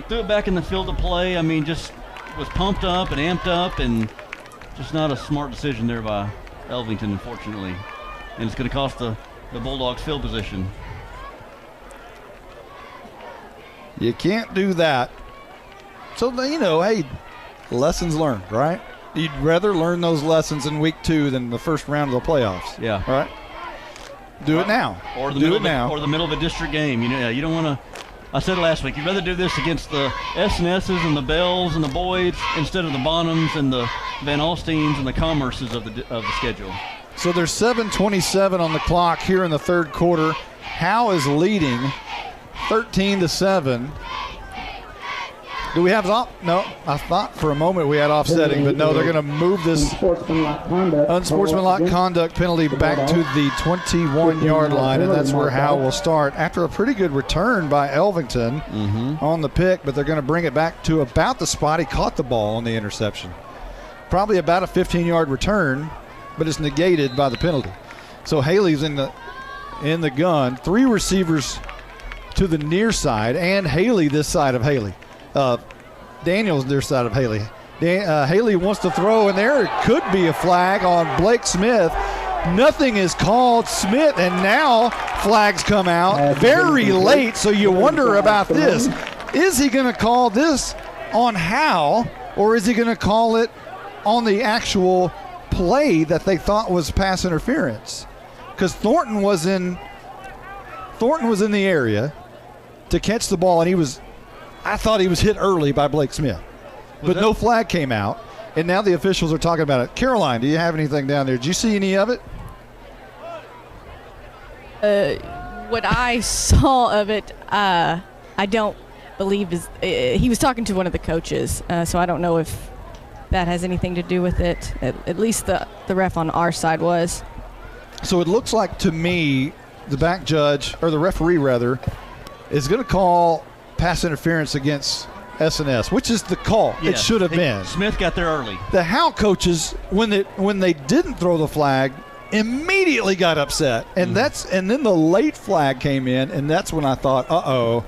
Speaker 5: threw it back in the field of play. Just was pumped up and amped up, and just not a smart decision there by Elvington, unfortunately. And it's going to cost the Bulldogs field position.
Speaker 4: You can't do that. So, hey, lessons learned, right? You'd rather learn those lessons in week 2 than the first round of the playoffs.
Speaker 5: Yeah.
Speaker 4: Right? Do it now.
Speaker 5: Or the middle of a district game. You don't want to. I said it last week. You'd rather do this against the S&S's and the Bells and the Boyds instead of the Bonhams and the Van Alsteins and the Commerces of the schedule.
Speaker 4: So there's 7:27 on the clock here in the third quarter. Howe is leading 13-7. Do we have no? I thought for a moment we had offsetting, but no, they're going to move this unsportsmanlike conduct penalty back to the 21-yard line, and that's where Howe will start after a pretty good return by Elvington on the pick, but they're going to bring it back to about the spot he caught the ball on the interception. Probably about a 15-yard return, but it's negated by the penalty. So Haley's in the gun, 3 receivers to the near side, and Haley this side of Haley. Daniels their side of Haley. Haley wants to throw, and there could be a flag on Blake Smith. Nothing is called. Smith, and now flags come out very late, so you wonder about this. Is he going to call this on Howe, or is he going to call it on the actual play that they thought was pass interference? Because Thornton was in the area to catch the ball, and I thought he was hit early by Blake Smith. But no flag came out, and now the officials are talking about it. Caroline, do you have anything down there? Did you see any of it?
Speaker 12: What I saw of it, I don't believe he was talking to one of the coaches, so I don't know if that has anything to do with it. At least the ref on our side was.
Speaker 4: So it looks like to me the back judge, or the referee rather, is going to call pass interference against S&S, which is the call.
Speaker 5: Yeah,
Speaker 4: it should have been.
Speaker 5: Smith got there early.
Speaker 4: The Howe coaches, when they didn't throw the flag, immediately got upset, and and then the late flag came in, and that's when I thought,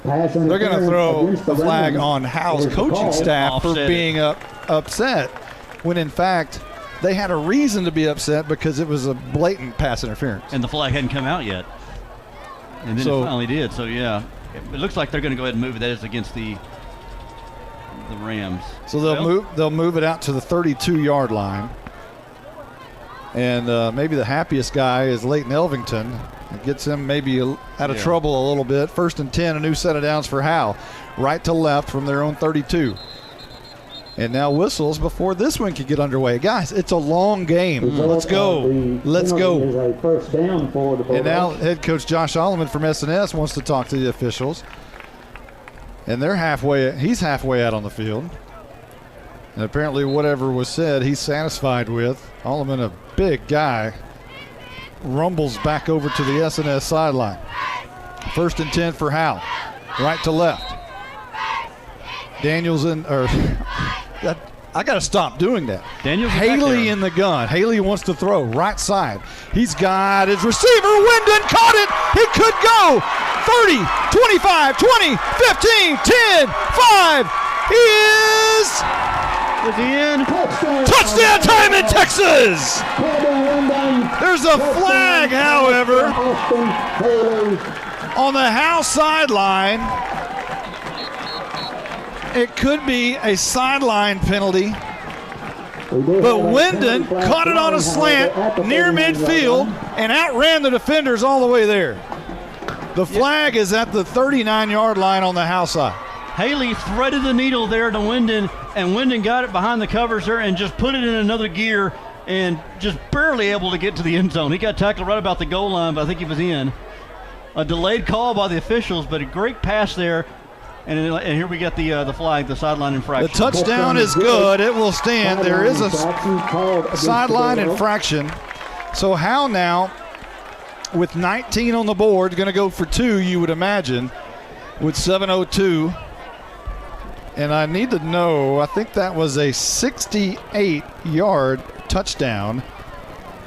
Speaker 4: they're going to throw the flag on Howe's coaching staff for being upset, when in fact they had a reason to be upset because it was a blatant pass interference.
Speaker 5: And the flag hadn't come out yet. And then it finally did, so yeah. It looks like they're going to go ahead and move it. That is against the Rams.
Speaker 4: So they'll move it out to the 32-yard line. And maybe the happiest guy is Leighton Elvington. It gets him maybe out of trouble a little bit. 1st and 10, a new set of downs for Howe. Right to left from their own 32. And now whistles before this one can get underway. Guys, it's a long game. Let's go. Let's go. And now head coach Josh Alleman from S&S wants to talk to the officials. And he's halfway out on the field. And apparently whatever was said, he's satisfied with. Alleman, a big guy, rumbles back over to the S&S sideline. 1st and 10 for Howe. Right to left. Daniels I got to stop doing that. Haley in the gun. Haley wants to throw right side. He's got his receiver. Wyndon caught it. He could go. 30, 25, 20, 15, 10, 5. He is in. Touchdown time in Texas. There's a flag, however, on the Howe sideline. It could be a sideline penalty. But Wyndon caught it on a slant near midfield and outran the defenders all the way there. The flag is at the 39-yard line on the Howe side.
Speaker 5: Haley threaded the needle there to Wyndon, and Wyndon got it behind the covers there and just put it in another gear and just barely able to get to the end zone. He got tackled right about the goal line, but I think he was in. A delayed call by the officials, but a great pass there. And here we get the flag, the sideline infraction.
Speaker 4: The touchdown is good. It will stand. There is a sideline infraction. So Howe now, with 19 on the board, going to go for 2, you would imagine, with 7:02. And I need to know, I think that was a 68-yard touchdown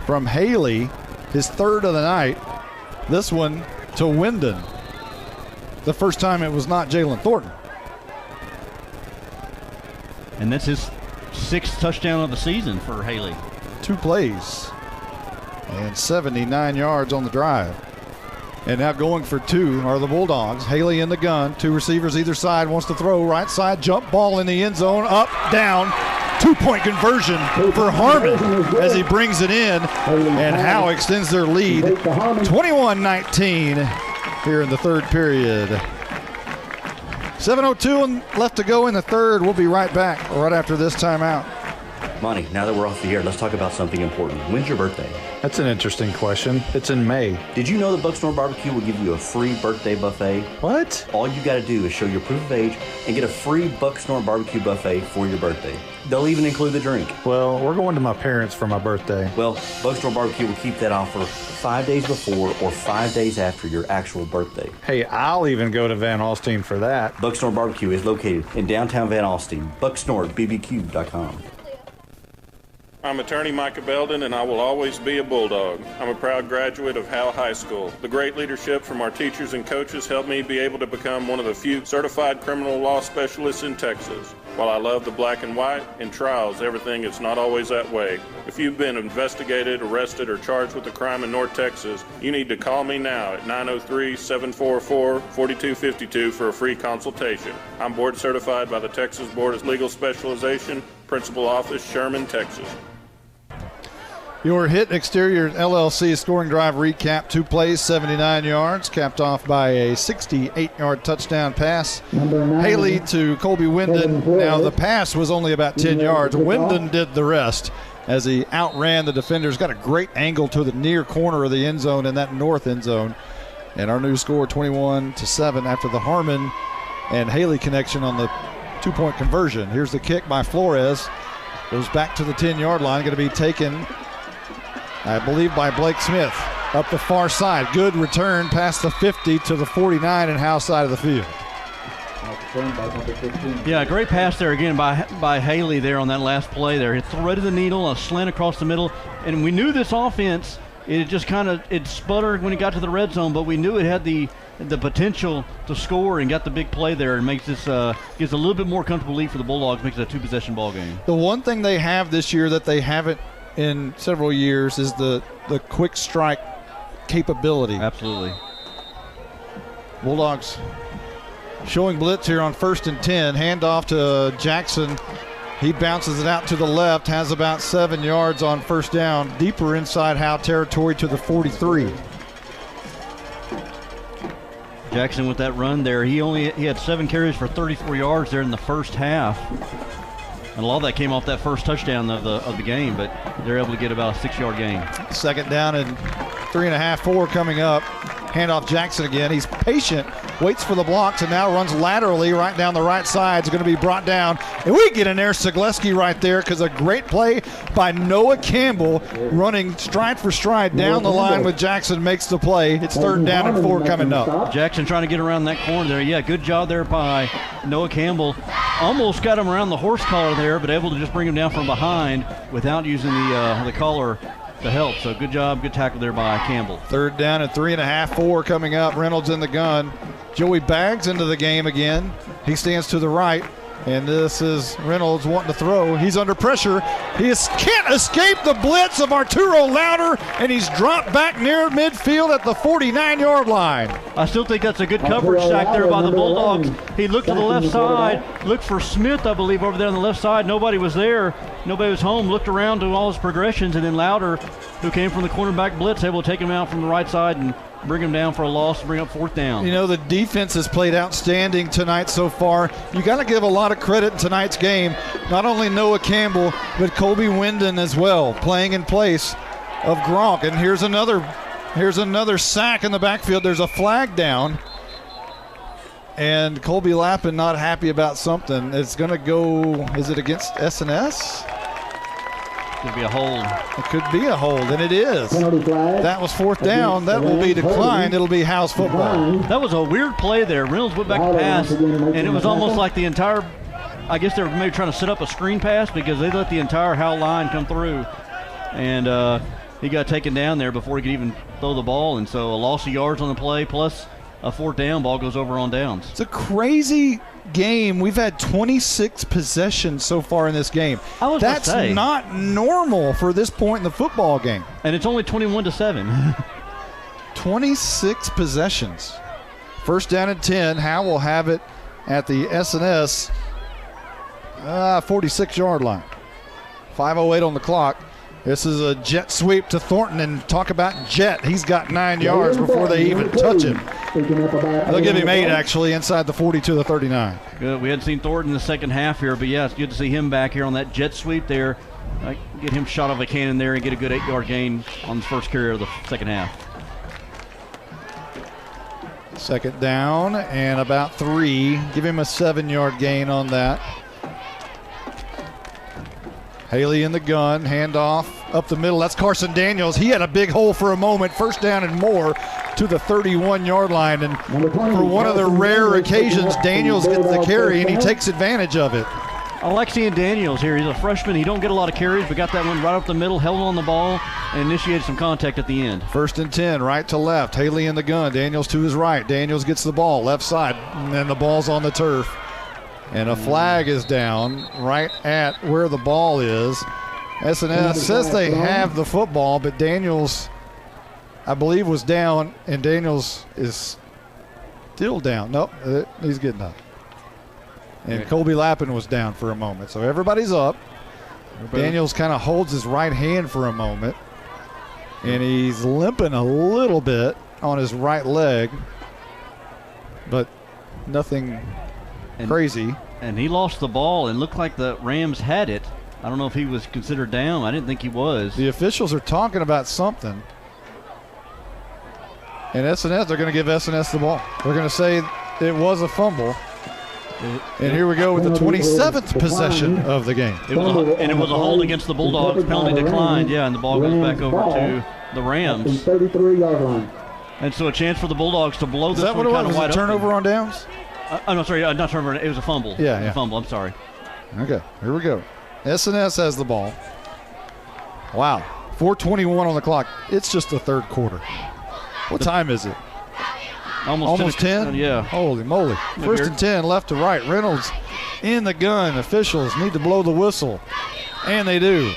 Speaker 4: from Haley, his third of the night. This one to Wyndon. The first time it was not Jalen Thornton.
Speaker 5: And that's his 6th touchdown of the season for Haley.
Speaker 4: 2 plays and 79 yards on the drive. And now going for 2 are the Bulldogs. Haley in the gun, 2 receivers either side, wants to throw right side, jump ball in the end zone, up, down. 2-point conversion for Harmon as he brings it in. And Howe extends their lead 21-19 here in the third period. 7:02 left to go in the third. We'll be right back right after this timeout.
Speaker 6: Monty, now that we're off the air, let's talk about something important. When's your birthday?
Speaker 9: That's an interesting question. It's in May.
Speaker 6: Did you know that Bucksnor Barbecue will give you a free birthday buffet?
Speaker 9: What?
Speaker 6: All you got to do is show your proof of age and get a free Bucksnor Barbecue buffet for your birthday. They'll even include the drink.
Speaker 9: Well, we're going to my parents for my birthday.
Speaker 6: Well, Bucksnor Barbecue will keep that offer 5 days before or 5 days after your actual birthday.
Speaker 9: Hey, I'll even go to Van Alstyne for that.
Speaker 6: Bucksnor Barbecue is located in downtown Van Alstyne. BucksnorBBQ.com.
Speaker 7: I'm attorney Micah Belden, and I will always be a Bulldog. I'm a proud graduate of Howe High School. The great leadership from our teachers and coaches helped me be able to become one of the few certified criminal law specialists in Texas. While I love the black and white, in trials, everything is not always that way. If you've been investigated, arrested, or charged with a crime in North Texas, you need to call me now at 903-744-4252 for a free consultation. I'm board certified by the Texas Board of Legal Specialization, Principal Office, Sherman, Texas.
Speaker 4: Your Hit Exterior LLC scoring drive recap: 2 plays, 79 yards, capped off by a 68-yard touchdown pass. Haley to Colby Wyndon. Now the pass was only about 10 yards. Wyndon did the rest as he outran the defenders. Got a great angle to the near corner of the end zone in that north end zone. And our new score 21-7 after the Harmon and Haley connection on the 2-point conversion. Here's the kick by Flores. Goes back to the 10-yard line. Going to be taken, I believe, by Blake Smith up the far side. Good return past the 50 to the 49 and Howe side of the field.
Speaker 5: Yeah, great pass there again by Haley there on that last play there. It threaded the needle, a slant across the middle, and we knew this offense, it just it sputtered when it got to the red zone, but we knew it had the potential to score and got the big play there and makes this gives a little bit more comfortable lead for the Bulldogs, makes it a 2-possession ball game.
Speaker 4: The one thing they have this year that they haven't in several years is the quick strike capability.
Speaker 5: Absolutely.
Speaker 4: Bulldogs showing blitz here on 1st and 10. Handoff to Jackson. He bounces it out to the left, has about 7 yards on first down, deeper inside Howe territory to the 43.
Speaker 5: Jackson with that run there, he had 7 carries for 34 yards there in the first half. And a lot of that came off that first touchdown of the game, but they're able to get about a 6-yard gain.
Speaker 4: 2nd down and 3.5, 4 coming up. Handoff Jackson again. He's patient, waits for the blocks, and now runs laterally right down the right side. It's going to be brought down. And we get an Air Sigleski right there because a great play by Noah Campbell running stride for stride down the line with Jackson makes the play. It's 3rd down and 4 coming up.
Speaker 5: Jackson trying to get around that corner there. Yeah, good job there by Noah Campbell. Almost got him around the horse collar there, but able to just bring him down from behind without using the collar to help. So good job, good tackle there by Campbell.
Speaker 4: 3rd down and 3.5, 4 coming up. Reynolds in the gun. Joey Baggs into the game again. He stands to the right. And this is Reynolds wanting to throw. He's under pressure. He can't escape the blitz of Arturo Louder, and he's dropped back near midfield at the 49-yard line.
Speaker 5: I still think that's a good coverage sack there by the Bulldogs. He looked to the left side, looked for Smith, I believe, over there on the left side. Nobody was there. Nobody was home. Looked around to all his progressions, and then Louder, who came from the cornerback blitz, able to take him out from the right side and bring him down for a loss and bring up 4th down.
Speaker 4: You know, the defense has played outstanding tonight so far. You got to give a lot of credit in tonight's game. Not only Noah Campbell, but Colby Wyndon as well, playing in place of Gronk. And here's another sack in the backfield. There's a flag down. And Colby Lappin not happy about something. It's going to go, is it against S&S?
Speaker 5: Could be a hold.
Speaker 4: It could be a hold, and it is. That was 4th down. That will be declined. It'll be Howe's football.
Speaker 5: That was a weird play there. Reynolds went back to pass, and it was almost like the entire, I guess they were maybe trying to set up a screen pass because they let the entire Howe line come through. And he got taken down there before he could even throw the ball, and so a loss of yards on the play plus a 4th down. Ball goes over on downs.
Speaker 4: It's a crazy game. We've had 26 possessions so far in this game. That's not normal for this point in the football game.
Speaker 5: And it's only 21-7.
Speaker 4: 26 possessions. 1st down and 10. Howe will have it at the S&S 46-yard line. 5:08 on the clock. This is a jet sweep to Thornton, and talk about jet. He's got 9 yards before they even touch him. They'll give him 8, actually, inside the 40 to the 39.
Speaker 5: Good. We hadn't seen Thornton in the second half here, but yeah, it's good to see him back here on that jet sweep there. Get him shot of a cannon there and get a good 8-yard gain on the first carry of the second half.
Speaker 4: 2nd down and about 3. Give him a 7-yard gain on that. Haley in the gun, handoff up the middle. That's Carson Daniels. He had a big hole for a moment. 1st down and more to the 31-yard line. And for one of the rare occasions, Daniels gets the carry, and he takes advantage of it.
Speaker 5: I like seeing Daniels here. He's a freshman. He don't get a lot of carries, but got that one right up the middle, held on the ball, and initiated some contact at the end.
Speaker 4: 1st and 10, right to left. Haley in the gun. Daniels to his right. Daniels gets the ball, left side, and then the ball's on the turf. And a flag is down right at where the ball is. S&S says they have the football, but Daniels, I believe, was down, and Daniels is still down. Nope, he's getting up. And Colby Lappin was down for a moment. So everybody's up. Daniels kind of holds his right hand for a moment, and he's limping a little bit on his right leg, but nothing crazy.
Speaker 5: And he lost the ball and looked like the Rams had it. I don't know if he was considered down. I didn't think he was.
Speaker 4: The officials are talking about something. And S&S, they're going to give S&S the ball. They're going to say it was a fumble. And here we go with the 27th possession of the game.
Speaker 5: It was a hold against the Bulldogs. Penalty declined, and the ball goes back over to the Rams.
Speaker 16: 33-yard line.
Speaker 5: And so a chance for the Bulldogs to blow this one kind of wide open.
Speaker 4: Was it a turnover on downs?
Speaker 5: I'm sorry, not turnover. It was a fumble.
Speaker 4: Yeah.
Speaker 5: A fumble, I'm sorry.
Speaker 4: Okay, here we go. S&S has the ball. Wow, 4:21 on the clock. It's just the 3rd quarter. What time is it? Almost 10?
Speaker 5: Yeah.
Speaker 4: Holy moly. 1st and 10, left to right. Reynolds in the gun. Officials need to blow the whistle. And they do.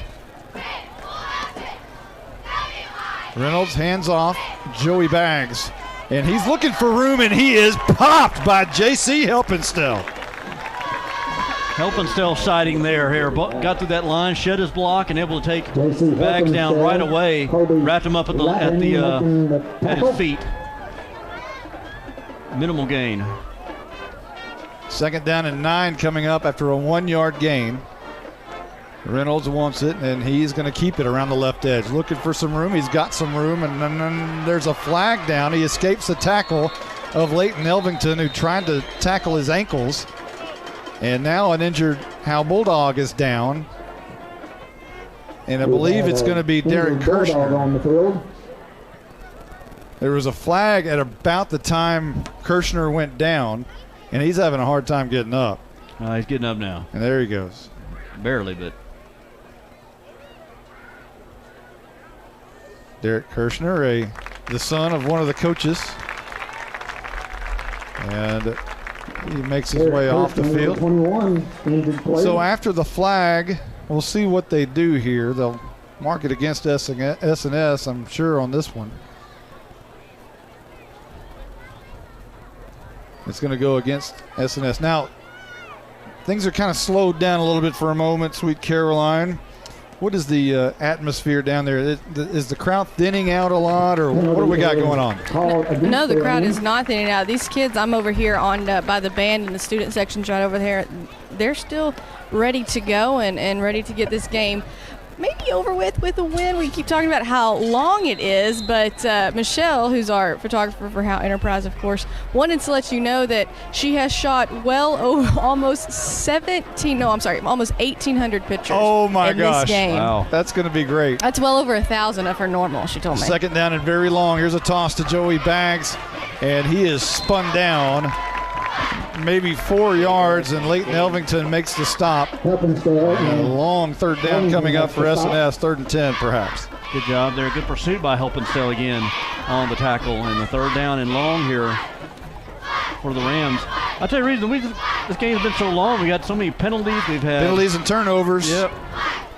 Speaker 4: Reynolds hands off. Joey Baggs. And he's looking for room, and he is popped by J.C. Helpenstell.
Speaker 5: Helpenstell sighting there. Here, got through that line, shed his block, and able to take Baggs down right away. Wrapped him up at his feet. Minimal gain.
Speaker 4: 2nd down and 9 coming up after a 1-yard gain. Reynolds wants it, and he's going to keep it around the left edge. Looking for some room. He's got some room, and then there's a flag down. He escapes the tackle of Leighton Elvington, who tried to tackle his ankles. And now an injured Howe Bulldog is down. And I believe it's going to be Derek Kirshner. There was a flag at about the time Kirshner went down, and he's having a hard time getting up.
Speaker 5: He's getting up now.
Speaker 4: And there he goes.
Speaker 5: Barely, but.
Speaker 4: Derek Kirshner, the son of one of the coaches. And He makes his way off the field.
Speaker 16: 21,
Speaker 4: so after the flag, we'll see what they do here. They'll mark it against S&S, I'm sure, on this one. It's going to go against S&S. Now, things are kind of slowed down a little bit for a moment, Sweet Caroline. What is the atmosphere down there? Is the crowd thinning out a lot, or what do we got going on?
Speaker 12: No, the crowd is not thinning out. These kids, I'm over here on by the band and the student section's right over there. They're still ready to go and ready to get this game maybe over with a win. We keep talking about how long it is, but Michelle, who's our photographer for Howe Enterprise, of course, wanted to let you know that she has shot well over almost 1,800 pictures.
Speaker 4: Oh my gosh!
Speaker 12: This game.
Speaker 4: Wow, that's going to be great.
Speaker 12: That's well over 1,000 of her normal. She told me.
Speaker 4: Second down and very long. Here's a toss to Joey Baggs, and he is spun down. Maybe 4 yards, and Leighton Elvington makes the stop. And a long third down coming up for S&S, 3rd and 10 perhaps.
Speaker 5: Good job there. Good pursuit by Helpenstell again on the tackle. And the 3rd down and long here for the Rams. I'll tell you the reason this game has been so long. We got so many penalties. We've had
Speaker 4: penalties and turnovers.
Speaker 5: Yep.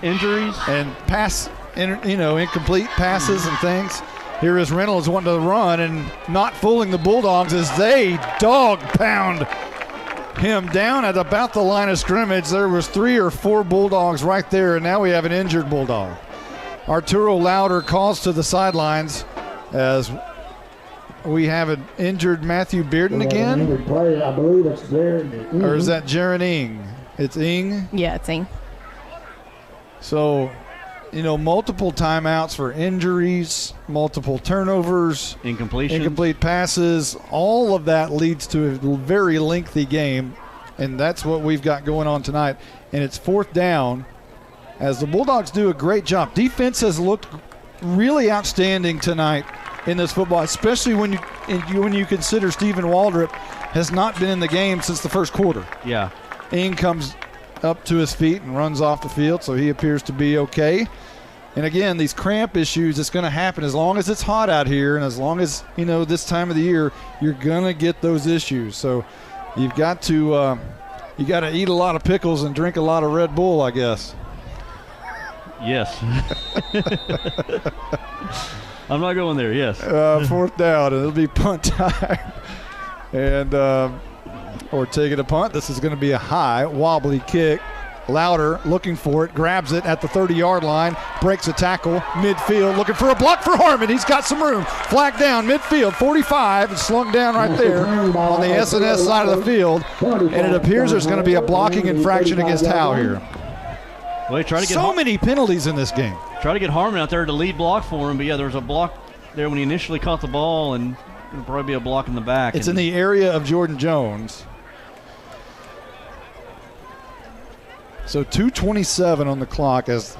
Speaker 5: Injuries.
Speaker 4: And incomplete passes and things. Here is Reynolds wanting to run and not fooling the Bulldogs as they dog pound him down at about the line of scrimmage. There was 3 or 4 Bulldogs right there, and now we have an injured Bulldog. Arturo Louder calls to the sidelines as we have an injured Matthew Bearden again.
Speaker 16: Injured player. I believe it's Jaron.
Speaker 4: Or is that Jaron Ing? It's Ing?
Speaker 12: Yeah, it's Ing.
Speaker 4: So, multiple timeouts for injuries, multiple turnovers, incomplete passes. All of that leads to a very lengthy game, and that's what we've got going on tonight. And it's 4th down as the Bulldogs do a great job. Defense has looked really outstanding tonight in this football, especially when you consider Stephen Waldrop has not been in the game since the first quarter.
Speaker 5: Yeah.
Speaker 4: Ing comes up to his feet and runs off the field, so he appears to be okay. And again, these cramp issues, it's going to happen as long as it's hot out here, and as long as this time of the year, you're going to get those issues. So you've got to eat a lot of pickles and drink a lot of Red Bull, I guess.
Speaker 5: Yes. I'm not going there. Yes.
Speaker 4: 4th down, and it'll be punt time, and or taking a punt. This is going to be a high, wobbly kick. Louder looking for it, grabs it at the 30-yard line, breaks a tackle, midfield, looking for a block for Harmon. He's got some room. Flag down, midfield, 45, and slung down right there on the S&S side of the field. And it appears there's going to be a blocking infraction against Howe here.
Speaker 5: Well, try to get
Speaker 4: so many penalties in this game.
Speaker 5: Try to get Harmon out there to lead block for him, but yeah, there was a block there when he initially caught the ball, and it'll probably be a block in the back.
Speaker 4: It's in the area of Jordan Jones. So 2:27 on the clock as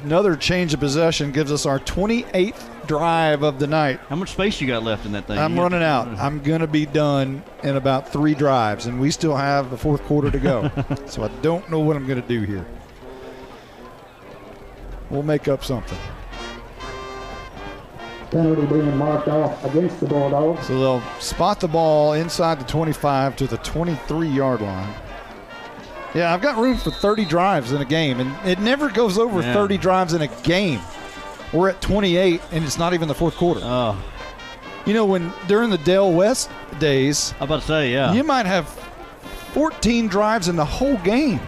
Speaker 4: another change of possession gives us our 28th drive of the night.
Speaker 5: How much space you got left in that thing?
Speaker 4: I'm running out. I'm going to be done in about 3 drives, and we still have the 4th quarter to go. So I don't know what I'm going to do here. We'll make up something.
Speaker 16: Penalty being marked off against the Bulldogs.
Speaker 4: So they'll spot the ball inside the 25 to the 23-yard line. Yeah, I've got room for 30 drives in a game, and it never goes over 30 drives in a game. We're at 28, and it's not even the 4th quarter.
Speaker 5: Oh.
Speaker 4: When during the Dale West days,
Speaker 5: I'm about to say, yeah,
Speaker 4: you might have 14 drives in the whole game.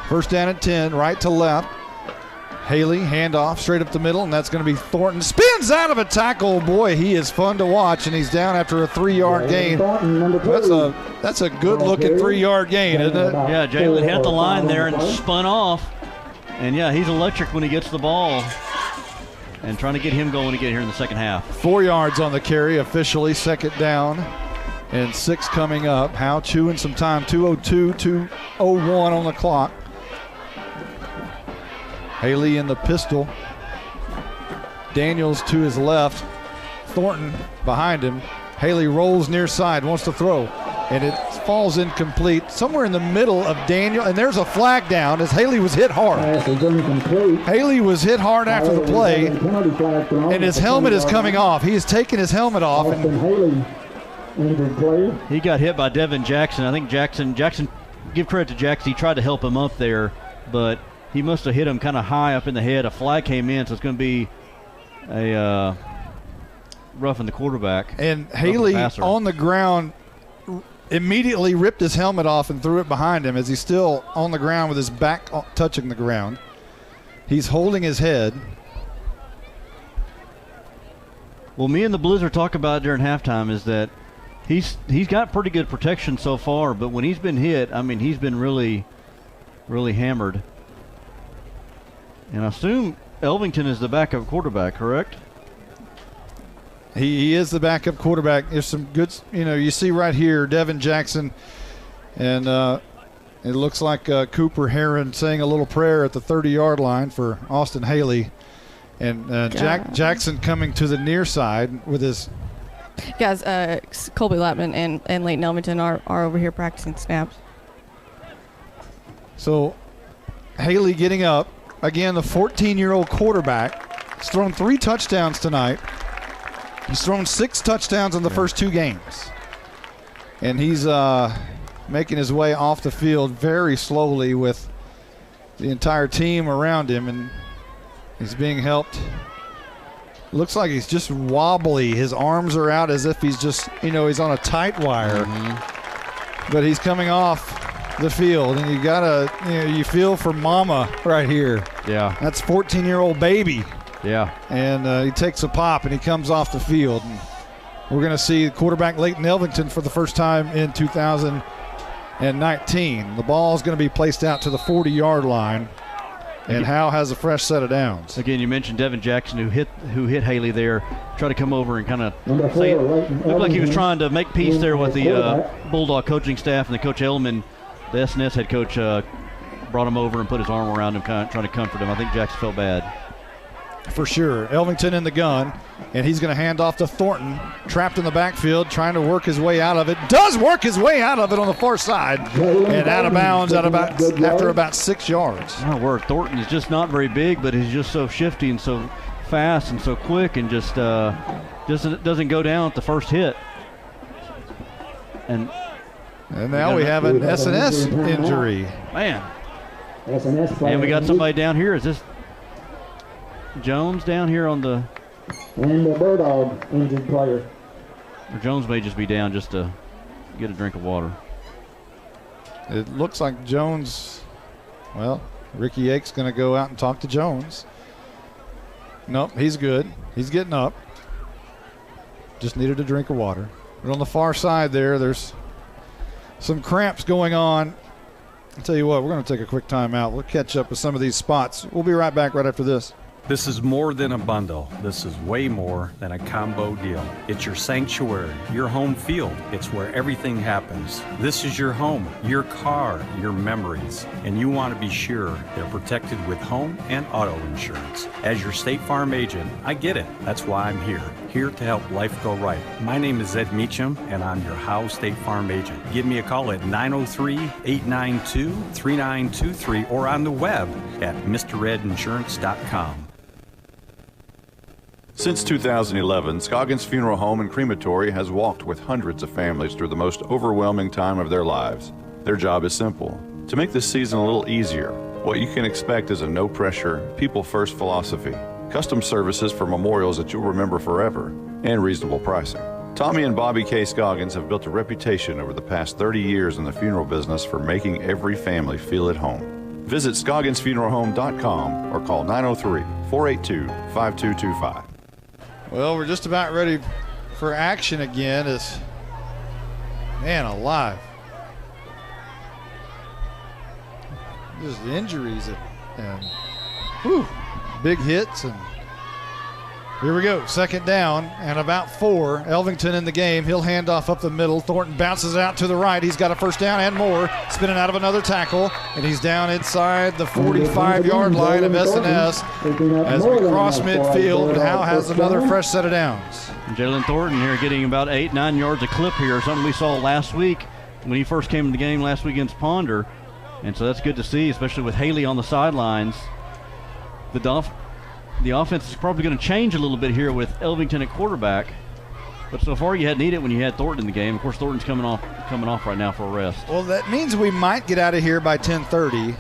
Speaker 4: 1st down at 10, right to left. Haley, handoff, straight up the middle, and that's going to be Thornton. Spins out of a tackle. Boy, he is fun to watch, and he's down after a 3-yard gain. That's a good-looking 3-yard gain, isn't it?
Speaker 5: Yeah, Jalen hit the line there and spun off. And, yeah, he's electric when he gets the ball. And trying to get him going to get here in the second half.
Speaker 4: 4 yards on the carry, officially 2nd down. And 6 coming up. Howe chewing some time, 2:02, 2:01 on the clock. Haley in the pistol. Daniels to his left. Thornton behind him. Haley rolls near side, wants to throw. And it falls incomplete somewhere in the middle of Daniel. And there's a flag down as Haley was hit hard. Haley was hit hard after the play. And his helmet is coming off. He has taken his helmet off. And
Speaker 16: injured player.
Speaker 5: He got hit by Devin Jackson. I think Jackson, give credit to Jackson, he tried to help him up there, but he must have hit him kind of high up in the head. A flag came in, so it's going to be a roughing the quarterback.
Speaker 4: And Haley on the ground immediately ripped his helmet off and threw it behind him as he's still on the ground with his back touching the ground. He's holding his head.
Speaker 5: Well, me and the Blizzard talk about during halftime is that he's got pretty good protection so far, but when he's been hit, I mean, he's been really, really hammered. And I assume Elvington is the backup quarterback, correct?
Speaker 4: He is the backup quarterback. There's some good, you see right here, Devin Jackson, and it looks like Cooper Heron saying a little prayer at the 30-yard line for Austin Haley. And Jackson coming to the near side with his...
Speaker 12: Guys, Colby Lapman and Leighton Elvington are over here practicing snaps.
Speaker 4: So Haley getting up. Again, the 14-year-old quarterback. He's thrown 3 touchdowns tonight. He's thrown 6 touchdowns in the first 2 games. And he's making his way off the field very slowly with the entire team around him. And he's being helped. Looks like he's just wobbly. His arms are out as if he's just, he's on a tight wire. Mm-hmm. But he's coming off the field, and you gotta, you feel for mama right here.
Speaker 5: Yeah.
Speaker 4: That's 14-year-old baby.
Speaker 5: Yeah.
Speaker 4: And he takes a pop, and he comes off the field. And we're going to see quarterback Leighton Elvington for the first time in 2019. The ball is going to be placed out to the 40-yard line. And Howe has a fresh set of downs.
Speaker 5: Again, you mentioned Devin Jackson, who hit Haley there, tried to come over and kind of looked like he was trying to make peace there with the Bulldog coaching staff and the Coach Elman, the SNS head coach, brought him over and put his arm around him, kind of trying to comfort him. I think Jackson felt bad.
Speaker 4: For sure. Elvington in the gun, and he's going to hand off to Thornton, trapped in the backfield, trying to work his way out of it. Does work his way out of it on the far side, and out of bounds after about 6 yards.
Speaker 5: Oh, word. Thornton is just not very big, but he's just so shifty and so fast and so quick, and just doesn't go down at the first hit. And
Speaker 4: now we have an SNS injury.
Speaker 5: Man. And we got somebody down here. Is this Jones down here on the...
Speaker 16: And the Bulldog injured player.
Speaker 5: Or Jones may just be down just to get a drink of water.
Speaker 4: It looks like Jones... Well, Ricky Yake's going to go out and talk to Jones. Nope, he's good. He's getting up. Just needed a drink of water. But on the far side there's some cramps going on. I'll tell you what, we're going to take a quick timeout. We'll catch up with some of these spots. We'll be right back right after this.
Speaker 9: This is more than a bundle. This is way more than a combo deal. It's your sanctuary, your home field. It's where everything happens. This is your home, your car, your memories. And you want to be sure they're protected with home and auto insurance. As your State Farm agent, I get it. That's why I'm here to help life go right. My name is Ed Meacham, and I'm your Howe State Farm agent. Give me a call at 903-892-3923 or on the web at mredinsurance.com.
Speaker 1: Since 2011, Scoggins Funeral Home and Crematory has walked with hundreds of families through the most overwhelming time of their lives. Their job is simple: to make this season a little easier. What you can expect is a no-pressure, people-first philosophy, custom services for memorials that you'll remember forever, and reasonable pricing. Tommy and Bobby K. Scoggins have built a reputation over the past 30 years in the funeral business for making every family feel at home. Visit ScogginsFuneralHome.com or call 903-482-5225.
Speaker 4: Well, we're just about ready for action again. Man alive. Just injuries and big hits. And here we go. Second down and about 4. Elvington in the game. He'll hand off up the middle. Thornton bounces out to the right. He's got a first down and more. Spinning out of another tackle. And he's down inside the 45-yard line of SNS as we cross midfield. And Howe has another fresh set of downs.
Speaker 5: Jalen Thornton here getting about 8-9 yards a clip here. Something we saw last week when he first came in the game last week against Ponder. And so that's good to see, especially with Haley on the sidelines. The offense is probably going to change a little bit here with Elvington at quarterback. But so far you hadn't needed it when you had Thornton in the game. Of course, Thornton's coming off right now for a rest.
Speaker 4: Well, that means we might get out of here by 10:30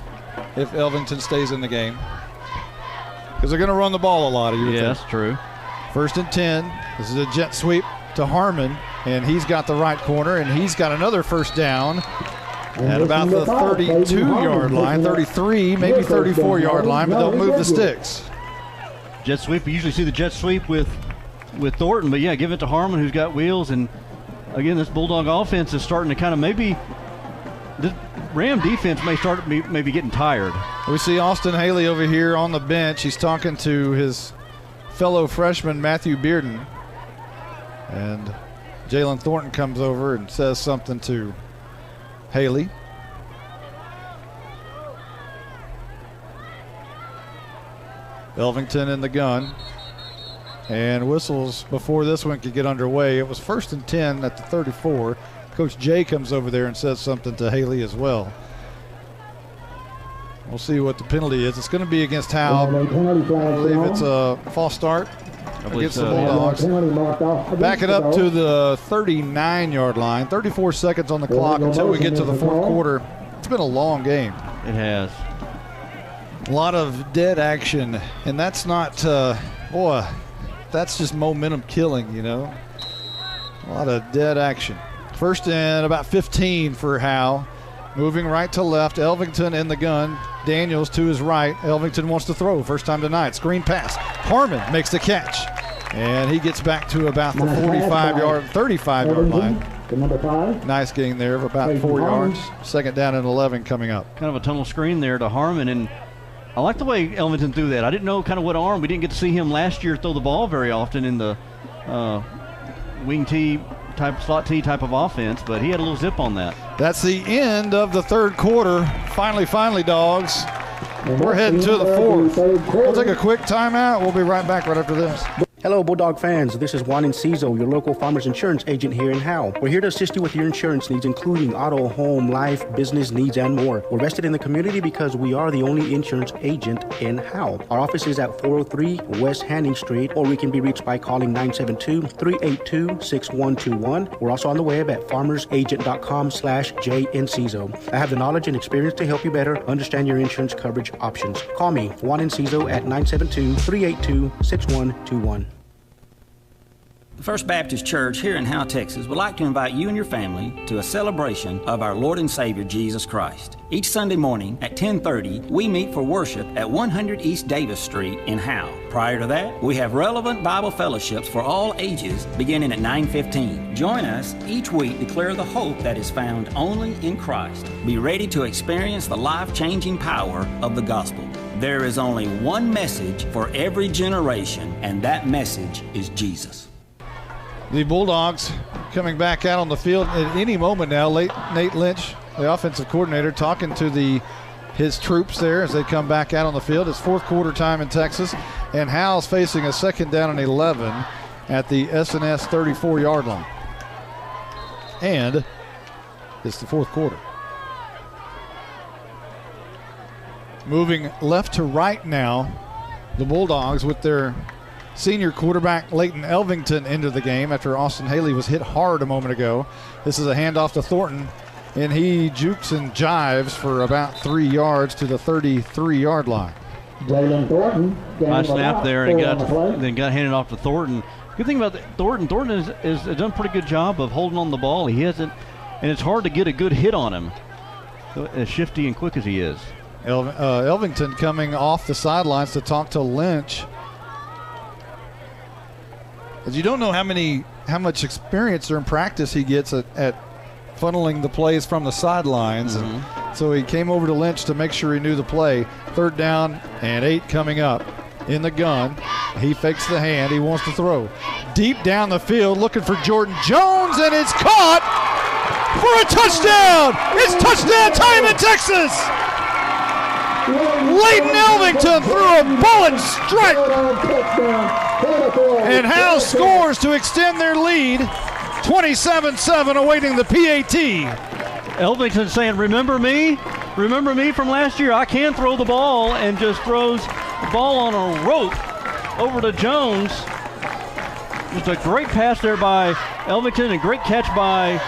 Speaker 4: if Elvington stays in the game. Because they're going to run the ball a lot.
Speaker 5: Yeah, that's true.
Speaker 4: 1st and 10. This is a jet sweep to Harmon, and he's got the right corner, and he's got another first down at about the 32-yard line, 33, maybe 34-yard line, but they'll move the sticks.
Speaker 5: Jet sweep. We usually see the jet sweep with Thornton, but yeah, give it to Harmon, who's got wheels. And again, this Bulldog offense is starting to kind of maybe the Ram defense may start maybe getting tired.
Speaker 4: We see Austin Haley over here on the bench. He's talking to his fellow freshman Matthew Bearden, and Jalen Thornton comes over and says something to Haley. Elvington in the gun, and whistles before this one could get underway. It was 1st and 10 at the 34. Coach Jay comes over there and says something to Haley as well. We'll see what the penalty is. It's going to be against Howe. I believe it's a false start against the Bulldogs. Back it up to the 39-yard line. 34 seconds on the clock until we get to the fourth quarter. It's been a long game.
Speaker 5: It has.
Speaker 4: A lot of dead action, and that's not, that's just momentum killing, you know. A lot of dead action. 1st and about 15 for Howe. Moving right to left, Elvington in the gun. Daniels to his right. Elvington wants to throw, first time tonight. Screen pass. Harmon makes the catch, and he gets back to about the 35-yard line.
Speaker 16: Number 5.
Speaker 4: Nice gain there of about 4 yards. 2nd down and 11 coming up.
Speaker 5: Kind of a tunnel screen there to Harmon, and I like the way Elvington threw that. I didn't know kind of what arm. We didn't get to see him last year throw the ball very often in the wing tee type, slot tee type of offense, but he had a little zip on that.
Speaker 4: That's the end of the third quarter. Finally, Dogs. We're heading to the fourth. We'll take a quick timeout. We'll be right back right after this.
Speaker 11: Hello, Bulldog fans. This is Juan Enciso, your local farmers insurance agent here in Howe. We're here to assist you with your insurance needs, including auto, home, life, business needs, and more. We're vested in the community because we are the only insurance agent in Howe. Our office is at 403 West Hanning Street, or we can be reached by calling 972-382-6121. We're also on the web at farmersagent.com/JEnciso. I have the knowledge and experience to help you better understand your insurance coverage options. Call me, Juan Enciso, at 972-382-6121.
Speaker 2: The First Baptist Church here in Howe, Texas would like to invite you and your family to a celebration of our Lord and Savior Jesus Christ. Each Sunday morning at 10:30, we meet for worship at 100 East Davis Street in Howe. Prior to that, we have relevant Bible fellowships for all ages beginning at 9:15. Join us each week to declare the hope that is found only in Christ. Be ready to experience the life-changing power of the gospel. There is only one message for every generation, and that message is Jesus.
Speaker 4: The Bulldogs coming back out on the field at any moment now. Nate Lynch, the offensive coordinator, talking to his troops there as they come back out on the field. It's fourth quarter time in Texas, and Howe's facing a 2nd down and 11 at the S&S 34-yard line. And it's the fourth quarter. Moving left to right now, the Bulldogs with their senior quarterback Leighton Elvington into the game after Austin Haley was hit hard a moment ago. This is a handoff to Thornton, and he jukes and jives for about 3 yards to the 33-yard line.
Speaker 16: Jalen Thornton.
Speaker 5: Nice snap there, and then got handed off to Thornton. Good thing about Thornton has done a pretty good job of holding on the ball. He hasn't, and it's hard to get a good hit on him, as shifty and quick as he is.
Speaker 4: Elvington coming off the sidelines to talk to Lynch. As you don't know how much experience or in practice he gets at funneling the plays from the sidelines. And so he came over to Lynch to make sure he knew the play. 3rd down and 8 coming up in the gun. He fakes the hand. He wants to throw. Deep down the field looking for Jordan Jones, and it's caught for a touchdown. It's touchdown time in Texas. Leighton Elvington threw a bullet strike, and Howe scores to extend their lead. 27-7 awaiting the PAT.
Speaker 5: Elvington saying, remember me from last year? I can throw the ball, and just throws the ball on a rope over to Jones. was a great pass there by Elvington and great catch by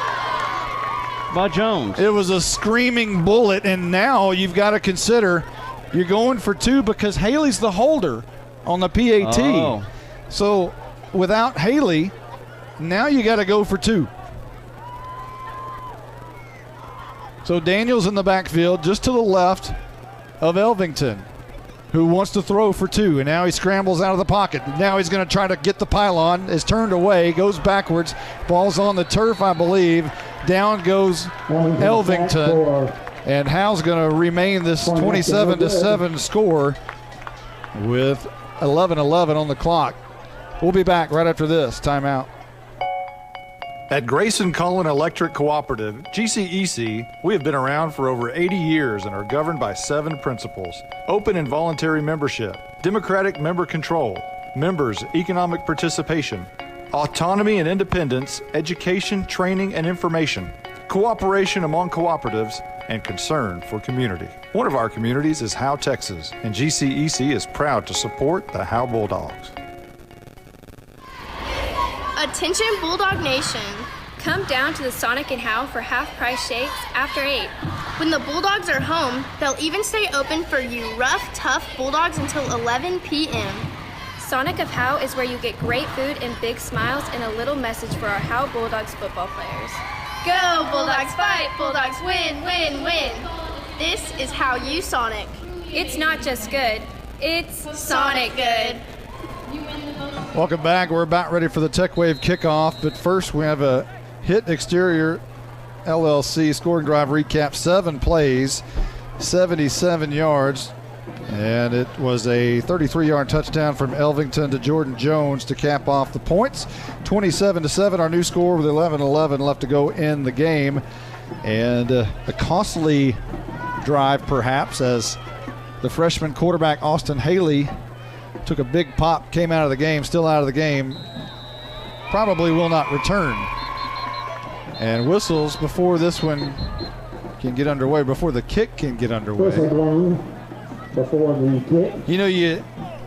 Speaker 5: Jones.
Speaker 4: It was a screaming bullet, and now you've got to consider you're going for 2 because Haley's the holder on the PAT.
Speaker 5: Oh.
Speaker 4: So without Haley, now you got to go for 2. So Daniels in the backfield just to the left of Elvington, who wants to throw for 2, and now he scrambles out of the pocket. Now he's going to try to get the pylon, is turned away, goes backwards, ball's on the turf, I believe. Down goes Elvington, and Howe's going to remain this 27-7 score with 11:11 on the clock. We'll be back right after this timeout.
Speaker 1: At Grayson Cullen Electric Cooperative, GCEC, we have been around for over 80 years and are governed by 7 principles: open and voluntary membership, democratic member control, members' economic participation, autonomy and independence, education, training, and information, cooperation among cooperatives, and concern for community. One of our communities is Howe, Texas, and GCEC is proud to support the Howe Bulldogs.
Speaker 17: Attention Bulldog Nation. Come down to the Sonic and Howe for half-price shakes after 8. When the Bulldogs are home, they'll even stay open for you rough, tough Bulldogs until 11 p.m.
Speaker 10: Sonic of Howe is where you get great food and big smiles and a little message for our Howe Bulldogs football players.
Speaker 17: Go Bulldogs fight, Bulldogs win, win, win. This is how you Sonic.
Speaker 10: It's not just good, it's
Speaker 17: Sonic good.
Speaker 4: Welcome back. We're about ready for the Tech Wave kickoff, but first we have a Hit Exterior LLC scoring drive recap. 7 plays, 77 yards, and it was a 33-yard touchdown from Elvington to Jordan Jones to cap off the points. 27-7, our new score with 11:11 left to go in the game, and a costly drive perhaps as the freshman quarterback Austin Haley took a big pop, came out of the game, still out of the game, probably will not return. And whistles before this one can get underway, before the kick can get underway.
Speaker 16: Before the kick.
Speaker 4: You know,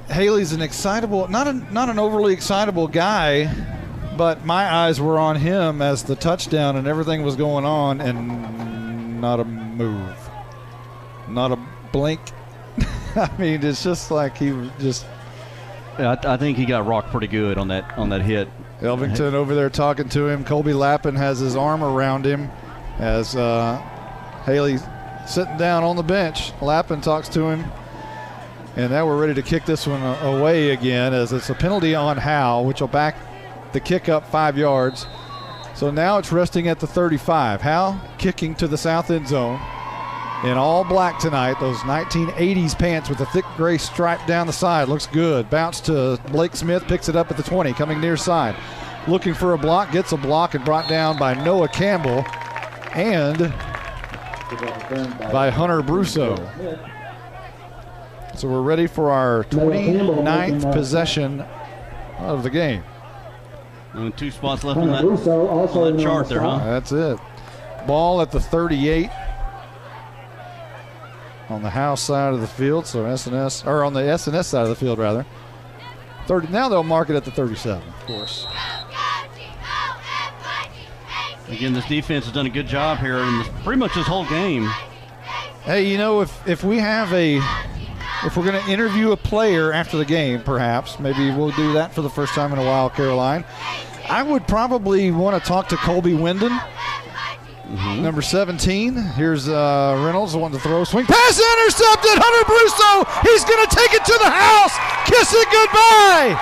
Speaker 4: Haley's an excitable, not an overly excitable guy, but my eyes were on him as the touchdown and everything was going on, and not a move, not a blink. I mean, it's just like he just.
Speaker 5: I think he got rocked pretty good on that hit.
Speaker 4: Elvington over there talking to him. Colby Lappin has his arm around him as Haley sitting down on the bench. Lappin talks to him, and now we're ready to kick this one away again as it's a penalty on Howe, which will back the kick up 5 yards. So now it's resting at the 35. Howe kicking to the south end zone in all black tonight. Those 1980s pants with a thick gray stripe down the side. Looks good. Bounce to Blake Smith, picks it up at the 20, coming near side. Looking for a block, gets a block, and brought down by Noah Campbell and by Hunter Brusso. So we're ready for our 29th possession of the game.
Speaker 5: And 2 spots left on that chart there, huh?
Speaker 4: That's it. Ball at the 38 on the Howe side of the field, so SNS, or on the SNS side of the field rather. 30. Now they'll mark it at the 37, of course.
Speaker 5: Again, this defense has done a good job here in pretty much this whole game.
Speaker 4: Hey, you know, if we have if we're going to interview a player after the game, perhaps, maybe we'll do that for the first time in a while, Caroline. I would probably want to talk to Colby Wyndon. Number 17. Here's Reynolds, the one to throw. Swing pass intercepted. Hunter Brusso. He's going to take it to the house. Kiss it goodbye.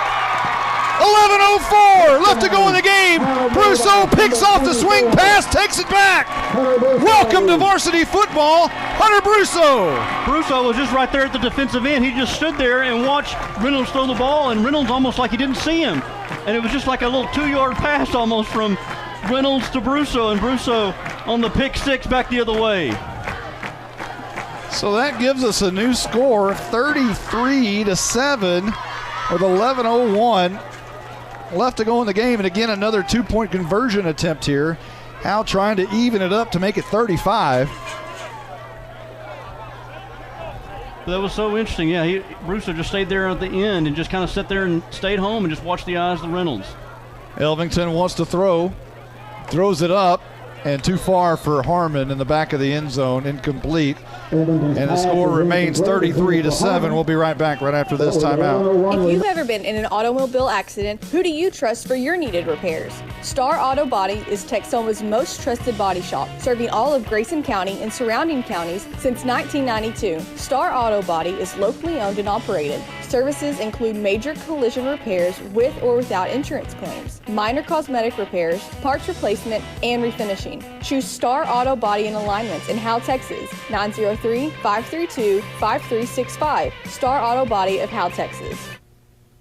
Speaker 4: 11:04 left to go in the game. Brusso picks off the swing pass, takes it back. Welcome to varsity football, Hunter Brusso.
Speaker 5: Brusso was just right there at the defensive end. He just stood there and watched Reynolds throw the ball, and Reynolds almost like he didn't see him. And it was just like a little 2-yard pass almost from Reynolds to Brusso, and Brusso on the pick 6 back the other way.
Speaker 4: So that gives us a new score, 33-7 with 11:01 left to go in the game. And again, another 2-point conversion attempt here. Howe trying to even it up to make it 35.
Speaker 5: That was so interesting. Yeah, Brusso just stayed there at the end and just kind of sat there and stayed home and just watched the eyes of the Reynolds.
Speaker 4: Elvington wants to throw, throws it up, and too far for Harmon in the back of the end zone, incomplete. And the score remains 33-7. We'll be right back right after this timeout.
Speaker 12: If you've ever been in an automobile accident, who do you trust for your needed repairs? Star Auto Body is Texoma's most trusted body shop, serving all of Grayson County and surrounding counties since 1992. Star Auto Body is locally owned and operated. Services include major collision repairs with or without insurance claims, minor cosmetic repairs, parts replacement, and refinishing. Choose Star Auto Body and Alignments in Howe, Texas, 903-532-5365. Star Auto Body of Howe, Texas.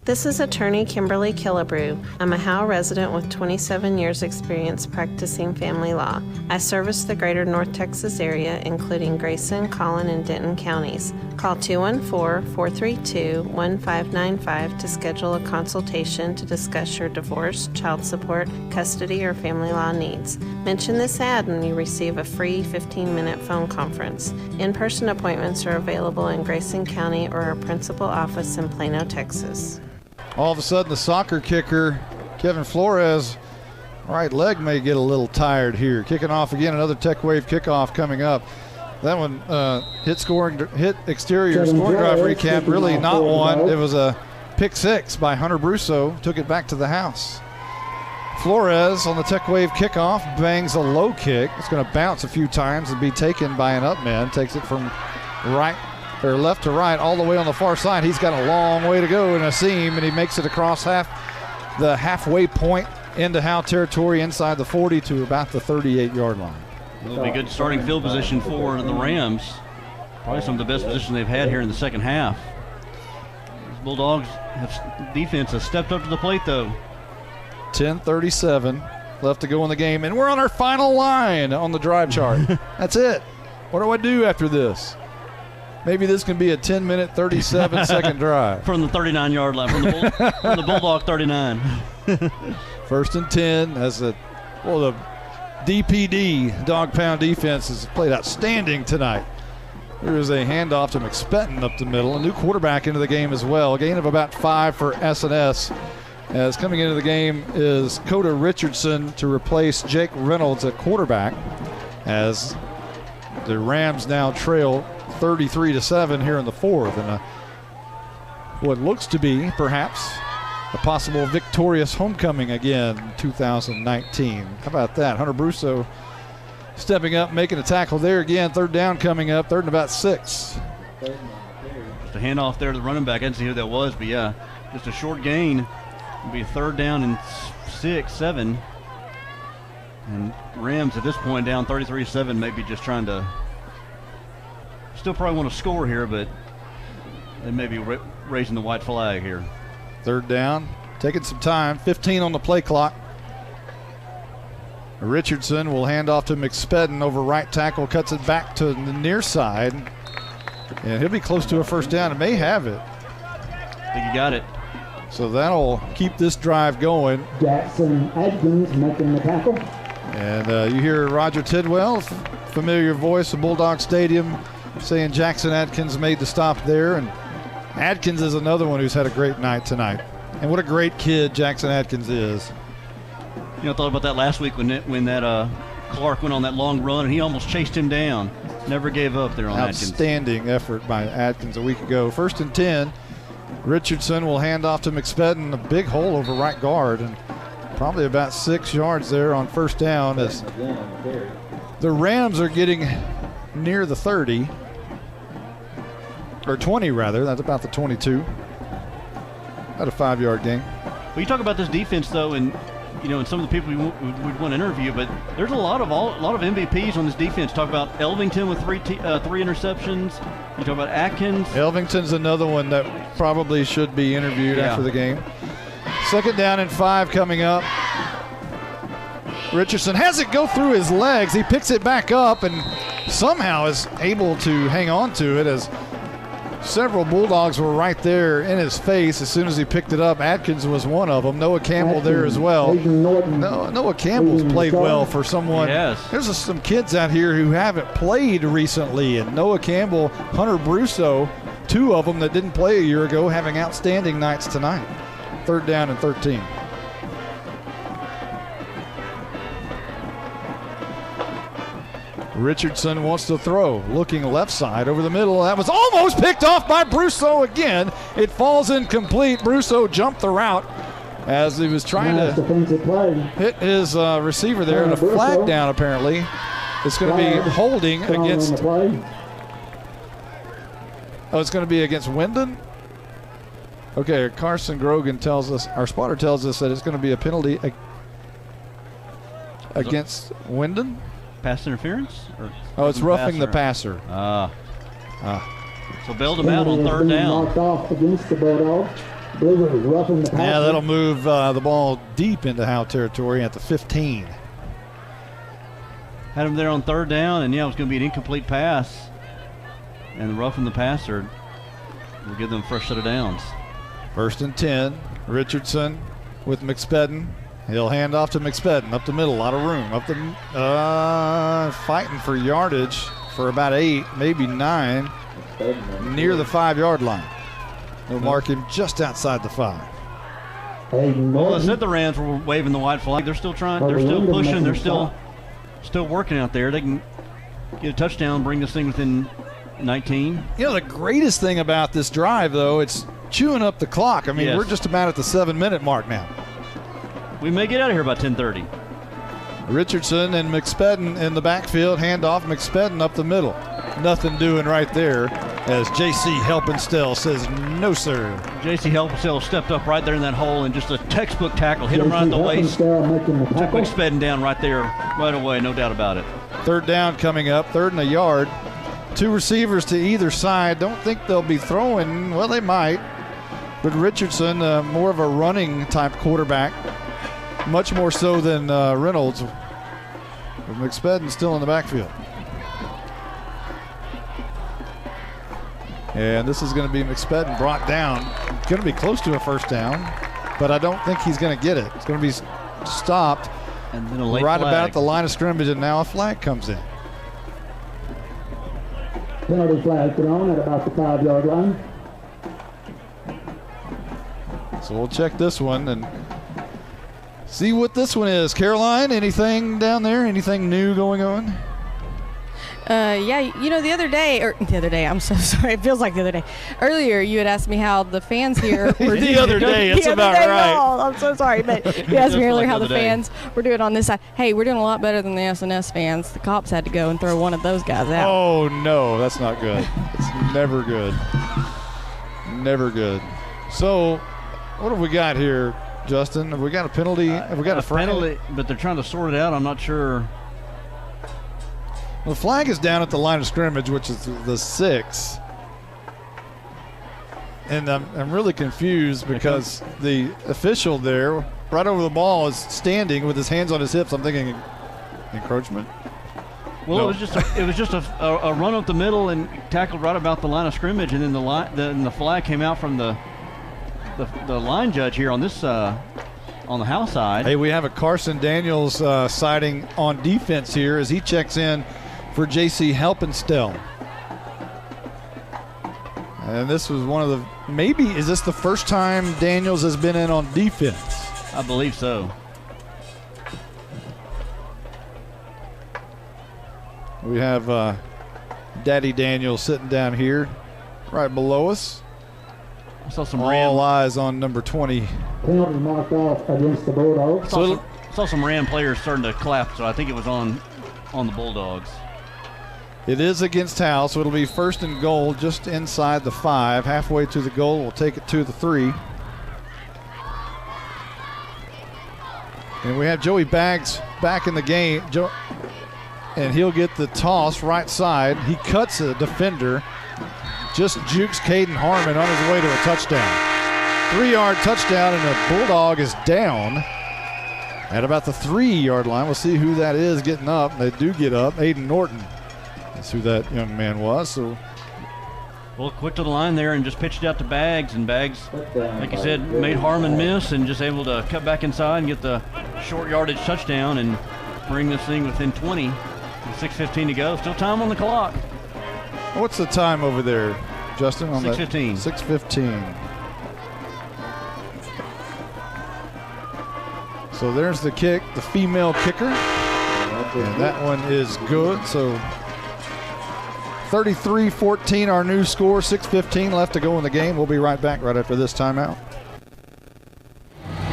Speaker 19: This is attorney Kimberly Killebrew. I'm a Howe resident with 27 years experience practicing family law. I service the greater North Texas area, including Grayson, Collin, and Denton counties. Call 214-432-1595 to schedule a consultation to discuss your divorce, child support, custody, or family law needs. Mention this ad and you receive a free 15-minute phone conference. In-person appointments are available in Grayson County or our principal office in Plano, Texas.
Speaker 4: All of a sudden, the soccer kicker, Kevin Flores, right leg may get a little tired here. Kicking off again, another Tech Wave kickoff coming up. That one hit exterior scoring drive recap, really not one. It was a pick six by Hunter Brusso, took it back to the house. Flores on the Tech Wave kickoff bangs a low kick. It's going to bounce a few times and be taken by an up man. Takes it from left to right, all the way on the far side. He's got a long way to go in a seam, and he makes it across the halfway point into Howe territory, inside the 40 to about the 38-yard line.
Speaker 5: It'll be good starting field position for the Rams. Probably some of the best position they've had here in the second half. These Bulldogs defense has stepped up to the plate, though.
Speaker 4: 10:37 left to go in the game, and we're on our final line on the drive chart. That's it. What do I do after this? Maybe this can be a 10-minute, 37-second drive.
Speaker 5: From the 39-yard line, from the Bulldog 39.
Speaker 4: First and 10 as the DPD, Dog Pound defense, has played outstanding tonight. There is a handoff to McSpetton up the middle. A new quarterback into the game as well. A gain of about 5 for S&S. As coming into the game is Coda Richardson to replace Jake Reynolds at quarterback, as the Rams now trail 33-7 here in the fourth, and what looks to be perhaps a possible victorious homecoming again in 2019. How about that? Hunter Brusso stepping up, making a tackle there again. Third down coming up, third and about 6.
Speaker 5: Just a handoff there to the running back. I didn't see who that was, but yeah, just a short gain. It'll be a third down and 6, 7. And Rams at this point down 33-7, maybe just trying to still probably want to score here, but they may be raising the white flag here.
Speaker 4: Third down, taking some time, 15 on the play clock. Richardson will hand off to McSpetton over right tackle, cuts it back to the near side, and he'll be close to a first down and may have it.
Speaker 5: I think he got it.
Speaker 4: So that'll keep this drive going.
Speaker 16: Jackson Adkins making the tackle.
Speaker 4: And you hear Roger Tidwell, familiar voice of Bulldog Stadium, saying Jackson Adkins made the stop there. And Adkins is another one who's had a great night tonight. And what a great kid Jackson Adkins is.
Speaker 5: You know, I thought about that last week when that Clark went on that long run and he almost chased him down. Never gave up there on Adkins.
Speaker 4: Outstanding effort by Adkins a week ago. First and 10. Richardson will hand off to McSpetton. A big hole over right guard, and probably about 6 yards there on first down, as the Rams are getting near the 30, or 20 rather. That's about the 22. About a 5-yard gain.
Speaker 5: Well, you talk about this defense though, and you know, and some of the people we want to interview, but there's a lot of MVPs on this defense. Talk about Elvington with three interceptions. You talk about Atkins.
Speaker 4: Elvington's another one that probably should be interviewed after the game. Second down and 5 coming up. Richardson has it go through his legs. He picks it back up and somehow is able to hang on to it, as several Bulldogs were right there in his face as soon as he picked it up. Atkins was one of them. Noah Campbell there as well. Noah Campbell's played well for someone.
Speaker 5: Yes.
Speaker 4: There's some kids out here who haven't played recently, and Noah Campbell, Hunter Brusso, 2 of them that didn't play a year ago, having outstanding nights tonight. Third down and 13. Richardson wants to throw, looking left side over the middle. That was almost picked off by Brousseau again. It falls incomplete. Brousseau jumped the route as he was trying to hit his receiver there, and a flag down apparently. It's going to be holding against. Oh, it's going to be against Wyndon? Okay, Carson Grogan tells us, our spotter tells us that it's going to be a penalty against Wyndon.
Speaker 5: Pass interference?
Speaker 4: It's roughing the passer.
Speaker 5: So bailed him out on third down.
Speaker 4: Yeah, that'll move the ball deep into Howe territory at the 15.
Speaker 5: Had him there on third down, and it was going to be an incomplete pass. And roughing the passer will give them first set of downs.
Speaker 4: 1st and 10. Richardson with McSpedden. He'll hand off to McSpedden up the middle, a lot of room. Up the fighting for yardage for about 8, maybe 9, near the 5-yard line. They'll mark him just outside the 5.
Speaker 5: Well, I said the Rams were waving the white flag. They're still trying. They're still pushing. They're still working out there. They can get a touchdown, bring this thing within 19.
Speaker 4: You know, the greatest thing about this drive, though, it's chewing up the clock. I mean, we're just about at the 7-minute mark now.
Speaker 5: We may get out of here by 10:30.
Speaker 4: Richardson and McSpedden in the backfield. Handoff, McSpedden up the middle. Nothing doing right there as J.C. Helpenstell says, no, sir.
Speaker 5: J.C. Helpenstell stepped up right there in that hole and just a textbook tackle. Hit him right in the waist. Took McSpedden down right there right away, no doubt about it.
Speaker 4: 3rd down coming up, 3rd and a yard. 2 receivers to either side. Don't think they'll be throwing. Well, they might. But Richardson, more of a running type quarterback. Much more so than Reynolds. With McSpedden still in the backfield. And this is going to be McSpedden brought down. Going to be close to a 1st down, but I don't think he's going to get it. It's going to be stopped
Speaker 5: and then a late
Speaker 4: right
Speaker 5: flag.
Speaker 4: about the line of scrimmage, and now a flag comes in.
Speaker 16: Penalty flag thrown at about the 5-yard line.
Speaker 4: So we'll check this one and see what this one is. Caroline, anything down there? Anything new going on?
Speaker 12: Yeah, you know, the other day, I'm so sorry, it feels like the other day. Earlier, you had asked me how the fans here were doing.
Speaker 4: The other day, it's about right.
Speaker 12: No, I'm so sorry, but you asked me earlier how the fans were doing on this side. Hey, we're doing a lot better than the SNS fans. The cops had to go and throw one of those guys out.
Speaker 4: Oh, no, that's not good. It's never good. Never good. So, what have we got here, Justin? Have we got a penalty? Have we got a
Speaker 5: penalty? But they're trying to sort it out. I'm not sure.
Speaker 4: Well, the flag is down at the line of scrimmage, which is the 6. And I'm really confused because the official there, right over the ball, is standing with his hands on his hips. I'm thinking encroachment.
Speaker 5: Well, no. it was just a run up the middle and tackled right about the line of scrimmage, and then the flag came out from the line judge here on this on the Howe side.
Speaker 4: Hey, we have a Carson Daniels sighting on defense here as he checks in for J.C. Helpenstell. And this was one of the, is this the first time Daniels has been in on defense?
Speaker 5: I believe so.
Speaker 4: We have Daddy Daniels sitting down here right below us.
Speaker 5: I saw some
Speaker 4: all eyes on number 20.
Speaker 16: Penalty marked off against the Bulldogs.
Speaker 5: Saw some Ram players starting to clap, so I think it was on the Bulldogs.
Speaker 4: It is against Howe, so it'll be 1st and goal just inside the 5. Halfway to the goal, we'll take it to the 3. And we have Joey Baggs back in the game. And he'll get the toss right side. He cuts a defender. Just jukes Caden Harmon on his way to a touchdown. 3-yard touchdown, and the Bulldog is down at about the 3-yard line. We'll see who that is getting up. They do get up. Aiden Norton. That's who that young man was. So,
Speaker 5: well, quick to the line there and just pitched out to Baggs. And Baggs, like you said, made Harmon miss and just able to cut back inside and get the short yardage touchdown and bring this thing within 20. 6:15 to go. Still time on the clock.
Speaker 4: What's the time over there, Justin?
Speaker 5: 6:15.
Speaker 4: 6:15. So there's the kick, the female kicker. And that one is good. So 33-14 our new score, 6:15 left to go in the game. We'll be right back right after this timeout.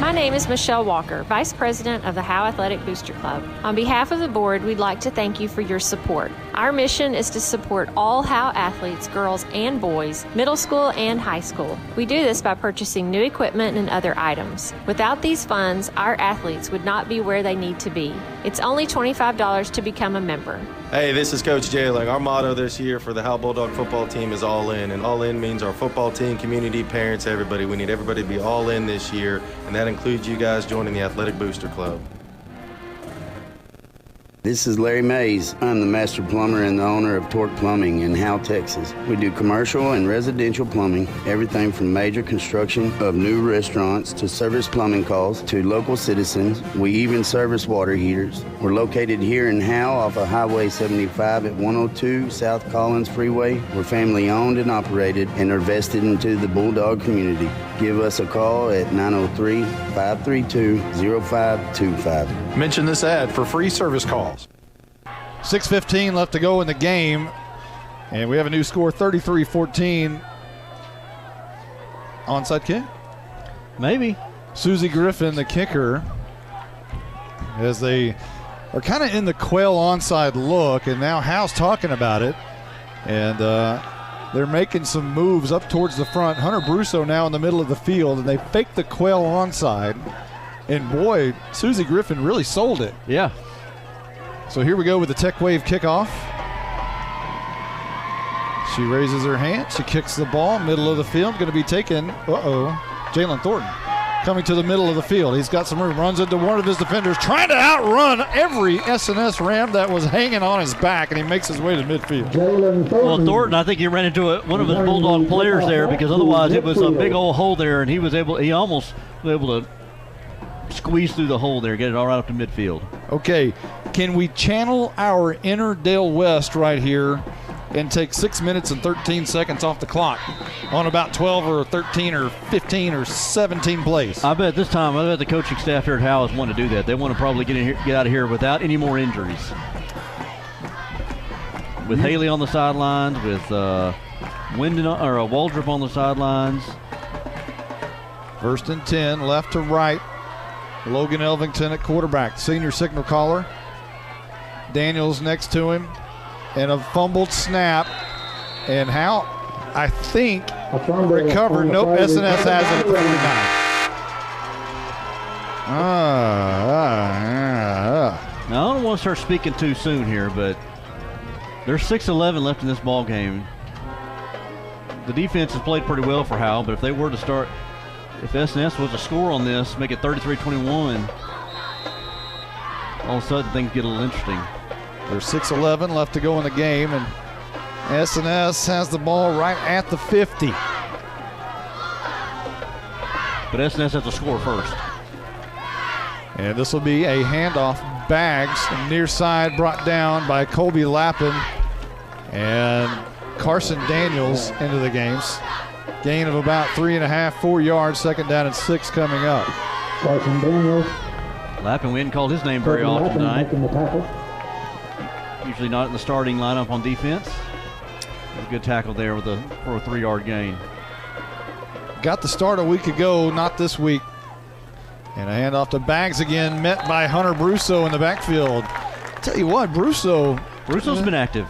Speaker 20: My name is Michelle Walker, Vice President of the Howe Athletic Booster Club. On behalf of the board, we'd like to thank you for your support. Our mission is to support all Howe athletes, girls and boys, middle school and high school. We do this by purchasing new equipment and other items. Without these funds, our athletes would not be where they need to be. It's only $25 to become a member.
Speaker 21: Hey, this is Coach Jailing. Our motto this year for the Howe Bulldog football team is all in. And all in means our football team, community, parents, everybody. We need everybody to be all in this year. And that includes you guys joining the Athletic Booster Club.
Speaker 3: This is Larry Mays. I'm the master plumber and the owner of Torque Plumbing in Howe, Texas. We do commercial and residential plumbing, everything from major construction of new restaurants to service plumbing calls to local citizens. We even service water heaters. We're located here in Howe off of Highway 75 at 102 South Collins Freeway. We're family owned and operated and are vested into the Bulldog community. Give us a call at 903-532-0525.
Speaker 1: Mention this ad for free service calls.
Speaker 4: 6:15 left to go in the game, and we have a new score, 33-14. Onside kick?
Speaker 5: Maybe.
Speaker 4: Susie Griffin, the kicker, as they are kind of in the quail onside look, and now Howe's talking about it, and they're making some moves up towards the front. Hunter Brusso now in the middle of the field, and they fake the quail onside, and boy, Susie Griffin really sold it.
Speaker 5: Yeah.
Speaker 4: So here we go with the Tech Wave kickoff. She raises her hand. She kicks the ball, middle of the field. Going to be taken. Jalen Thornton coming to the middle of the field. He's got some room. Runs into one of his defenders, trying to outrun every S&S Ram that was hanging on his back, and he makes his way to midfield.
Speaker 5: Well, Thornton, I think he ran into one of his Bulldog players there, because otherwise it was a big old hole there, and he almost was able to squeeze through the hole there, get it all right up to midfield.
Speaker 4: Okay, can we channel our inner Dale West right here and take 6 minutes and 13 seconds off the clock on about 12 or 13 or 15 or 17 plays?
Speaker 5: I bet this time, the coaching staff here at Howe is want to do that. They want to probably get out of here without any more injuries. With Haley on the sidelines, with Waldrop on the sidelines.
Speaker 4: First and 10, left to right. Logan Elvington at quarterback, senior signal caller. Daniels next to him, and a fumbled snap. And Howe, I think, recovered. Nope, S&S has it at the 49.
Speaker 5: Now, I don't want to start speaking too soon here, but there's 6:11 left in this ball game. The defense has played pretty well for Howe, but if they were to start, if S&S was to score on this, make it 33-21, all of a sudden things get a little interesting.
Speaker 4: There's 6:11 left to go in the game, and S&S has the ball right at the 50.
Speaker 5: But S&S has to score first.
Speaker 4: And this will be a handoff. Bags, near side, brought down by Colby Lappin and Carson Daniels into the games. Gain of about 3.5, 4 yards. Second down and 6 coming up.
Speaker 16: Carson Daniels.
Speaker 5: Lappin, we hadn't called his name very often tonight. Usually not in the starting lineup on defense. A good tackle there for a 3-yard gain.
Speaker 4: Got the start a week ago, not this week. And a handoff to Bags again, met by Hunter Brusso in the backfield. Tell you what, Brusso's
Speaker 5: been active.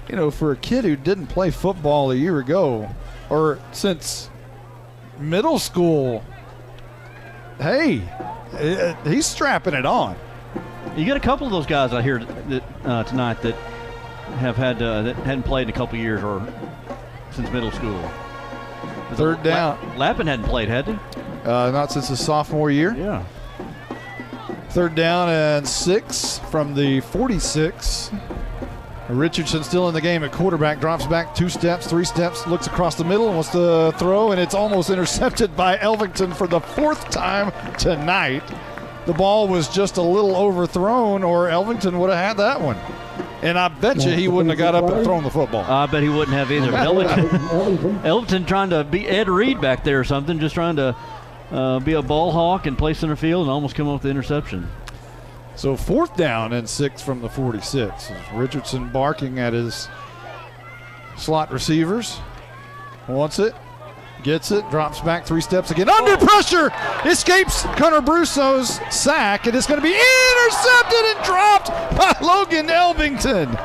Speaker 4: You know, for a kid who didn't play football a year ago, or since middle school, hey, he's strapping it on.
Speaker 5: You got a couple of those guys out here tonight that have had that hadn't played in a couple of years or since middle school.
Speaker 4: Third down.
Speaker 5: Lappin hadn't played, had he?
Speaker 4: Not since his sophomore year.
Speaker 5: Yeah.
Speaker 4: Third down and 6 from the 46. Richardson still in the game at quarterback, drops back 2 steps, 3 steps, looks across the middle, wants to throw, and it's almost intercepted by Elvington for the 4th time tonight. The ball was just a little overthrown, or Elvington would have had that one. And I bet you he wouldn't have got up and thrown the football.
Speaker 5: I bet he wouldn't have either. Elvington trying to be Ed Reed back there or something, just trying to be a ball hawk and play center field and almost come up with the interception.
Speaker 4: So 4th down and 6 from the 46. Richardson barking at his slot receivers. Wants it. Gets it. Drops back 3 steps again. Under pressure. Escapes Connor Brusso's sack. And it's going to be intercepted and dropped by Logan Elvington.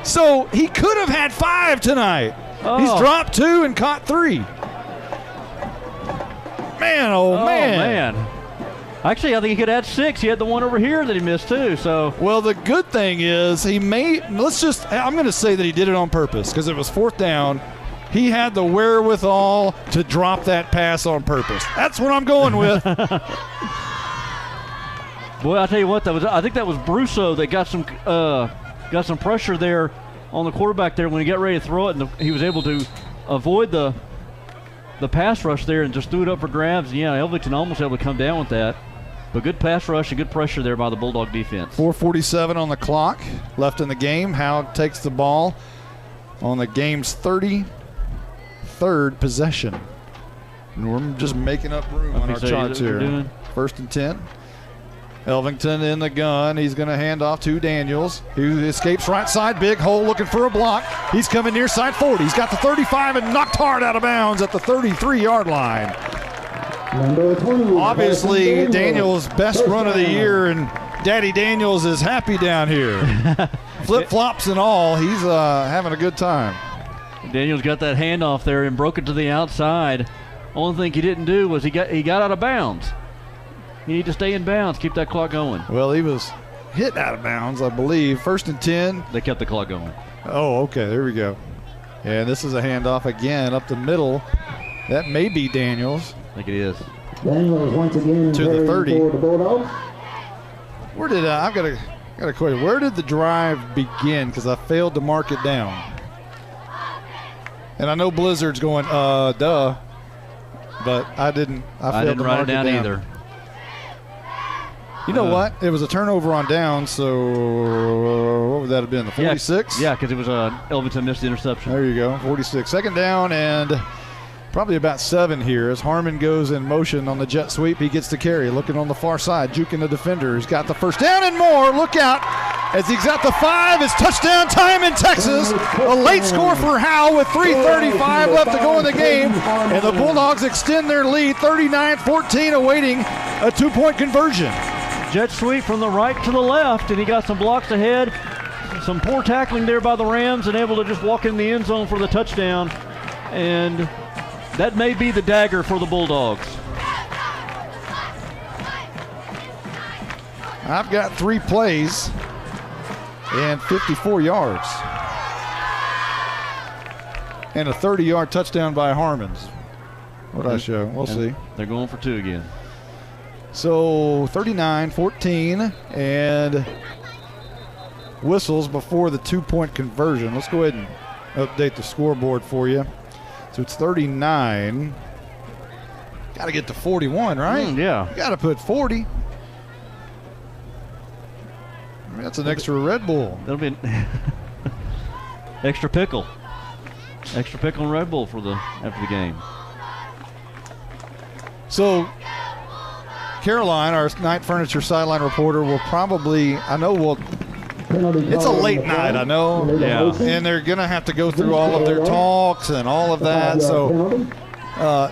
Speaker 4: So he could have had 5 tonight. He's dropped 2 and caught 3. Man, oh man.
Speaker 5: Actually, I think he could add 6. He had the one over here that he missed too. So,
Speaker 4: well, the good thing is I'm going to say that he did it on purpose because it was 4th down. He had the wherewithal to drop that pass on purpose. That's what I'm going with.
Speaker 5: Boy, I tell you what, I think that was Brusso that got some pressure there on the quarterback there when he got ready to throw it, and he was able to avoid the pass rush there and just threw it up for grabs. Yeah, Elvington almost able to come down with that. But good pass rush and good pressure there by the Bulldog defense.
Speaker 4: 4:47 on the clock left in the game. Howe takes the ball on the game's 33rd possession. And we're just making up room on our charts here. 1st and 10. Elvington in the gun. He's going to hand off to Daniels, who escapes right side. Big hole looking for a block. He's coming near side 40. He's got the 35 and knocked hard out of bounds at the 33-yard line. Obviously, Daniels' best run of the year, and Daddy Daniels is happy down here. Flip-flops and all, he's having a good time.
Speaker 5: Daniels got that handoff there and broke it to the outside. Only thing he didn't do was he got out of bounds. You need to stay in bounds, keep that clock going.
Speaker 4: Well, he was hit out of bounds, I believe. 1st and 10.
Speaker 5: They kept the clock going.
Speaker 4: Oh, okay, there we go. And this is a handoff again up the middle. That may be Daniels.
Speaker 5: I think it is.
Speaker 16: Daniels once again
Speaker 4: to the 30.
Speaker 16: For the Bulldogs.
Speaker 4: Where did I've got a question. Where did the drive begin? Because I failed to mark it down. And I know Blizzard's going, duh. But I didn't. I failed to
Speaker 5: write
Speaker 4: mark
Speaker 5: it down
Speaker 4: down
Speaker 5: either.
Speaker 4: You know what? It was a turnover on down, so what would that have been, the 46?
Speaker 5: Yeah, because it was Elvington missed the interception.
Speaker 4: There you go, 46. 2nd down and probably about 7 here as Harmon goes in motion on the jet sweep. He gets the carry, looking on the far side, juking the defender. He's got the 1st down and more. Look out as he's got the 5. It's touchdown time in Texas. A late score for Howe with 3:35 left to go in the game. And the Bulldogs extend their lead 39-14, awaiting a 2-point conversion.
Speaker 5: Jet sweep from the right to the left, and he got some blocks ahead. Some poor tackling there by the Rams, and able to just walk in the end zone for the touchdown. And that may be the dagger for the Bulldogs.
Speaker 4: I've got 3 plays and 54 yards. And a 30-yard touchdown by Harmons. What did I show? We'll see.
Speaker 5: They're going for 2 again.
Speaker 4: So 39-14 and whistles before the 2-point conversion. Let's go ahead and update the scoreboard for you. So it's 39. Got to get to 41, right?
Speaker 5: Yeah.
Speaker 4: You got to put 40. I mean, that's an extra Red Bull.
Speaker 5: That'll be extra pickle. Extra pickle and Red Bull after the game.
Speaker 4: So Caroline, our Night Furniture sideline reporter, will probably, it's a late night, I know.
Speaker 5: Yeah.
Speaker 4: And they're going to have to go through all of their talks and all of that. So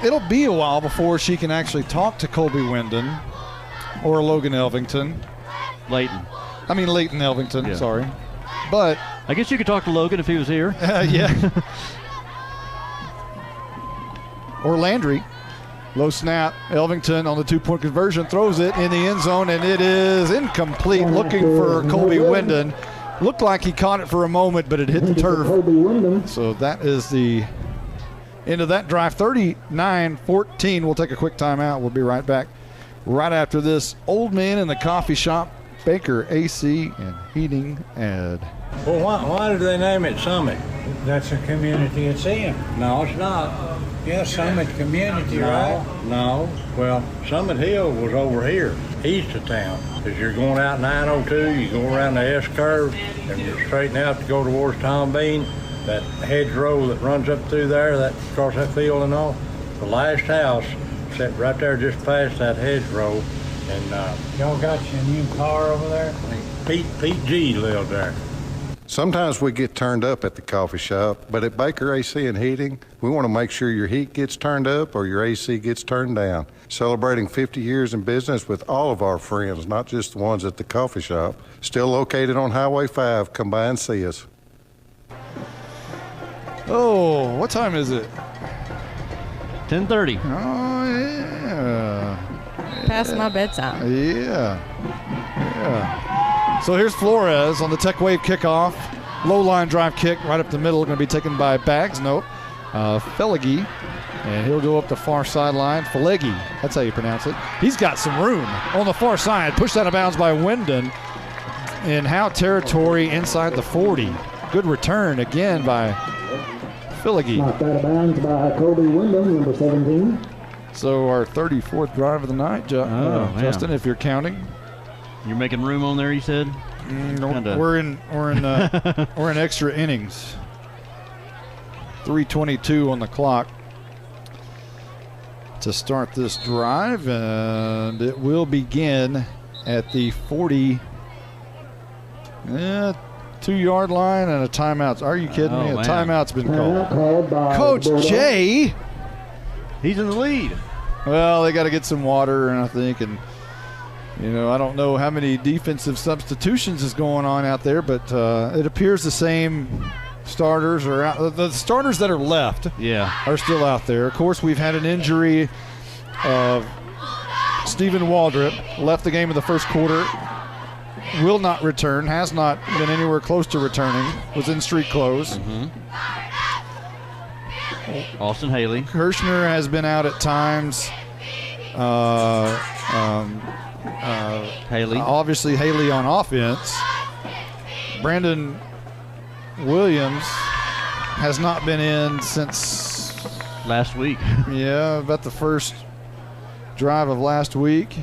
Speaker 4: it'll be a while before she can actually talk to Colby Wyndon or Logan Elvington.
Speaker 5: Leighton
Speaker 4: Elvington, sorry. But
Speaker 5: I guess you could talk to Logan if he was here.
Speaker 4: Yeah. Or Landry. Low snap. Elvington on the 2-point conversion throws it in the end zone, and it is incomplete. Looking for Colby Wyndon. Looked like he caught it for a moment, but it hit the turf. So that is the end of that drive. 39-14. We'll take a quick timeout. We'll be right back right after this. Old Man in the Coffee Shop, Baker AC and Heating ad.
Speaker 14: Well, why did they name it Summit?
Speaker 22: That's a community it's in.
Speaker 14: No, it's not.
Speaker 22: Yeah, Summit Community, right?
Speaker 14: No. Well, Summit Hill was over here, east of town. As you're going out 902, you go around the S-curve, and you're straighten out to go towards Tom Bean. That hedgerow that runs up through there, that across that field and all, the last house set right there just past that hedgerow
Speaker 22: And y'all got you a new car over there? Pete G lives there.
Speaker 23: Sometimes we get turned up at the coffee shop, but at Baker AC and Heating, we want to make sure your heat gets turned up or your AC gets turned down. Celebrating 50 years in business with all of our friends, not just the ones at the coffee shop. Still located on Highway 5. Come by and see us.
Speaker 4: Oh, what time is it?
Speaker 5: 10:30.
Speaker 4: Oh, yeah.
Speaker 12: Past my bedtime.
Speaker 4: Yeah. So here's Flores on the Tech Wave kickoff. Low line drive kick right up the middle. Going to be taken by Bags. Nope. Feligi. And he'll go up the far sideline. Feligi. That's how you pronounce it. He's got some room on the far side. Pushed out of bounds by Wyndon in Howe territory inside the 40. Good return again by Feligi.
Speaker 16: Knocked out of bounds by Kobe Wyndham, number 17.
Speaker 4: So our 34th drive of the night, Justin, if you're counting.
Speaker 5: You're making room on there, you said?
Speaker 4: We're in extra innings. 3:22 on the clock to start this drive, and it will begin at the 42-yard line and a timeout. Are you kidding me? A timeout's been called. Coach Jay.
Speaker 5: He's in the lead.
Speaker 4: Well, they got to get some water, and I think, and I don't know how many defensive substitutions is going on out there, but it appears the same starters are out. The starters that are left are still out there. Of course, we've had an injury of Stephen Waldrop, left the game in the first quarter, will not return, has not been anywhere close to returning, was in street clothes.
Speaker 5: Austin Haley.
Speaker 4: Kirshner has been out at times.
Speaker 5: Haley.
Speaker 4: Obviously, Haley on offense. Brandon Williams has not been in since
Speaker 5: last week.
Speaker 4: Yeah, about the first drive of last week.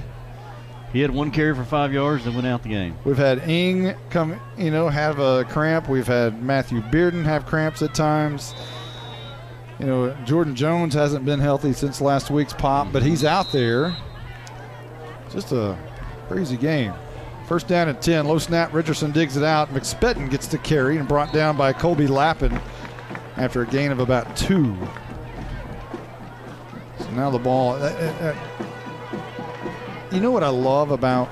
Speaker 5: He had one carry for 5 yards and went out the game.
Speaker 4: We've had Ing come, have a cramp. We've had Matthew Bearden have cramps at times. Jordan Jones hasn't been healthy since last week's pop, but he's out there. Just a crazy game. First down and 10. Low snap. Richardson digs it out. McSpetton gets the carry and brought down by Colby Lappin after a gain of about 2. So now the ball. You know what I love about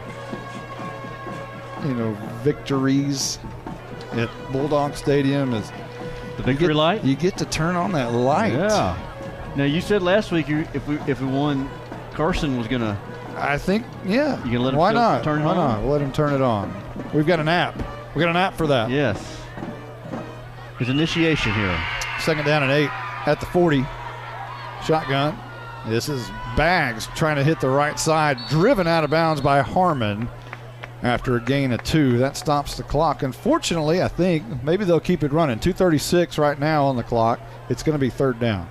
Speaker 4: victories at Bulldog Stadium is
Speaker 5: the victory light.
Speaker 4: You get to turn on that light.
Speaker 5: Yeah. Now you said last week if we won, Carson was gonna.
Speaker 4: I think You
Speaker 5: can let him
Speaker 4: Why not?
Speaker 5: Turn it
Speaker 4: Why
Speaker 5: on?
Speaker 4: not? Let him turn it on. We've got an app. We got an app for that.
Speaker 5: Yes. His initiation here.
Speaker 4: Second down and 8 at the 40. Shotgun. This is Bags trying to hit the right side. Driven out of bounds by Harmon after a gain of 2. That stops the clock. Unfortunately, I think maybe they'll keep it running. 2:36 right now on the clock. It's going to be third down.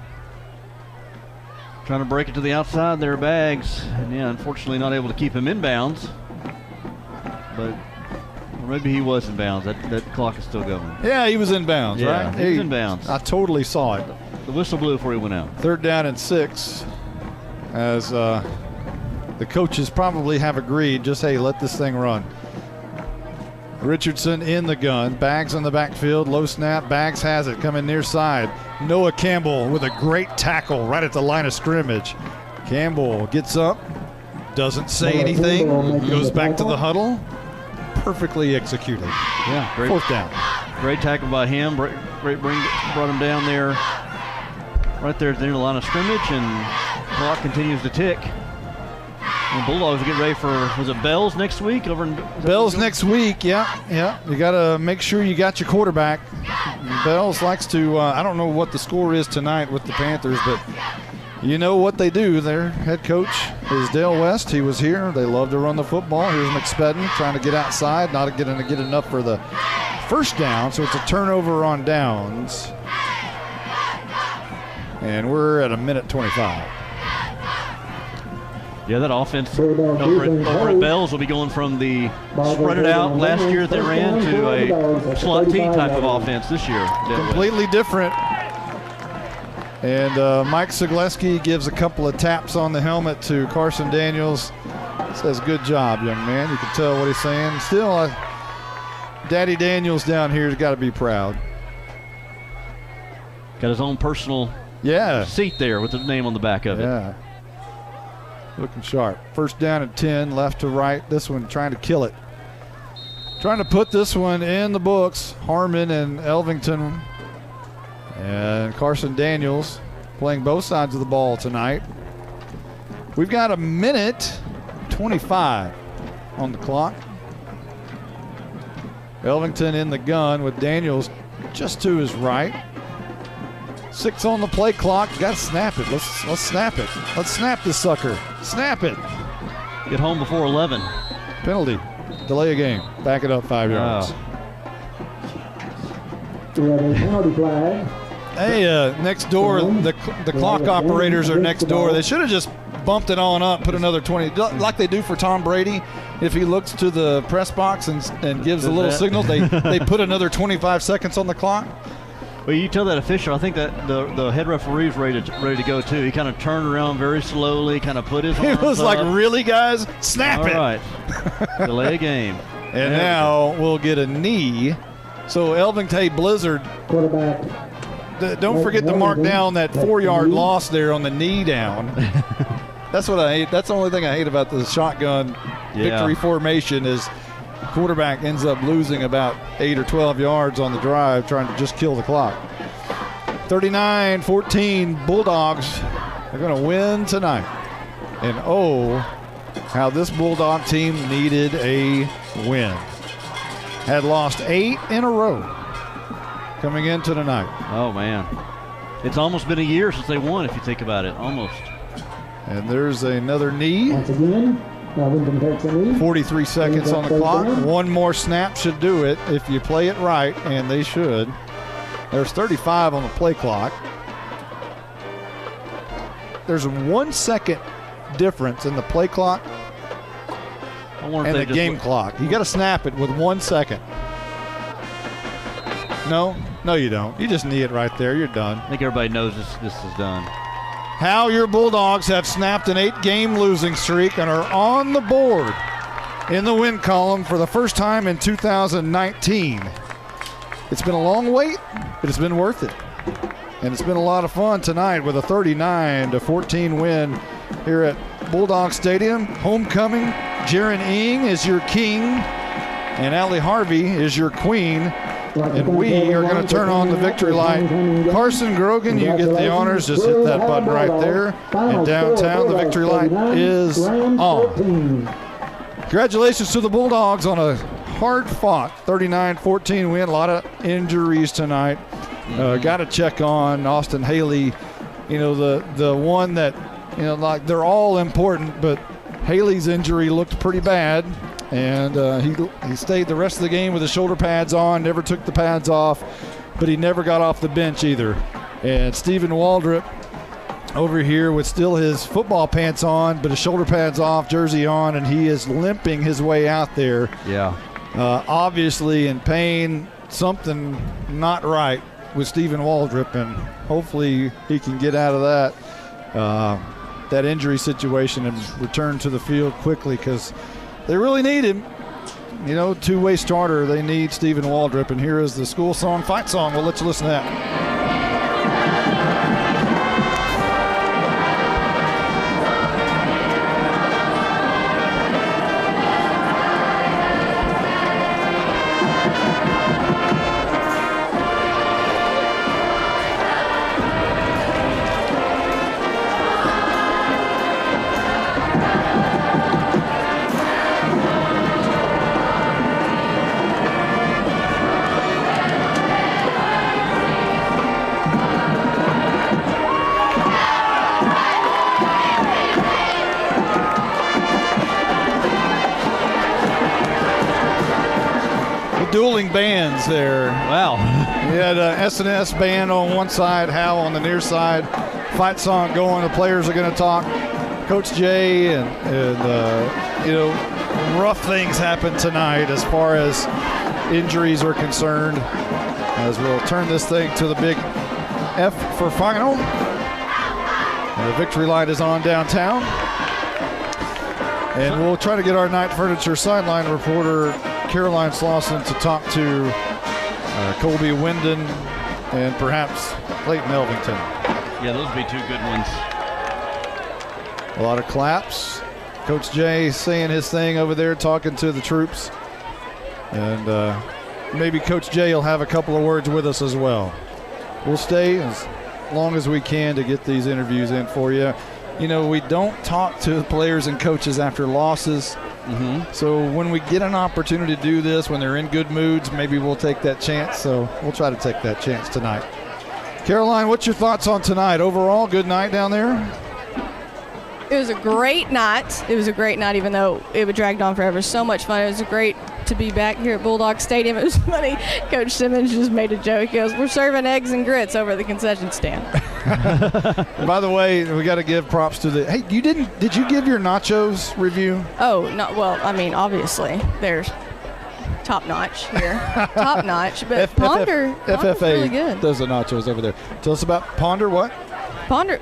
Speaker 5: Trying to break it to the outside there, Bags. And unfortunately not able to keep him in bounds. But or maybe he was in bounds. That clock is still going.
Speaker 4: Yeah, he was in bounds, right?
Speaker 5: He was in bounds.
Speaker 4: I totally saw it.
Speaker 5: The whistle blew before he went out.
Speaker 4: Third down and 6 as the coaches probably have agreed, just, hey, let this thing run. Richardson in the gun. Bags on the backfield. Low snap. Bags has it. Coming near side. Noah Campbell with a great tackle right at the line of scrimmage. Campbell gets up. Doesn't say anything. Goes back to the huddle. Perfectly executed.
Speaker 5: Yeah, great.
Speaker 4: Fourth down.
Speaker 5: Great tackle by him. Great brought him down there. Right there at the line of scrimmage, and the clock continues to tick. And Bulldogs get ready for, was it Bells next week?
Speaker 4: Bells next week, yeah. You got to make sure you got your quarterback. Bells likes to, I don't know what the score is tonight with the Panthers, but you know what they do. Their head coach is Dale West. He was here. They love to run the football. Here's McSpetton trying to get outside, not going to get enough for the first down, so it's a turnover on downs. And we're at 1:25.
Speaker 5: Yeah, that offense over at Bells will be going from the spread it out last year that they ran to a slot T type of offense this year.
Speaker 4: Completely different. And Mike Zagleski gives a couple of taps on the helmet to Carson Daniels. Says, good job, young man. You can tell what he's saying. Still, Daddy Daniels down here has got to be proud.
Speaker 5: Got his own personal seat there with the name on the back of it.
Speaker 4: Yeah. Looking sharp. First down and 10, left to right. This one trying to kill it. Trying to put this one in the books. Harmon and Elvington and Carson Daniels playing both sides of the ball tonight. We've got a minute 25 on the clock. Elvington in the gun with Daniels just to his right. 6 on the play clock. Got to snap it. Let's snap it. Let's snap this sucker. Snap it.
Speaker 5: Get home before 11.
Speaker 4: Penalty. Delay a game. Back it up 5 yards.
Speaker 16: We have a penalty flag.
Speaker 4: Hey, next door, the clock operators are next door. They should have just bumped it on up, put another 20, like they do for Tom Brady. If he looks to the press box and gives a little signal, they put another 25 seconds on the clock.
Speaker 5: Well, you tell that official, I think that the head referee is ready to go too. He kind of turned around very slowly, kind of put his arms
Speaker 4: It was
Speaker 5: up.
Speaker 4: like, really, guys? Snap it.
Speaker 5: All right. Delay a game.
Speaker 4: And now we'll get a knee. So Elvington Blizzard,
Speaker 16: quarterback.
Speaker 4: Don't forget to mark down that 4-yard loss there on the knee down. That's what I hate. That's the only thing I hate about the shotgun victory formation is quarterback ends up losing about 8 or 12 yards on the drive trying to just kill the clock. 39-14 Bulldogs are going to win tonight. And how this Bulldog team needed a win. Had lost 8 in a row coming into tonight.
Speaker 5: Oh, man. It's almost been a year since they won, if you think about it. Almost.
Speaker 4: And there's another knee.
Speaker 16: Once again, Elvington takes a knee.
Speaker 4: 43 seconds on the clock. One more snap should do it if you play it right, and they should. There's 35 on the play clock. There's a 1 second difference in the play clock and the game clock. You got to snap it with 1 second. No, you don't. You just knee it right there. You're done.
Speaker 5: I think everybody knows this is done.
Speaker 4: How your Bulldogs have snapped an 8-game losing streak and are on the board in the win column for the first time in 2019. It's been a long wait, but it's been worth it. And it's been a lot of fun tonight with a 39-14 win here at Bulldog Stadium. Homecoming, Jaron Ing is your king, and Allie Harvey is your queen. And we are going to turn on the victory light. Carson Grogan, you get the honors. Just hit that button right there. And downtown, the victory light is on. Congratulations to the Bulldogs on a hard-fought 39-14 win. A lot of injuries tonight. Got to check on Austin Haley. You know, the one that, you know, like they're all important, but Haley's injury looked pretty bad. And he stayed the rest of the game with his shoulder pads on, never took the pads off, but he never got off the bench either. And Stephen Waldrop over here with still his football pants on, but his shoulder pads off, jersey on, and he is limping his way out there.
Speaker 5: Yeah.
Speaker 4: Obviously in pain, something not right with Stephen Waldrop, and hopefully he can get out of that injury situation and return to the field quickly, because they really need him. You know, two-way starter, they need Stephen Waldrop. And here is the school song, fight song. We'll let you listen to that. Dueling bands there.
Speaker 5: Wow.
Speaker 4: You had a S&S band on one side, Howe on the near side. Fight song going. The players are going to talk. Coach Jay and you know, rough things happened tonight as far as injuries are concerned. As we'll turn this thing to the big F for final. And the victory light is on downtown. And we'll try to get our Night Furniture sideline reporter, Caroline Slauson, to talk to Colby Wyndon and perhaps Clayton Elvington.
Speaker 5: Yeah, those would be two good ones.
Speaker 4: A lot of claps. Coach Jay saying his thing over there, talking to the troops. And maybe Coach Jay will have a couple of words with us as well. We'll stay as long as we can to get these interviews in for you. You know, we don't talk to the players and coaches after losses. So when we get an opportunity to do this, when they're in good moods, maybe we'll take that chance. So we'll try to take that chance tonight. Caroline, what's your thoughts on tonight? Overall, good night down there?
Speaker 12: It was a great night. It was a great night, even though it dragged on forever. So much fun. It was great to be back here at Bulldog Stadium. It was funny. Coach Simmons just made a joke. He goes, "We're serving eggs and grits over at the concession stand."
Speaker 4: By the way, we got to give props to the. Hey, did you give your nachos review?
Speaker 12: Oh, not well. I mean, obviously, there's top notch here, top notch. But Ponder's
Speaker 4: FFA
Speaker 12: really good.
Speaker 4: does the nachos over there. Tell us about Ponder. What?
Speaker 12: Ponder.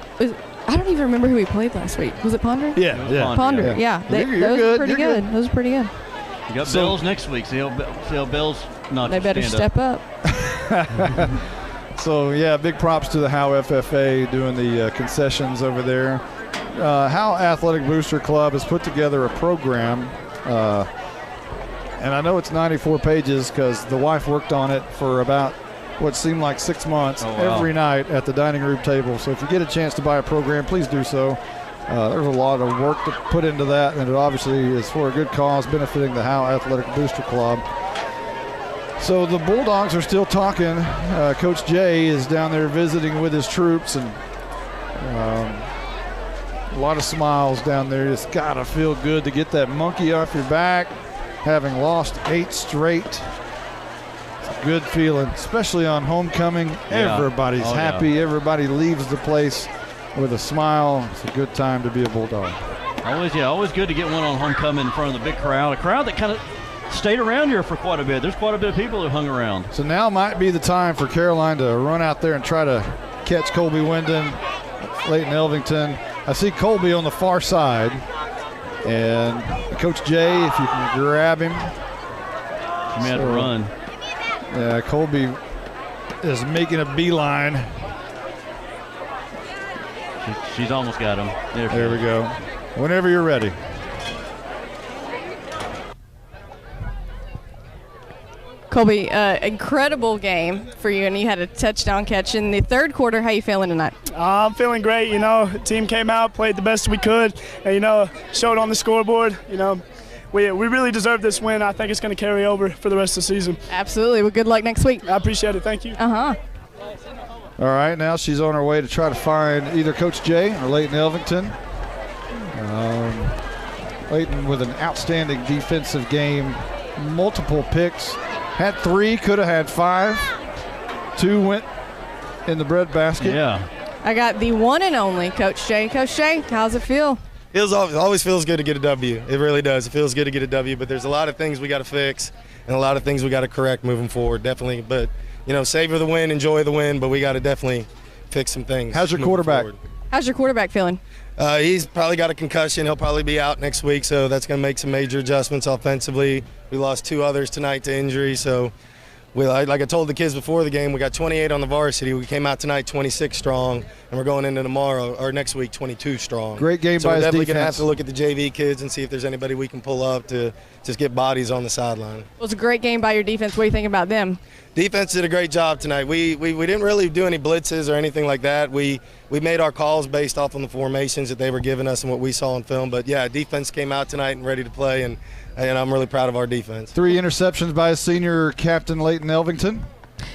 Speaker 12: I don't even remember who he played last week. Was it Ponder?
Speaker 4: Yeah.
Speaker 12: Ponder. Yeah.
Speaker 4: You're
Speaker 12: those
Speaker 4: good.
Speaker 12: were pretty
Speaker 4: You're
Speaker 12: good. Those were pretty good.
Speaker 5: You got Bills next week. See how Bills not.
Speaker 12: They better step up.
Speaker 4: So, yeah, big props to the Howe FFA doing the concessions over there. Howe Athletic Booster Club has put together a program, and I know it's 94 pages because the wife worked on it for about what seemed like 6 months every night at the dining room table. So if you get a chance to buy a program, please do so. There's a lot of work to put into that, and it obviously is for a good cause, benefiting the Howe Athletic Booster Club. So the Bulldogs are still talking. Coach Jay is down there visiting with his troops, and a lot of smiles down there. It's got to feel good to get that monkey off your back, having lost 8 straight. It's a good feeling, especially on homecoming. Yeah. Everybody's happy. Yeah. Everybody leaves the place with a smile. It's a good time to be a Bulldog.
Speaker 5: Always good to get one on homecoming in front of the big crowd. A crowd that kind of stayed around here for quite a bit. There's quite a bit of people who hung around.
Speaker 4: So now might be the time for Caroline to run out there and try to catch Colby Wyndon, Leighton Elvington. I see Colby on the far side. And Coach Jay, if you can grab him.
Speaker 5: He had to run.
Speaker 4: Yeah, Colby is making a beeline.
Speaker 5: She's almost got him.
Speaker 4: There we go. Whenever you're ready.
Speaker 12: Colby, incredible game for you, and you had a touchdown catch in the third quarter. How you feeling tonight?
Speaker 13: I'm feeling great. You know, the team came out, played the best we could, and, you know, showed on the scoreboard. You know, we really deserve this win. I think it's going to carry over for the rest of the season.
Speaker 12: Absolutely. Well, good luck next week.
Speaker 13: I appreciate it. Thank you.
Speaker 12: Uh-huh.
Speaker 4: All right, now she's on her way to try to find either Coach Jay or Leighton Elvington. Leighton with an outstanding defensive game, multiple picks. Had 3, could have had 5. 2 went in the breadbasket.
Speaker 5: Yeah.
Speaker 12: I got the one and only Coach Jay. Coach Jay, how's it feel?
Speaker 15: It always feels good to get a W. It really does. It feels good to get a W, but there's a lot of things we got to fix and a lot of things we got to correct moving forward, definitely. But, you know, savor the win, enjoy the win, but we got to definitely fix some things.
Speaker 4: How's your quarterback?
Speaker 15: Forward.
Speaker 12: How's your quarterback feeling?
Speaker 15: He's probably got a concussion. He'll probably be out next week, so that's going to make some major adjustments offensively. We lost 2 others tonight to injury, so like I told the kids before the game, we got 28 on the varsity. We came out tonight 26 strong, and we're going into tomorrow or next week 22 strong.
Speaker 4: Great game
Speaker 15: so
Speaker 4: by his defense.
Speaker 15: So we're definitely going to have to look at the JV kids and see if there's anybody we can pull up to just get bodies on the sideline.
Speaker 12: Well, it's a great game by your defense. What do you think about them?
Speaker 15: Defense did a great job tonight. We didn't really do any blitzes or anything like that. We made our calls based off on the formations that they were giving us and what we saw on film. But, yeah, defense came out tonight and ready to play, and I'm really proud of our defense.
Speaker 4: 3 interceptions by senior captain Leighton Elvington.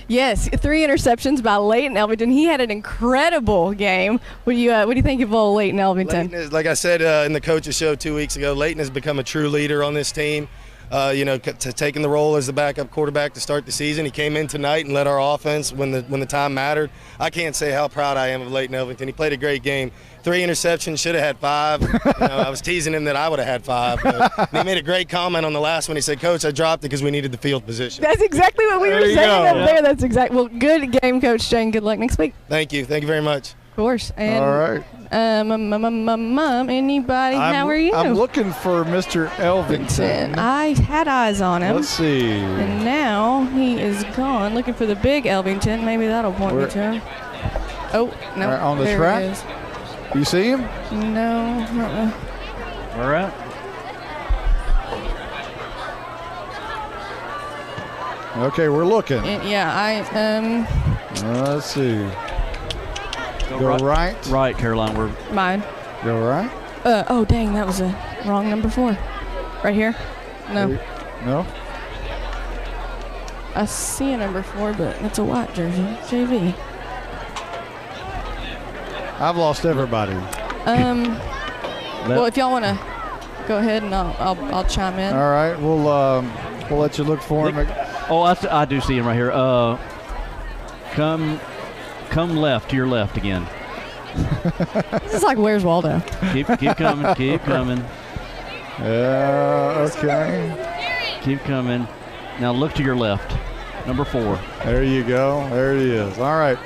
Speaker 12: Yes, 3 interceptions by Leighton Elvington. He had an incredible game. What do you think of old Leighton Elvington?
Speaker 15: Like I said in the coaches show 2 weeks ago, Leighton has become a true leader on this team. Taking the role as the backup quarterback to start the season. He came in tonight and led our offense when the time mattered. I can't say how proud I am of Leighton Elvington. He played a great game. 3 interceptions, should have had 5. I was teasing him that I would have had 5. But he made a great comment on the last one. He said, "Coach, I dropped it because we needed the field position."
Speaker 12: That's exactly what we were saying up there. That's exactly. Well, good game, Coach Jay, and good luck next week.
Speaker 15: Thank you. Thank you very much.
Speaker 12: Of course. And,
Speaker 4: all right.
Speaker 12: Anybody? How are you?
Speaker 4: I'm looking for Mr. Elvington.
Speaker 12: I had eyes on him.
Speaker 4: Let's see.
Speaker 12: And now he is gone. Looking for the big Elvington. Maybe that'll point me to him. Oh, no.
Speaker 4: Right, on the
Speaker 12: there
Speaker 4: track?
Speaker 12: It is.
Speaker 4: You see him?
Speaker 12: No.
Speaker 5: All right.
Speaker 4: Okay, we're looking. Let's see. Go right.
Speaker 5: Right, Caroline. We're
Speaker 12: mine.
Speaker 4: Go right.
Speaker 12: Oh, dang, that was a wrong number 4. Right here? No.
Speaker 4: No.
Speaker 12: I see a number 4, but it's a white jersey. JV.
Speaker 4: I've lost everybody.
Speaker 12: Well, if y'all want to go ahead and I'll chime in.
Speaker 4: All right, we'll let you look for him.
Speaker 5: Oh, I do see him right here. Come left to your left again.
Speaker 12: This is like Where's Waldo?
Speaker 5: Keep coming. Keep coming.
Speaker 4: Okay.
Speaker 5: Keep coming. Now look to your left. Number 4.
Speaker 4: There you go. There it is. All right.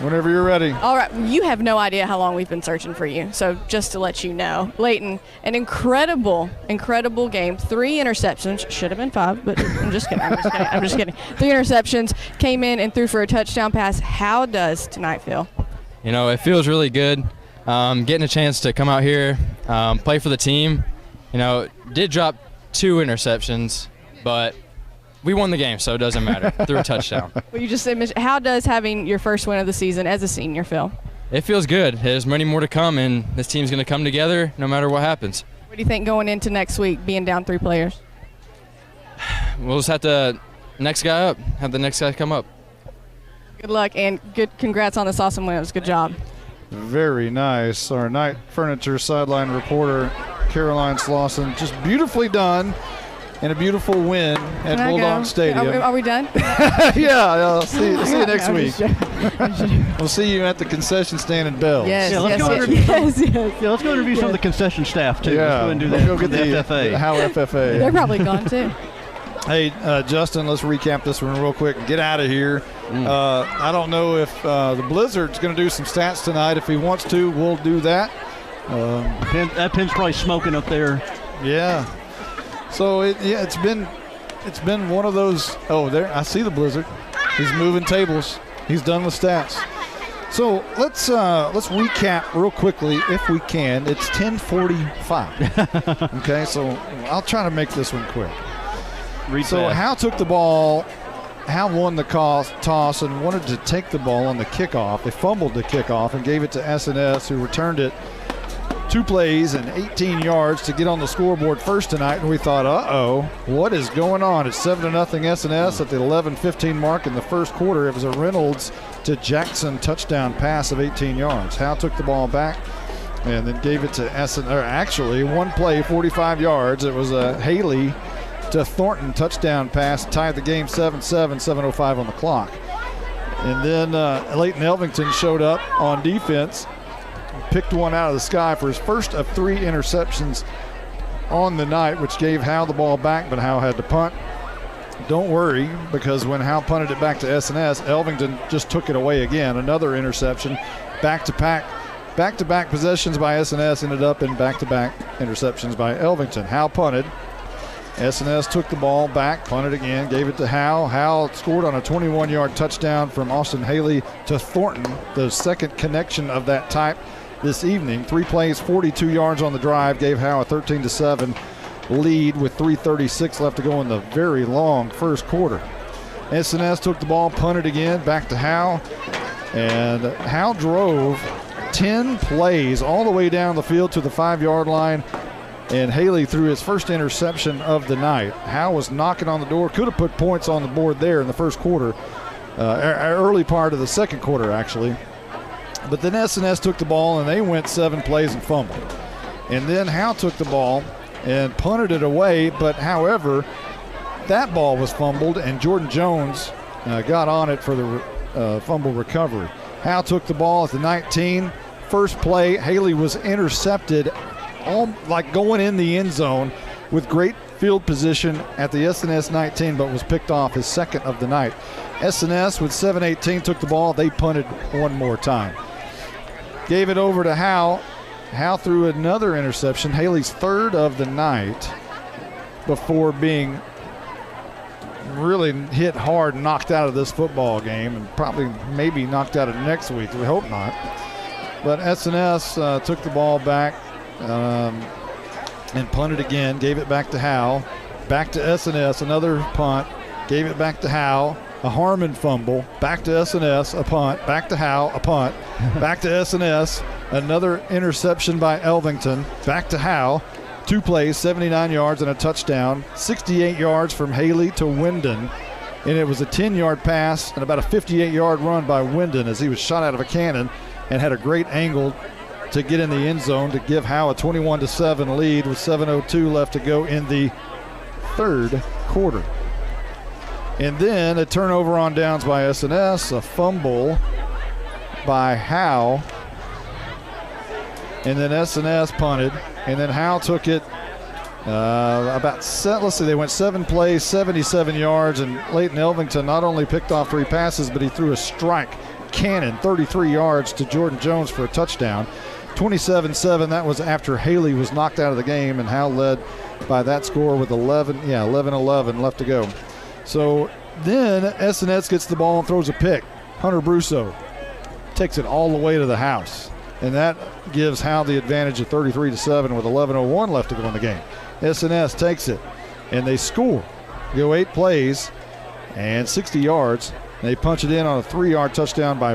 Speaker 4: Whenever you're ready.
Speaker 12: All right. You have no idea how long we've been searching for you. So just to let you know, Leighton, an incredible game. 3 interceptions. Should have been 5, but I'm just kidding. I'm just kidding. 3 interceptions. Came in and threw for a touchdown pass. How does tonight feel?
Speaker 6: You know, it feels really good. Getting a chance to come out here, play for the team. You know, did drop 2 interceptions, but we won the game, so it doesn't matter. Threw a touchdown.
Speaker 12: Well, you just said, how does having your first win of the season as a senior feel?
Speaker 6: It feels good. There's many more to come, and this team's going to come together no matter what happens.
Speaker 12: What do you think going into next week, being down 3 players?
Speaker 6: We'll just have to next guy up, have the next guy come up.
Speaker 12: Good luck, and congrats on this awesome win. It was a good job.
Speaker 4: Very nice. Our Night Furniture sideline reporter, Caroline Slauson, just beautifully done. And a beautiful win at Bulldog Stadium.
Speaker 12: Are we done?
Speaker 4: Yeah, I'll see you next week. We'll see you at the concession stand in Bells.
Speaker 12: Yes,
Speaker 5: let's go interview some of the concession staff, too.
Speaker 4: Yeah,
Speaker 5: Let's go and do that.
Speaker 4: Let's go get the FFA. Howe FFA.
Speaker 12: They're probably gone, too.
Speaker 4: Hey, Justin, let's recap this one real quick and get out of here. I don't know if the Blizzard's going to do some stats tonight. If he wants to, we'll do that.
Speaker 5: That pin's probably smoking up there.
Speaker 4: Yeah. So it's been one of those. Oh, there I see the Blizzard. He's moving tables. He's done with stats. So let's recap real quickly if we can. It's 10:45. Okay, so I'll try to make this one quick. So Howe took the ball. Howe won the toss and wanted to take the ball on the kickoff. They fumbled the kickoff and gave it to S&S, who returned it 2 plays and 18 yards to get on the scoreboard first tonight, and we thought, what is going on? It's 7-0 S&S at the 11:15 mark in the first quarter. It was a Reynolds to Jackson touchdown pass of 18 yards. Howe took the ball back and then gave it to actually 1 play, 45 yards. It was a Haley to Thornton touchdown pass, tied the game 7-7, 7:05 on the clock. And then Leighton Elvington showed up on defense, picked one out of the sky for his first of 3 interceptions on the night, which gave Howe the ball back, but Howe had to punt. Don't worry, because when Howe punted it back to S&S, Elvington just took it away again. Another interception. Back-to-back possessions by S&S ended up in back-to-back interceptions by Elvington. Howe punted. S&S took the ball back, punted again, gave it to Howe. Howe scored on a 21-yard touchdown from Austin Haley to Thornton, the second connection of that type this evening. 3 plays, 42 yards on the drive, gave Howe a 13-7 lead with 3:36 left to go in the very long first quarter. S&S took the ball, punted again, back to Howe, and Howe drove 10 plays all the way down the field to the 5-yard line, and Haley threw his first interception of the night. Howe was knocking on the door, could have put points on the board there in the first quarter, early part of the second quarter actually. But then S&S took the ball and they went 7 plays and fumbled. And then Howe took the ball and punted it away, but however, that ball was fumbled and Jordan Jones got on it for the fumble recovery. Howe took the ball at the 19. First play, Haley was intercepted, all like going in the end zone with great field position at the SNS 19, but was picked off his second of the night. SNS with 7:18 took the ball. They punted one more time. Gave it over to Howe. Howe threw another interception, Haley's third of the night, before being really hit hard and knocked out of this football game, and probably maybe knocked out of next week. We hope not. But SNS took the ball back and punted again, gave it back to Howe. Back to SNS, another punt, gave it back to Howe. A Harmon fumble, back to SNS, a punt, back to Howe, a punt, back to SNS, another interception by Elvington, back to Howe. 2 plays, 79 yards and a touchdown, 68 yards from Haley to Wyndon. And it was a 10-yard pass and about a 58-yard run by Wyndon as he was shot out of a cannon and had a great angle to get in the end zone to give Howe a 21-7 lead with 7:02 left to go in the third quarter. And then a turnover on downs by SNS, a fumble by Howe, and then SNS punted, and then Howe took it they went 7 plays, 77 yards, and Leighton Elvington not only picked off 3 passes, but he threw a strike cannon, 33 yards to Jordan Jones for a touchdown. 27-7, that was after Haley was knocked out of the game, and Howe led by that score with 11-11 left to go. So then SNS gets the ball and throws a pick. Hunter Brusso takes it all the way to the house, and that gives Howe the advantage of 33-7 with 11:01 left to go in the game. SNS takes it, and they score. Go 8 plays and 60 yards. They punch it in on a 3-yard touchdown by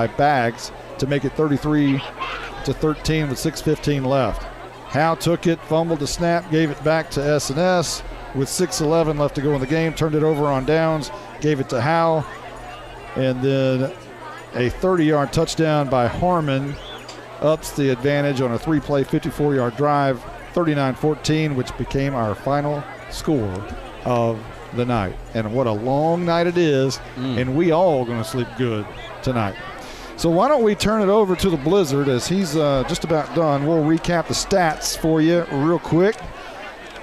Speaker 4: Baggs to make it 33-13 with 6:15 left. Howe took it, fumbled the snap, gave it back to SNS with 6:11 left to go in the game, turned it over on downs, gave it to Howe, and then a 30-yard touchdown by Harmon ups the advantage on a 3-play, 54-yard drive, 39-14, which became our final score of the night. And what a long night it is, and we all going to sleep good tonight. So why don't we turn it over to the Blizzard as he's just about done. We'll recap the stats for you real quick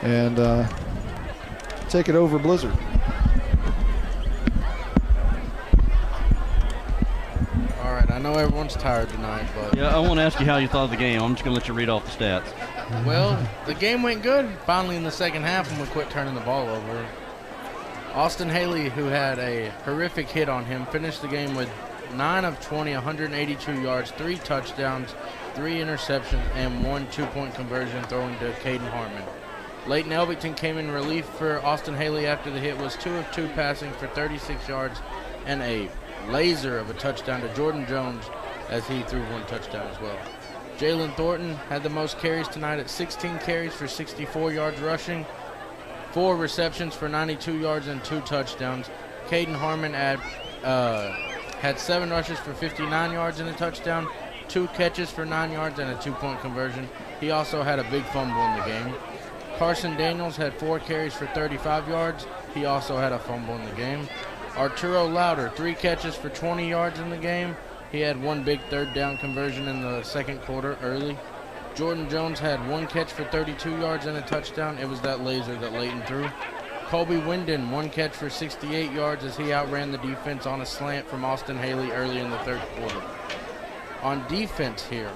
Speaker 4: and take it over, Blizzard.
Speaker 7: All right, I know everyone's tired tonight, but...
Speaker 5: Yeah, I won't ask you how you thought of the game. I'm just going to let you read off the stats.
Speaker 7: Well, the game went good finally in the second half when we quit turning the ball over. Austin Haley, who had a horrific hit on him, finished the game with 9 of 20, 182 yards, 3 touchdowns, 3 interceptions, and 1 2-point conversion throwing to Caden Harmon. Leighton Elvington came in relief for Austin Haley after the hit, was 2 of 2 passing for 36 yards and a laser of a touchdown to Jordan Jones as he threw 1 touchdown as well. Jalen Thornton had the most carries tonight at 16 carries for 64 yards rushing, 4 receptions for 92 yards and 2 touchdowns. Caden Harmon had 7 rushes for 59 yards and a touchdown, 2 catches for 9 yards and a 2-point conversion. He also had a big fumble in the game. Carson Daniels had 4 carries for 35 yards. He also had a fumble in the game. Arturo Louder, 3 catches for 20 yards in the game. He had 1 big 3rd down conversion in the second quarter early. Jordan Jones had 1 catch for 32 yards and a touchdown. It was that laser that Leighton threw. Colby Wyndon, 1 catch for 68 yards as he outran the defense on a slant from Austin Haley early in the third quarter. On defense here,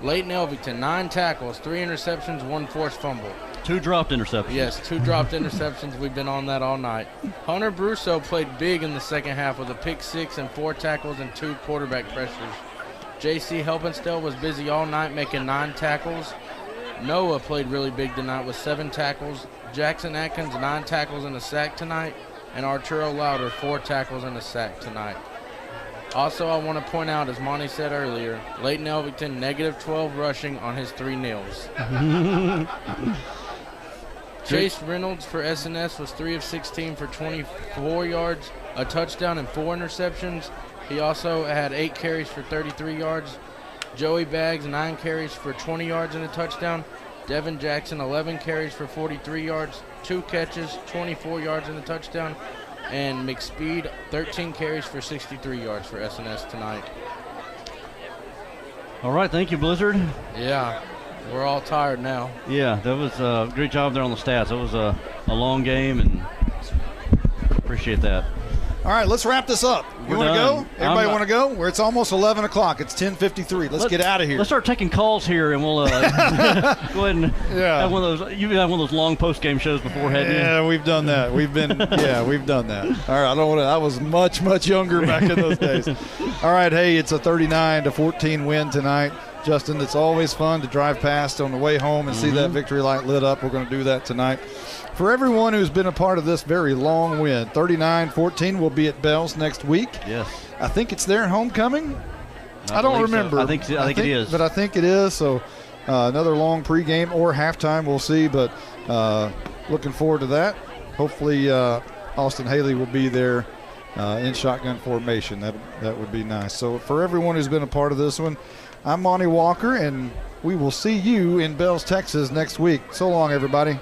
Speaker 7: Leighton Elvington, 9 tackles, 3 interceptions, 1 forced fumble.
Speaker 5: 2 dropped interceptions.
Speaker 7: Yes, 2 dropped interceptions. We've been on that all night. Hunter Brusso played big in the second half with a pick 6 and 4 tackles and 2 quarterback pressures. J.C. Helpenstell was busy all night making 9 tackles. Noah played really big tonight with 7 tackles. Jackson Atkins, 9 tackles and a sack tonight. And Arturo Louder, 4 tackles and a sack tonight. Also, I want to point out, as Monty said earlier, Leighton Elvington, -12 rushing on his 3 nils. Chase Reynolds for SNS was 3 of 16 for 24 yards, a touchdown, and 4 interceptions. He also had 8 carries for 33 yards. Joey Baggs, 9 carries for 20 yards and a touchdown. Devin Jackson, 11 carries for 43 yards, 2 catches, 24 yards and a touchdown. And McSpeed, 13 carries for 63 yards for SNS tonight.
Speaker 5: All right, thank you, Blizzard.
Speaker 7: Yeah. We're all tired now.
Speaker 5: Yeah, that was a great job there on the stats. It was a long game, and appreciate that.
Speaker 4: All right, let's wrap this up. You want to go? Everybody want to go? Where it's almost 11 o'clock. It's 10:53. Let's get out of here.
Speaker 5: Let's start taking calls here, and we'll go ahead and have one of those. You've had one of those long post-game shows before, hadn't you?
Speaker 4: Yeah, we've done that. We've done that. All right, I was much younger back in those days. All right, hey, it's a 39-14 win tonight. Justin, it's always fun to drive past on the way home and see that victory light lit up. We're going to do that tonight. For everyone who's been a part of this very long win, 39-14 will be at Bell's next week.
Speaker 5: Yes.
Speaker 4: I think it's their homecoming. I don't remember.
Speaker 5: So. I think it is.
Speaker 4: But I think it is. So another long pregame or halftime, we'll see. But looking forward to that. Hopefully Austin Haley will be there in shotgun formation. That would be nice. So for everyone who's been a part of this one, I'm Monty Walker, and we will see you in Bells, Texas next week. So long, everybody.